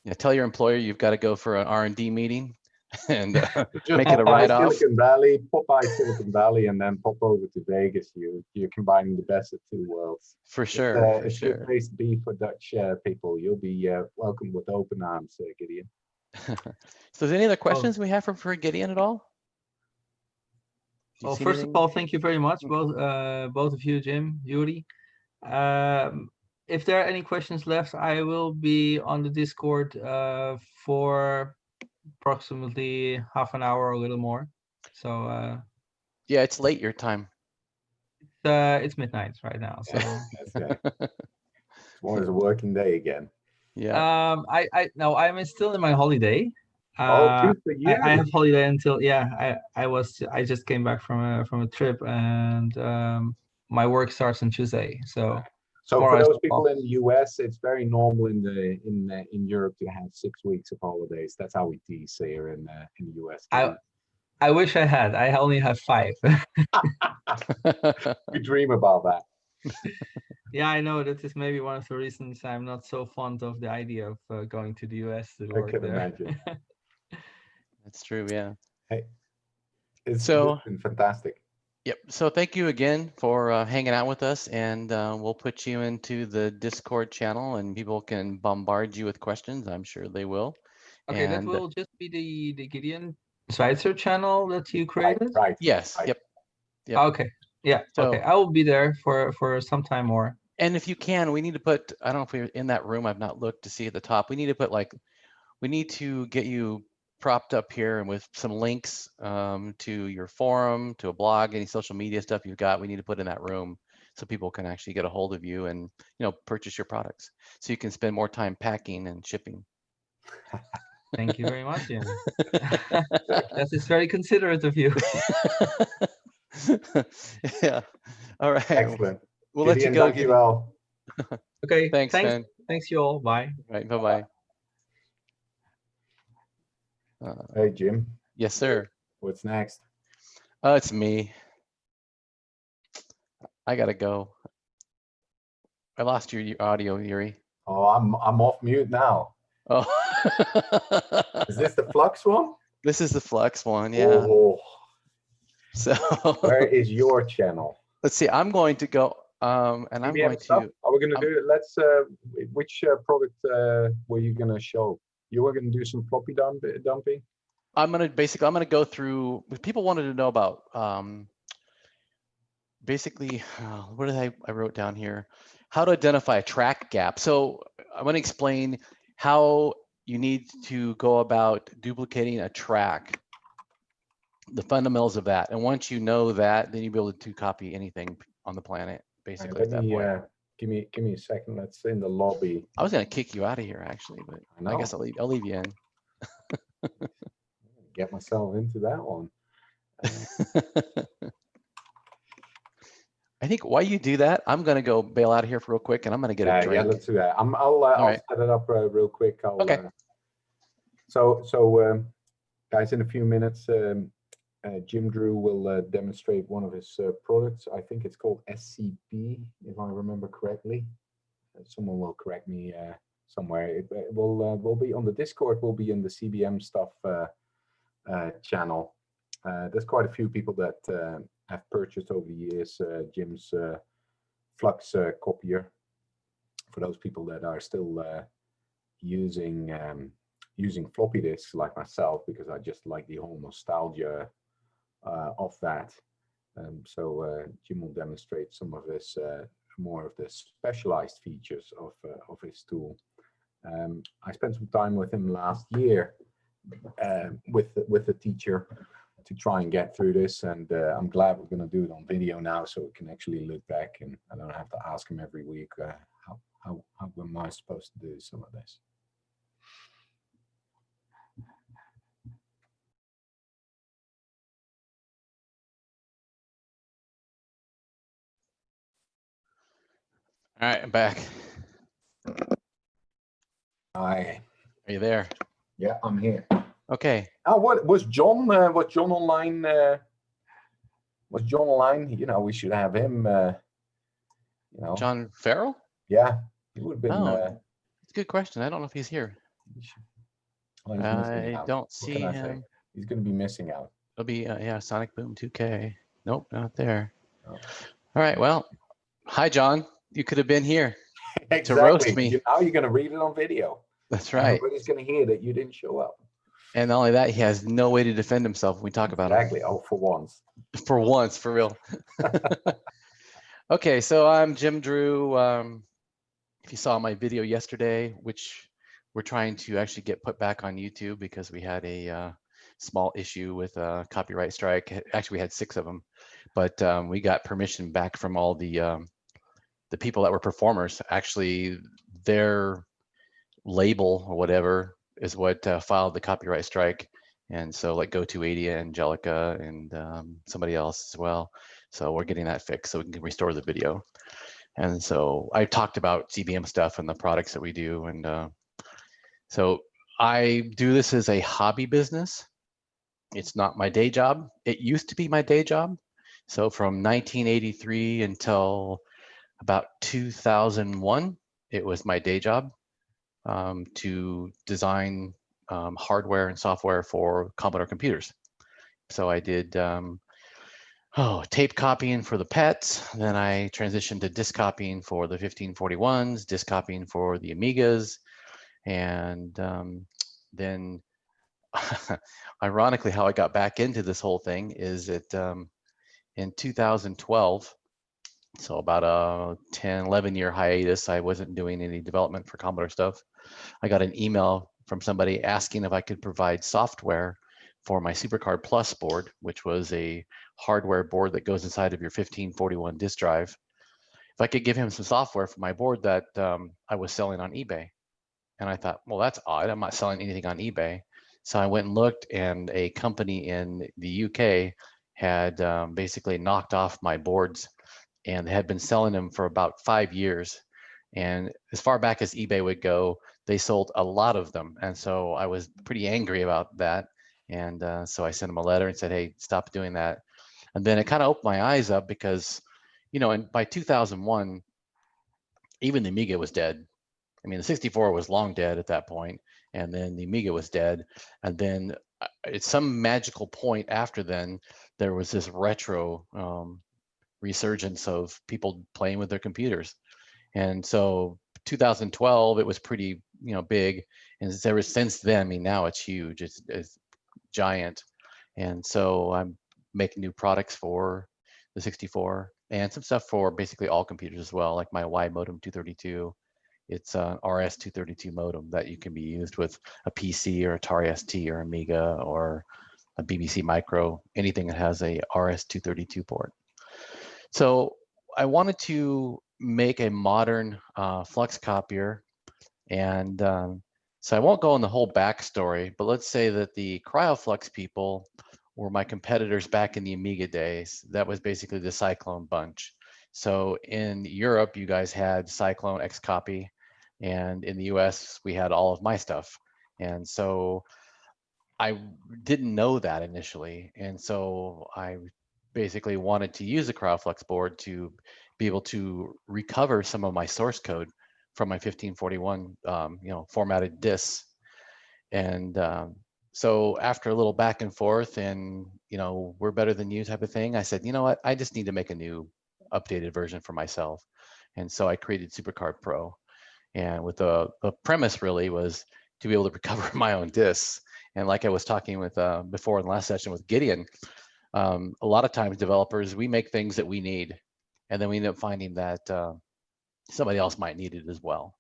Speaker 1: Yeah, tell your employer you've got to go for an R&D meeting and
Speaker 5: Just
Speaker 1: make it a
Speaker 5: pop by
Speaker 1: write-off.
Speaker 5: Silicon Valley, and then pop over to Vegas. You're combining the best of two worlds.
Speaker 1: For sure.
Speaker 5: It's a good place to be for Dutch people. You'll be welcomed with open arms, Gideon.
Speaker 1: So, is there any other questions we have for Gideon at all?
Speaker 7: Well, first of all, thank you very much, both of you, Jim, Yuri. If there are any questions left, I will be on the Discord for approximately half an hour or a little more. So
Speaker 1: yeah, it's late your time.
Speaker 7: It's midnight right now. So
Speaker 5: that's tomorrow's a working day again.
Speaker 1: Yeah.
Speaker 7: No, I'm still in my holiday.
Speaker 5: Good for you.
Speaker 7: I have holiday until I just came back from a trip, and my work starts on Tuesday. So
Speaker 5: for those people in the US, it's very normal in Europe to have 6 weeks of holidays. That's how we tease here in the US.
Speaker 7: I wish I had. I only have 5.
Speaker 5: We dream about that.
Speaker 7: Yeah, I know that is maybe one of the reasons I'm not so fond of the idea of going to the US to work there.
Speaker 5: I can imagine.
Speaker 1: That's true. Yeah.
Speaker 5: Hey, it's been fantastic.
Speaker 1: Yep. So thank you again for hanging out with us, and we'll put you into the Discord channel, and people can bombard you with questions. I'm sure they will.
Speaker 7: Okay, that will just be the Gideon Schweitzer channel that you created?
Speaker 5: Right.
Speaker 1: Yes.
Speaker 5: Right.
Speaker 1: Yep.
Speaker 7: Okay. Yeah.
Speaker 1: So,
Speaker 7: okay. I will be there for some time more.
Speaker 1: And if you can, we need to put, I don't know if we're in that room, I've not looked to see at the top. We need to put we need to get you propped up here and with some links to your forum, to a blog, any social media stuff you've got, we need to put in that room so people can actually get a hold of you and, purchase your products so you can spend more time packing and shipping.
Speaker 7: Thank you very much, Jim. That is very considerate of you.
Speaker 1: Yeah. All right.
Speaker 5: Excellent.
Speaker 1: We'll let you go.
Speaker 5: Dankjewel.
Speaker 7: Okay.
Speaker 1: Thanks, man.
Speaker 7: Thanks, you all. Bye.
Speaker 1: Right. Bye-bye.
Speaker 5: Hey, Jim.
Speaker 1: Yes, sir.
Speaker 5: What's next?
Speaker 1: It's me. I gotta go. I lost your audio, Yuri.
Speaker 5: Oh, I'm off mute now.
Speaker 1: Oh.
Speaker 5: Is this the Flux one?
Speaker 1: This is the Flux one, yeah.
Speaker 5: Oh.
Speaker 1: So
Speaker 5: where is your channel?
Speaker 1: Let's see. I'm going to go and I'm going to.
Speaker 5: Are we going to do it? Let's. Which product were you going to show? You were going to do some floppy dumping.
Speaker 1: I'm going to go through. People wanted to know about basically what did I wrote down here? How to identify a track gap. So I want to explain how you need to go about duplicating a track, the fundamentals of that. And once you know that, then you'll be able to copy anything on the planet, basically.
Speaker 5: Let me give me a second. Let's in the lobby.
Speaker 1: I was going to kick you out of here actually, but I guess I'll leave you in.
Speaker 5: Get myself into that one.
Speaker 1: I think while you do that, I'm going to go bail out of here for real quick, and I'm going to get a drink.
Speaker 5: Yeah, let's do that. I'll set it up real quick.
Speaker 1: Okay.
Speaker 5: So guys, in a few minutes, Jim Drew will demonstrate one of his products. I think it's called SCP, if I remember correctly. Someone will correct me somewhere. It will be on the Discord. Will be in the CBM stuff channel. There's quite a few people that have purchased over the years Jim's Flux copier. For those people that are still using floppy disks like myself, because I just like the whole nostalgia of that. So Jim will demonstrate some of this more of the specialized features of his tool. I spent some time with him last year with the teacher to try and get through this, and I'm glad we're going to do it on video now, so we can actually look back, and I don't have to ask him every week how am I supposed to do some of this.
Speaker 1: All right, I'm back.
Speaker 5: Hi.
Speaker 1: Are you there?
Speaker 5: Yeah, I'm here.
Speaker 1: Okay.
Speaker 5: Oh, what was John? Was John online? Was John online? You know, we should have him. You know,
Speaker 1: John Farrell?
Speaker 5: yeah, he would have been.
Speaker 1: Oh, it's a good question. I don't know if he's here.
Speaker 5: Well, he's missing
Speaker 1: I
Speaker 5: out.
Speaker 1: don't
Speaker 5: What
Speaker 1: see
Speaker 5: can I say?
Speaker 1: him.
Speaker 5: He's going to be missing out.
Speaker 1: It'll be, yeah, Sonic Boom 2K. Nope, not there.
Speaker 5: Oh.
Speaker 1: All right, well, hi, John. You could have been here
Speaker 5: Exactly.
Speaker 1: to roast me.
Speaker 5: Now you're going to read it on video.
Speaker 1: That's right.
Speaker 5: Everybody's going to hear that you didn't show up.
Speaker 1: And not only that, he has no way to defend himself when we talk about him.
Speaker 5: Exactly. Oh, for once.
Speaker 1: For once, for real. Okay, so I'm Jim Drew. If you saw my video yesterday, which we're trying to actually get put back on YouTube because we had a small issue with a copyright strike. Actually, we had 6 of them, but we got permission back from all the people that were performers. Actually, their label or whatever is what filed the copyright strike. And so like Go280, Angelica, and somebody else as well. So we're getting that fixed so we can restore the video. And so I talked about CBM stuff and the products that we do. And so I do this as a hobby business. It's not my day job. It used to be my day job. So from 1983 until about 2001, it was my day job to design hardware and software for Commodore computers. So I did tape copying for the PETs. Then I transitioned to disk copying for the 1541s, disk copying for the Amigas. And then ironically, how I got back into this whole thing is that in 2012, so about a 10, 11-year hiatus, I wasn't doing any development for Commodore stuff. I got an email from somebody asking if I could provide software for my SuperCard Plus board, which was a hardware board that goes inside of your 1541 disk drive. If I could give him some software for my board that I was selling on eBay. And I thought, well, that's odd. I'm not selling anything on eBay. So I went and looked, and a company in the UK had basically knocked off my boards, and they had been selling them for about 5 years. And as far back as eBay would go, they sold a lot of them. And so I was pretty angry about that. And so I sent them a letter and said, hey, stop doing that. And then it kind of opened my eyes up because, you know, and by 2001, even the Amiga was dead. I mean, the 64 was long dead at that point, and then the Amiga was dead. And then at some magical point after then, there was this retro resurgence of people playing with their computers. And so 2012, it was pretty, you know, big. And ever since then, I mean, now it's huge, it's giant. And so I'm making new products for the 64 and some stuff for basically all computers as well, like my Y modem 232. It's an RS-232 modem that you can be used with a PC or Atari ST or Amiga or a BBC Micro, anything that has a RS-232 port. So I wanted to make a modern Flux copier, and so I won't go in the whole backstory, but let's say that the CryoFlux people were my competitors back in the Amiga days. That was basically the Cyclone bunch. So in Europe, you guys had Cyclone Xcopy, and in the US, we had all of my stuff. And so I didn't know that initially. And so I basically wanted to use a CryoFlux board to be able to recover some of my source code from my 1541, you know, formatted disks. And so after a little back and forth and, you know, we're better than you type of thing, I said, you know what, I just need to make a new updated version for myself. And so I created SuperCard Pro. And with the premise really was to be able to recover my own disks. And like I was talking with before in the last session with Gideon, a lot of times developers, we make things that we need, and then we end up finding that somebody else might need it as well.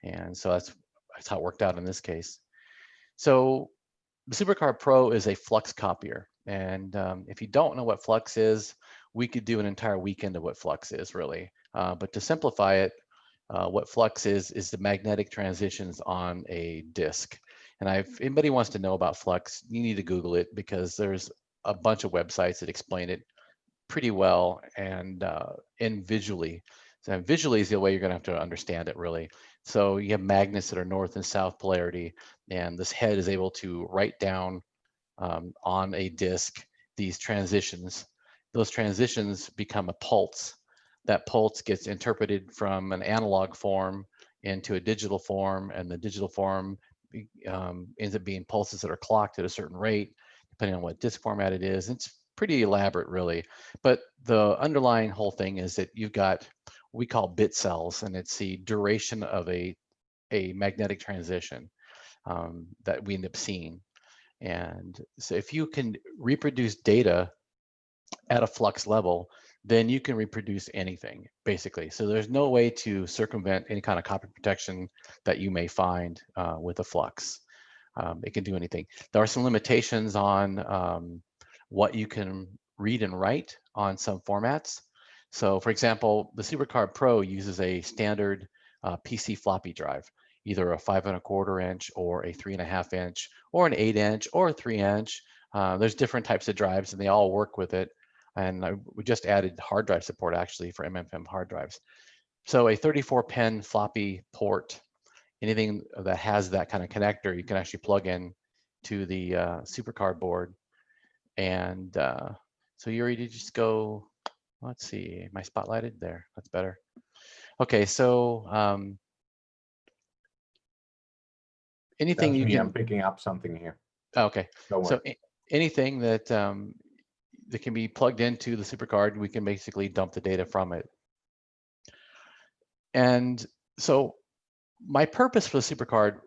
Speaker 1: And so that's how it worked out in this case. So the SuperCard Pro is a Flux copier. And if you don't know what Flux is, we could do an entire weekend of what Flux is really. But to simplify it, what Flux is the magnetic transitions on a disk. And if anybody wants to know about Flux, you need to Google it because there's a bunch of websites that explain it pretty well and visually. So visually is the way you're going to have to understand it really. So you have magnets that are north and south polarity, and this head is able to write down on a disk these transitions. Those transitions become a pulse. That pulse gets interpreted from an analog form into a digital form, and the digital form ends up being pulses that are clocked at a certain rate, depending on what disk format it is. It's pretty elaborate, really. But the underlying whole thing is that you've got what we call bit cells, and it's the duration of a magnetic transition that we end up seeing. And so if you can reproduce data at a flux level, then you can reproduce anything, basically. So there's no way to circumvent any kind of copy protection that you may find with a flux. It can do anything. There are some limitations on what you can read and write on some formats. So for example, the SuperCard Pro uses a standard PC floppy drive, either a 5 1/4 inch or a 3 1/2 inch or an 8 inch or a 3 inch. There's different types of drives and they all work with it. And we just added hard drive support actually for MFM hard drives. So a 34-pin floppy port, anything that has that kind of connector, you can actually plug in to the SuperCard board. And so you already just go, let's see, am I spotlighted there? That's better. Okay, so anything you can.
Speaker 5: I'm picking up something here.
Speaker 1: Okay, so anything that that can be plugged into the SuperCard, we can basically dump the data from it. And so my purpose for the SuperCard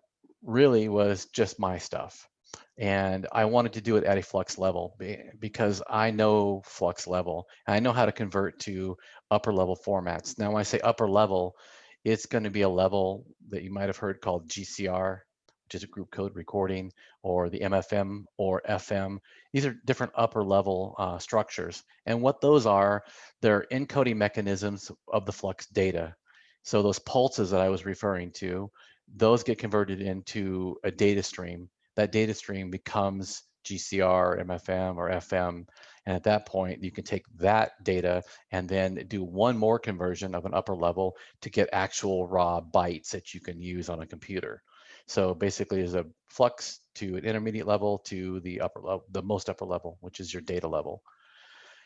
Speaker 1: really was just my stuff. And I wanted to do it at a flux level because I know flux level. And I know how to convert to upper level formats. Now, when I say upper level, it's going to be a level that you might have heard called GCR, which is a group code recording, or the MFM or FM. These are different upper level structures. And what those are, they're encoding mechanisms of the flux data. So those pulses that I was referring to, those get converted into a data stream. That data stream becomes GCR, MFM, or FM. And at that point, you can take that data and then do one more conversion of an upper level to get actual raw bytes that you can use on a computer. So basically, there's a flux to an intermediate level to the upper level, the most upper level, which is your data level.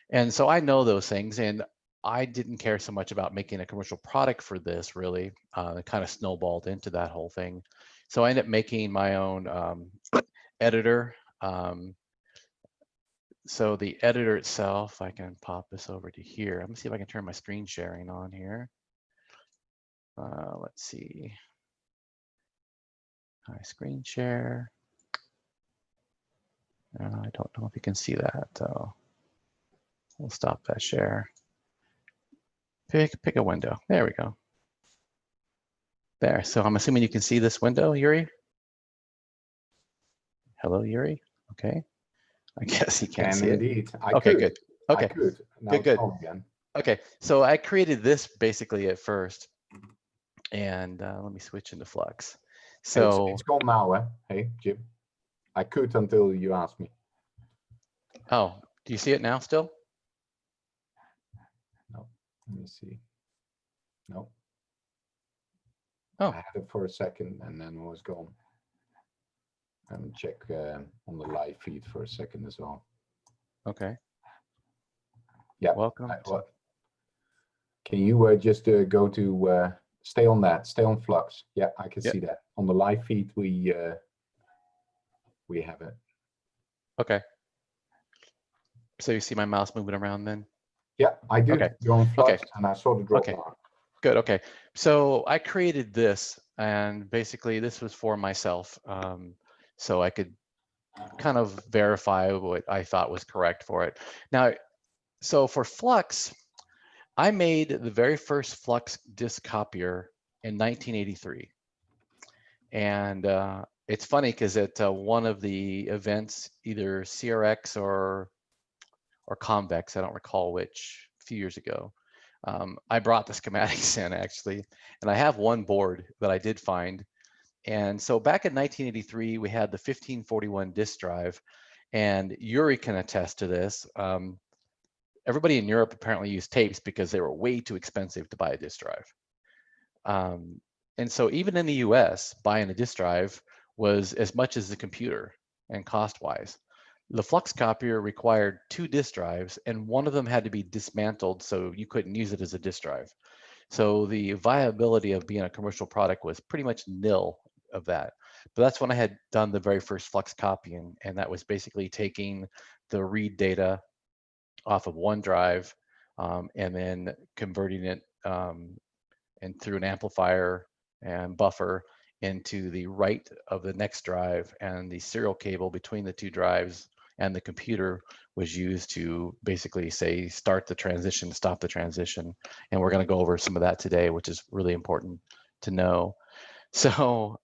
Speaker 1: And so I know those things, and I didn't care so much about making a commercial product for this, really. It kind of snowballed into that whole thing. So I ended up making my own editor. So the editor itself, I can pop this over to here. Let me see if I can turn my screen sharing on here. Let's see. Hi, screen share. I don't know if you can see that, though. We'll stop that share. Pick a window. There we go. There. So I'm assuming you can see this window, Yuri? Hello, Yuri. Okay. I guess you can't see
Speaker 5: indeed.
Speaker 1: it. Okay, good. Okay.
Speaker 5: I could. Now
Speaker 1: Good, good.
Speaker 5: Again.
Speaker 1: Okay. So I created this basically at first. And let me switch into Flux. So
Speaker 5: it's gone now, eh? Hey, Jim. I could until you asked me.
Speaker 1: Oh, do you see it now still?
Speaker 5: No. Let me see. No.
Speaker 1: Oh.
Speaker 5: I had it for a second and then it was gone. Let me check on the live feed for a second as well.
Speaker 1: Okay.
Speaker 5: Yeah.
Speaker 1: Welcome.
Speaker 5: Can you just go to stay on that? Stay on Flux. Yeah, I can see that on the live feed. We have it.
Speaker 1: Okay. So you see my mouse moving around then?
Speaker 5: Yeah, I do.
Speaker 1: Okay.
Speaker 5: You're on Flux,
Speaker 1: Okay.
Speaker 5: and I saw the drop
Speaker 1: Okay.
Speaker 5: bar.
Speaker 1: Good. Okay. So I created this, and basically this was for myself, so I could kind of verify what I thought was correct for it. Now, so for Flux, I made the very first Flux disk copier in 1983, and it's funny because at one of the events, either CRX or Convex, I don't recall which, a few years ago, I brought the schematics in actually, and I have one board that I did find. And so back in 1983, we had the 1541 disk drive, and Yuri can attest to this. Everybody in Europe apparently used tapes because they were way too expensive to buy a disk drive. And so even in the US, buying a disk drive was as much as the computer and cost-wise. The Flux copier required 2 disk drives, and one of them had to be dismantled so you couldn't use it as a disk drive. So the viability of being a commercial product was pretty much nil of that. But that's when I had done the very first Flux copying, and that was basically taking the read data off of one drive and then converting it and through an amplifier and buffer into the write of the next drive, and the serial cable between the 2 drives and the computer was used to basically say start the transition, stop the transition. And we're going to go over some of that today, which is really important to know. So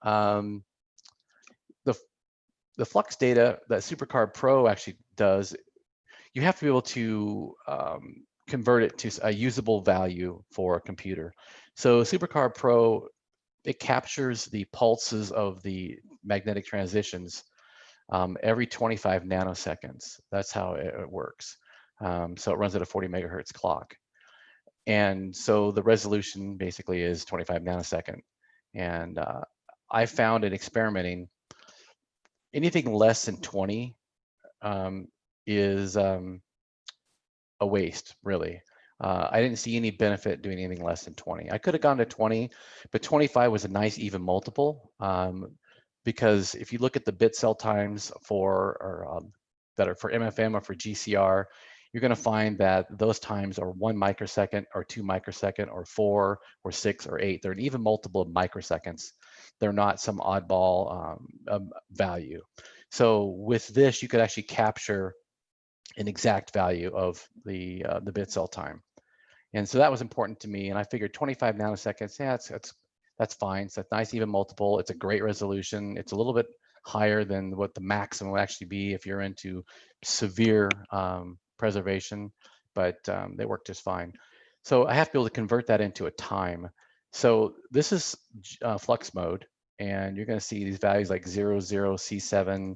Speaker 1: the Flux data that SuperCard Pro actually does, you have to be able to convert it to a usable value for a computer. So SuperCard Pro, it captures the pulses of the magnetic transitions every 25 nanoseconds. That's how it works. So it runs at a 40 megahertz clock. And so the resolution basically is 25 nanosecond. And I found in experimenting, anything less than 20 is a waste, really. I didn't see any benefit doing anything less than 20. I could have gone to 20, but 25 was a nice even multiple, because if you look at the bit cell times that are for MFM or for GCR, you're going to find that those times are 1 microsecond or 2 microsecond or 4 or 6 or 8. They're an even multiple of microseconds. They're not some oddball value. So with this, you could actually capture an exact value of the bit cell time. And so that was important to me. And I figured 25 nanoseconds, yeah, that's fine. It's a nice even multiple. It's a great resolution. It's a little bit higher than what the maximum would actually be if you're into severe preservation, but they work just fine. So I have to be able to convert that into a time. So this is Flux mode, and you're going to see these values like 00C7,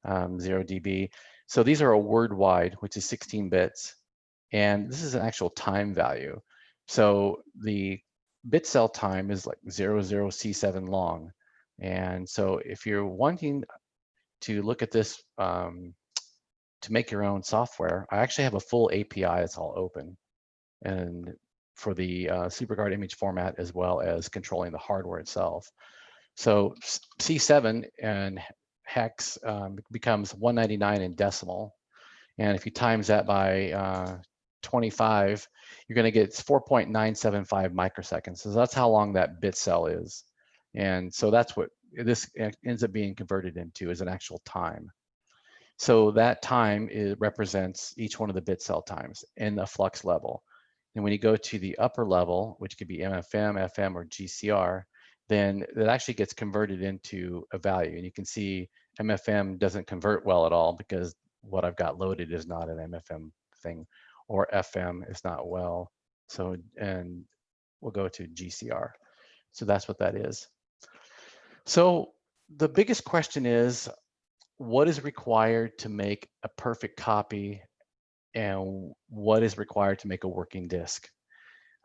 Speaker 1: 0 dB. So these are a word wide, which is 16 bits. And this is an actual time value. So the bit cell time is like 00C7 long. And so if you're wanting to look at this to make your own software, I actually have a full API that's all open, and for the SuperCard image format, as well as controlling the hardware itself. So C7 and hex becomes 199 in decimal. And if you times that by 25, you're going to get 4.975 microseconds. So that's how long that bit cell is. And so that's what this ends up being converted into, as an actual time. So that time represents each one of the bit cell times in the Flux level. And when you go to the upper level, which could be MFM, FM, or GCR, then it actually gets converted into a value. And you can see MFM doesn't convert well at all, because what I've got loaded is not an MFM thing, or FM is not well. So, and we'll go to GCR. So that's what that is. So the biggest question is, what is required to make a perfect copy, and what is required to make a working disk?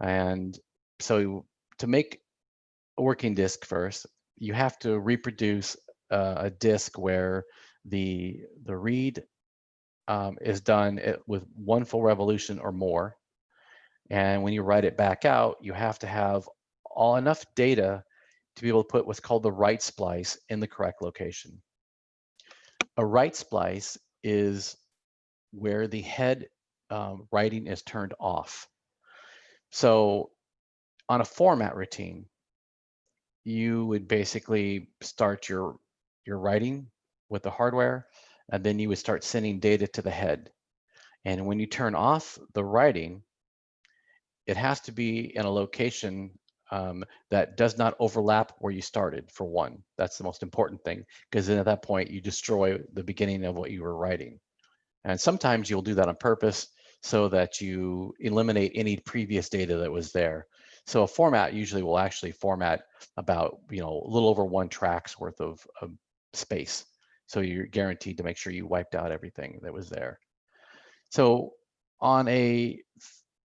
Speaker 1: And so to make a working disk first, you have to reproduce a disk where the read is done with 1 full revolution or more. And when you write it back out, you have to have enough data to be able to put what's called the write splice in the correct location. A write splice is where the head writing is turned off. So on a format routine, you would basically start your writing with the hardware, and then you would start sending data to the head. And when you turn off the writing, it has to be in a location that does not overlap where you started, for one. That's the most important thing, because then at that point you destroy the beginning of what you were writing. And sometimes you'll do that on purpose so that you eliminate any previous data that was there. So a format usually will actually format about, a little over 1 track's worth of space. So you're guaranteed to make sure you wiped out everything that was there. So on a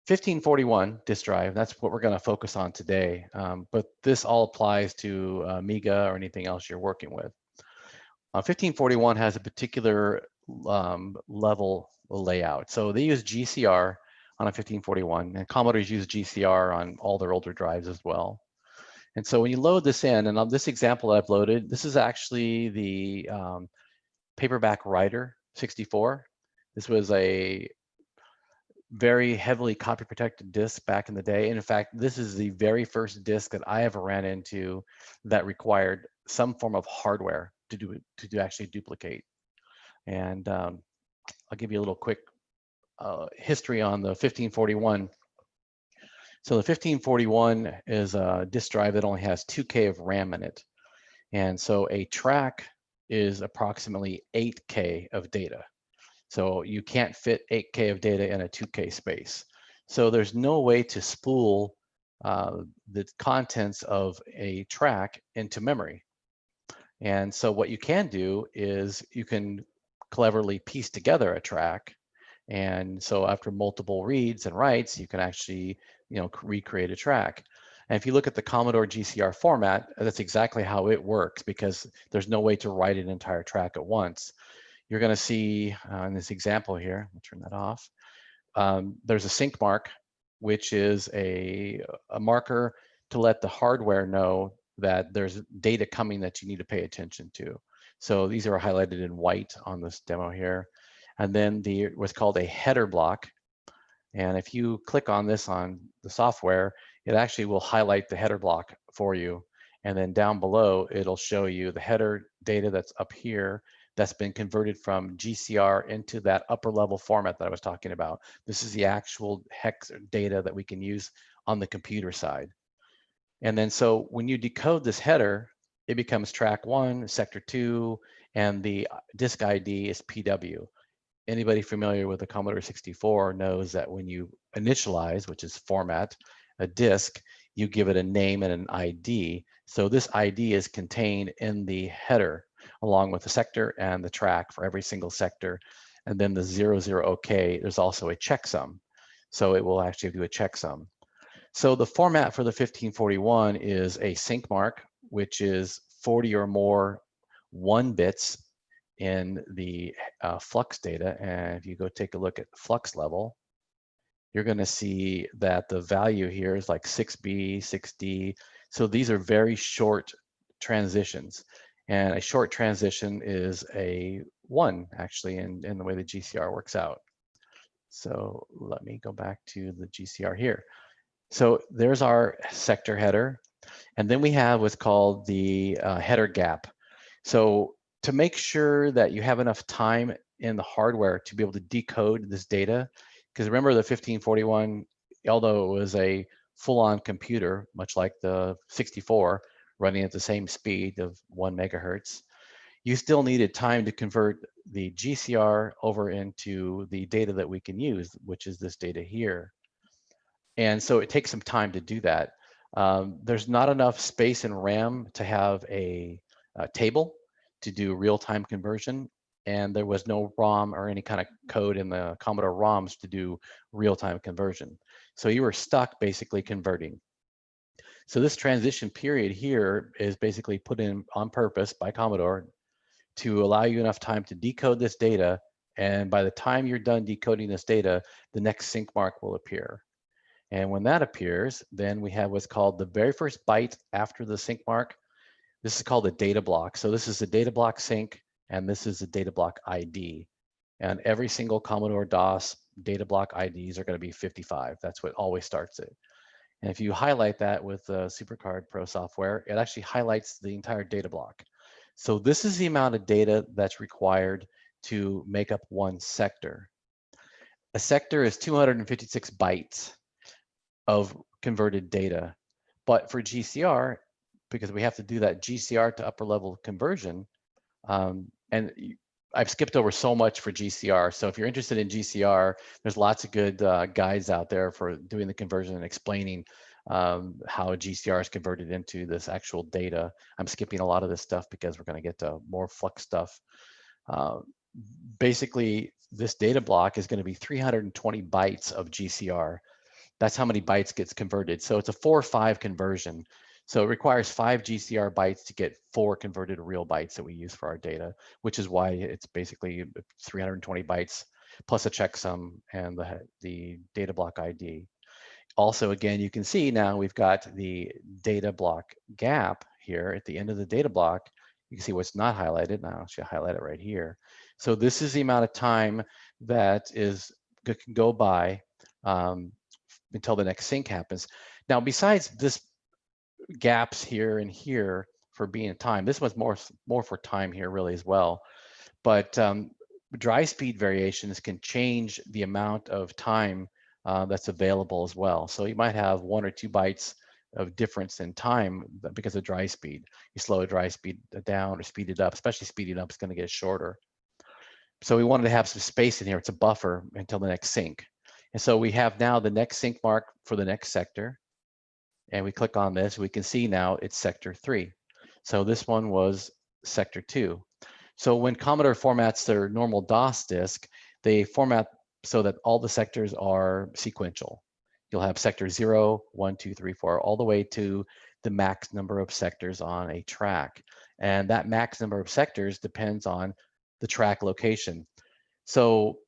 Speaker 1: 1541 disk drive, that's what we're going to focus on today. But this all applies to Amiga or anything else you're working with. 1541 has a particular level layout. So they use GCR on a 1541, and Commodores use GCR on all their older drives as well. And so when you load this in, and on this example I've loaded, this is actually the paperback writer 64. This was a very heavily copy protected disk back in the day. And in fact, this is the very first disk that I ever ran into that required some form of hardware to actually duplicate. And I'll give you a little quick history on the 1541. So the 1541 is a disk drive that only has 2K of RAM in it. And so a track is approximately 8K of data. So you can't fit 8K of data in a 2K space. So there's no way to spool the contents of a track into memory. And so what you can do is you can cleverly piece together a track. And so after multiple reads and writes, you can actually, recreate a track. And if you look at the Commodore GCR format, that's exactly how it works, because there's no way to write an entire track at once. You're going to see in this example here, I'll turn that off. There's a sync mark, which is a marker to let the hardware know that there's data coming that you need to pay attention to. So these are highlighted in white on this demo here. And then what's called a header block. And if you click on this on the software, it actually will highlight the header block for you. And then down below, it'll show you the header data that's up here that's been converted from GCR into that upper level format that I was talking about. This is the actual hex data that we can use on the computer side. And then so when you decode this header, it becomes track 1, sector 2, and the disk ID is PW. Anybody familiar with the Commodore 64 knows that when you initialize, which is format, a disk, you give it a name and an ID. So this ID is contained in the header, along with the sector and the track for every single sector. And then the 00OK, there's also a checksum. So it will actually do a checksum. So the format for the 1541 is a sync mark, which is 40 or more 1 bits in the Flux data. And if you go take a look at Flux level, you're going to see that the value here is like 6B, 6D. So these are very short transitions. And a short transition is a 1, actually, in the way the GCR works out. So let me go back to the GCR here. So there's our sector header. And then we have what's called the header gap. So to make sure that you have enough time in the hardware to be able to decode this data, because remember the 1541, although it was a full-on computer, much like the 64, running at the same speed of 1 megahertz, you still needed time to convert the GCR over into the data that we can use, which is this data here. And so it takes some time to do that. There's not enough space in RAM to have a table to do real-time conversion, and there was no ROM or any kind of code in the Commodore ROMs to do real-time conversion. So you were stuck basically converting. So this transition period here is basically put in on purpose by Commodore to allow you enough time to decode this data, and by the time you're done decoding this data, the next sync mark will appear. And when that appears, then we have what's called the very first byte after the sync mark. This is called a data block. So this is the data block sync, and this is the data block ID. And every single Commodore DOS data block IDs are going to be 55. That's what always starts it. And if you highlight that with SuperCard Pro software, it actually highlights the entire data block. So this is the amount of data that's required to make up 1 sector. A sector is 256 bytes of converted data. But for GCR, because we have to do that GCR to upper level conversion, and I've skipped over so much for GCR. So if you're interested in GCR, there's lots of good guides out there for doing the conversion and explaining how GCR is converted into this actual data. I'm skipping a lot of this stuff because we're going to get to more Flux stuff. Basically, this data block is going to be 320 bytes of GCR. That's how many bytes gets converted. So it's a 4-5 conversion. So it requires 5 GCR bytes to get 4 converted real bytes that we use for our data, which is why it's basically 320 bytes plus a checksum and the data block ID. Also, again, you can see now we've got the data block gap here at the end of the data block. You can see what's not highlighted. Now I'll highlight it right here. So this is the amount of time that can go by until the next sync happens. Now, besides this gaps here and here for being time, this one's more for time here really as well. But dry speed variations can change the amount of time that's available as well. So you might have 1 or 2 bytes of difference in time because of dry speed. You slow a dry speed down or speed it up, especially speeding up is going to get shorter. So we wanted to have some space in here. It's a buffer until the next sync. And so we have now the next sync mark for the next sector. And we click on this, we can see now it's sector 3. So this one was sector 2. So when Commodore formats their normal DOS disk, they format so that all the sectors are sequential. You'll have sector 0, 1, 2, 3, 4, all the way to the max number of sectors on a track. And that max number of sectors depends on the track location. So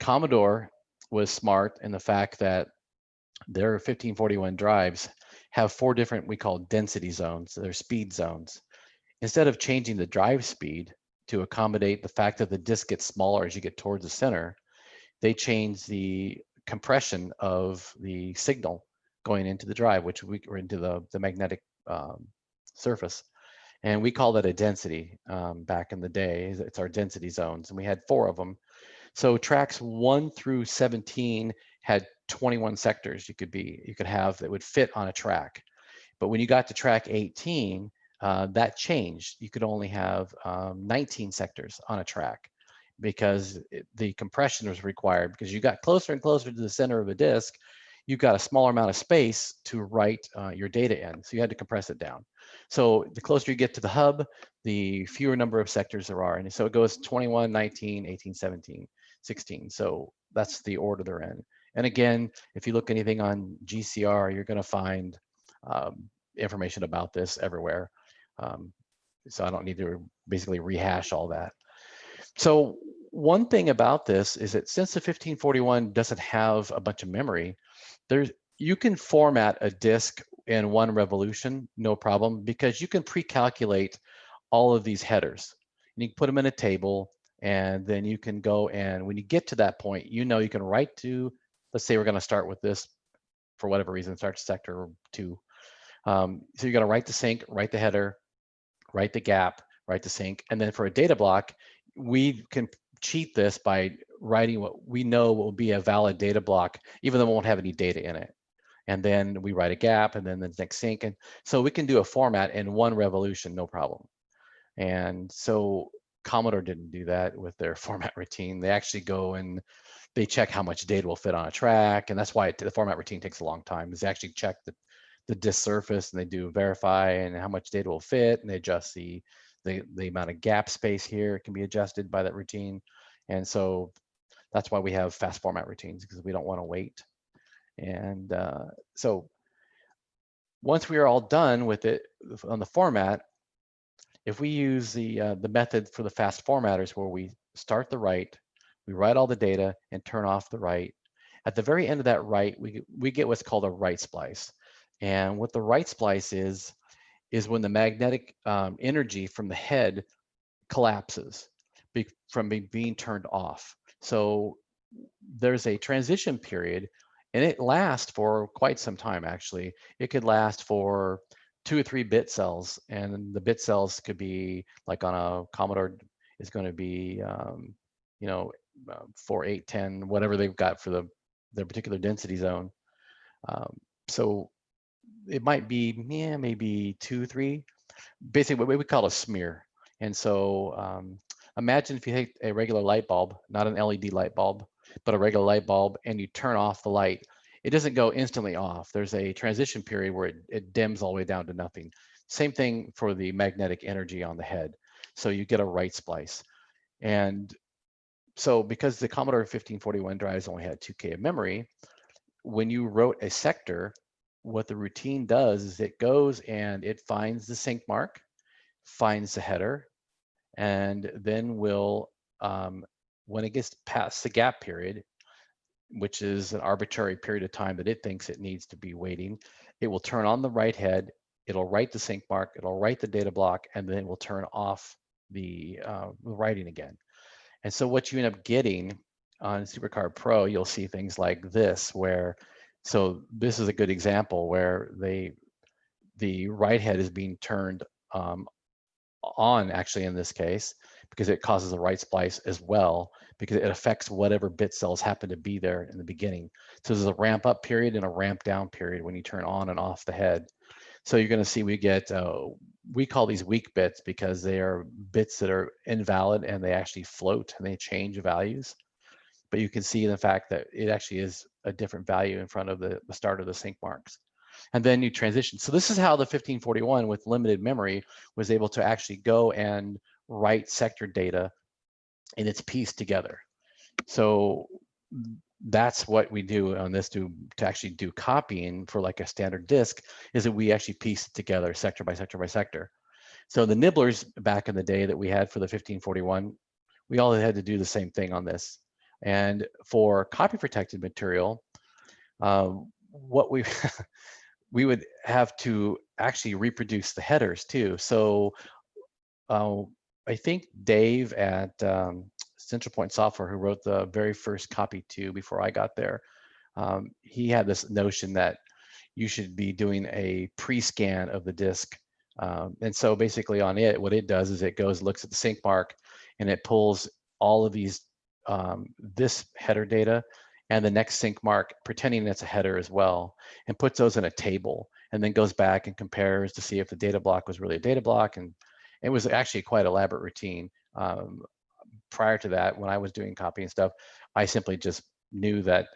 Speaker 1: Commodore was smart in the fact that their 1541 drives have 4 different, we call density zones. They're speed zones. Instead of changing the drive speed to accommodate the fact that the disk gets smaller as you get towards the center, they change the compression of the signal going into the drive, which or into the magnetic surface. And we call that a density back in the day. It's our density zones, and we had 4 of them. So tracks 1 through 17 had 21 sectors you could have that would fit on a track. But when you got to track 18, that changed. You could only have 19 sectors on a track because the compression was required, because you got closer and closer to the center of a disk, you got a smaller amount of space to write your data in. So you had to compress it down. So the closer you get to the hub, the fewer number of sectors there are. And so it goes 21, 19, 18, 17, 16. So that's the order they're in. And again, if you look anything on GCR, you're going to find information about this everywhere. So I don't need to basically rehash all that. So one thing about this is that since the 1541 doesn't have a bunch of memory, you can format a disk in 1 revolution, no problem, because you can pre-calculate all of these headers. And you can put them in a table, and then you can go, and when you get to that point, you can write to, let's say we're going to start with this for whatever reason, start sector 2. So you're going to write the sync, write the header, write the gap, write the sync, and then for a data block, we can cheat this by writing what we know will be a valid data block, even though it won't have any data in it. And then we write a gap, and then the next sync. And so we can do a format in 1 revolution, no problem. And so Commodore didn't do that with their format routine. They actually go and they check how much data will fit on a track. And that's why the format routine takes a long time, is they actually check the disk surface, and they do verify and how much data will fit, and they adjust the amount of gap space here can be adjusted by that routine. And so that's why we have fast format routines, because we don't want to wait. And so once we are all done with it on the format, if we use the method for the fast formatters where we start the write, we write all the data and turn off the write. At the very end of that write, we get what's called a write splice. And what the write splice is when the magnetic energy from the head collapses from being turned off. So there's a transition period, and it lasts for quite some time, actually. It could last for 2 or 3 bit cells, and the bit cells could be, like on a Commodore, is going to be 4, 8, 10, whatever they've got for their particular density zone. So it might be, yeah, maybe 2, 3, basically what we call a smear. And so imagine if you take a regular light bulb, not an LED light bulb, but a regular light bulb, and you turn off the light. It doesn't go instantly off. There's a transition period where it dims all the way down to nothing. Same thing for the magnetic energy on the head. So you get a right splice. And so because the Commodore 1541 drives only had 2K of memory, when you wrote a sector, what the routine does is it goes and it finds the sync mark, finds the header, and then will, when it gets past the gap period, which is an arbitrary period of time that it thinks it needs to be waiting, it will turn on the write head, it'll write the sync mark, it'll write the data block, and then it will turn off the writing again. And so what you end up getting on SuperCard Pro, you'll see things like this, where, so this is a good example where the write head is being turned on, actually, in this case, because it causes a write splice as well, because it affects whatever bit cells happen to be there in the beginning. So there's a ramp up period and a ramp down period when you turn on and off the head. So you're going to see we get, we call these weak bits because they are bits that are invalid and they actually float and they change values. But you can see the fact that it actually is a different value in front of the start of the sync marks. And then you transition. So this is how the 1541 with limited memory was able to actually go and write sector data in its piece together. So that's what we do on this to actually do copying for like a standard disk, is that we actually piece it together sector by sector by sector. So the nibblers back in the day that we had for the 1541, we all had to do the same thing on this. And for copy protected material, what we we would have to actually reproduce the headers too. So I think Dave at Central Point Software, who wrote the very first copy 2 before I got there, he had this notion that you should be doing a pre-scan of the disk. And so basically on it, what it does is it goes, looks at the sync mark, and it pulls all of these, this header data and the next sync mark, pretending it's a header as well, and puts those in a table, and then goes back and compares to see if the data block was really a data block. And it was actually quite elaborate routine. Prior to that, when I was doing copy and stuff, I simply just knew that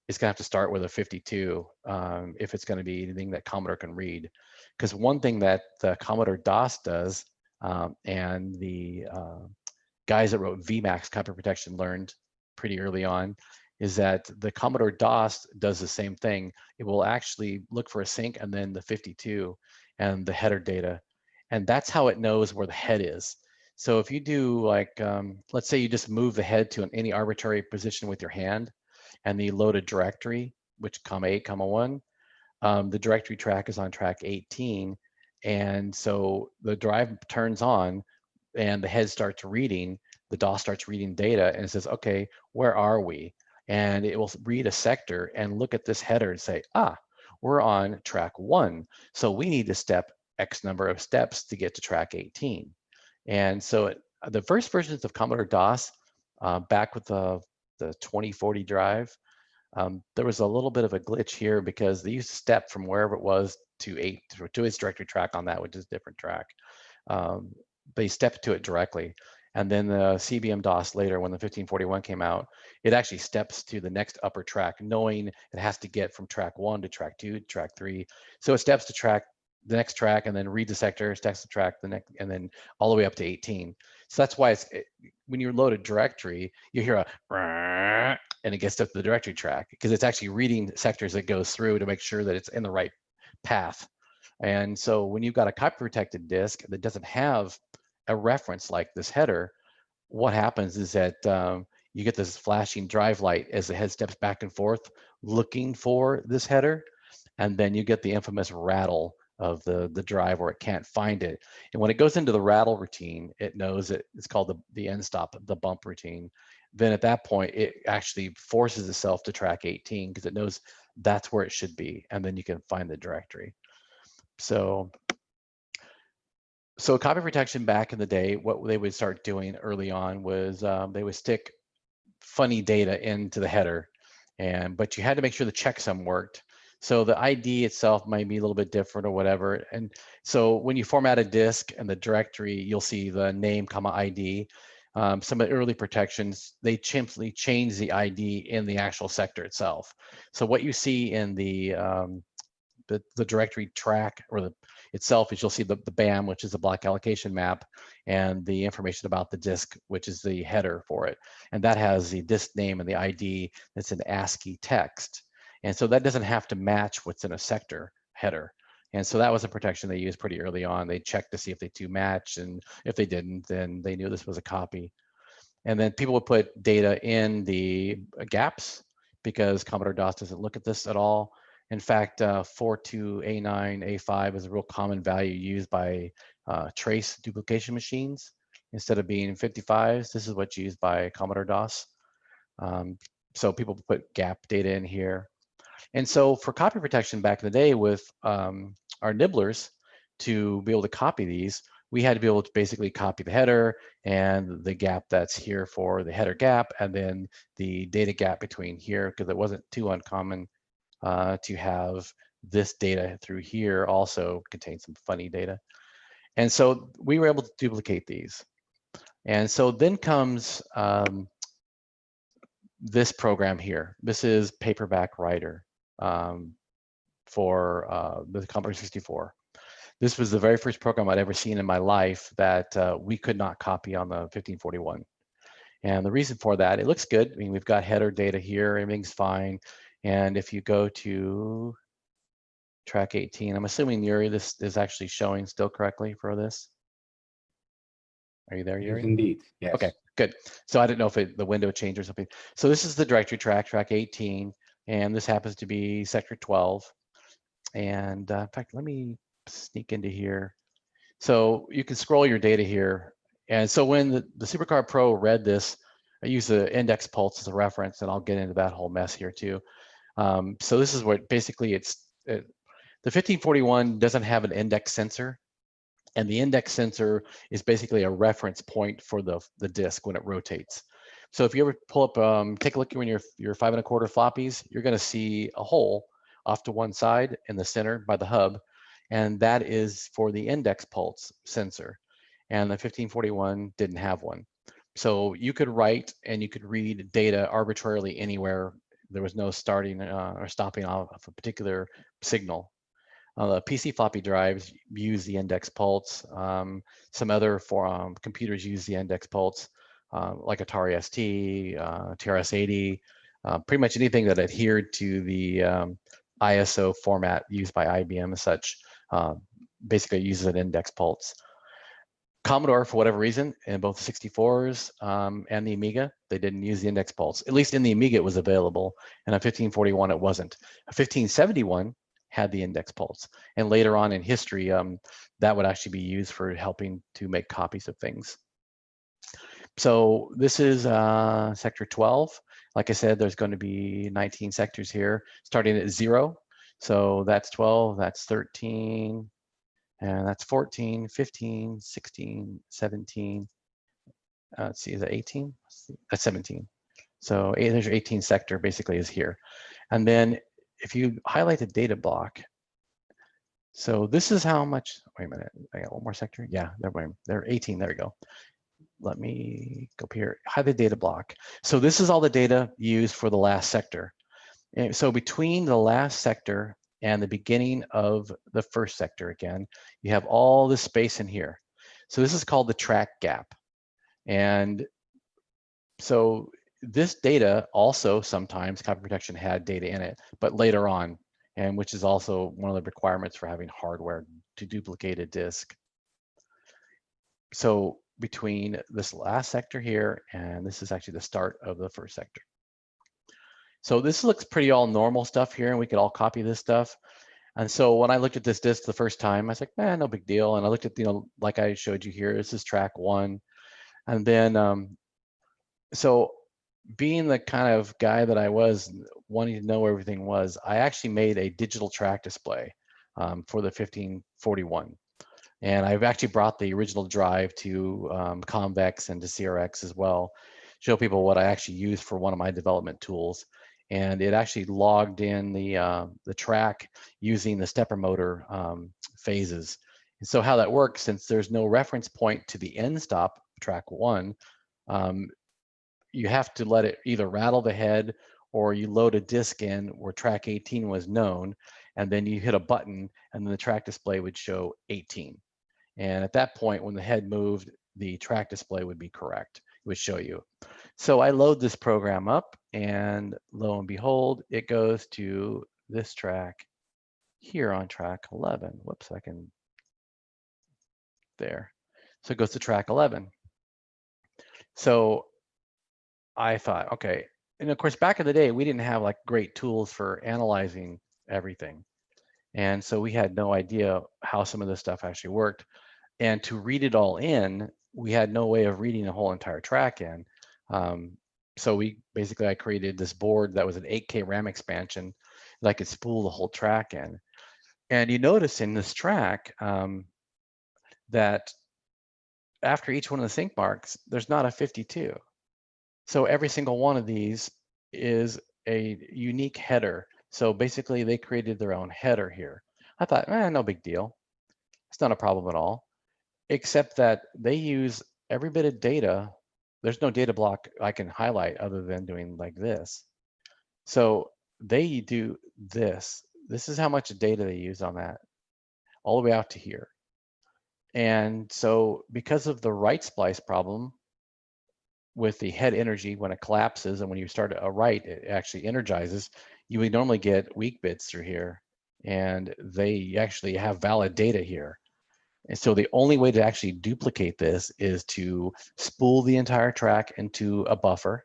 Speaker 1: it's gonna have to start with a 52 if it's gonna be anything that Commodore can read. Because one thing that the Commodore DOS does, and the guys that wrote VMAX copy protection learned pretty early on, is that the Commodore DOS does the same thing. It will actually look for a sync and then the 52 and the header data. And that's how it knows where the head is. So if you do like, let's say you just move the head to any arbitrary position with your hand, and you load a directory, which comma 8, comma 1, the directory track is on track 18. And so the drive turns on and the head starts reading, the DOS starts reading data, and it says, okay, where are we? And it will read a sector and look at this header and say, ah, we're on track 1. So we need to step X number of steps to get to track 18. And so the first versions of Commodore DOS, back with the 2040 drive, there was a little bit of a glitch here because they used to step from wherever it was to its directory track on that, which is a different track. They stepped to it directly. And then the CBM DOS later, when the 1541 came out, it actually steps to the next upper track, knowing it has to get from track 1 to track 2 to track 3. So it steps to the next track and then read the sector, steps the track, the next, and then all the way up to 18. So that's why when you load a directory, you hear a and it gets up to the directory track, because it's actually reading sectors that goes through to make sure that it's in the right path. And so when you've got a copy protected disk that doesn't have a reference like this header, what happens is that you get this flashing drive light as the head steps back and forth looking for this header, and then you get the infamous rattle of the drive where it can't find it. And when it goes into the rattle routine, it knows it's called the end stop, the bump routine. Then at that point, it actually forces itself to track 18 because it knows that's where it should be, and then you can find the directory. So copy protection back in the day, what they would start doing early on was they would stick funny data into the header, but you had to make sure the checksum worked. So the ID itself might be a little bit different or whatever. And so when you format a disk and the directory, you'll see the name, comma ID. Some of the early protections, they simply change the ID in the actual sector itself. So what you see in the directory track or the itself is you'll see the BAM, which is the block allocation map, and the information about the disk, which is the header for it. And that has the disk name and the ID that's in ASCII text. And so that doesn't have to match what's in a sector header. And so that was a protection they used pretty early on. They checked to see if they two matched, and if they didn't, then they knew this was a copy. And then people would put data in the gaps because Commodore DOS doesn't look at this at all. In fact, 42A9, A5 is a real common value used by trace duplication machines. Instead of being 55s, this is what's used by Commodore DOS. So people put gap data in here. And so for copy protection back in the day with our nibblers, to be able to copy these, we had to be able to basically copy the header and the gap that's here for the header gap, and then the data gap between here, because it wasn't too uncommon to have this data through here also contain some funny data. And so we were able to duplicate these. And so then comes this program here. This is Paperback Writer for the Commodore 64. This was the very first program I'd ever seen in my life that we could not copy on the 1541. And the reason for that, it looks good. I mean, we've got header data here, everything's fine. And if you go to track 18, I'm assuming, Yuri, this is actually showing still correctly for this. Are you there, Yuri?
Speaker 5: Yes, indeed, yes.
Speaker 1: Okay, good. So I didn't know if the window changed or something. So this is the directory track, track 18, and this happens to be sector 12. And in fact, let me sneak into here. So you can scroll your data here. And so when the SuperCard Pro read this, I use the index pulse as a reference, and I'll get into that whole mess here too. So this is what basically the 1541 doesn't have an index sensor, and the index sensor is basically a reference point for the disk when it rotates. So if you ever pull up, take a look when your 5 1/4 floppies, you're going to see a hole off to one side in the center by the hub, and that is for the index pulse sensor. And the 1541 didn't have one. So you could write and you could read data arbitrarily anywhere. There was no starting or stopping off a particular signal. The PC floppy drives use the index pulse. Some other computers use the index pulse, like Atari ST, TRS-80, pretty much anything that adhered to the ISO format used by IBM and such, basically uses an index pulse. Commodore, for whatever reason, in both the 64s and the Amiga, they didn't use the index pulse. At least in the Amiga, it was available, and on 1541, it wasn't. A 1571 had the index pulse, and later on in history, that would actually be used for helping to make copies of things. So this is sector 12. Like I said, there's going to be 19 sectors here, starting at 0. So that's 12, that's 13, and that's 14, 15, 16, 17. Let's see, is that 18? That's 17. So there's your 18 sector basically is here. And then if you highlight the data block, so this is how much, wait a minute, I got one more sector. Yeah, they're 18, there we go. Let me go up here, highlight the data block. So this is all the data used for the last sector. And so between the last sector and the beginning of the first sector again, you have all this space in here. So this is called the track gap. And so this data also sometimes copy protection had data in it, but later on, and which is also one of the requirements for having hardware to duplicate a disk. So between this last sector here, and this is actually the start of the first sector. So this looks pretty all normal stuff here, and we could all copy this stuff. And so when I looked at this disk the first time, I was like, man, no big deal. And I looked at, like I showed you here, this is track 1. And then, so being the kind of guy that I was, wanting to know where everything was, I actually made a digital track display for the 1541. And I've actually brought the original drive to Convex and to CRX as well, show people what I actually used for one of my development tools. and it actually logged in the track using the stepper motor phases. And so how that works, since there's no reference point to the end stop track 1, you have to let it either rattle the head, or you load a disk in where track 18 was known, and then you hit a button and then the track display would show 18. And at that point, when the head moved, the track display would be correct. It would show you. So I load this program up, and lo and behold, it goes to this track here on track 11. Whoops, I can, there. So it goes to track 11. So I thought, okay. And of course, back in the day, we didn't have like great tools for analyzing everything. And so we had no idea how some of this stuff actually worked. And to read it all in, we had no way of reading the whole entire track in. So I created this board that was an 8K RAM expansion that I could spool the whole track in. And you notice in this track that after each one of the sync marks, there's not a 52. So every single one of these is a unique header. So basically they created their own header here. I thought, no big deal. It's not a problem at all, except that they use every bit of data. There's no data block I can highlight other than doing like this. So they do this. This is how much data they use on that, all the way out to here. And so because of the right splice problem, with the head energy, when it collapses and when you start a write, it actually energizes, you would normally get weak bits through here, and they actually have valid data here. And so the only way to actually duplicate this is to spool the entire track into a buffer,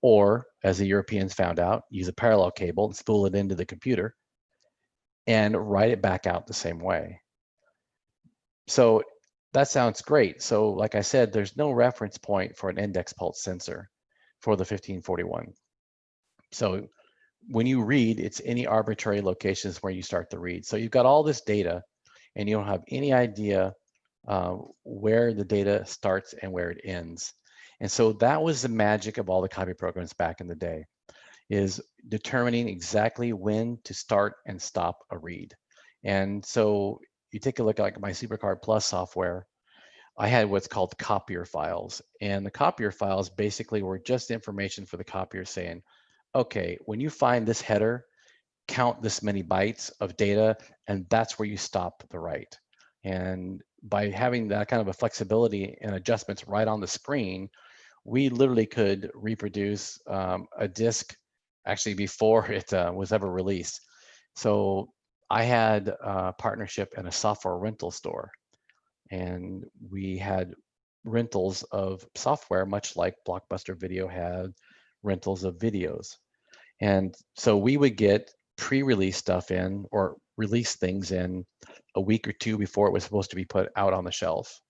Speaker 1: or as the Europeans found out, use a parallel cable and spool it into the computer and write it back out the same way. So that sounds great. So like I said, there's no reference point for an index pulse sensor for the 1541. So when you read, it's any arbitrary locations where you start to read. So you've got all this data and you don't have any idea where the data starts and where it ends. And so that was the magic of all the copy programs back in the day, is determining exactly when to start and stop a read. And so you take a look at like my SuperCard Plus software, I had what's called copier files. And the copier files basically were just information for the copier saying, okay, when you find this header, count this many bytes of data, and that's where you stop the write. And by having that kind of a flexibility and adjustments right on the screen, we literally could reproduce a disk actually before it was ever released. So I had a partnership in a software rental store, and we had rentals of software, much like Blockbuster Video had rentals of videos. And so we would get pre-release stuff in, or release things in, a week or two before it was supposed to be put out on the shelf.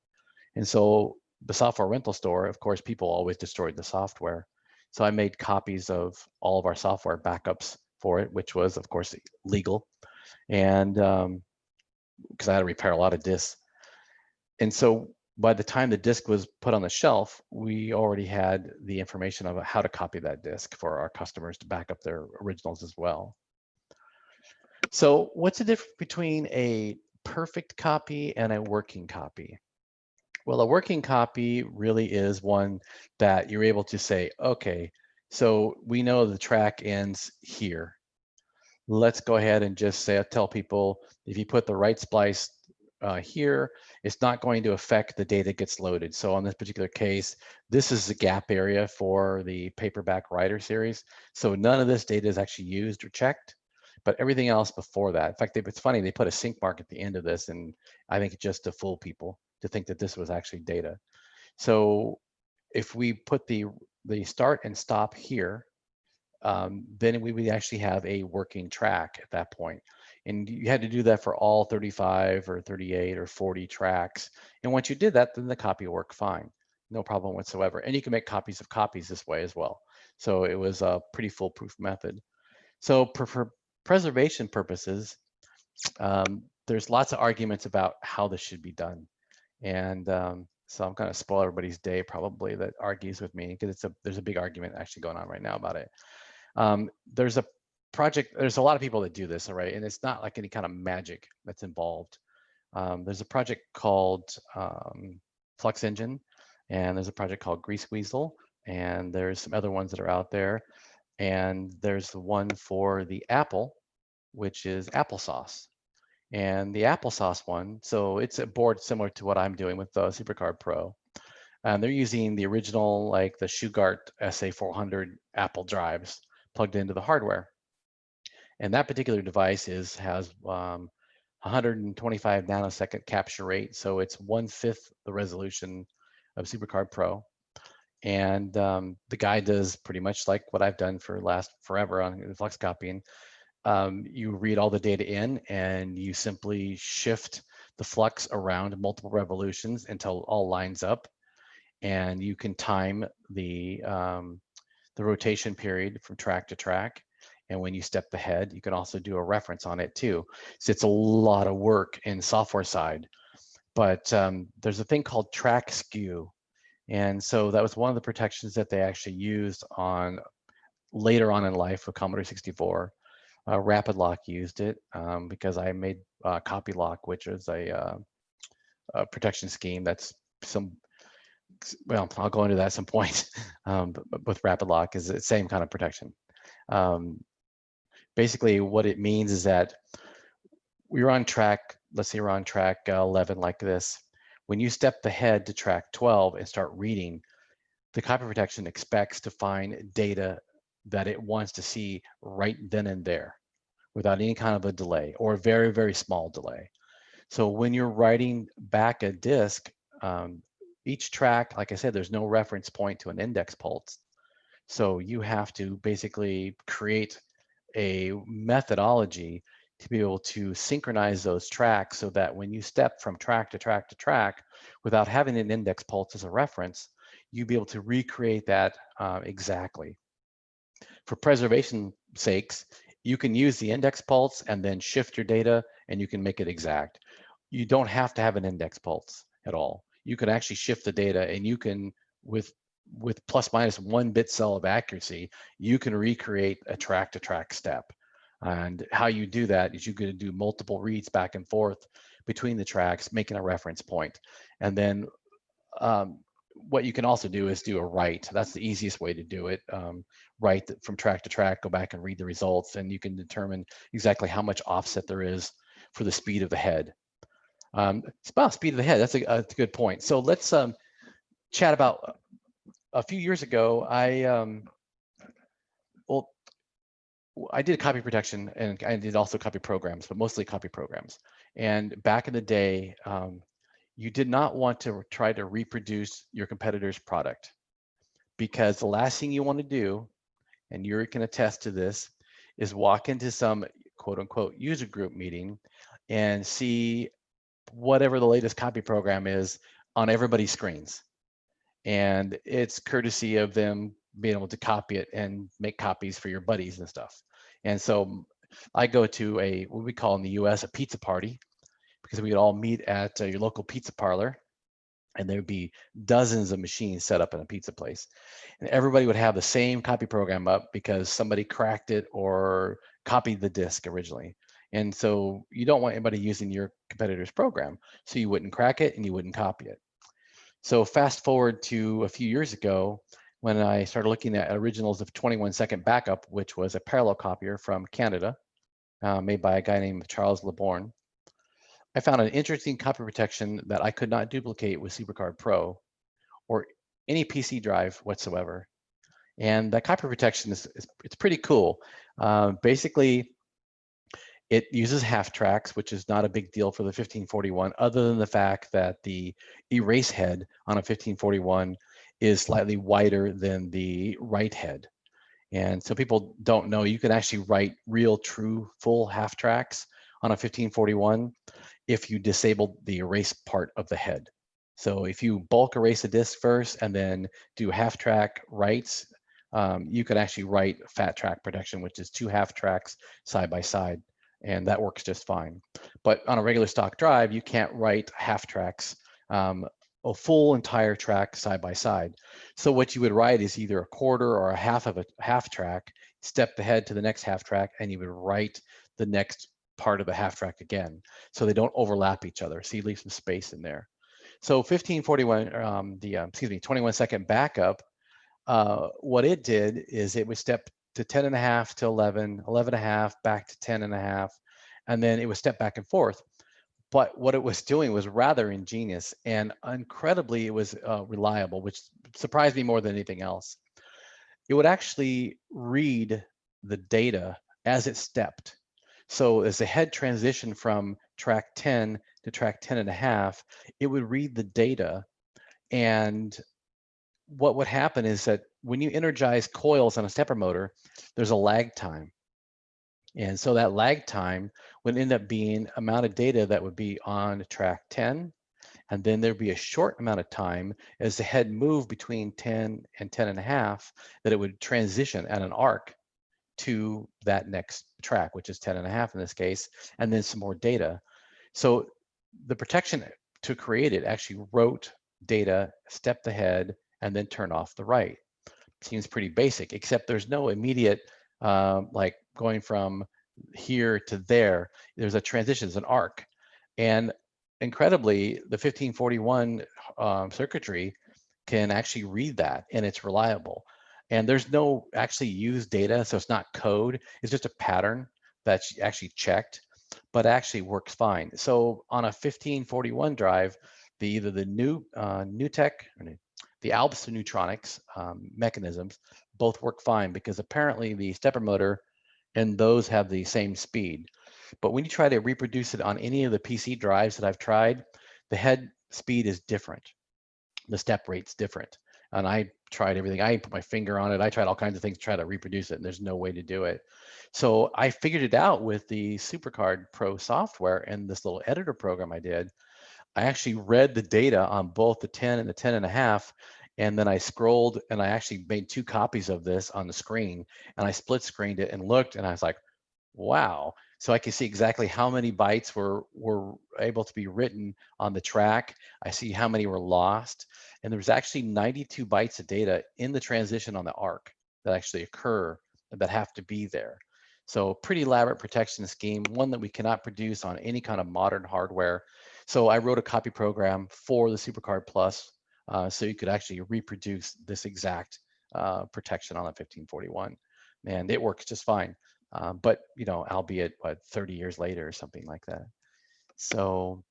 Speaker 1: And so the software rental store, of course, people always destroyed the software. So I made copies of all of our software backups for it, which was, of course, legal. And because I had to repair a lot of disks. And so by the time the disk was put on the shelf, we already had the information about how to copy that disk for our customers to back up their originals as well. So what's the difference between a perfect copy and a working copy? Well, a working copy really is one that you're able to say, okay, so we know the track ends here. Let's go ahead and just say, tell people, if you put the right splice here, it's not going to affect the data gets loaded. So on this particular case, this is the gap area for the paperback writer series. So none of this data is actually used or checked, but everything else before that. In fact, it's funny, they put a sync mark at the end of this, and I think just to fool people to think that this was actually data. So if we put the start and stop here, then we would actually have a working track at that point. And you had to do that for all 35 or 38 or 40 tracks. And once you did that, then the copy worked fine, no problem whatsoever. And you can make copies of copies this way as well. So it was a pretty foolproof method. So for preservation purposes, there's lots of arguments about how this should be done. And so I'm going to spoil everybody's day probably that argues with me, because there's a big argument actually going on right now about it. There's a project, there's a lot of people that do this already, and it's not like any kind of magic that's involved. There's a project called Flux Engine, and there's a project called Grease Weasel, and there's some other ones that are out there. And there's the one for the Apple, which is applesauce. And the applesauce one, so it's a board similar to what I'm doing with the SuperCard Pro. And they're using the original, like the Shugart SA400 Apple drives plugged into the hardware. And that particular device has 125 nanosecond capture rate, so it's 1/5 the resolution of SuperCard Pro. And the guy does pretty much like what I've done for forever on flux copying. You read all the data in, and you simply shift the flux around multiple revolutions until it all lines up, and you can time the rotation period from track to track. And when you step ahead, you can also do a reference on it too. So it's a lot of work in software side, but there's a thing called track skew. And so that was one of the protections that they actually used on later on in life with Commodore 64. Rapid Lock used it because I made Copy Lock, which is a protection scheme that's well, I'll go into that at some point. But with Rapid Lock is the same kind of protection. Basically, what it means is that we're on track, let's say we're on track 11 like this. When you step ahead to track 12 and start reading, the copy protection expects to find data that it wants to see right then and there without any kind of a delay or a very, very small delay. So when you're writing back a disk, each track, like I said, there's no reference point to an index pulse. So you have to basically create a methodology to be able to synchronize those tracks so that when you step from track to track to track without having an index pulse as a reference, you'll be able to recreate that exactly. For preservation sakes, you can use the index pulse and then shift your data and you can make it exact. You don't have to have an index pulse at all. You can actually shift the data, and you can, with plus minus 1 bit cell of accuracy, you can recreate a track to track step. And how you do that is you're going to do multiple reads back and forth between the tracks, making a reference point. And then what you can also do is do a write. That's the easiest way to do it. Write from track to track, go back and read the results, and you can determine exactly how much offset there is for the speed of the head. It's about speed of the head. That's a good point. So let's chat about a few years ago. I did copy protection, and I did also copy programs, but mostly copy programs. And back in the day, you did not want to try to reproduce your competitor's product, because the last thing you want to do, and you can attest to this, is walk into some quote unquote user group meeting and see whatever the latest copy program is on everybody's screens. And it's courtesy of them being able to copy it and make copies for your buddies and stuff. And so I go to what we call in the US a pizza party, because we would all meet at your local pizza parlor, and there would be dozens of machines set up in a pizza place. And everybody would have the same copy program up because somebody cracked it or copied the disk originally. And so you don't want anybody using your competitor's program, so you wouldn't crack it and you wouldn't copy it. So fast forward to a few years ago, when I started looking at originals of 21-second backup, which was a parallel copier from Canada, made by a guy named Charles LeBorn. I found an interesting copy protection that I could not duplicate with SuperCard Pro or any PC drive whatsoever. And that copy protection it's pretty cool. Basically, it uses half tracks, which is not a big deal for the 1541, other than the fact that the erase head on a 1541 is slightly wider than the write head. And so people don't know, you can actually write real, true, full half tracks on a 1541 if you disable the erase part of the head. So if you bulk erase a disk first and then do half track writes, you can actually write fat track protection, which is 2 half tracks side by side, and that works just fine. But on a regular stock drive, you can't write half tracks, a full entire track side by side. So what you would write is either a quarter or a half of a half track step ahead to the next half track, and you would write the next part of the half track again. So they don't overlap each other. So you leave some space in there. So 1541, excuse me, 21-second backup, what it did is it would step to 10.5 to 11, 11.5, back to 10.5, and then it would step back and forth. But what it was doing was rather ingenious, and incredibly it was reliable, which surprised me more than anything else. It would actually read the data as it stepped. So as the head transitioned from track 10 to track 10.5, it would read the data. And what would happen is that when you energize coils on a stepper motor, there's a lag time. And so that lag time would end up being amount of data that would be on track 10. And then there'd be a short amount of time as the head moved between 10 and 10.5 that it would transition at an arc to that next track, which is 10.5 in this case, and then some more data. So the protection to create it actually wrote data, stepped ahead, and then turned off the write. Seems pretty basic, except there's no immediate, like going from here to there. There's a transition, it's an arc. And incredibly, the 1541 circuitry can actually read that, and it's reliable. And there's no actually used data, so it's not code. It's just a pattern that's actually checked, but actually works fine. So on a 1541 drive, either the new NewTek or the Alps Neutronics mechanisms both work fine, because apparently the stepper motor and those have the same speed. But when you try to reproduce it on any of the PC drives that I've tried, the head speed is different. The step rate's different. And I tried everything. I put my finger on it. I tried all kinds of things to try to reproduce it, and there's no way to do it. So I figured it out with the SuperCard Pro software and this little editor program I did. I actually read the data on both the 10 and the 10.5, and then I scrolled and I actually made 2 copies of this on the screen, and I split screened it and looked, and I was like, wow. So I can see exactly how many bytes were able to be written on the track. I see how many were lost. And there was actually 92 bytes of data in the transition on the arc that actually occur, that have to be there. So pretty elaborate protection scheme, one that we cannot produce on any kind of modern hardware. So I wrote a copy program for the SuperCard Plus, so you could actually reproduce this exact protection on the 1541. And it works just fine. But you know, albeit what, 30 years later or something like that. So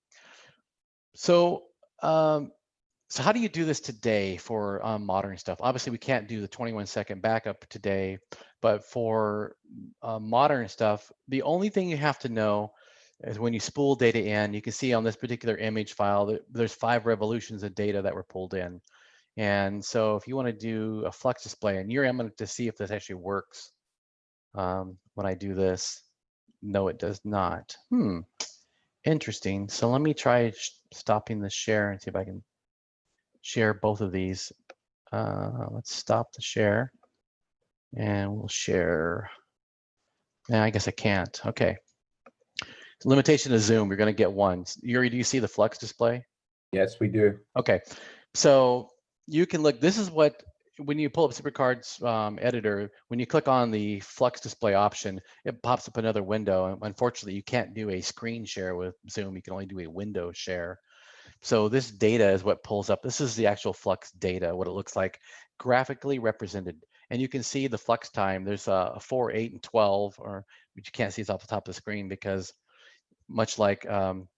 Speaker 1: how do you do this today for modern stuff? Obviously, we can't do the 21-second backup today, but for modern stuff, the only thing you have to know is when you spool data in, you can see on this particular image file that there's 5 revolutions of data that were pulled in. And so if you want to do a Flux display, and I'm going to see if this actually works. When I do this, no, it does not. Interesting. So let me try stopping the share and see if I can share both of these. Let's stop the share, and we'll share. Yeah, I guess I can't. Okay. Limitation of zoom, you're going to get 1. Yuri, do you see the Flux display?
Speaker 5: Yes, we do.
Speaker 1: Okay. So you can look, this is what, when you pull up SuperCard's editor, when you click on the Flux display option, it pops up another window. Unfortunately, you can't do a screen share with Zoom. You can only do a window share. So this data is what pulls up. This is the actual Flux data, what it looks like graphically represented. And you can see the Flux time. There's a 4, 8, and 12, but you can't see it's off the top of the screen because much like Gideon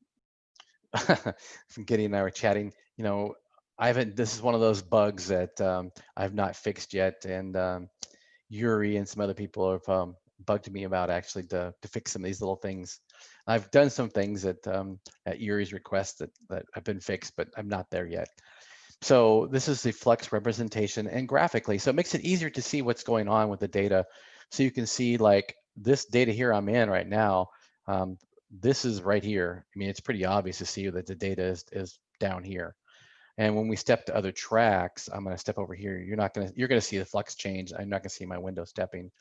Speaker 1: and I were chatting, you know, this is one of those bugs that I've not fixed yet. And Yuri and some other people have bugged me about actually to fix some of these little things. I've done some things at Yuri's request that have been fixed, but I'm not there yet. So this is the Flux representation and graphically. So it makes it easier to see what's going on with the data. So you can see like this data here I'm in right now. This is right here. I mean, it's pretty obvious to see that the data is down here. And when we step to other tracks, I'm going to step over here. You're going to see the Flux change. I'm not going to see my window stepping.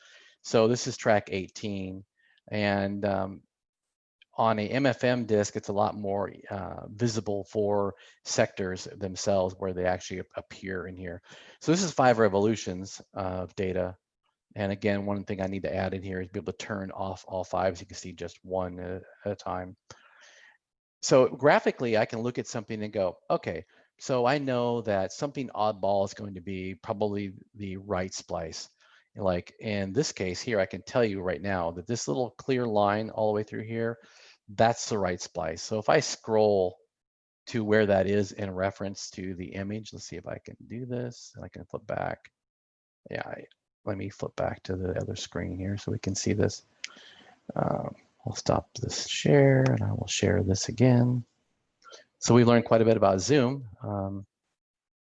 Speaker 1: So this is track 18. And on a MFM disk, it's a lot more visible for sectors themselves where they actually appear in here. So this is 5 revolutions of data. And again, one thing I need to add in here is be able to turn off all 5 so you can see just one at a time. So graphically, I can look at something and go, okay, so I know that something oddball is going to be probably the right splice. Like in this case here, I can tell you right now that this little clear line all the way through here, that's the right splice. So if I scroll to where that is in reference to the image, let's see if I can do this. I can flip back. Yeah, let me flip back to the other screen here so we can see this. I'll stop this share and I will share this again. So we learned quite a bit about Zoom.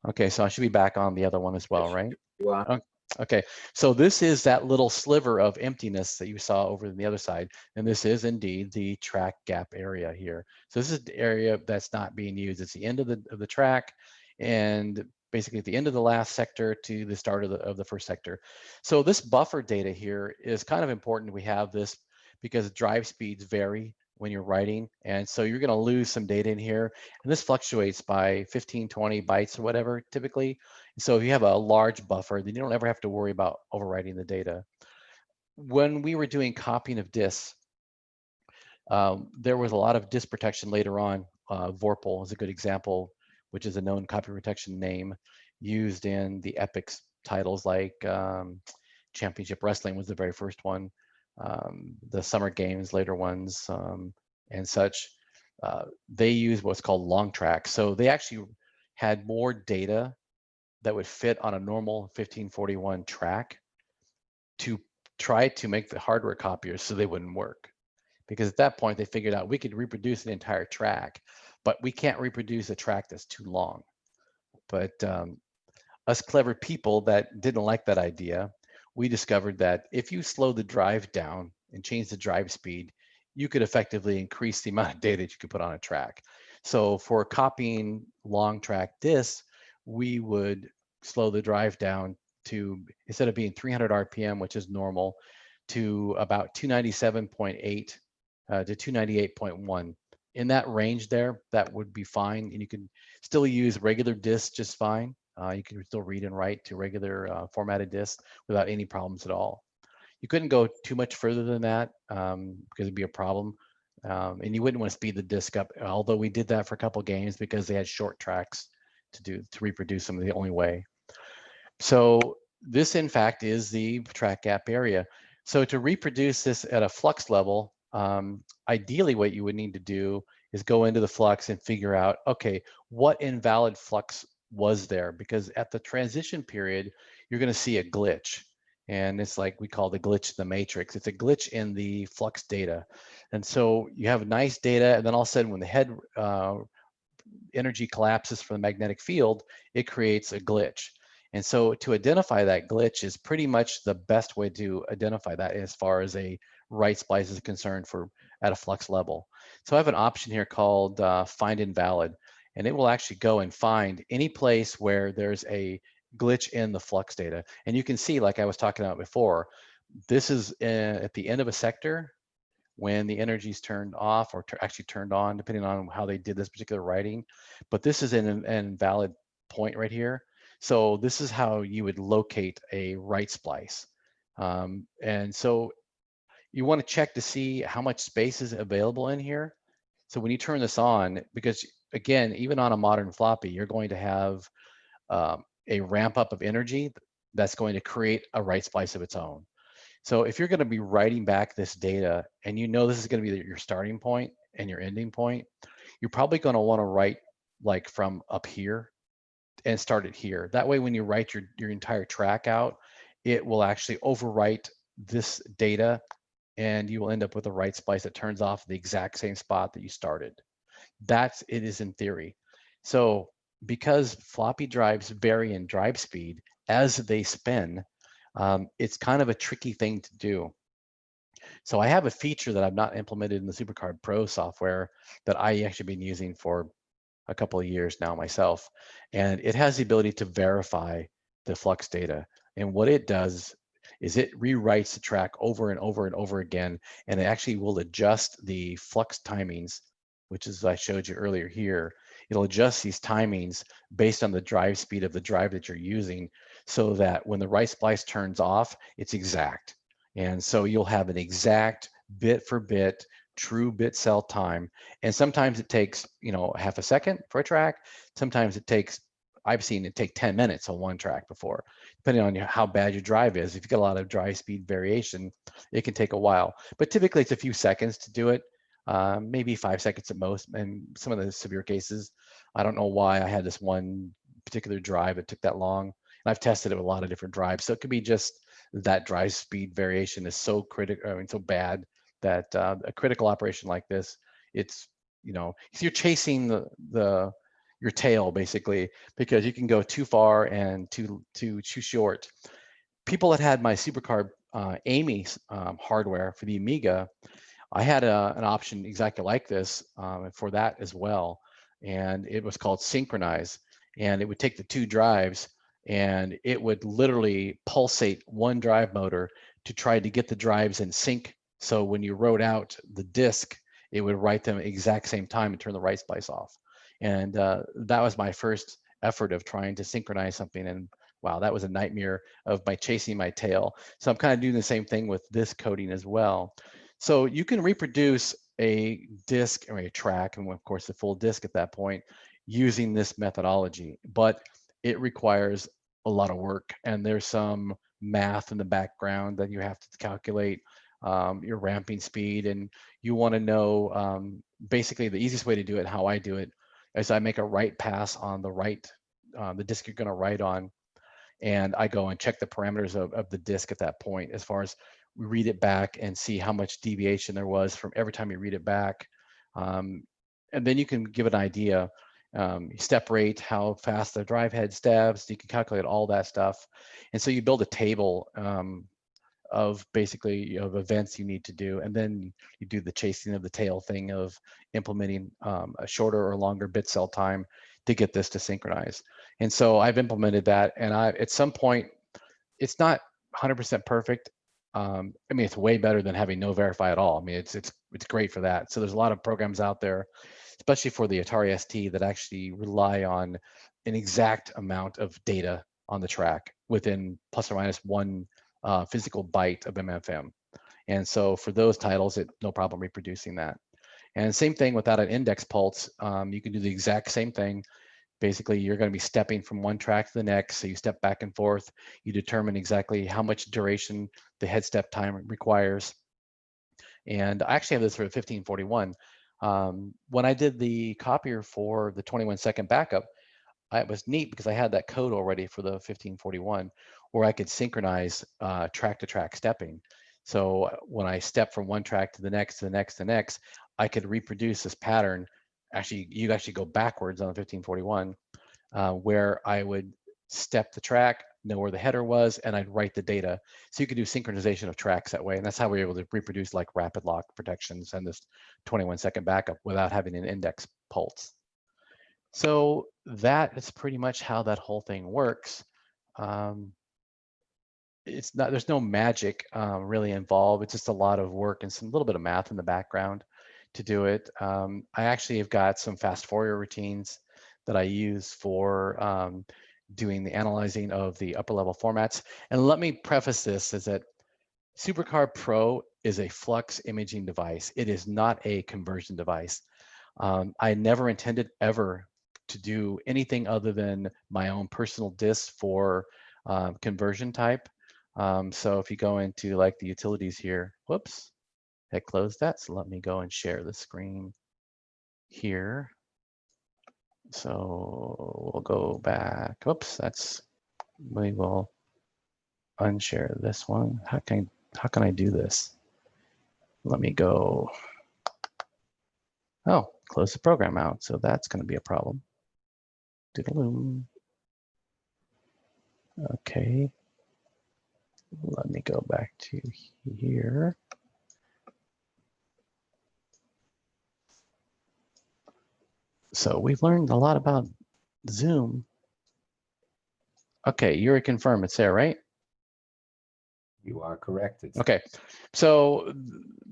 Speaker 1: Okay, so I should be back on the other one as well, right? Okay, so this is that little sliver of emptiness that you saw over on the other side. And this is indeed the track gap area here. So this is the area that's not being used. It's the end of the track and basically at the end of the last sector to the start of the first sector. So this buffer data here is kind of important. We have this because drive speeds vary when you're writing. And so you're gonna lose some data in here. And this fluctuates by 15, 20 bytes or whatever, typically. So if you have a large buffer, then you don't ever have to worry about overwriting the data. When we were doing copying of disks, there was a lot of disk protection later on. Vorpal is a good example, which is a known copy protection name used in the epics titles like Championship Wrestling was the very first one, the Summer Games, later ones, and such. They use what's called long tracks. So they actually had more data that would fit on a normal 1541 track to try to make the hardware copiers so they wouldn't work. Because at that point, they figured out we could reproduce an entire track, but we can't reproduce a track that's too long. But us clever people that didn't like that idea, we discovered that if you slow the drive down and change the drive speed, you could effectively increase the amount of data that you could put on a track. So for copying long track disks, we would slow the drive down to, instead of being 300 RPM, which is normal, to about 297.8 to 298.1. In that range there, that would be fine. And you can still use regular disks just fine. You can still read and write to regular formatted disks without any problems at all. You couldn't go too much further than that because it'd be a problem. And you wouldn't want to speed the disk up, although we did that for a couple games because they had short tracks to reproduce them the only way. So this, in fact, is the track gap area. So to reproduce this at a flux level, ideally what you would need to do is go into the flux and figure out, okay, what invalid flux was there? Because at the transition period, you're going to see a glitch. And it's like we call the glitch the matrix. It's a glitch in the flux data. And so you have nice data, and then all of a sudden when the head energy collapses from the magnetic field, it creates a glitch. And so to identify that glitch is pretty much the best way to identify that as far as a write splice is concerned for at a flux level. So I have an option here called find invalid, and it will actually go and find any place where there's a glitch in the flux data. And you can see, like I was talking about before, this is at the end of a sector when the energy is turned off or actually turned on, depending on how they did this particular writing. But this is an invalid point right here. So this is how you would locate a write splice. And so you want to check to see how much space is available in here. So when you turn this on, because again, even on a modern floppy, you're going to have a ramp up of energy that's going to create a write splice of its own. So if you're going to be writing back this data and you know this is going to be your starting point and your ending point, you're probably going to want to write like from up here and start it here. That way, when you write your entire track out, it will actually overwrite this data and you will end up with a write splice that turns off the exact same spot that you started. That's it is in theory. So because floppy drives vary in drive speed as they spin, it's kind of a tricky thing to do. So I have a feature that I've not implemented in the SuperCard Pro software that I actually been using for a couple of years now myself. And it has the ability to verify the flux data. And what it does is it rewrites the track over and over and over again, and it actually will adjust the flux timings, which is I showed you earlier here. It'll adjust these timings based on the drive speed of the drive that you're using so that when the write splice turns off, it's exact. And so you'll have an exact bit for bit, true bit cell time. And sometimes it takes, you know, half a second for a track. Sometimes it takes, I've seen it take 10 minutes on one track before, depending on how bad your drive is. If you get a lot of drive speed variation, it can take a while. But typically it's a few seconds to do it, maybe 5 seconds at most. And some of the severe cases, I don't know why I had this one particular drive that took that long. And I've tested it with a lot of different drives. So it could be just that drive speed variation is so critical, I mean, so bad that a critical operation like this, it's, you know, you're chasing your tail basically, because you can go too far and too short. People that had my Supercar Amy hardware for the Amiga, I had an option exactly like this for that as well, and it was called Synchronize, and it would take the two drives and it would literally pulsate one drive motor to try to get the drives in sync. So when you wrote out the disk, it would write them exact same time and turn the write splice off. And that was my first effort of trying to synchronize something. And wow, that was a nightmare of chasing my tail. So I'm kind of doing the same thing with this coding as well. So you can reproduce a disk or a track, and of course the full disk at that point, using this methodology, but it requires a lot of work, and there's some math in the background that you have to calculate your ramping speed, and you want to know basically the easiest way to do it, how I do it, is I make a write pass on the disk you're going to write on, and I go and check the parameters of the disk at that point, as far as we read it back and see how much deviation there was from every time you read it back. And then you can give an idea, step rate, how fast the drive head steps, you can calculate all that stuff. And so you build a table of basically of events you need to do, and then you do the chasing of the tail thing of implementing a shorter or longer bit cell time to get this to synchronize. And so I've implemented that, and at some point, it's not 100% perfect. I mean, it's way better than having no verify at all. I mean, it's great for that. So there's a lot of programs out there, especially for the Atari ST, that actually rely on an exact amount of data on the track within plus or minus one physical byte of MFM. And so for those titles, no problem reproducing that. And same thing without an index pulse, you can do the exact same thing. Basically, you're going to be stepping from one track to the next. So you step back and forth. You determine exactly how much duration the head step time requires. And I actually have this for 1541. When I did the copier for the 21-second backup, it was neat because I had that code already for the 1541, where I could synchronize track-to-track stepping. So when I step from one track to the next, to the next, to the next, I could reproduce this pattern. Actually, you actually go backwards on the 1541, where I would step the track, know where the header was, and I'd write the data. So you could do synchronization of tracks that way. And that's how we were able to reproduce like rapid lock protections and this 21-second backup without having an index pulse. So that is pretty much how that whole thing works. It's not, there's no magic really involved. It's just a lot of work and some little bit of math in the background to do it. I actually have got some fast Fourier routines that I use for doing the analyzing of the upper level formats. And let me preface this is that Supercar Pro is a Flux imaging device. It is not a conversion device. I never intended ever to do anything other than my own personal disk for conversion type. So if you go into like the utilities here, whoops, I closed that. So let me go and share the screen here. So we'll go back. Oops, we will unshare this one. How can I do this? Let me go. Oh, close the program out. So that's going to be a problem. Doodle-oo. Okay. Let me go back to here. So we've learned a lot about Zoom. Okay, Yuri confirm it's there, right?
Speaker 5: You are correct.
Speaker 1: Okay, so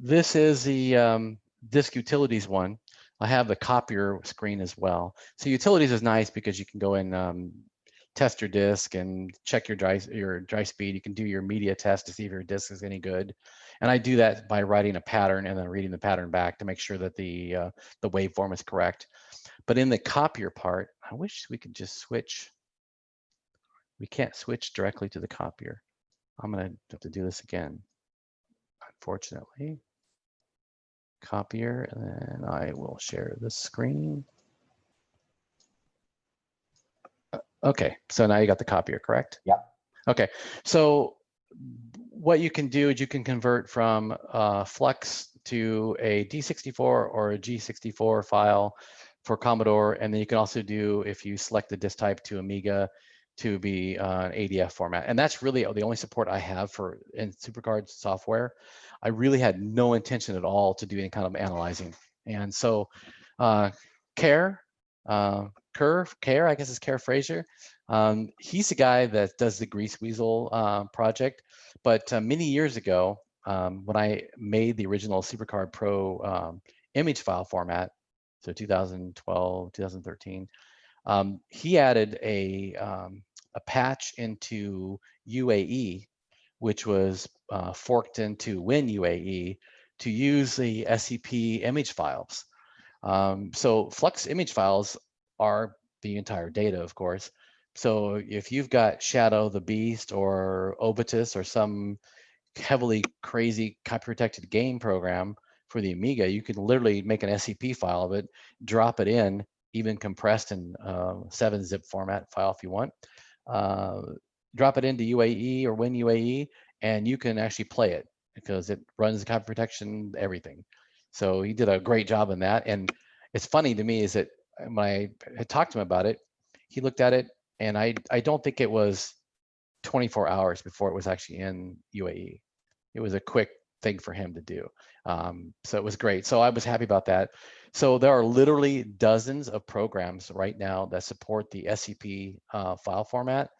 Speaker 1: this is the disk utilities one. I have the copier screen as well. So utilities is nice because you can go in test your disk and check your dry speed. You can do your media test to see if your disk is any good. And I do that by writing a pattern and then reading the pattern back to make sure that the waveform is correct. But in the copier part, I wish we could just switch. We can't switch directly to the copier. I'm gonna have to do this again, unfortunately. Copier, and I will share the screen. Okay, so now you got the copier, correct?
Speaker 5: Yeah.
Speaker 1: Okay, so what you can do is you can convert from Flux to a D64 or a G64 file for Commodore, and then you can also do, if you select the disk type, to Amiga to be an ADF format. And that's really the only support I have for in SuperCard software. I really had no intention at all to do any kind of analyzing. And so Care, I guess it's Care Fraser. He's the guy that does the Grease Weasel project. But many years ago, when I made the original SuperCard Pro image file format, so 2012, 2013, he added a patch into UAE, which was forked into WinUAE to use the SCP image files. So Flux image files are the entire data, of course. So if you've got Shadow the Beast or Obitus or some heavily crazy copy protected game program for the Amiga, you can literally make an SCP file of it, drop it in, even compressed in 7-zip format file if you want, drop it into UAE or WinUAE, and you can actually play it because it runs the copy protection, everything. So he did a great job in that. And it's funny to me is that when I had talked to him about it, he looked at it, and I don't think it was 24 hours before it was actually in UAE. It was a quick thing for him to do. So it was great. So I was happy about that. So there are literally dozens of programs right now that support the SCP file format.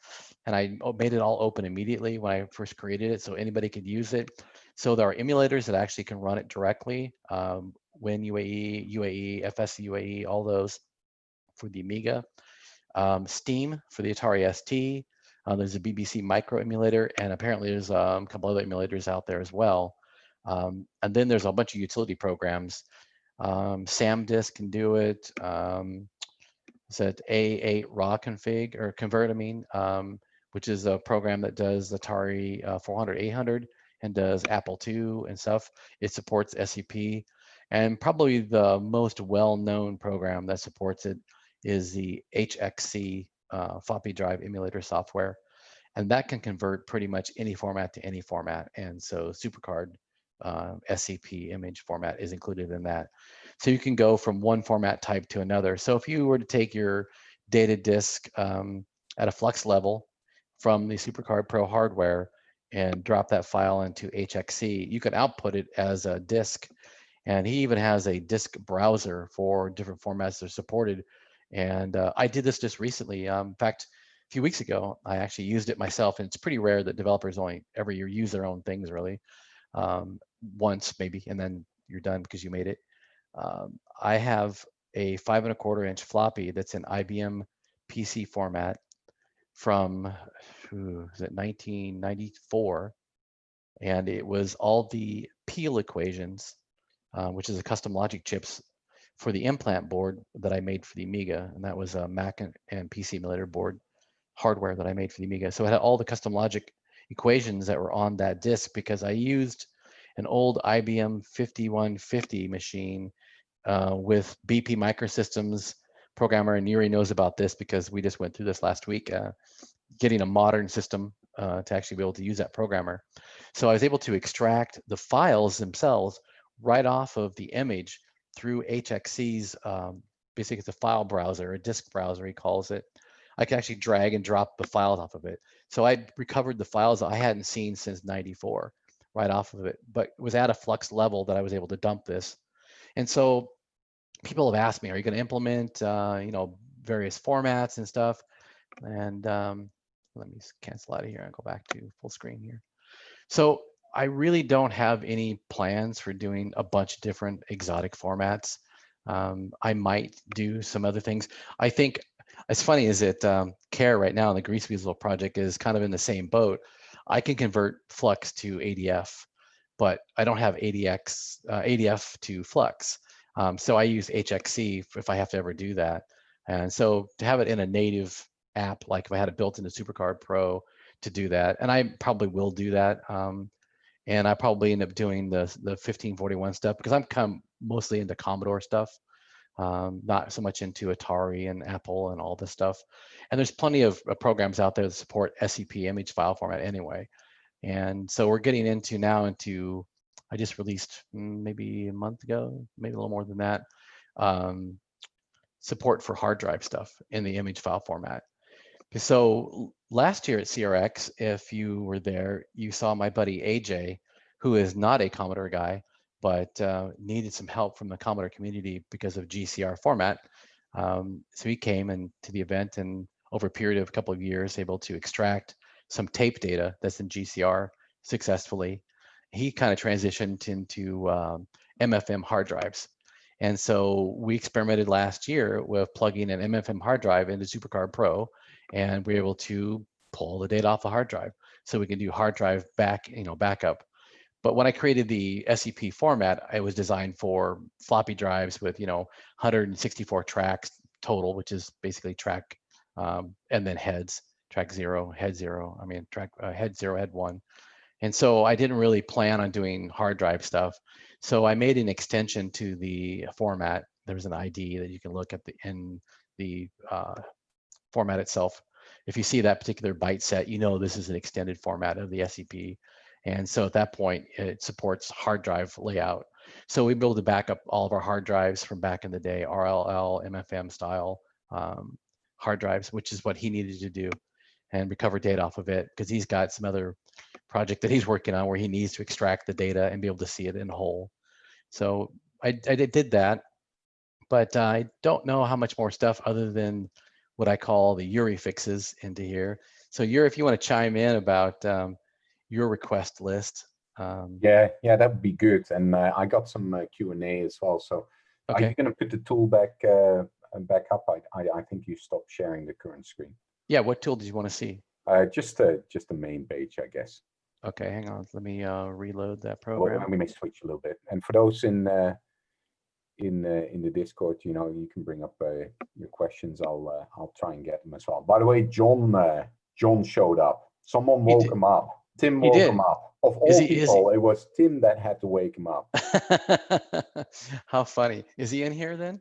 Speaker 1: And I made it all open immediately when I first created it, so anybody could use it. So there are emulators that actually can run it directly. WinUAE, UAE, FSUAE, all those for the Amiga. Steam for the Atari ST. There's a BBC Micro emulator, and apparently there's a couple other emulators out there as well. And then there's a bunch of utility programs. SamDisk can do it. Is that A8 raw config or convert? I mean, which is a program that does Atari 400, 800, and does Apple II and stuff. It supports SCP, and probably the most well-known program that supports it is the HXC floppy drive emulator software, and that can convert pretty much any format to any format. And so SuperCard SCP image format is included in that. So you can go from one format type to another. So if you were to take your data disk at a Flux level from the SuperCard Pro hardware and drop that file into HXC, you can output it as a disk. And he even has a disk browser for different formats that are supported. And I did this just recently. In fact, a few weeks ago, I actually used it myself. And it's pretty rare that developers only every year use their own things, really. Once maybe, and then you're done because you made it. I have a 5 1/4 inch floppy that's in IBM PC format from is it 1994, and it was all the Peel equations, which is a custom logic chips for the implant board that I made for the Amiga, and that was a Mac and PC emulator board hardware that I made for the Amiga. So it had all the custom logic equations that were on that disk because I used an old IBM 5150 machine with BP Microsystems programmer, and Yuri knows about this because we just went through this last week, getting a modern system to actually be able to use that programmer. So I was able to extract the files themselves right off of the image through HXC's, basically it's a file browser, a disk browser he calls it. I can actually drag and drop the files off of it. So I recovered the files I hadn't seen since 94 right off of it, but it was at a Flux level that I was able to dump this. And so people have asked me, are you going to implement, various formats and stuff? And let me cancel out of here and go back to full screen here. So I really don't have any plans for doing a bunch of different exotic formats. I might do some other things. I think it's funny is that CARE right now, the Grease Weasel project, is kind of in the same boat. I can convert Flux to ADF, but I don't have ADF to Flux. So I use HXC if I have to ever do that. And so to have it in a native app, like if I had it built into SuperCard Pro to do that, and I probably will do that. And I probably end up doing the 1541 stuff because I'm mostly into Commodore stuff. Not so much into Atari and Apple and all this stuff. And there's plenty of programs out there that support SCP image file format anyway. And so we're getting into I just released maybe a month ago, maybe a little more than that, support for hard drive stuff in the image file format. So last year at CRX, if you were there, you saw my buddy AJ, who is not a Commodore guy, but needed some help from the Commodore community because of GCR format. So he came to the event, and over a period of a couple of years, able to extract some tape data that's in GCR successfully. He kind of transitioned into MFM hard drives. And so we experimented last year with plugging an MFM hard drive into SuperCard Pro, and we're able to pull the data off the hard drive. So we can do hard drive backup. But when I created the SCP format, it was designed for floppy drives with 164 tracks total, which is basically track and then heads, track 0, head 0. I mean, track head 0, head 1. And so I didn't really plan on doing hard drive stuff. So I made an extension to the format. There's an ID that you can look at in the format itself. If you see that particular byte set, this is an extended format of the SCP. And so at that point, it supports hard drive layout. So we build to back up all of our hard drives from back in the day, RLL, MFM style hard drives, which is what he needed to do, and recover data off of it, because he's got some other project that he's working on where he needs to extract the data and be able to see it in whole. So I did that, but I don't know how much more stuff other than what I call the Yuri fixes into here. So Yuri, if you want to chime in about your request list.
Speaker 5: Yeah, that would be good. And I got some Q&A as well. So
Speaker 1: okay.
Speaker 5: Are you going to put the tool back up? I think you stopped sharing the current screen.
Speaker 1: Yeah, what tool did you want to see?
Speaker 5: Just the main page, I guess.
Speaker 1: Okay, hang on. Let me reload that program.
Speaker 5: Well, we may switch a little bit. And for those in the Discord, you can bring up your questions. I'll try and get them as well. By the way, John showed up. Someone woke him up. Tim woke him up. Of all people, it was Tim that had to wake him up.
Speaker 1: How funny. Is he in here then?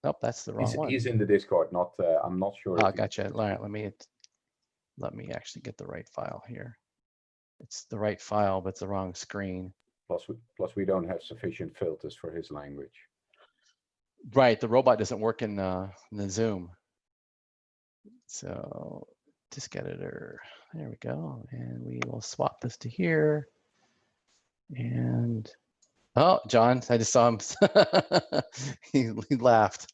Speaker 1: Nope, that's the wrong one.
Speaker 5: He's in the Discord, not I'm not sure.
Speaker 1: Oh, gotcha. All right, let me actually get the right file here. It's the right file, but it's the wrong screen.
Speaker 5: Plus we don't have sufficient filters for his language.
Speaker 1: Right, the robot doesn't work in the Zoom. So disk editor, there we go. And we will swap this to here. And oh, John, I just saw him. he laughed.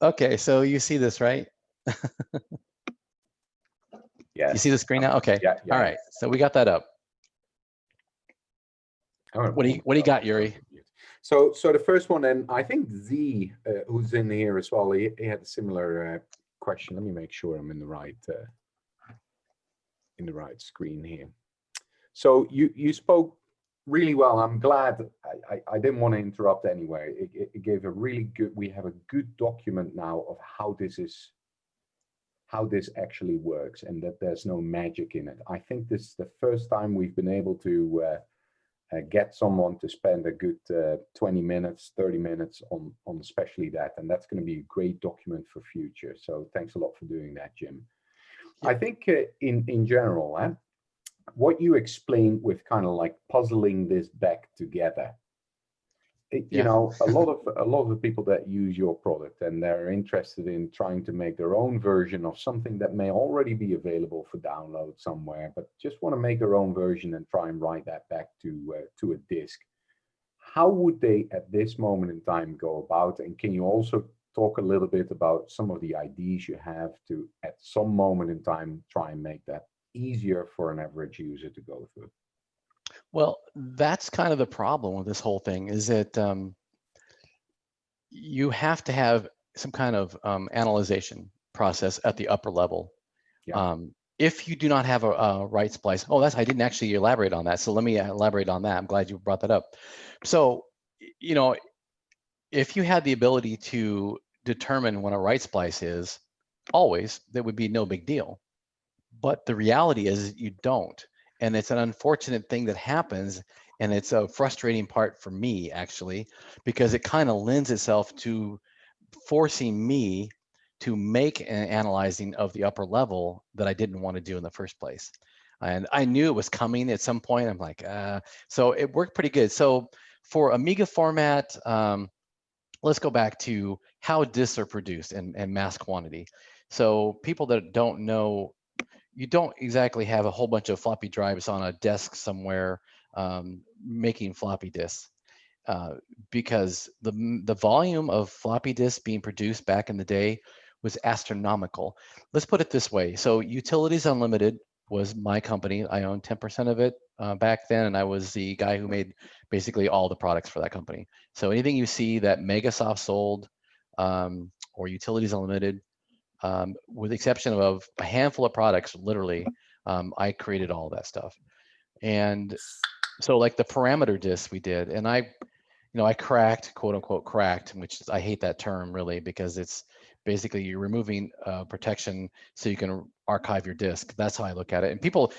Speaker 1: Okay, so you see this, right?
Speaker 5: Yeah.
Speaker 1: You see the screen now? Okay.
Speaker 5: Yeah.
Speaker 1: All right. So we got that up. What do you got, Yuri?
Speaker 5: So the first one, and I think Z, who's in here as well, he had a similar question. Let me make sure I'm in the right screen here. So you spoke really well. I'm glad. I didn't want to interrupt anyway. It gave a really good. We have a good document now of how this actually works, and that there's no magic in it. I think this is the first time we've been able to get someone to spend a good 20 minutes, 30 minutes on especially that, and that's going to be a great document for future. So thanks a lot for doing that, Jim. Yeah. I think in general, what you explained with kind of like puzzling this back together. You know, a lot of the people that use your product and they're interested in trying to make their own version of something that may already be available for download somewhere, but just want to make their own version and try and write that back to a disk. How would they at this moment in time go about? And can you also talk a little bit about some of the ideas you have to at some moment in time try and make that easier for an average user to go through?
Speaker 1: Well, that's kind of the problem with this whole thing, is that you have to have some kind of analyzation process at the upper level.
Speaker 2: Yeah.
Speaker 1: If you do not have a right splice, I didn't actually elaborate on that. So let me elaborate on that. I'm glad you brought that up. So, you know, if you had the ability to determine when a right splice is, always, that would be no big deal. But the reality is you don't. And it's an unfortunate thing that happens. And it's a frustrating part for me, actually, because it kind of lends itself to forcing me to make an analyzing of the upper level that I didn't want to do in the first place. And I knew it was coming at some point. I'm like, so it worked pretty good. So for Amiga format, let's go back to how discs are produced and mass quantity. So people that don't know, you don't exactly have a whole bunch of floppy drives on a desk somewhere making floppy disks. Because the volume of floppy disks being produced back in the day was astronomical. Let's put it this way. So Utilities Unlimited was my company. I owned 10% of it back then, and I was the guy who made basically all the products for that company. So anything you see that Megasoft sold or Utilities Unlimited, with the exception of a handful of products, literally, I created all that stuff. And so like the parameter discs we did, and I cracked, quote unquote, cracked, which I hate that term really, because it's basically you're removing protection so you can archive your disk. That's how I look at it. And people,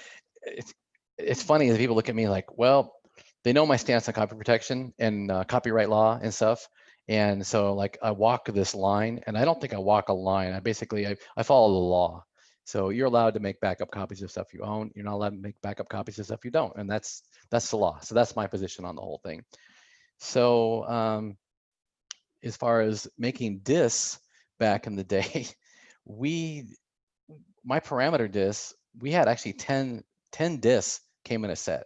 Speaker 1: it's funny that people look at me like, well, they know my stance on copy protection and copyright law and stuff. And so like I walk this line, and I don't think I walk a line. I follow the law. So you're allowed to make backup copies of stuff you own. You're not allowed to make backup copies of stuff you don't. And that's the law. So that's my position on the whole thing. So as far as making discs back in the day, my parameter discs, we had actually 10 discs came in a set.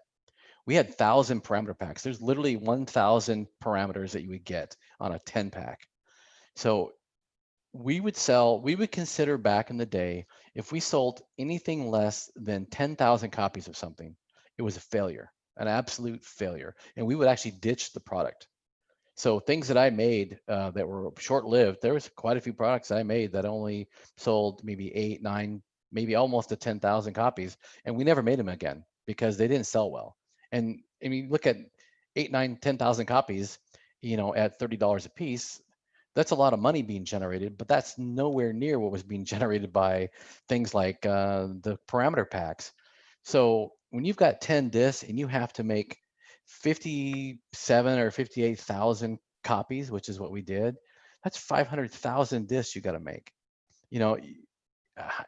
Speaker 1: We had 1,000 parameter packs. There's literally 1,000 parameters that you would get on a 10 pack. So we would consider back in the day, if we sold anything less than 10,000 copies of something, it was a failure, an absolute failure. And we would actually ditch the product. So things that I made that were short-lived, there was quite a few products that I made that only sold maybe 8, 9, maybe almost to 10,000 copies, and we never made them again because they didn't sell well. And I mean, look at 8, 9, 10,000 copies, at $30 a piece. That's a lot of money being generated, but that's nowhere near what was being generated by things like the parameter packs. So when you've got 10 discs and you have to make 57 or 58,000 copies, which is what we did, that's 500,000 discs you got to make,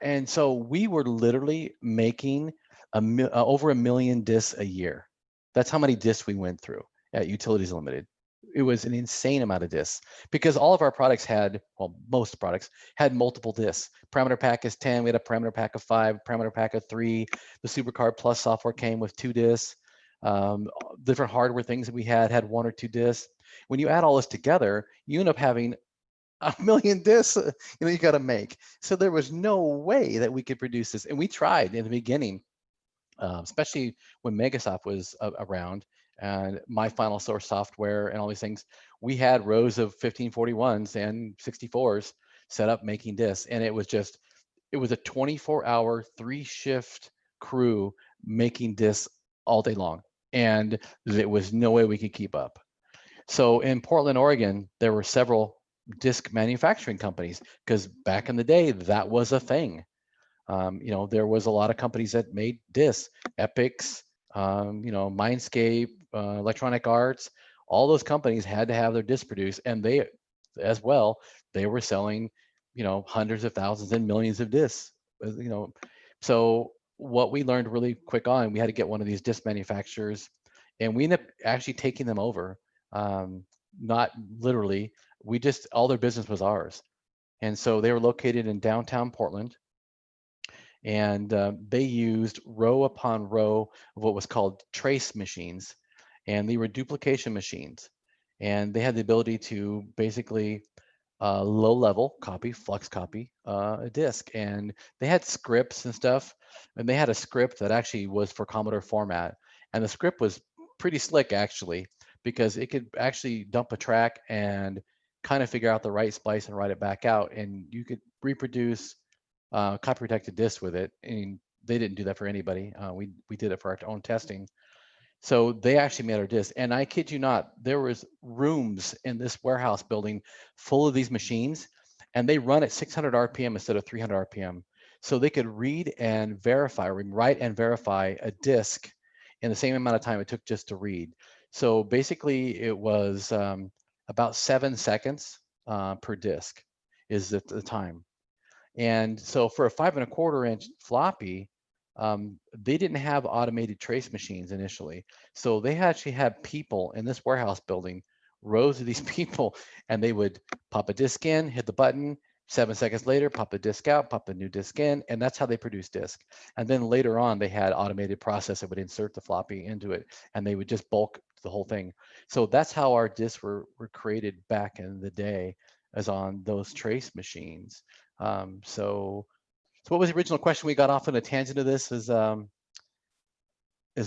Speaker 1: and so we were literally making over 1 million discs a year. That's how many discs we went through at Utilities Limited. It was an insane amount of discs because all of our products most products had multiple discs. Parameter pack is 10. We had a parameter pack of 5, parameter pack of 3. The SuperCard Plus software came with 2 discs. Different hardware things that we had 1 or 2 discs. When you add all this together, you end up having 1 million discs you got to make. So there was no way that we could produce this. And we tried in the beginning, especially when Megasoft was around and my final source software and all these things. We had rows of 1541s and 64s set up making discs. And it was a 24-hour, 3-shift crew making discs all day long. And there was no way we could keep up. So in Portland, Oregon, there were several disc manufacturing companies because back in the day, that was a thing. There was a lot of companies that made discs, Epics, Mindscape, Electronic Arts. All those companies had to have their discs produced, and they were selling, hundreds of thousands and millions of discs. So what we learned really quick on, we had to get one of these disc manufacturers, and we ended up actually taking them over. Not literally, all their business was ours. And so they were located in downtown Portland, and they used row upon row of what was called trace machines, and they were duplication machines. And they had the ability to basically low-level copy, flux copy a disk. And they had scripts and stuff, and they had a script that actually was for Commodore format. And the script was pretty slick, actually, because it could actually dump a track and kind of figure out the right splice and write it back out, and you could reproduce copy protected discs with it. And they didn't do that for anybody. We did it for our own testing. So they actually made our disc, and I kid you not, there was rooms in this warehouse building full of these machines, and they run at 600 RPM instead of 300 RPM. So they could read and verify, or write and verify a disc in the same amount of time it took just to read. So basically, it was about 7 seconds per disc is the time. And so for a 5¼ inch floppy, they didn't have automated trace machines initially. So they actually had people in this warehouse building, rows of these people, and they would pop a disc in, hit the button, 7 seconds later, pop the disc out, pop the new disc in, and that's how they produced disc. And then later on, they had automated process that would insert the floppy into it, and they would just bulk the whole thing. So that's how our discs were created back in the day, as on those trace machines. So what was the original question? We got off on a tangent of this is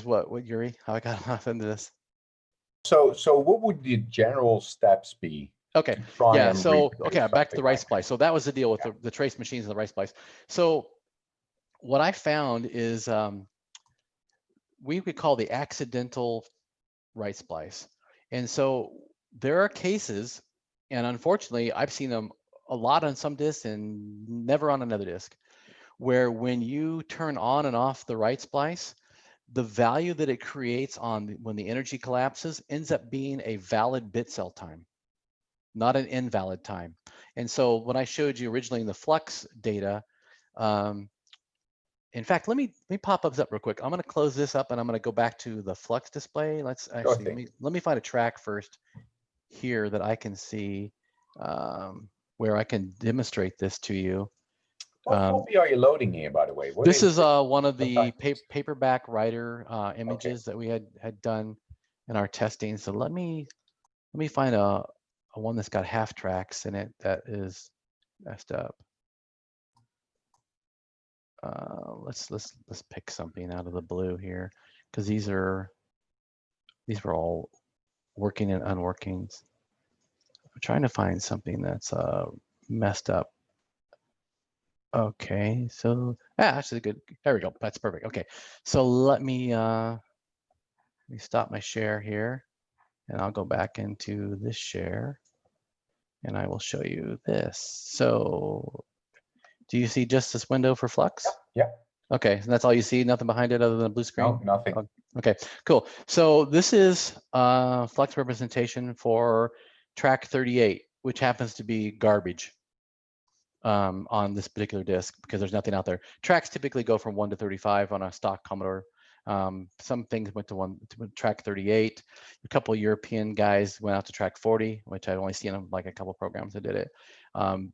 Speaker 1: what Yuri? How I got off into this?
Speaker 5: So what would the general steps be?
Speaker 1: Okay.
Speaker 5: To try
Speaker 1: Yeah.
Speaker 5: and
Speaker 1: So
Speaker 5: reproduce
Speaker 1: back to the
Speaker 5: something
Speaker 1: right
Speaker 5: like
Speaker 1: splice. So that was the deal with the trace machines and the right splice. So what I found is we could call the accidental right splice. And so there are cases, and unfortunately, I've seen them a lot on some discs and never on another disc, where when you turn on and off the right splice, the value that it creates when the energy collapses ends up being a valid bit cell time, not an invalid time. And so when I showed you originally in the Flux data, in fact, let me pop up real quick. I'm going to close this up and I'm going to go back to the Flux display. Let's actually, let me find a track first here that I can see where I can demonstrate this to you.
Speaker 5: What floppy are you loading here, by the way?
Speaker 1: This is one of the paperback writer images that we had done in our testing. So let me find a one that's got half tracks in it that is messed up. Let's pick something out of the blue here, because these were all working and unworkings. I'm trying to find something that's messed up. Okay, so actually good. There we go. That's perfect. Okay, so let me stop my share here, and I'll go back into this share, and I will show you this. So, do you see just this window for Flux?
Speaker 5: Yeah.
Speaker 1: Okay, and that's all you see. Nothing behind it other than a blue screen.
Speaker 5: No, nothing.
Speaker 1: Okay, cool. So this is Flux representation for track 38, which happens to be garbage. On this particular disk, because there's nothing out there. Tracks typically go from 1 to 35 on a stock Commodore. Some things went to track 38. A couple of European guys went out to track 40, which I've only seen like a couple programs that did it.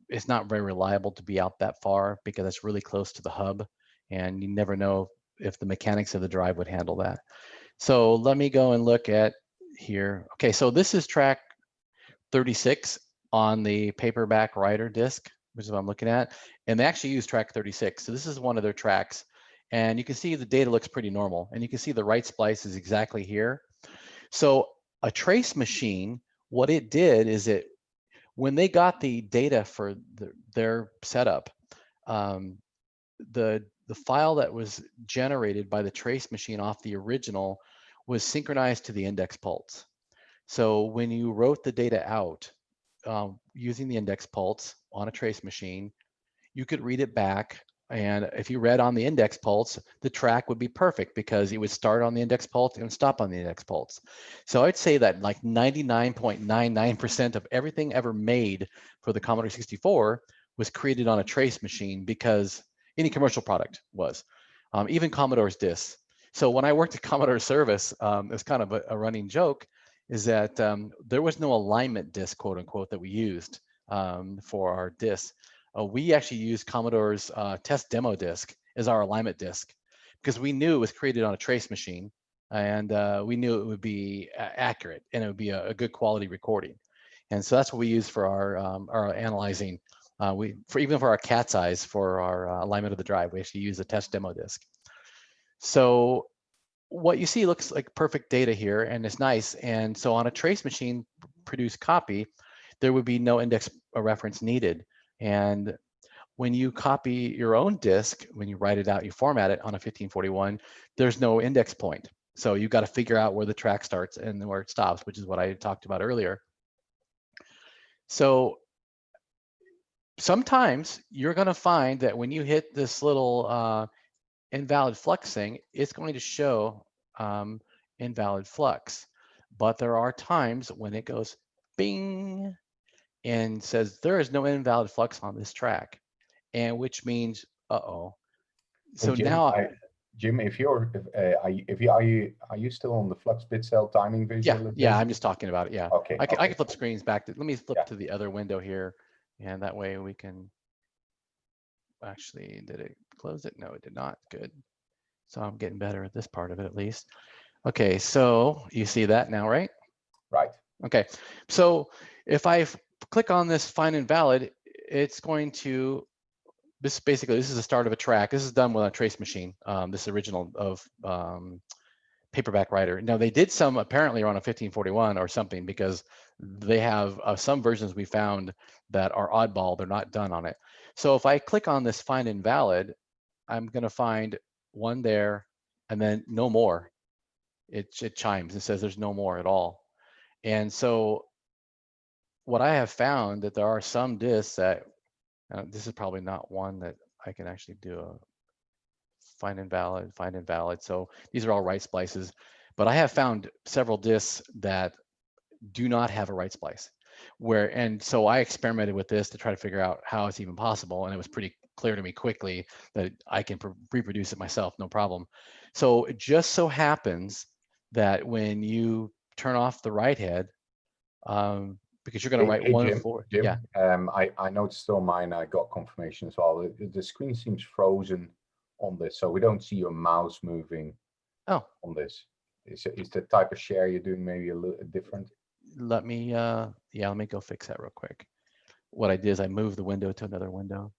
Speaker 1: It's not very reliable to be out that far because it's really close to the hub, and you never know if the mechanics of the drive would handle that. So let me go and look at here. Okay, so this is track 36 on the paperback writer disk, which is what I'm looking at, and they actually use track 36. So this is one of their tracks, and you can see the data looks pretty normal, and you can see the right splice is exactly here. So a trace machine, what it did is when they got the data for their setup, the file that was generated by the trace machine off the original was synchronized to the index pulse. So when you wrote the data out using the index pulse on a trace machine, you could read it back. And if you read on the index pulse, the track would be perfect because it would start on the index pulse and stop on the index pulse. So I'd say that like 99.99% of everything ever made for the Commodore 64 was created on a trace machine, because any commercial product was, even Commodore's discs. So when I worked at Commodore Service, it was kind of a running joke, is that there was no alignment disc, quote unquote, that we used for our discs. We actually used Commodore's test demo disc as our alignment disc, because we knew it was created on a trace machine, and we knew it would be accurate and it would be a good quality recording. And so that's what we use for our analyzing. Even for our cat's eyes for our alignment of the drive, we actually use a test demo disc. So what you see looks like perfect data here, and it's nice. And so on a trace machine produced copy, there would be no index reference needed. And when you copy your own disk, when you write it out, you format it on a 1541, there's no index point. So you got to figure out where the track starts and where it stops, which is what I talked about earlier. So sometimes you're going to find that when you hit this little invalid flux thing, it's going to show invalid flux. But there are times when it goes bing and says there is no invalid flux on this track, and which means uh-oh. So
Speaker 5: Jim,
Speaker 1: now
Speaker 5: Jim, if you're are you still on the flux bit cell timing visualization?
Speaker 1: yeah, I'm just talking about it. Yeah.
Speaker 5: Okay.
Speaker 1: I can
Speaker 5: okay.
Speaker 1: flip screens back to, let me flip
Speaker 5: Yeah.
Speaker 1: to the other window here, and that way we can actually, did it close it? No, it did not. Good. So I'm getting better at this part of it at least. Okay, so you see that now, right?
Speaker 5: Right.
Speaker 1: Okay, so if I click on this find invalid, it's going to, this basically, this is the start of a track. This is done with a trace machine, this original of paperback writer. Now they did some apparently around a 1541 or something, because they have some versions we found that are oddball, they're not done on it. So if I click on this find invalid, I'm gonna find one there and then no more. It chimes, it says there's no more at all. And so what I have found that there are some disks that, this is probably not one that I can actually do a find invalid. So these are all write splices, but I have found several disks that do not have a write splice, and so I experimented with this to try to figure out how it's even possible, and it was pretty clear to me quickly that I can reproduce it myself, no problem. So it just so happens that when you turn off the write head, because you're going to write
Speaker 5: Hey,
Speaker 1: 1
Speaker 5: Jim,
Speaker 1: 4.
Speaker 5: Jim,
Speaker 1: Yeah.
Speaker 5: I noticed on mine, I got confirmation as well. The screen seems frozen on this, so we don't see your mouse moving.
Speaker 1: Oh.
Speaker 5: On this, is the type of share you're doing maybe a little different?
Speaker 1: Let me let me go fix that real quick. What I did is I moved the window to another window.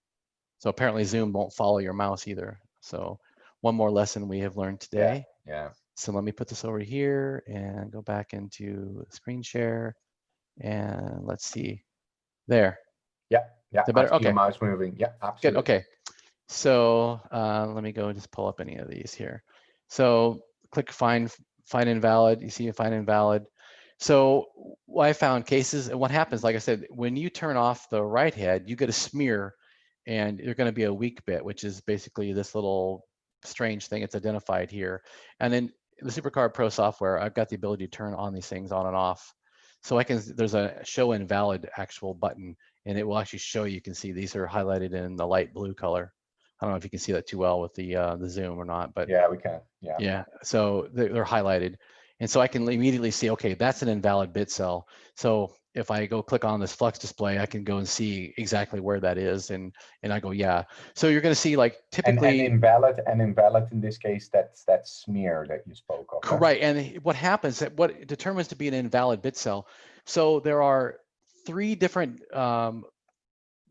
Speaker 1: So apparently Zoom won't follow your mouse either. So one more lesson we have learned today.
Speaker 5: Yeah.
Speaker 1: So let me put this over here and go back into screen share, and let's see. There.
Speaker 5: Yeah.
Speaker 1: Is it better?
Speaker 5: I see
Speaker 1: Okay.
Speaker 5: your mouse moving. Yeah, absolutely.
Speaker 1: Good. Okay. So let me go and just pull up any of these here. So click find invalid. You see a find invalid. So I found cases, and what happens, like I said, when you turn off the write head, you get a smear, and you're going to be a weak bit, which is basically this little strange thing. It's identified here. And then the SuperCard Pro software, I've got the ability to turn on these things on and off. So I can, there's a show invalid actual button, and it will actually show you can see these are highlighted in the light blue color. I don't know if you can see that too well with the Zoom or not, but
Speaker 5: yeah, we can. Yeah.
Speaker 1: Yeah. So they're highlighted, and so I can immediately see, okay, that's an invalid bit cell. So if I go click on this Flux display, I can go and see exactly where that is, and I go, yeah. So you're going to see, like, typically
Speaker 5: and invalid in this case, that's that smear that you spoke of.
Speaker 1: Right. And what happens, what determines to be an invalid bit cell? So there are 3 different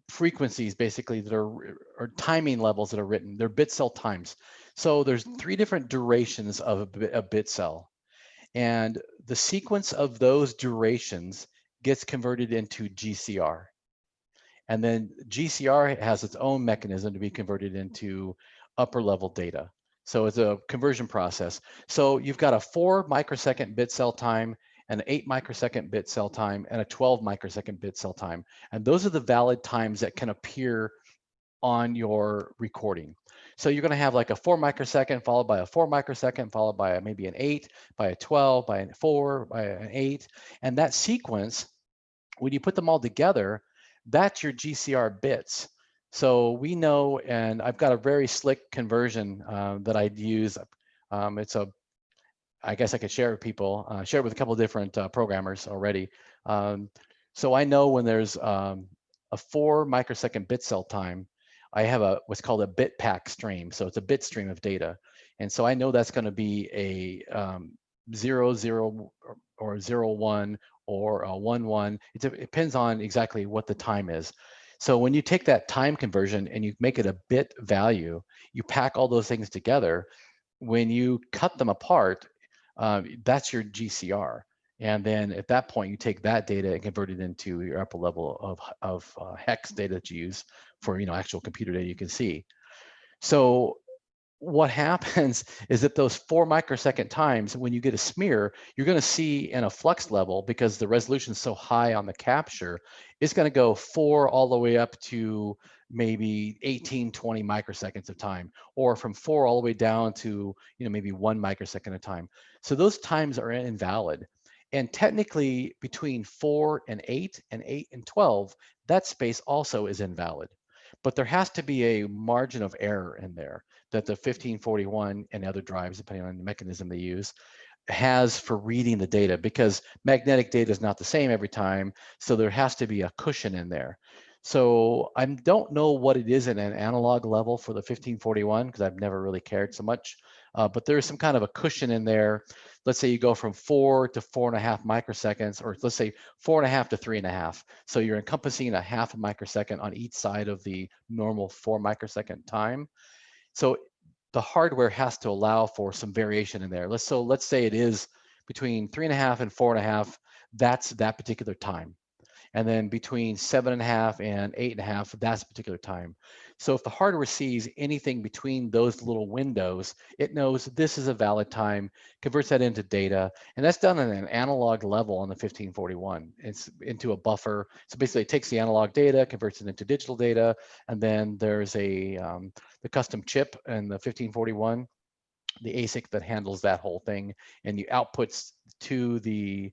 Speaker 1: frequencies basically that are, or timing levels that are written. They're bit cell times. So there's 3 different durations of a bit cell, and the sequence of those durations gets converted into GCR, and then GCR has its own mechanism to be converted into upper level data. So it's a conversion process. So you've got a 4 microsecond bit cell time, an 8 microsecond bit cell time, and a 12 microsecond bit cell time. And those are the valid times that can appear on your recording. So you're going to have like a 4 microsecond followed by a 4 microsecond followed by maybe an 8, by a 12, by a 4, by an 8. And that sequence, when you put them all together, that's your GCR bits. So we know, and I've got a very slick conversion that I'd use. It's a, I guess I could share with people, share it with a couple of different programmers already. So I know when there's a 4 microsecond bit cell time, I have a what's called a bit pack stream. So it's a bit stream of data. And so I know that's going to be a 0, 0 or 0, 1 or a 1, 1. It depends on exactly what the time is. So when you take that time conversion and you make it a bit value, you pack all those things together. When you cut them apart, that's your GCR. And then at that point, you take that data and convert it into your upper level of hex data that you use for, actual computer data you can see. So what happens is that those 4 microsecond times, when you get a smear, you're going to see in a flux level, because the resolution is so high on the capture, it's going to go 4 all the way up to maybe 18, 20 microseconds of time, or from 4 all the way down to maybe 1 microsecond of time. So those times are invalid. And technically, between 4 and 8 and 8 and 12, that space also is invalid. But there has to be a margin of error in there that the 1541 and other drives, depending on the mechanism they use, has for reading the data, because magnetic data is not the same every time. So there has to be a cushion in there. So I don't know what it is in an analog level for the 1541, because I've never really cared so much. But there is some kind of a cushion in there. Let's say you go from 4 to 4.5 microseconds, or let's say 4.5 to 3.5. So you're encompassing a half a microsecond on each side of the normal 4 microsecond time. So the hardware has to allow for some variation in there. Let's say it is between 3.5 and 4.5. That's that particular time. And then between 7.5 and 8.5, that's a particular time. So if the hardware sees anything between those little windows, it knows this is a valid time, converts that into data, and that's done at an analog level on the 1541. It's into a buffer. So basically, it takes the analog data, converts it into digital data, and then there's the custom chip in the 1541, the ASIC that handles that whole thing, and you outputs to the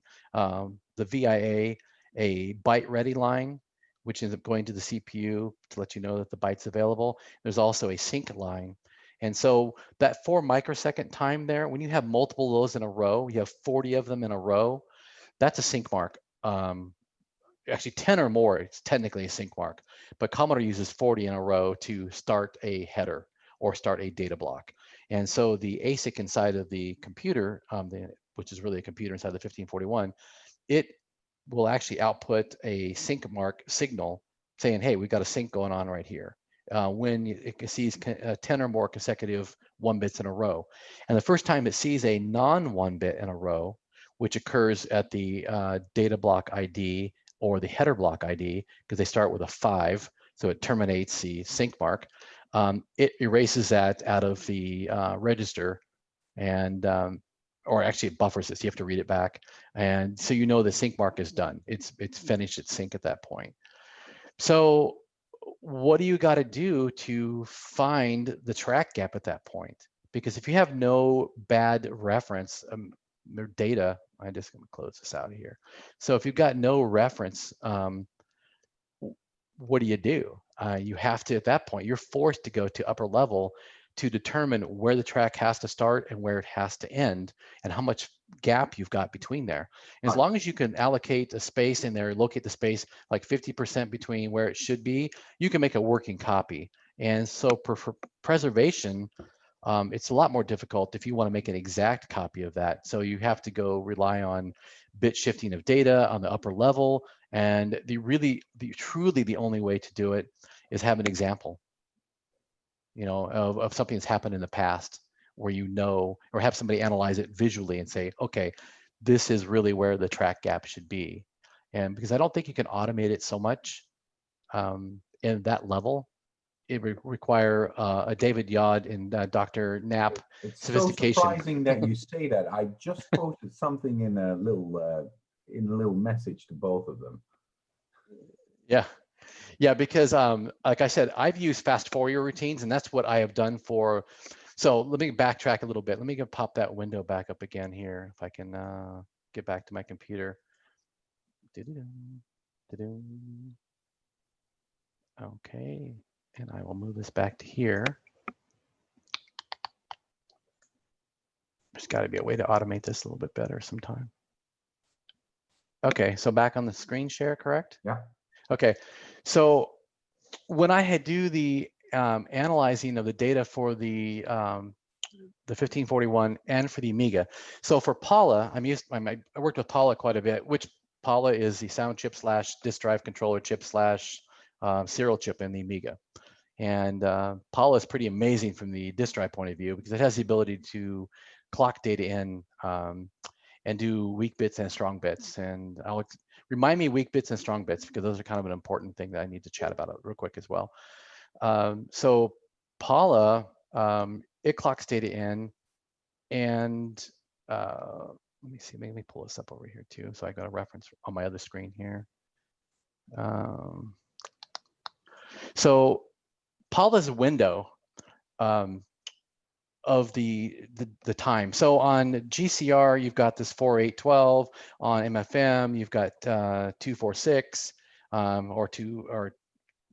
Speaker 1: VIA a byte ready line, which ends up going to the CPU to let you know that the byte's available. There's also a sync line. And so that 4 microsecond time there, when you have multiple of those in a row, you have 40 of them in a row, that's a sync mark. Actually 10 or more, it's technically a sync mark, but Commodore uses 40 in a row to start a header or start a data block. And so the ASIC inside of the computer, which is really a computer inside the 1541, it will actually output a sync mark signal saying, hey, we've got a sync going on right here. When it sees 10 or more consecutive 1 bits in a row. And the first time it sees a non-1 bit in a row, which occurs at the data block ID or the header block ID, because they start with a 5, so it terminates the sync mark, it erases that out of the register, and or actually it buffers it, so you have to read it back. And so the sync mark is done. It's finished its sync at that point. So what do you got to do to find the track gap at that point? Because if you have no bad reference or data, I'm just going to close this out of here. So if you've got no reference, what do? You have to, at that point, you're forced to go to upper level to determine where the track has to start and where it has to end, and how much gap you've got between there. And as long as you can allocate a space in there, locate the space like 50% between where it should be, you can make a working copy. And so for preservation, it's a lot more difficult if you want to make an exact copy of that. So you have to go rely on bit shifting of data on the upper level. And truly the only way to do it is have an example, of something that's happened in the past, where or have somebody analyze it visually and say, okay, this is really where the track gap should be. And because I don't think you can automate it so much in that level, it require a David Yod and Dr. Knapp
Speaker 5: It's
Speaker 1: sophistication.
Speaker 5: so surprising that you say that. I just posted something in a little message to both of them.
Speaker 1: Yeah, because like I said, I've used fast Fourier routines, and that's what I have done for. So let me backtrack a little bit. Let me go pop that window back up again here, if I can get back to my computer. Okay, and I will move this back to here. There's got to be a way to automate this a little bit better sometime. Okay, so back on the screen share, correct?
Speaker 5: Yeah.
Speaker 1: Okay, so when I do the analyzing of the data for the 1541 and for the Amiga, so for Paula, I worked with Paula quite a bit, which Paula is the sound chip / disk drive controller chip / serial chip in the Amiga. And Paula is pretty amazing from the disk drive point of view, because it has the ability to clock data in. and do weak bits and strong bits. And remind me weak bits and strong bits, because those are kind of an important thing that I need to chat about real quick as well. So Paula, it clocks data in, and let me see, let me pull this up over here too. So I got a reference on my other screen here. So Paula's window of the time. So on GCR, you've got this 4/8/12. On MFM, you've got 2/4/6, or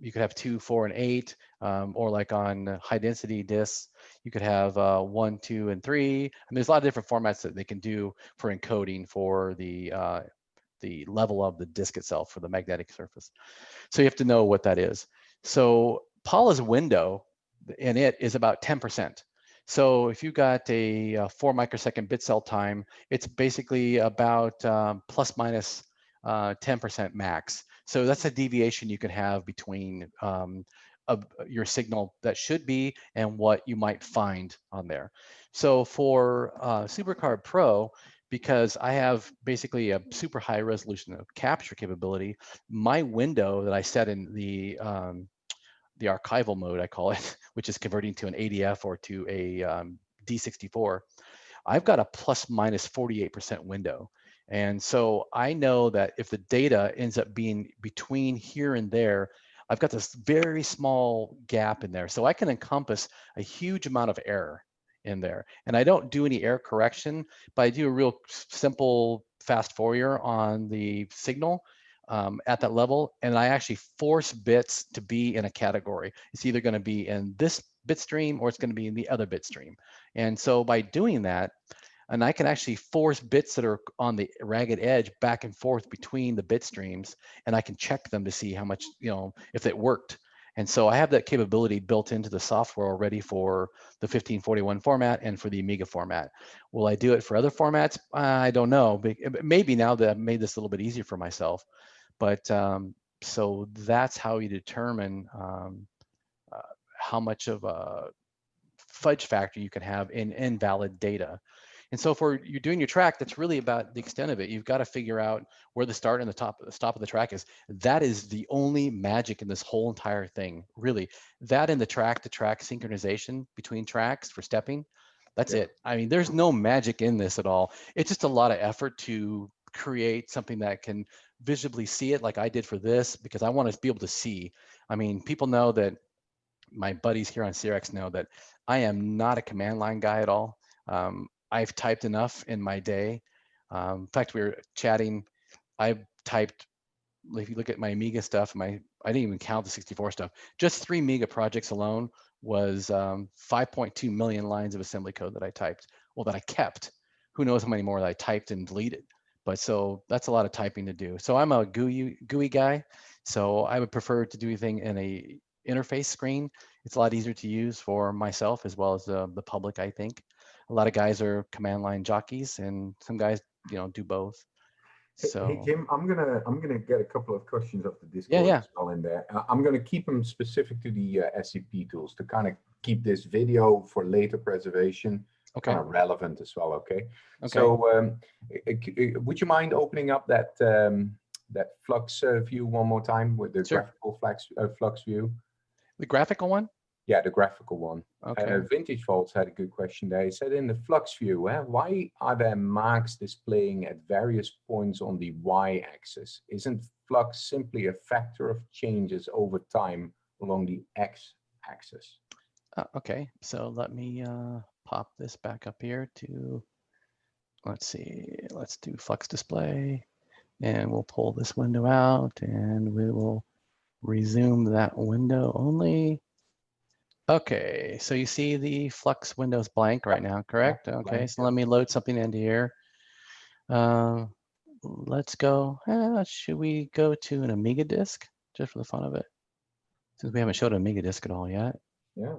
Speaker 1: you could have 2, 4, and 8, or like on high density disks, you could have 1, 2, and 3. And there's a lot of different formats that they can do for encoding for the level of the disk itself, for the magnetic surface. So you have to know what that is. So Paula's window in it is about 10%. So if you got a 4 microsecond bit cell time, it's basically about plus minus 10% max. So that's a deviation you can have between your signal that should be and what you might find on there. So for SuperCard Pro, because I have basically a super high resolution of capture capability, my window that I set in the archival mode, I call it, which is converting to an ADF or to a D64, I've got a plus minus 48% window. And so I know that if the data ends up being between here and there, I've got this very small gap in there. So I can encompass a huge amount of error in there. And I don't do any error correction, but I do a real simple fast Fourier on the signal at that level. And I actually force bits to be in a category. It's either going to be in this bit stream or it's going to be in the other bit stream. And so by doing that, and I can actually force bits that are on the ragged edge back and forth between the bit streams, and I can check them to see how much, if it worked. And so I have that capability built into the software already for the 1541 format and for the Amiga format. Will I do it for other formats? I don't know. Maybe now that I've made this a little bit easier for myself. But so that's how you determine how much of a fudge factor you can have in invalid data. And so for you're doing your track, that's really about the extent of it. You've got to figure out where the start and the stop of the track is. That is the only magic in this whole entire thing, really. That and the track-to-track synchronization between tracks for stepping, that's it. I mean, there's no magic in this at all. It's just a lot of effort to create something that can visibly see it like I did for this, because I want to be able to see. I mean, people know that, my buddies here on CRX know that I am not a command line guy at all. I've typed enough in my day. In fact, we were chatting. I've typed, if you look at my Amiga stuff, I didn't even count the 64 stuff. Just 3 Amiga projects alone was 5.2 million lines of assembly code that I typed. Well, that I kept. Who knows how many more that I typed and deleted. But so that's a lot of typing to do. So I'm a GUI guy. So I would prefer to do anything in a interface screen. It's a lot easier to use for myself as well as the public, I think. A lot of guys are command line jockeys, and some guys, do both. So
Speaker 5: hey Jim, I'm gonna get a couple of questions of the Discord
Speaker 1: yeah.
Speaker 5: as well in there. I'm gonna keep them specific to the SCP tools to kind of keep this video for later preservation kind of relevant as well. Okay. So would you mind opening up that that Flux view one more time with the graphical Flux view?
Speaker 1: The graphical one?
Speaker 5: Yeah, the graphical one.
Speaker 1: Okay.
Speaker 5: Vintage Vaults had a good question there. He said, in the Flux view, why are there marks displaying at various points on the y-axis? Isn't Flux simply a factor of changes over time along the x-axis?
Speaker 1: Okay, so let me pop this back up here to, let's see, let's do Flux display, and we'll pull this window out, and we will resume that window only. Okay, so you see the Flux window is blank right now, correct? Okay, so let me load something into here. Let's go, should we go to an Amiga disk, just for the fun of it? Since we haven't showed an Amiga disk at all yet.
Speaker 5: Yeah.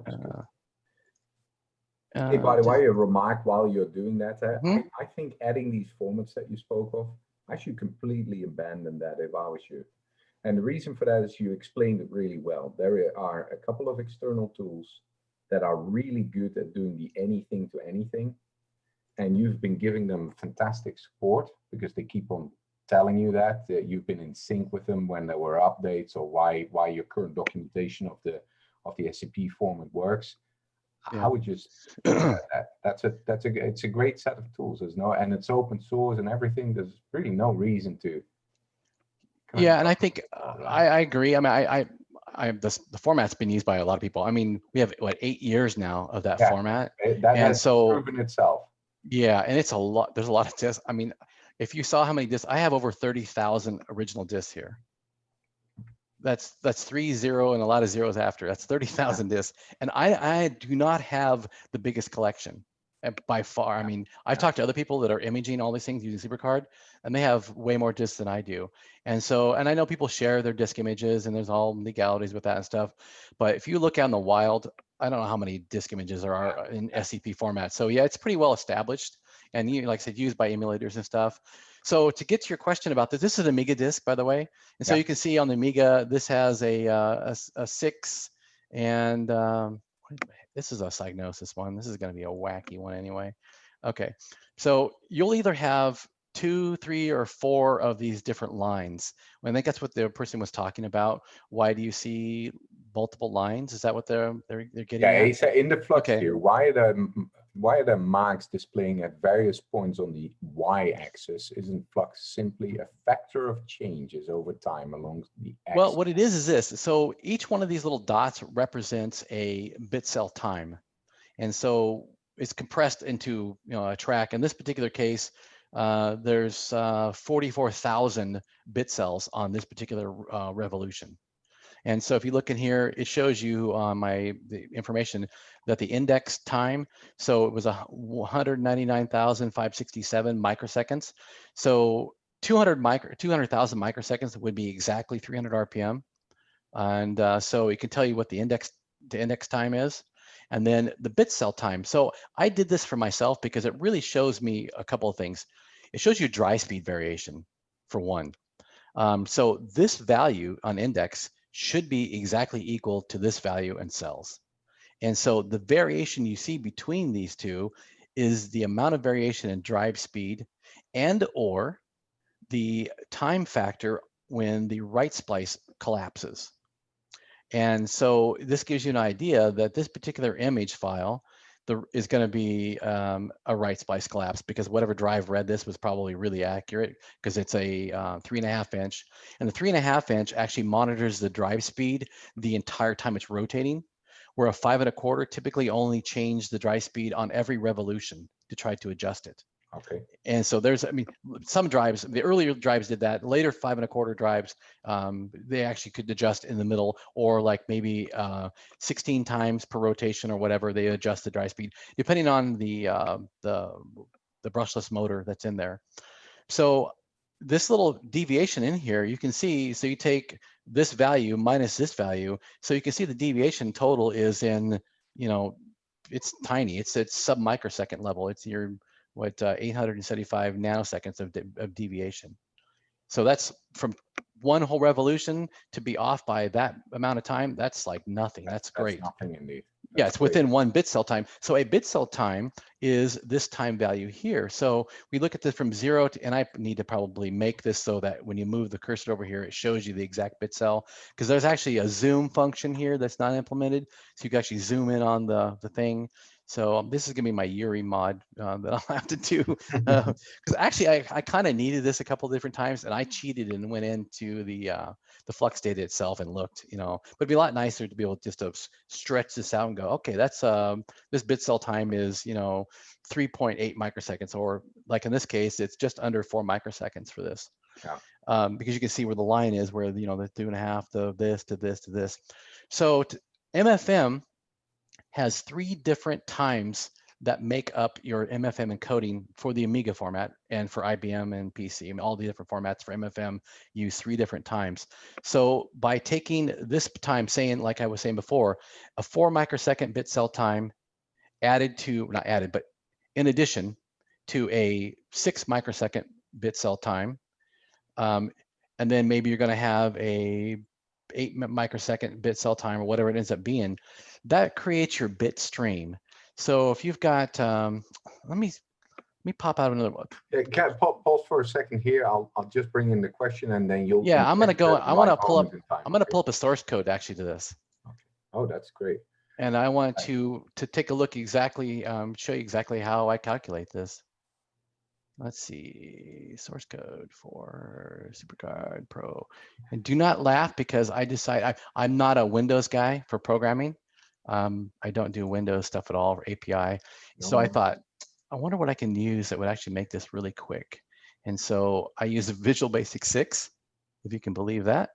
Speaker 5: Hey, by the way, a remark while you're doing that, I think adding these formats that you spoke of, I should completely abandon that if I was you. And the reason for that is you explained it really well. There are a couple of external tools that are really good at doing the anything to anything. and you've been giving them fantastic support because they keep on telling you that you've been in sync with them when there were updates or why your current documentation of the SCP format works.
Speaker 1: Yeah.
Speaker 5: I would just think that it's a great set of tools. There's no, and it's open source and everything. There's really no reason to.
Speaker 1: Yeah, and I think I agree. I mean, the format's been used by a lot of people. I mean, we have what 8 years now of that format,
Speaker 5: that
Speaker 1: and
Speaker 5: has
Speaker 1: so
Speaker 5: proven itself.
Speaker 1: yeah, and it's a lot. There's a lot of discs. I mean, if you saw how many discs, I have over 30,000 original discs here. That's 30 and a lot of zeros after. That's 30,000 discs, and I do not have the biggest collection by far. I mean, I've talked to other people that are imaging all these things using SuperCard, and they have way more discs than I do. And so, and I know people share their disk images, and there's all legalities with that and stuff. But if you look out in the wild, I don't know how many disk images there are in SCP format. So yeah, it's pretty well established, and like I said, used by emulators and stuff. So to get to your question about this, this is an Amiga disk, by the way. And so you can see on the Amiga, this has a 6, and this is a Psygnosis one. This is going to be a wacky one anyway. Okay, so you'll either have 2, 3, or 4 of these different lines. I think that's what the person was talking about. Why do you see multiple lines? Is that what they're getting at?
Speaker 5: Yeah, he said in the Flux here, why are the marks displaying at various points on the y-axis? Isn't Flux simply a factor of changes over time along the axis?
Speaker 1: Well, what it is this. So each one of these little dots represents a bit cell time. And so it's compressed into a track. In this particular case, there's 44,000 bit cells on this particular revolution. And so if you look in here, it shows you the information that the index time, so it was 199,567 microseconds. So 200,000 microseconds would be exactly 300 RPM. And so it can tell you what the index time is. And then the bit cell time. So I did this for myself because it really shows me a couple of things. It shows you dry speed variation, for one. So this value on index should be exactly equal to this value in cells. And so the variation you see between these two is the amount of variation in drive speed and or the time factor when the write splice collapses. And so this gives you an idea that this particular image file is going to be a write splice collapse, because whatever drive read this was probably really accurate, because it's a 3.5 inch, and the 3.5 inch actually monitors the drive speed the entire time it's rotating, where a 5 1/4 typically only change the drive speed on every revolution to try to adjust it.
Speaker 5: Okay.
Speaker 1: And so there's, I mean, some drives, the earlier drives did that. Later 5 1/4 drives, they actually could adjust in the middle, or like maybe 16 times per rotation or whatever. They adjust the drive speed depending on the brushless motor that's in there. So this little deviation in here, you can see. So you take this value minus this value, so you can see the deviation total is in, it's tiny. It's sub microsecond level. It's your 875 nanoseconds of deviation. So that's from one whole revolution to be off by that amount of time. That's like nothing. That's great.
Speaker 5: That's nothing indeed.
Speaker 1: Yeah, it's within one bit cell time. So a bit cell time is this time value here. So we look at this from 0 to, and I need to probably make this so that when you move the cursor over here, it shows you the exact bit cell, because there's actually a zoom function here that's not implemented. So you can actually zoom in on the thing. So this is gonna be my Yuri mod that I'll have to do. Because actually I kind of needed this a couple of different times, and I cheated and went into the Flux data itself and looked, but it'd be a lot nicer to be able just to stretch this out and go, okay, that's this bit cell time is 3.8 microseconds, or like in this case, it's just under 4 microseconds for this.
Speaker 5: Yeah.
Speaker 1: Because you can see where the line is, where the 2.5 to this to this to this. So MFM has 3 different times that make up your MFM encoding for the Amiga format and for IBM and PC. I mean, all the different formats for MFM use 3 different times. So by taking this time, saying, like I was saying before, a 4 microsecond bit cell time added to, not added, but in addition to a 6 microsecond bit cell time, and then maybe you're going to have a 8 microsecond bit cell time, or whatever it ends up being, that creates your bit stream. So if you've got, let me me pop out another one.
Speaker 5: Pause for a second here. I'll just bring in the question and then you'll.
Speaker 1: Yeah, I'm gonna go. I want to pull up. I'm gonna
Speaker 5: okay?
Speaker 1: pull up a source code actually to this.
Speaker 5: Oh, that's great.
Speaker 1: And I want
Speaker 5: Nice.
Speaker 1: to take a look exactly, show you exactly how I calculate this. Let's see, source code for SuperCard Pro. And do not laugh because I decide I'm not a Windows guy for programming. I don't do Windows stuff at all, or API. So I thought, I wonder what I can use that would actually make this really quick. And so I use Visual Basic 6, if you can believe that.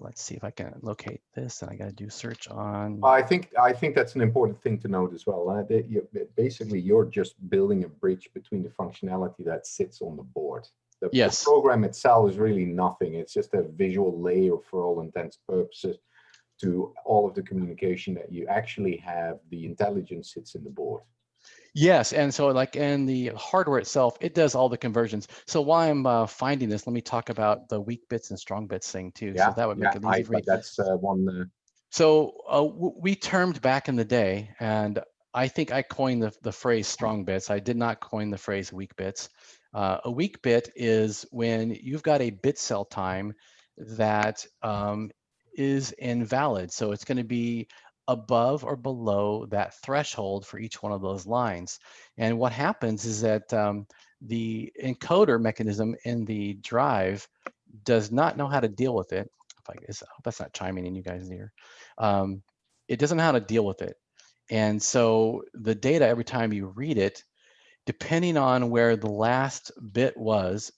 Speaker 1: Let's see if I can locate this, and I got to do search on.
Speaker 5: I think that's an important thing to note as well. Basically, you're just building a bridge between the functionality that sits on the board. The program itself is really nothing. It's just a visual layer for all intents and purposes to all of the communication that you actually have. The intelligence sits in the board.
Speaker 1: Yes, and so like in the hardware itself, it does all the conversions. So while I'm finding this, let me talk about the weak bits and strong bits thing too.
Speaker 5: Yeah,
Speaker 1: so that would make it easy for you.
Speaker 5: That's one.
Speaker 1: So we termed back in the day, and I think I coined the phrase strong bits. I did not coin the phrase weak bits. A weak bit is when you've got a bit cell time that is invalid. So it's going to be above or below that threshold for each one of those lines. And what happens is that the encoder mechanism in the drive does not know how to deal with it. I hope that's not chiming in you guys' ear. It doesn't know how to deal with it. And so the data, every time you read it, depending on where the last bit was,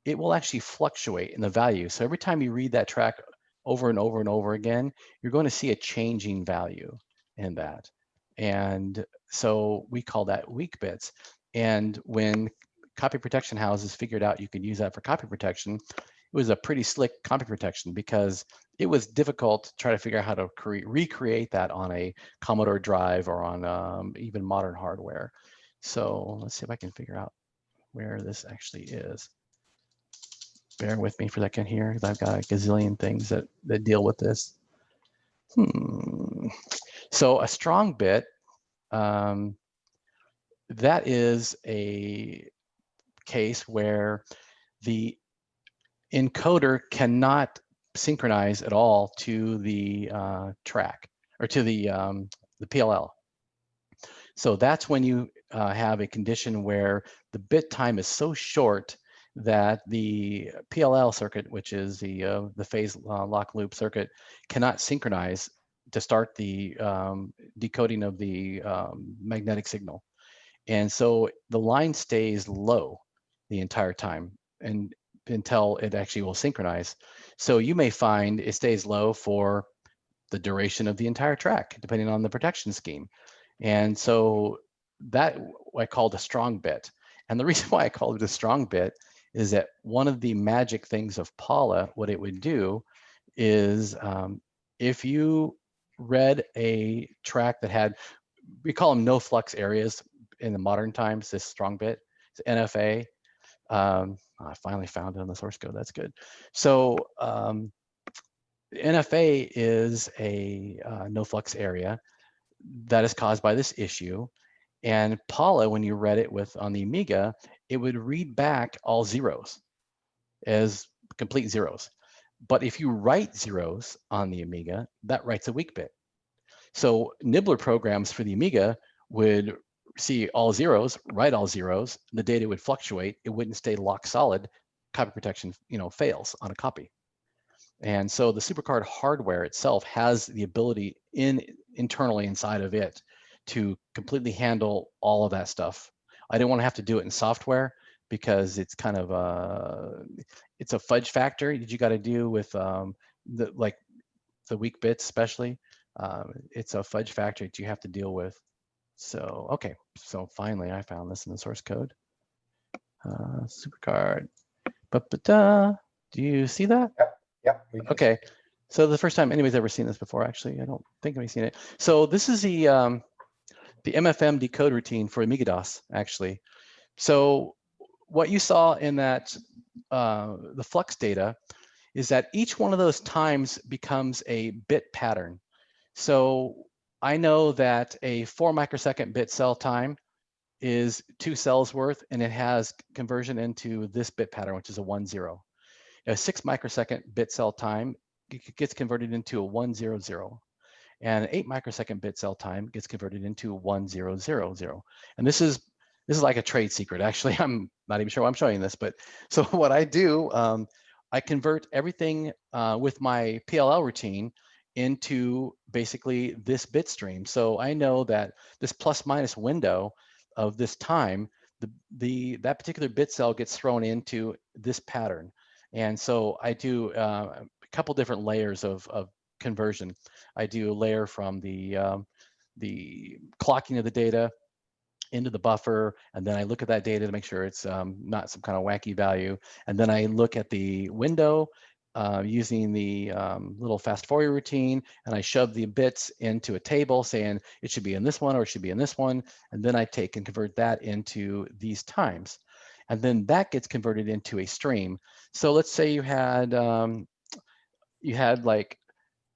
Speaker 1: it will actually fluctuate in the value. So every time you read that track over and over and over again, you're going to see a changing value in that. And so we call that weak bits. And when copy protection houses figured out you could use that for copy protection, it was a pretty slick copy protection because it was difficult to try to figure out how to recreate that on a Commodore drive or on even modern hardware. So let's see if I can figure out where this actually is. Bear with me for a second here, because I've got a gazillion things that deal with this. So a strong bit, that is a case where the encoder cannot synchronize at all to the track or to the PLL. So that's when you have a condition where the bit time is so short that the PLL circuit, which is the phase lock loop circuit, cannot synchronize to start the decoding of the magnetic signal. And so the line stays low the entire time and until it actually will synchronize. So you may find it stays low for the duration of the entire track, depending on the protection scheme. And so that I called a strong bit. And the reason why I called it a strong bit is that one of the magic things of Paula, what it would do is if you read a track that had, we call them no flux areas in the modern times, this strong bit, it's NFA. I finally found it on the source code, that's good. So NFA is a no flux area that is caused by this issue. And Paula, when you read it on the Amiga, it would read back all zeros as complete zeros. But if you write zeros on the Amiga, that writes a weak bit. So nibbler programs for the Amiga would see all zeros, write all zeros, the data would fluctuate, it wouldn't stay lock solid, copy protection fails on a copy. And so the SuperCard hardware itself has the ability internally inside of it to completely handle all of that stuff. I didn't want to have to do it in software because it's kind of it's a fudge factor that you got to do with the weak bits especially. It's a fudge factor that you have to deal with. So okay, so finally I found this in the source code. SuperCard. Do you see that?
Speaker 5: Yeah.
Speaker 1: Okay. So the first time anybody's ever seen this before, actually, I don't think anybody's seen it. So this is the MFM decode routine for Amiga DOS, actually. So what you saw in that the flux data is that each one of those times becomes a bit pattern. So I know that a 4 microsecond bit cell time is 2 cells worth, and it has conversion into this bit pattern, which is a 1-0. A 6 microsecond bit cell time gets converted into a 1-0-0. And 8 microsecond bit cell time gets converted into 1-0-0-0. And this is like a trade secret. Actually, I'm not even sure why I'm showing this, but so what I do, I convert everything with my PLL routine into basically this bit stream. So I know that this plus minus window of this time, that particular bit cell gets thrown into this pattern. And so I do a couple different layers of conversion. I do a layer from the clocking of the data into the buffer, and then I look at that data to make sure it's not some kind of wacky value. And then I look at the window using the little fast Fourier routine, and I shove the bits into a table saying it should be in this one or it should be in this one. And then I take and convert that into these times. And then that gets converted into a stream. So let's say you had like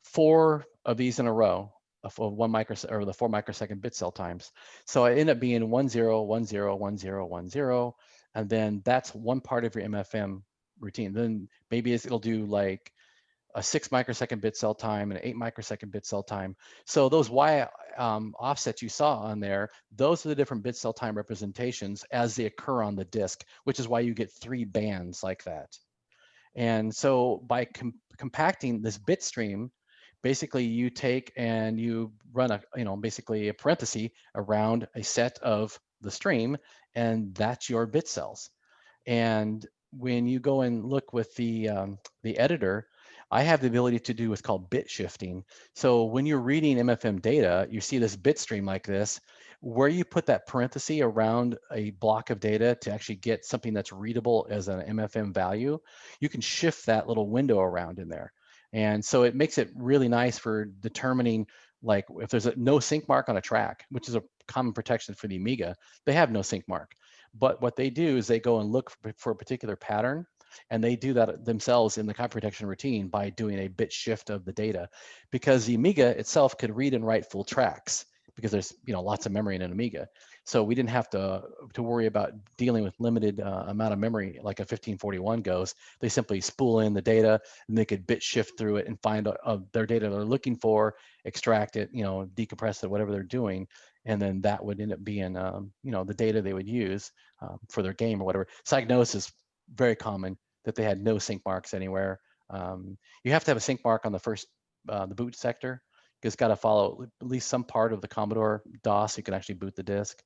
Speaker 1: 4 of these in a row of 1 microsecond, or the 4 microsecond bit cell times. So I end up being 1 0 1 0 1 0 1 0, and then that's one part of your MFM routine. Then maybe it'll do like a 6 microsecond bit cell time and an 8 microsecond bit cell time. So those Y offsets you saw on there, those are the different bit cell time representations as they occur on the disk, which is why you get 3 bands like that. And so by compacting this bit stream, basically you take and you run basically a parenthesis around a set of the stream, and that's your bit cells. And when you go and look with the editor, I have the ability to do what's called bit shifting. So when you're reading MFM data, you see this bit stream like this, where you put that parenthesis around a block of data to actually get something that's readable as an MFM value, you can shift that little window around in there. And so it makes it really nice for determining, like if there's no sync mark on a track, which is a common protection for the Amiga, they have no sync mark. But what they do is they go and look for a particular pattern, and they do that themselves in the copy protection routine by doing a bit shift of the data, because the Amiga itself could read and write full tracks, because there's lots of memory in an Amiga. So we didn't have to worry about dealing with limited amount of memory like a 1541 goes. They simply spool in the data, and they could bit shift through it and find their data they're looking for, extract it, decompress it, whatever they're doing, and then that would end up being the data they would use for their game or whatever. Psygnosis is very common that they had no sync marks anywhere. You have to have a sync mark on the first the boot sector. It's got to follow at least some part of the Commodore DOS so you can actually boot the disk.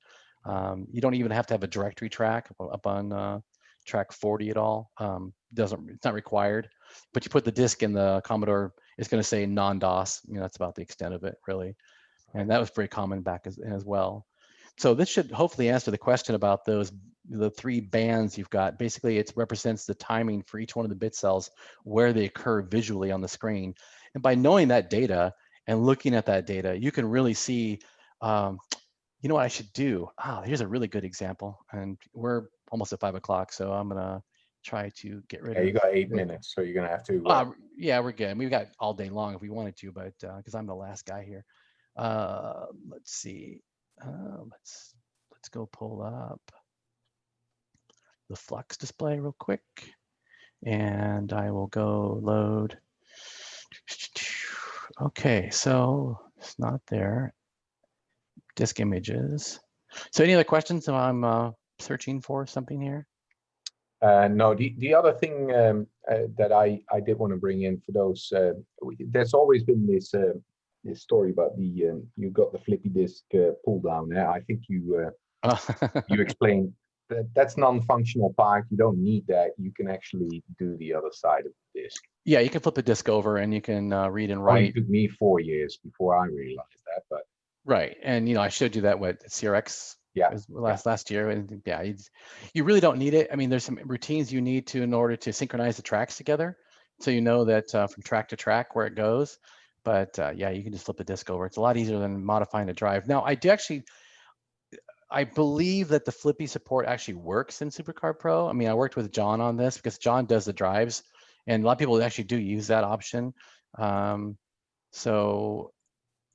Speaker 1: You don't even have to have a directory track up on track 40 at all. It's not required, but you put the disk in the Commodore, it's going to say non-DOS. That's about the extent of it, really. And that was very common back as well. So this should hopefully answer the question about the 3 bands you've got. Basically, it represents the timing for each one of the bit cells, where they occur visually on the screen. And by knowing that data and looking at that data, you can really see, you know what I should do? Here's a really good example. And we're almost at 5 o'clock, so I'm gonna try to get rid of.
Speaker 5: You got 8 minutes, so you're gonna have to.
Speaker 1: Yeah, we're good. We've got all day long if we wanted to, but because I'm the last guy here. Let's see. Let's go pull up the Flux display real quick, and I will go load. Okay, so it's not there. Disk images. So any other questions if I'm searching for something here?
Speaker 5: No, the other thing that I did want to bring in for those, there's always been this story about you got the flippy disk pull down. I think you explained that's non-functional part. You don't need that. You can actually do the other side of the disk.
Speaker 1: Yeah, you can flip the disk over and you can read and write.
Speaker 5: It took me 4 years before I realized that, but
Speaker 1: right. And I showed you that CRX.
Speaker 5: Yeah.
Speaker 1: Last year, and yeah, you really don't need it. I mean, there's some routines you need to in order to synchronize the tracks together, so you know that from track to track where it goes. But yeah, you can just flip the disk over. It's a lot easier than modifying the drive. Now, I believe that the flippy support actually works in SuperCard Pro. I mean, I worked with John on this because John does the drives, and a lot of people actually do use that option. So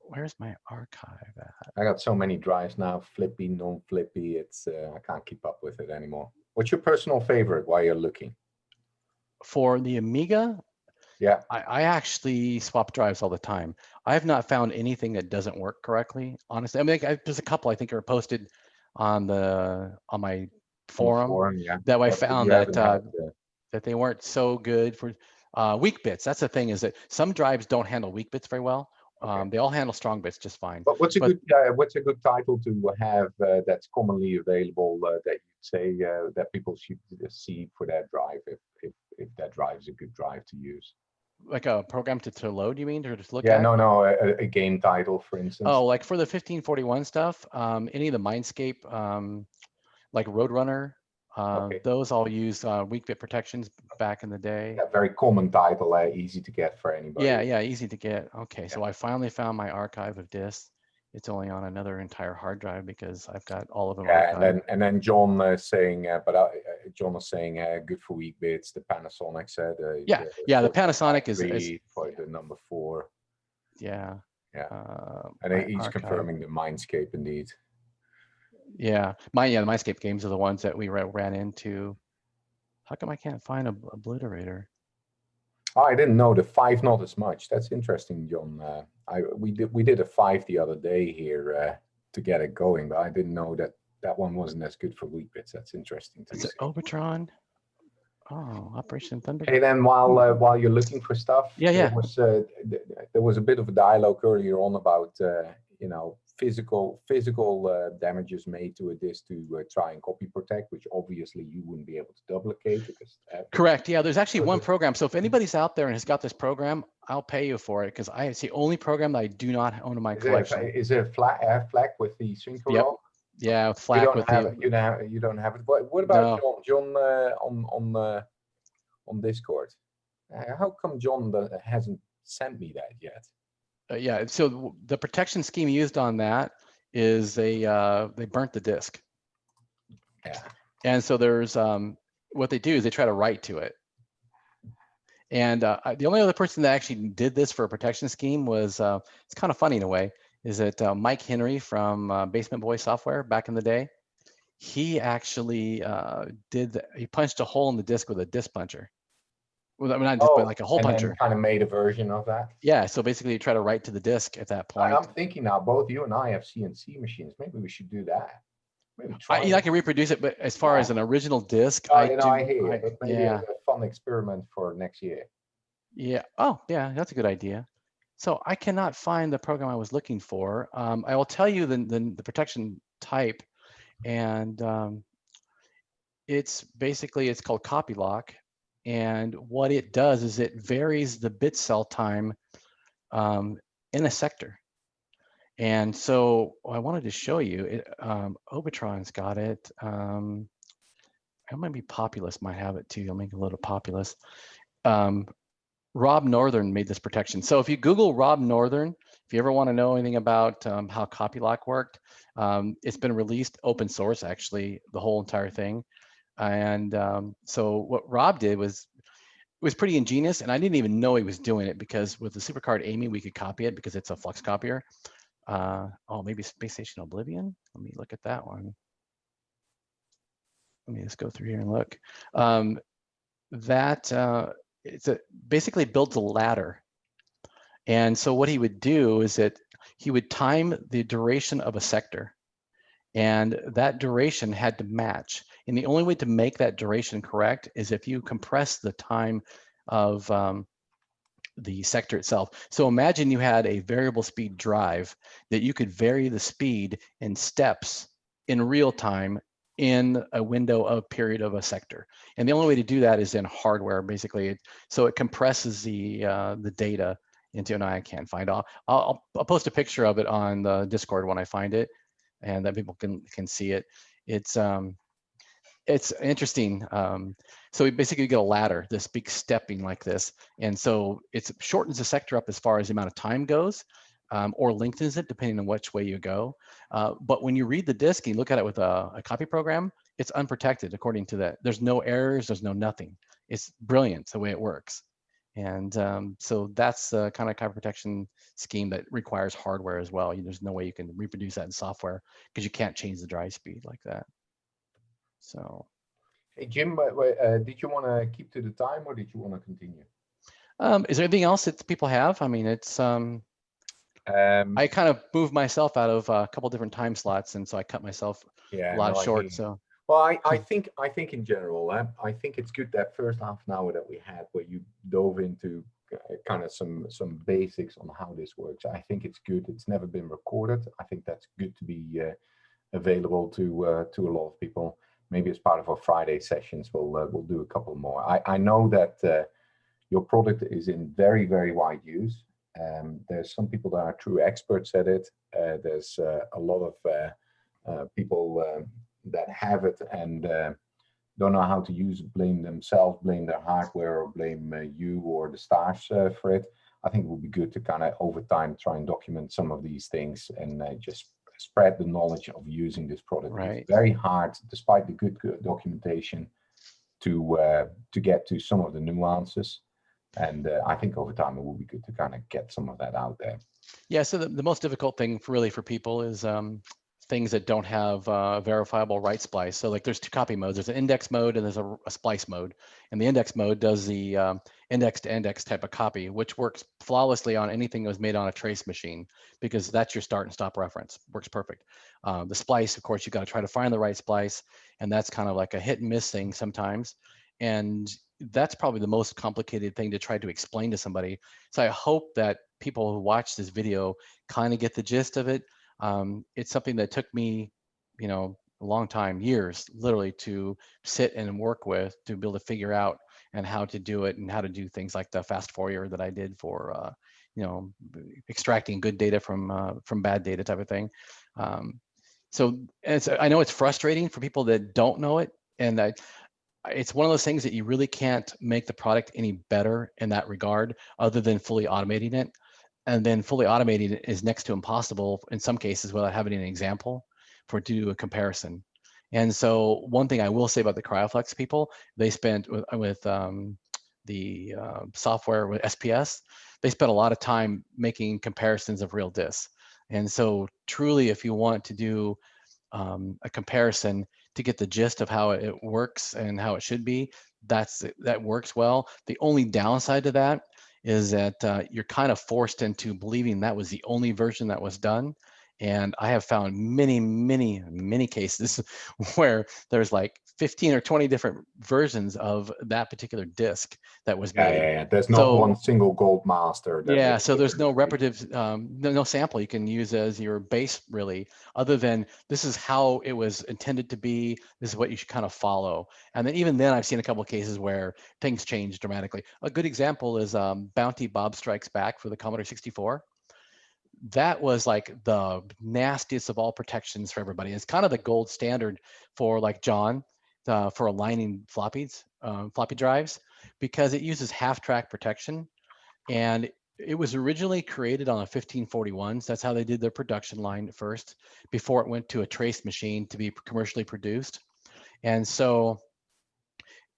Speaker 1: where's my archive at?
Speaker 5: I got so many drives now, flippy, non-flippy. It's I can't keep up with it anymore. What's your personal favorite while you're looking?
Speaker 1: For the Amiga,
Speaker 5: Yeah.
Speaker 1: I actually swap drives all the time. I have not found anything that doesn't work correctly, honestly. I mean, there's a couple I think are posted on my forum
Speaker 5: Yeah.
Speaker 1: that I
Speaker 5: But
Speaker 1: found
Speaker 5: you
Speaker 1: that
Speaker 5: haven't had,
Speaker 1: that they weren't so good for weak bits. That's the thing, is that some drives don't handle weak bits very well.
Speaker 5: Okay.
Speaker 1: They all handle strong bits just fine.
Speaker 5: But what's a good title to have that's commonly available that you'd say that people should see for that drive if that drive is a good drive to use?
Speaker 1: Like a program to load, you mean, or just look
Speaker 5: Yeah,
Speaker 1: at?
Speaker 5: no, a game title, for instance.
Speaker 1: Oh, like for the 1541 stuff, any of the Mindscape, like Roadrunner,
Speaker 5: Okay.
Speaker 1: those all use weak bit protections back in the day.
Speaker 5: Yeah, very common title, easy to get for anybody.
Speaker 1: Yeah, easy to get. Okay, so I finally found my archive of discs. It's only on another entire hard drive because I've got all of them
Speaker 5: Yeah,
Speaker 1: archived.
Speaker 5: and then John saying, John is saying good for weak bits. The Panasonic said.
Speaker 1: Yeah, the Panasonic is
Speaker 5: for the number 4.
Speaker 1: Yeah.
Speaker 5: Yeah.
Speaker 1: And
Speaker 5: he's
Speaker 1: archive.
Speaker 5: confirming the Mindscape indeed.
Speaker 1: Yeah, the Mindscape games are the ones that we ran into. How come I can't find a obliterator?
Speaker 5: Oh, I didn't know the 5 not as much. That's interesting, John. We did a 5 the other day here to get it going, but I didn't know that one wasn't as good for weak bits. That's interesting to
Speaker 1: Is
Speaker 5: see.
Speaker 1: it Obertron? Oh, Operation Thunder.
Speaker 5: Hey, then while you're looking for stuff,
Speaker 1: yeah,
Speaker 5: there was a bit of a dialogue earlier on about physical damages made to a disk to try and copy protect, which obviously you wouldn't be able to duplicate because.
Speaker 1: Correct. Yeah, there's actually one program. So if anybody's out there and has got this program, I'll pay you for it because it's the only program that I do not own in my collection.
Speaker 5: Is it FLAC with the synchro
Speaker 1: Yep.
Speaker 5: roll?
Speaker 1: Yeah, FLAC
Speaker 5: you don't
Speaker 1: with
Speaker 5: have you don't have it. What about
Speaker 1: No.
Speaker 5: John on Discord? How come John hasn't sent me that yet?
Speaker 1: Yeah, so the protection scheme used on that is they burnt the disk.
Speaker 5: Yeah.
Speaker 1: And so there's what they do is they try to write to it. And the only other person that actually did this for a protection scheme was it's kind of funny in a way, is that Mike Henry from Basement Boy Software back in the day. He actually he punched a hole in the disk with a disk puncher. Well, I mean, not just, but like a hole puncher.
Speaker 5: And kind of made a version of that.
Speaker 1: Yeah, so basically you try to write to the disk at that point.
Speaker 5: I'm thinking now, both you and I have CNC machines. Maybe we should do that. Maybe try.
Speaker 1: I can reproduce it, but as far as an original disk,
Speaker 5: I hear you, but maybe
Speaker 1: yeah.
Speaker 5: as a fun experiment for next year.
Speaker 1: Yeah. Oh, yeah, that's a good idea. So I cannot find the program I was looking for. I will tell you the protection type, and it's called copy lock. And what it does is it varies the bit cell time in a sector. And so I wanted to show you it. Obertron's got it. It might be Populous might have it too. I'll make a little Populous. Rob Northern made this protection. So if you Google Rob Northern, if you ever want to know anything about how CopyLock worked, it's been released open source, actually, the whole entire thing. And so what Rob did was pretty ingenious, and I didn't even know he was doing it because with the SuperCard Amy, we could copy it because it's a Flux copier. Oh, maybe Space Station Oblivion. Let me look at that one. Let me just go through here and look. Basically builds a ladder. And so what he would do is that he would time the duration of a sector, and that duration had to match. And the only way to make that duration correct is if you compress the time of the sector itself. So imagine you had a variable speed drive that you could vary the speed in steps in real time in a window of period of a sector. And the only way to do that is in hardware, basically. So it compresses the data into, and I can't find. I'll post a picture of it on the Discord when I find it, and that people can see it. It's interesting. So we basically get a ladder, this big stepping like this, and so it shortens the sector up as far as the amount of time goes, or lengthens it depending on which way you go. But when you read the disk and you look at it with a copy program, it's unprotected according to that. There's no errors, there's no nothing. It's brilliant the way it works. And so that's the kind of protection scheme that requires hardware as well. There's no way you can reproduce that in software because you can't change the drive speed like that. So.
Speaker 5: Hey, Jim, did you want to keep to the time or did you want to continue?
Speaker 1: Is there anything else that people have? I mean, it's I kind of moved myself out of a couple different time slots, and so I cut myself a lot short. So.
Speaker 5: Well, I think in general, I think it's good that first half an hour that we had, where you dove into kind of some basics on how this works. I think it's good. It's never been recorded. I think that's good to be available to a lot of people. Maybe as part of our Friday sessions, we'll do a couple more. I know that your product is in very, very wide use. There's some people that are true experts at it. There's a lot of people that have it and don't know how to use it, blame themselves, blame their hardware, or blame you or the staff for it. I think it would be good to kind of over time try and document some of these things and just spread the knowledge of using this product.
Speaker 1: Right.
Speaker 5: It's very hard, despite the good documentation, to get to some of the nuances. And I think over time it will be good to kind of get some of that out there.
Speaker 1: Yeah, so the most difficult thing really for people is things that don't have verifiable write splice. So like there's two copy modes. There's an index mode and there's a splice mode. And the index mode does the index to index type of copy, which works flawlessly on anything that was made on a trace machine, because that's your start and stop reference. Works perfect. The splice, of course, you got to try to find the right splice, and that's kind of like a hit and miss thing sometimes. And that's probably the most complicated thing to try to explain to somebody. So I hope that people who watch this video kind of get the gist of it. It's something that took me, a long time, years, literally, to sit and work with, to be able to figure out and how to do it and how to do things like the fast Fourier that I did for, extracting good data from bad data type of thing. So I know it's frustrating for people that don't know it, and it's one of those things that you really can't make the product any better in that regard other than fully automating it. And then fully automating it is next to impossible in some cases without having an example to do a comparison. And so one thing I will say about the CryoFlux people, they spent with the software with SPS, they spent a lot of time making comparisons of real disks. And so truly, if you want to do a comparison to get the gist of how it works and how it should be, that works well. The only downside to that is that you're kind of forced into believing that was the only version that was done. And I have found many, many, many cases where there's like 15 or 20 different versions of that particular disk that was made.
Speaker 5: Yeah. There's not one single gold master.
Speaker 1: Yeah, so there's no repetitive, no sample you can use as your base, really, other than this is how it was intended to be. This is what you should kind of follow. And then even then, I've seen a couple of cases where things change dramatically. A good example is Bounty Bob Strikes Back for the Commodore 64. That was like the nastiest of all protections for everybody. It's kind of the gold standard for like John for aligning floppy drives, because it uses half-track protection. And it was originally created on a 1541s. That's how they did their production line first, before it went to a trace machine to be commercially produced. And so,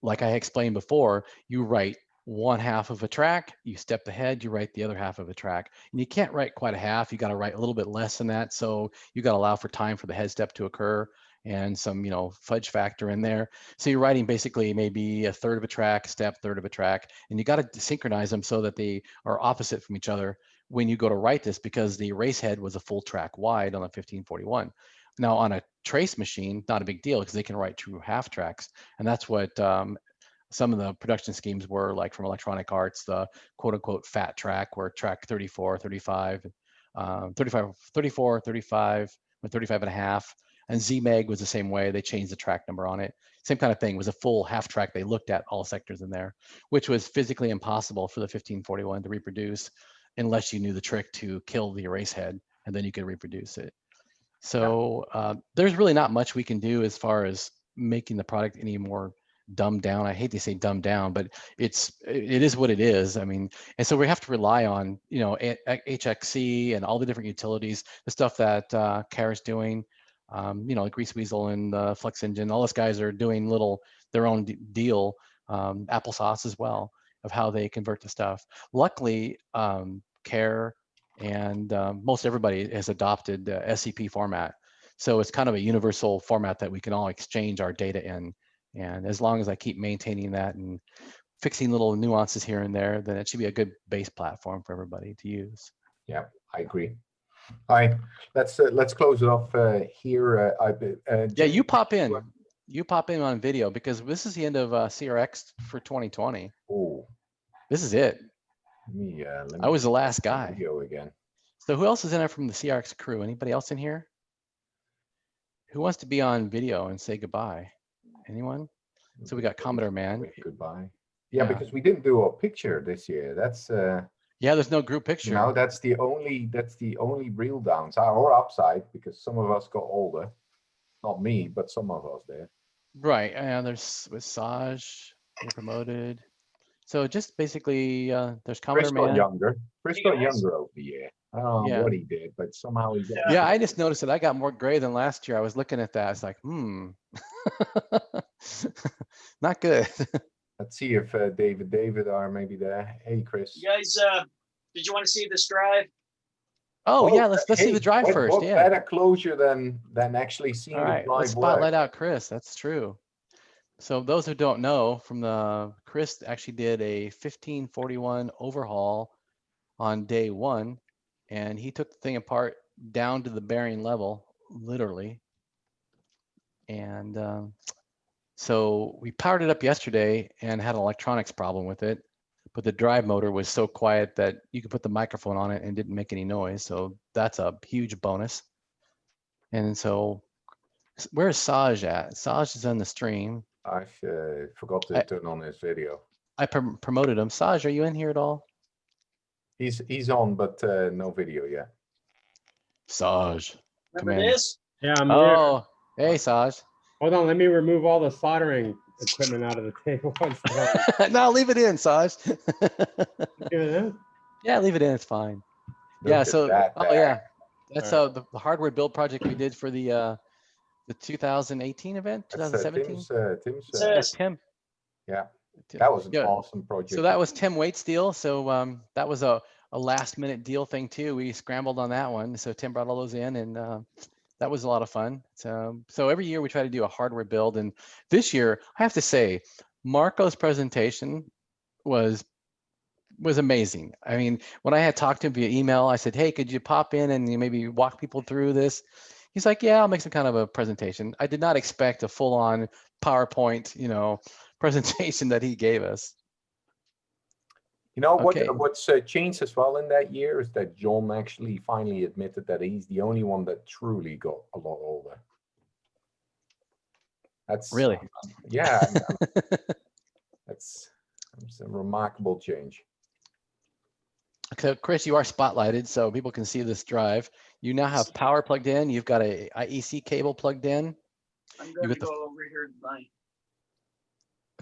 Speaker 1: like I explained before, you write one half of a track, you step ahead, you write the other half of a track. And you can't write quite a half, you got to write a little bit less than that. So you got to allow for time for the head step to occur and some, fudge factor in there. So you're writing basically maybe a third of a track, third of a track, and you got to synchronize them so that they are opposite from each other when you go to write this, because the erase head was a full track wide on a 1541. Now on a trace machine, not a big deal because they can write true half tracks. And that's what some of the production schemes were like from Electronic Arts, the quote unquote fat track, where track 34, 35, 34, 35, 35 and a half. And ZMEG was the same way. They changed the track number on it. Same kind of thing. It was a full half track. They looked at all sectors in there, which was physically impossible for the 1541 to reproduce unless you knew the trick to kill the erase head, and then you could reproduce it. So there's really not much we can do as far as making the product any more dumbed down. I hate to say dumbed down, but it is what it is. I mean, and so we have to rely on, HXC and all the different utilities, the stuff that CAR's doing, like Grease Weasel and the Flux Engine. All those guys are doing their own deal, applesauce as well. of how they convert to stuff. Luckily, CARE and most everybody has adopted SCP format. So it's kind of a universal format that we can all exchange our data in. And as long as I keep maintaining that and fixing little nuances here and there, then it should be a good base platform for everybody to use.
Speaker 5: Yeah, I agree. All right, let's close it off here.
Speaker 1: Yeah, you pop in. You pop in on video because this is the end of CRX for 2020.
Speaker 5: Oh,
Speaker 1: this is it.
Speaker 5: let me
Speaker 1: I was the last guy.
Speaker 5: Video again.
Speaker 1: So who else is in there from the CRX crew? Anybody else in here? Who wants to be on video and say goodbye? Anyone? So we got Commodore Man.
Speaker 5: Goodbye. Yeah, because we didn't do a picture this year. That's
Speaker 1: yeah, there's no group picture.
Speaker 5: No, that's the only real downside or upside, because some of us got older. Not me, but some of us did.
Speaker 1: Right. And there's with Saj getting promoted. So just basically there's Commodore Man.
Speaker 5: Chris got younger over the year. I don't know what he did, but somehow he got
Speaker 1: Yeah, I just noticed that I got more gray than last year. I was looking at that. It's like, not good.
Speaker 5: Let's see if David are maybe there. Hey, Chris.
Speaker 4: You guys, did you want to see this drive?
Speaker 1: Oh yeah, let's see the drive first.
Speaker 5: What better closure than actually seeing the drive work.
Speaker 1: Let's spotlight out Chris. That's true. So those who don't know, from the Chris actually did a 1541 overhaul on day 1, and he took the thing apart down to the bearing level, literally. And so we powered it up yesterday and had an electronics problem with it, but the drive motor was so quiet that you could put the microphone on it and didn't make any noise. So that's a huge bonus. And so where's Saj at? Saj is on the stream.
Speaker 5: I forgot to turn on his video.
Speaker 1: I promoted him. Saj, are you in here at all?
Speaker 5: He's on, but no video yet.
Speaker 1: Saj,
Speaker 4: remember this?
Speaker 2: Yeah, I'm
Speaker 1: here. Hey, Saj.
Speaker 2: Hold on, let me remove all the soldering equipment out of the table.
Speaker 1: No, leave it in, Saj.
Speaker 2: Yeah,
Speaker 1: leave it in. It's fine.
Speaker 5: Look
Speaker 1: so
Speaker 5: yeah,
Speaker 1: that's the hardware build project we did for the 2018 event, 2017. Tim.
Speaker 5: Yeah, that was an awesome project.
Speaker 1: So that was Tim Waite's deal. So that was a last minute deal thing too. We scrambled on that one. So Tim brought all those in, and that was a lot of fun. So every year we try to do a hardware build, and this year I have to say Marco's presentation was amazing. I mean, when I had talked to him via email, I said, hey, could you pop in and maybe walk people through this? He's like, yeah, I'll make some kind of a presentation. I did not expect a full-on PowerPoint, presentation that he gave us.
Speaker 5: You know what's changed as well in that year is that John actually finally admitted that he's the only one that truly got a lot older. That's
Speaker 1: really,
Speaker 5: yeah. That's a remarkable change.
Speaker 1: So Chris, you are spotlighted, so people can see this drive. You now have power plugged in. You've got a IEC cable plugged in.
Speaker 4: I'm going to go over here to mine.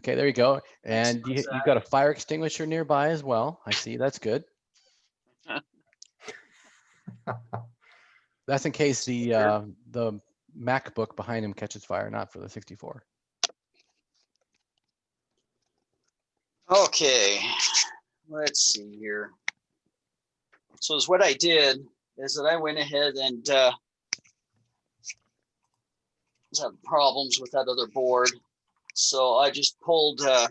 Speaker 1: Okay, there you go. And you've got a fire extinguisher nearby as well. I see. That's good. That's in case the MacBook behind him catches fire, not for the 64.
Speaker 4: Okay, let's see here. So what I did is that I went ahead and was having problems with that other board. So I just pulled a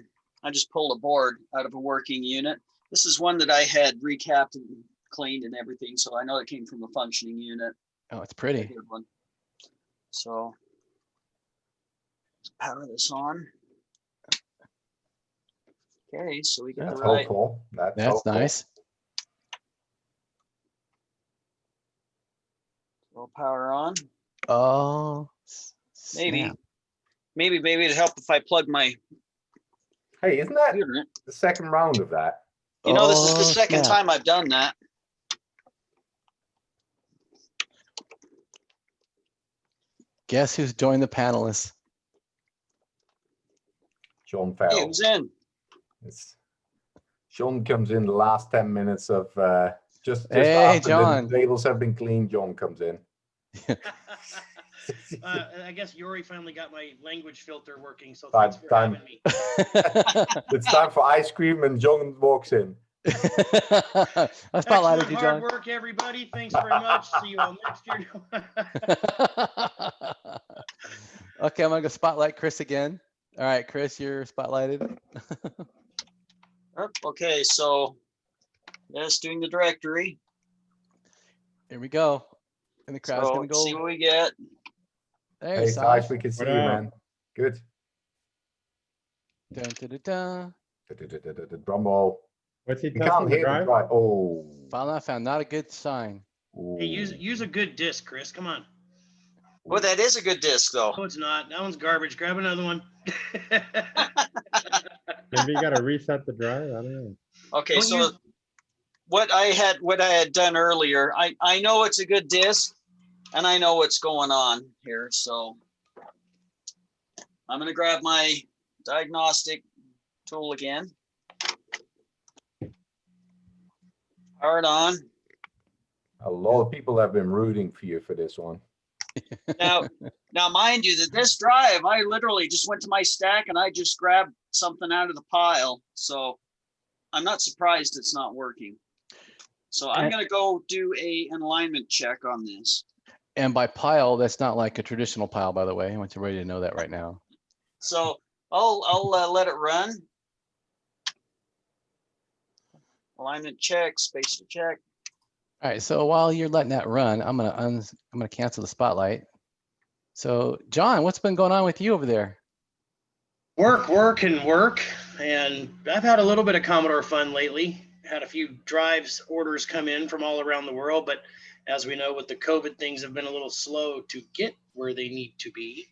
Speaker 4: board out of a working unit. This is one that I had recapped and cleaned and everything. So I know it came from a functioning unit.
Speaker 1: Oh, it's pretty.
Speaker 4: Good one. So let's power this on. Okay, so we get
Speaker 5: That's
Speaker 4: the right.
Speaker 5: hopeful. That's
Speaker 1: hopeful. Nice.
Speaker 4: We'll power on.
Speaker 1: Oh,
Speaker 4: maybe it'd help if I plug my.
Speaker 5: Hey, isn't that the second round of that?
Speaker 4: You know, this is the second time I've done that.
Speaker 1: Guess who's joined the panelists?
Speaker 5: John Farrell.
Speaker 4: He was in.
Speaker 5: John comes in the last 10 minutes of just
Speaker 1: hey,
Speaker 5: after
Speaker 1: John.
Speaker 5: the tables have been cleaned. John comes in.
Speaker 8: I guess Yuri finally got my language filter working, so
Speaker 5: Time-
Speaker 8: thanks for
Speaker 5: time.
Speaker 8: having me.
Speaker 5: It's time for ice cream and John walks in.
Speaker 1: I spotlighted
Speaker 8: Excellent
Speaker 1: you,
Speaker 8: hard
Speaker 1: John.
Speaker 8: work, everybody. Thanks very much. See you all next year.
Speaker 1: Okay, I'm gonna go spotlight Chris again. All right, Chris, you're spotlighted.
Speaker 4: Oh, okay, so yes, doing the directory.
Speaker 1: Here we go. And the crowd's
Speaker 4: So
Speaker 1: gonna
Speaker 4: see
Speaker 1: go.
Speaker 4: what we get.
Speaker 1: There,
Speaker 5: Hey,
Speaker 1: Sai.
Speaker 5: Sai, we can see
Speaker 2: What
Speaker 5: you,
Speaker 2: up?
Speaker 5: man. Good.
Speaker 1: Dun, dun, dun, dun.
Speaker 5: The drum roll.
Speaker 2: What's he
Speaker 5: You
Speaker 2: testing
Speaker 5: can't
Speaker 2: the
Speaker 5: hear the
Speaker 2: drive?
Speaker 5: drive. Oh.
Speaker 1: Finally, I found not a good sign.
Speaker 8: Hey, use a good disc, Chris. Come on.
Speaker 4: Well, that is a good disc, though.
Speaker 8: No, it's not. That one's garbage. Grab another one.
Speaker 2: Maybe you gotta reset the drive. I don't know.
Speaker 4: Okay,
Speaker 8: Don't
Speaker 4: so
Speaker 8: use-
Speaker 4: what I had done earlier, I know it's a good disc, and I know what's going on here. So I'm gonna grab my diagnostic tool again. Hard on.
Speaker 5: A lot of people have been rooting for you for this one.
Speaker 4: Now, mind you, that this drive, I literally just went to my stack and I just grabbed something out of the pile. So I'm not surprised it's not working. So I'm going to go do an alignment check on this.
Speaker 1: And by pile, that's not like a traditional pile, by the way. I want you ready to know that right now.
Speaker 4: So I'll let it run. Alignment check, spacer check.
Speaker 1: All right, so while you're letting that run, I'm gonna cancel the spotlight. So, John, what's been going on with you over there?
Speaker 8: Work. And I've had a little bit of Commodore fun lately. Had a few drives orders come in from all around the world, but as we know, with the COVID, things have been a little slow to get where they need to be.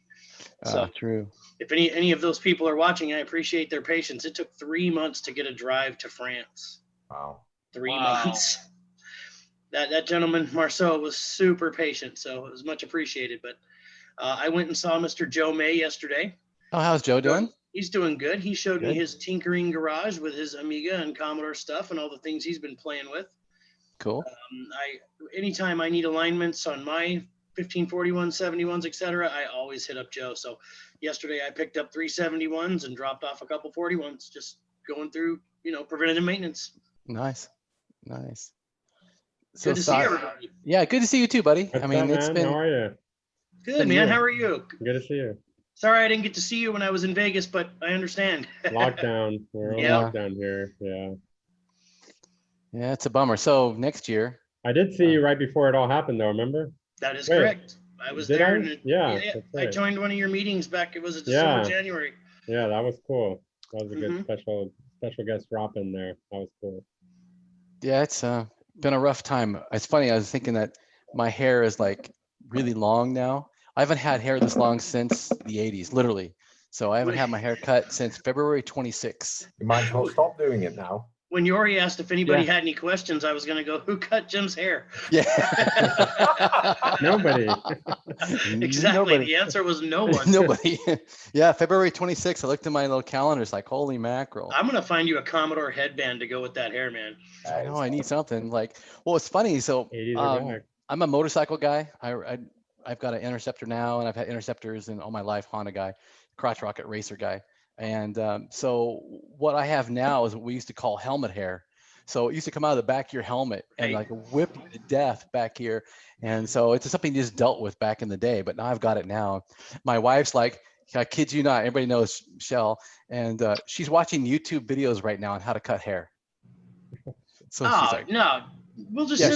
Speaker 8: So
Speaker 1: True.
Speaker 8: if any of those people are watching, I appreciate their patience. It took 3 months to get a drive to France.
Speaker 5: Wow.
Speaker 8: 3
Speaker 4: Wow.
Speaker 8: months. That gentleman, Marceau, was super patient, so it was much appreciated. But I went and saw Mr. Joe May yesterday.
Speaker 1: Oh, how's Joe doing?
Speaker 8: He's doing good. He showed me
Speaker 1: Good.
Speaker 8: his tinkering garage with his Amiga and Commodore stuff and all the things he's been playing with.
Speaker 1: Cool.
Speaker 8: Anytime I need alignments on my 1541, 71s, etc., I always hit up Joe. So yesterday I picked up 3 71s and dropped off a couple 41s, just going through, preventative maintenance.
Speaker 1: Nice. Nice.
Speaker 8: Good to see everybody.
Speaker 1: Yeah, good to see you too, buddy.
Speaker 2: What's
Speaker 1: I mean,
Speaker 2: up,
Speaker 1: it's
Speaker 2: man?
Speaker 1: been
Speaker 2: How are you?
Speaker 8: Good,
Speaker 1: been
Speaker 8: man.
Speaker 1: you.
Speaker 8: How are you?
Speaker 2: Good to see you.
Speaker 8: Sorry I didn't get to see you when I was in Vegas, but I understand.
Speaker 2: Lockdown. We're on
Speaker 8: Yeah.
Speaker 2: lockdown here. Yeah.
Speaker 1: Yeah, it's a bummer. So next year,
Speaker 2: I did see you right before it all happened, though. Remember?
Speaker 8: That is
Speaker 2: Wait,
Speaker 8: correct. I was
Speaker 2: did
Speaker 8: there.
Speaker 2: I?
Speaker 8: And
Speaker 2: Yeah,
Speaker 8: I
Speaker 2: that's right.
Speaker 8: joined one of your meetings back. It was December,
Speaker 2: Yeah.
Speaker 8: January.
Speaker 2: Yeah, that was cool. That was a good
Speaker 8: Mhm.
Speaker 2: special guest drop in there. That was cool.
Speaker 1: yeah, it's been a rough time. It's funny. I was thinking that my hair is like really long now. I haven't had hair this long since the 80s, literally. So I haven't had my hair cut since February 26.
Speaker 5: You might as well stop doing it now.
Speaker 8: When Yori asked if anybody
Speaker 1: Yeah.
Speaker 8: had any questions, I was going to go, who cut Jim's hair?
Speaker 1: Yeah.
Speaker 2: Nobody.
Speaker 8: Exactly.
Speaker 1: Nobody.
Speaker 8: The answer was no one.
Speaker 1: Nobody. Yeah, February 26th. I looked at my little calendar. It's like, holy mackerel.
Speaker 8: I'm going to find you a Commodore headband to go with that hair, man.
Speaker 1: I know I need something. Like, well, it's funny. So
Speaker 2: 80s are back.
Speaker 1: I'm a motorcycle guy. I've got an Interceptor now, and I've had Interceptors in all my life. Honda guy, crotch rocket racer guy. And so what I have now is what we used to call helmet hair. So it used to come out of the back of your helmet and
Speaker 8: Hey.
Speaker 1: like whip you to death back here. And so it's something you just dealt with back in the day, but now I've got it now. My wife's like, I kid you not, everybody knows Shell, and she's watching YouTube videos right now on how to cut hair. So she's like,
Speaker 8: no. We'll just
Speaker 1: Yeah,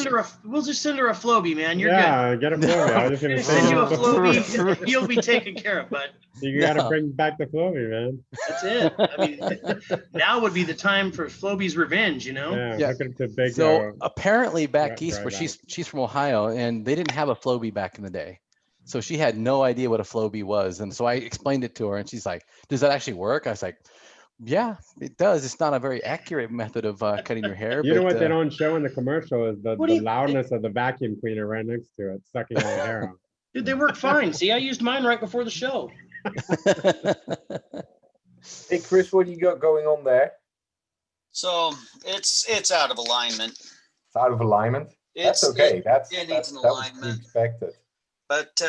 Speaker 8: send her a Floby, man. You're good.
Speaker 2: Yeah, get a Floby. I was just
Speaker 8: We're
Speaker 2: gonna
Speaker 8: gonna
Speaker 2: say.
Speaker 8: send you a
Speaker 1: Floby.
Speaker 8: Floby. You'll be taken care of, bud.
Speaker 2: You gotta
Speaker 1: No.
Speaker 2: bring back the Floby, man.
Speaker 8: That's it. I mean, now would be the time for Floby's revenge,
Speaker 2: Yeah,
Speaker 1: Yeah.
Speaker 2: hook it to big.
Speaker 1: so apparently back
Speaker 2: Right-
Speaker 1: east where
Speaker 2: right
Speaker 1: she's from Ohio, and they didn't have a Floby back in the day. So she had no idea what a Floby was. And so I explained it to her, and she's like, does that actually work? I was like, yeah, it does. It's not a very accurate method of cutting your hair.
Speaker 2: You know
Speaker 1: but,
Speaker 2: what they don't show in the commercial is the
Speaker 8: What do you-
Speaker 2: loudness of the vacuum cleaner right next to it, sucking all the hair out.
Speaker 8: Dude, they work fine. See, I used mine right before the show.
Speaker 5: Hey, Chris, what do you got going on there?
Speaker 4: So it's out of alignment.
Speaker 5: It's out of alignment. That's okay.
Speaker 4: It needs an
Speaker 5: that was
Speaker 4: alignment.
Speaker 5: expected.
Speaker 4: But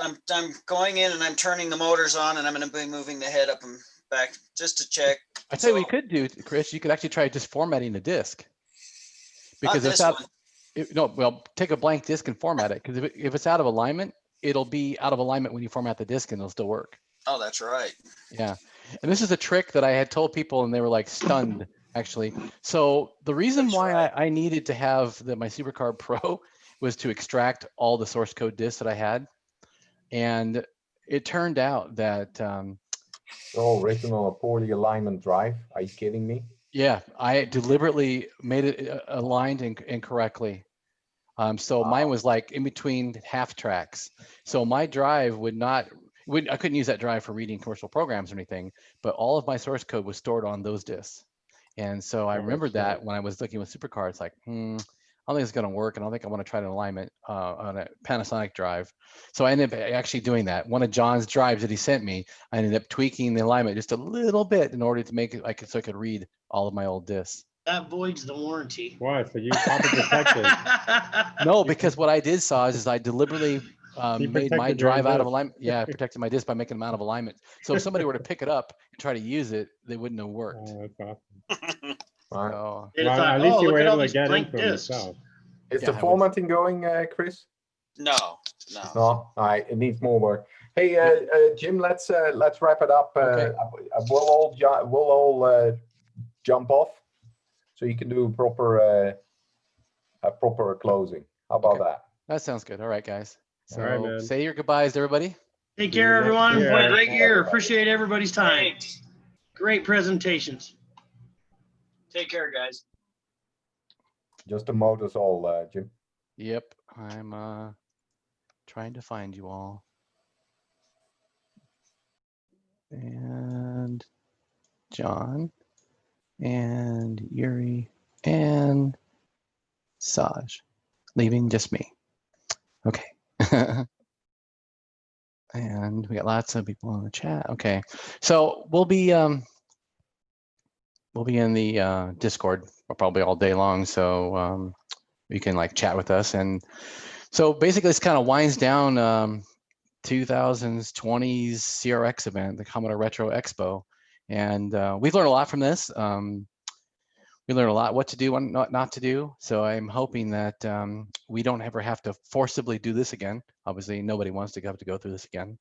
Speaker 4: I'm going in and I'm turning the motors on, and I'm going to be moving the head up and back just to check.
Speaker 1: I tell you what you could do, Chris. You could actually try just formatting the disk. Because
Speaker 4: Not
Speaker 1: it's
Speaker 4: this
Speaker 1: out.
Speaker 4: one.
Speaker 1: No, well, take a blank disk and format it. Because if it's out of alignment, it'll be out of alignment when you format the disk, and it'll still work.
Speaker 4: Oh, that's right.
Speaker 1: Yeah, and this is a trick that I had told people, and they were like stunned, actually. So the reason
Speaker 4: That's
Speaker 1: why
Speaker 4: right.
Speaker 1: I needed to have my SuperCard Pro was to extract all the source code disks that I had, and it turned out that
Speaker 5: They're all written on a poorly alignment drive. Are you kidding me?
Speaker 1: yeah, I deliberately made it aligned incorrectly. So mine was like in between half tracks. So my drive I couldn't use that drive for reading commercial programs or anything, but all of my source code was stored on those disks. And so I remembered that when I was looking with SuperCard, it's like, I don't think it's going to work. And I don't think I want to try an alignment on a Panasonic drive. So I ended up actually doing that. One of John's drives that he sent me, I ended up tweaking the alignment just a little bit in order to make it so I could read all of my old disks.
Speaker 8: That voids the warranty.
Speaker 2: Why? So you copy protected.
Speaker 1: No, because what I did is I deliberately made my
Speaker 2: protected your own
Speaker 1: drive out of
Speaker 2: disk.
Speaker 1: alignment. Yeah, I protected my disk by making them out of alignment. So if somebody were to pick it up and try to use it, they wouldn't have worked.
Speaker 2: Oh, that's awesome.
Speaker 5: All right.
Speaker 1: So
Speaker 8: They'd have
Speaker 2: Well,
Speaker 8: thought,
Speaker 2: at least
Speaker 8: oh,
Speaker 2: you
Speaker 8: look
Speaker 2: were
Speaker 8: at all
Speaker 2: able to
Speaker 8: these
Speaker 2: get
Speaker 8: blank
Speaker 2: into them
Speaker 8: discs.
Speaker 2: yourself.
Speaker 5: Is
Speaker 1: Yeah,
Speaker 5: the
Speaker 1: I was-
Speaker 5: formatting going, Chris?
Speaker 4: No.
Speaker 5: No. All right. It needs more work. Hey, Jim, let's wrap it up.
Speaker 1: Okay.
Speaker 5: We'll all jump off, so you can do a proper closing. How about
Speaker 1: Okay.
Speaker 5: that?
Speaker 1: That sounds good. All right, guys. So
Speaker 2: All right, man.
Speaker 1: say your goodbyes to everybody.
Speaker 8: Take
Speaker 2: See you
Speaker 8: care,
Speaker 2: next
Speaker 8: everyone.
Speaker 2: year.
Speaker 8: Great year. Appreciate everybody's time.
Speaker 4: Thanks.
Speaker 8: Great presentations.
Speaker 4: Take care, guys.
Speaker 5: Just the motors all, Jim.
Speaker 1: Yep, I'm trying to find you all. And John and Yuri and Saj, leaving just me. Okay. And we got lots of people in the chat. Okay, so we'll be in the Discord probably all day long, so you can like chat with us. And so basically, this kind of winds down 2020's CRX event, the Commodore Retro Expo, and we've learned a lot from this. We learned a lot what to do, what not to do. So I'm hoping that we don't ever have to forcibly do this again. Obviously, nobody wants to have to go through this again.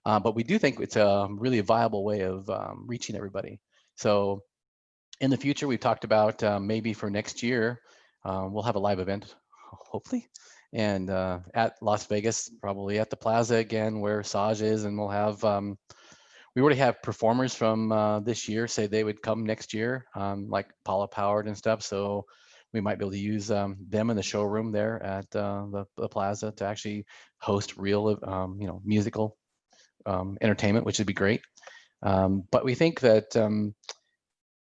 Speaker 1: But we do think it's a really viable way of reaching everybody. So in the future, we've talked about maybe for next year, we'll have a live event, hopefully, and at Las Vegas, probably at the Plaza again, where Saj is, and we'll have, we already have performers from this year say they would come next year, like Paula Powered and stuff. So we might be able to use them in the showroom there at the Plaza to actually host real, musical entertainment, which would be great. But we think that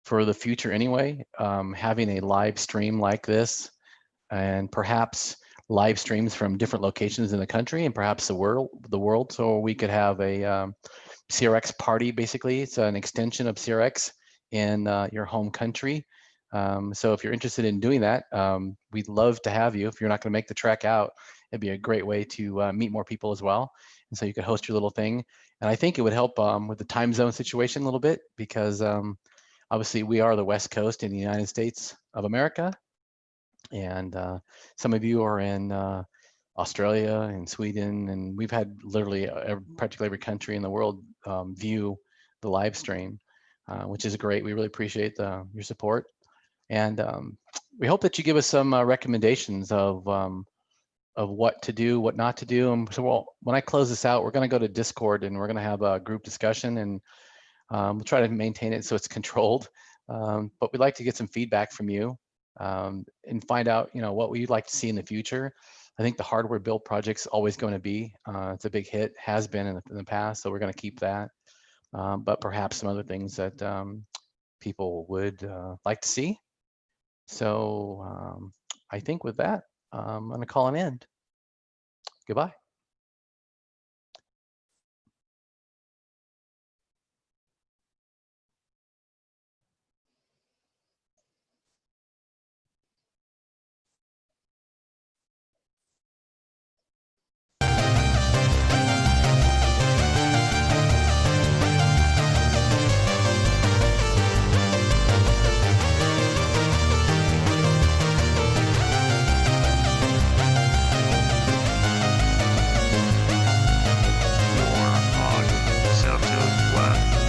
Speaker 1: for the future anyway, having a live stream like this, and perhaps live streams from different locations in the country and perhaps the world, so we could have a CRX party. Basically, it's an extension of CRX in your home country. So if you're interested in doing that, we'd love to have you. If you're not going to make the trek out, it'd be a great way to meet more people as well. And so you could host your little thing. And I think it would help with the time zone situation a little bit, because obviously we are the West Coast in the United States of America. And some of you are in Australia and Sweden, and we've had literally practically every country in the world view the live stream, which is great. We really appreciate your support. And we hope that you give us some recommendations of what to do, what not to do. And so when I close this out, we're going to go to Discord and we're going to have a group discussion, and we'll try to maintain it so it's controlled. But we'd like to get some feedback from you and find out, what we'd like to see in the future. I think the hardware build project's always going to be, it's a big hit, has been in the past, so we're going to keep that. But perhaps some other things that people would like to see. So I think with that, I'm going to call an end. Goodbye.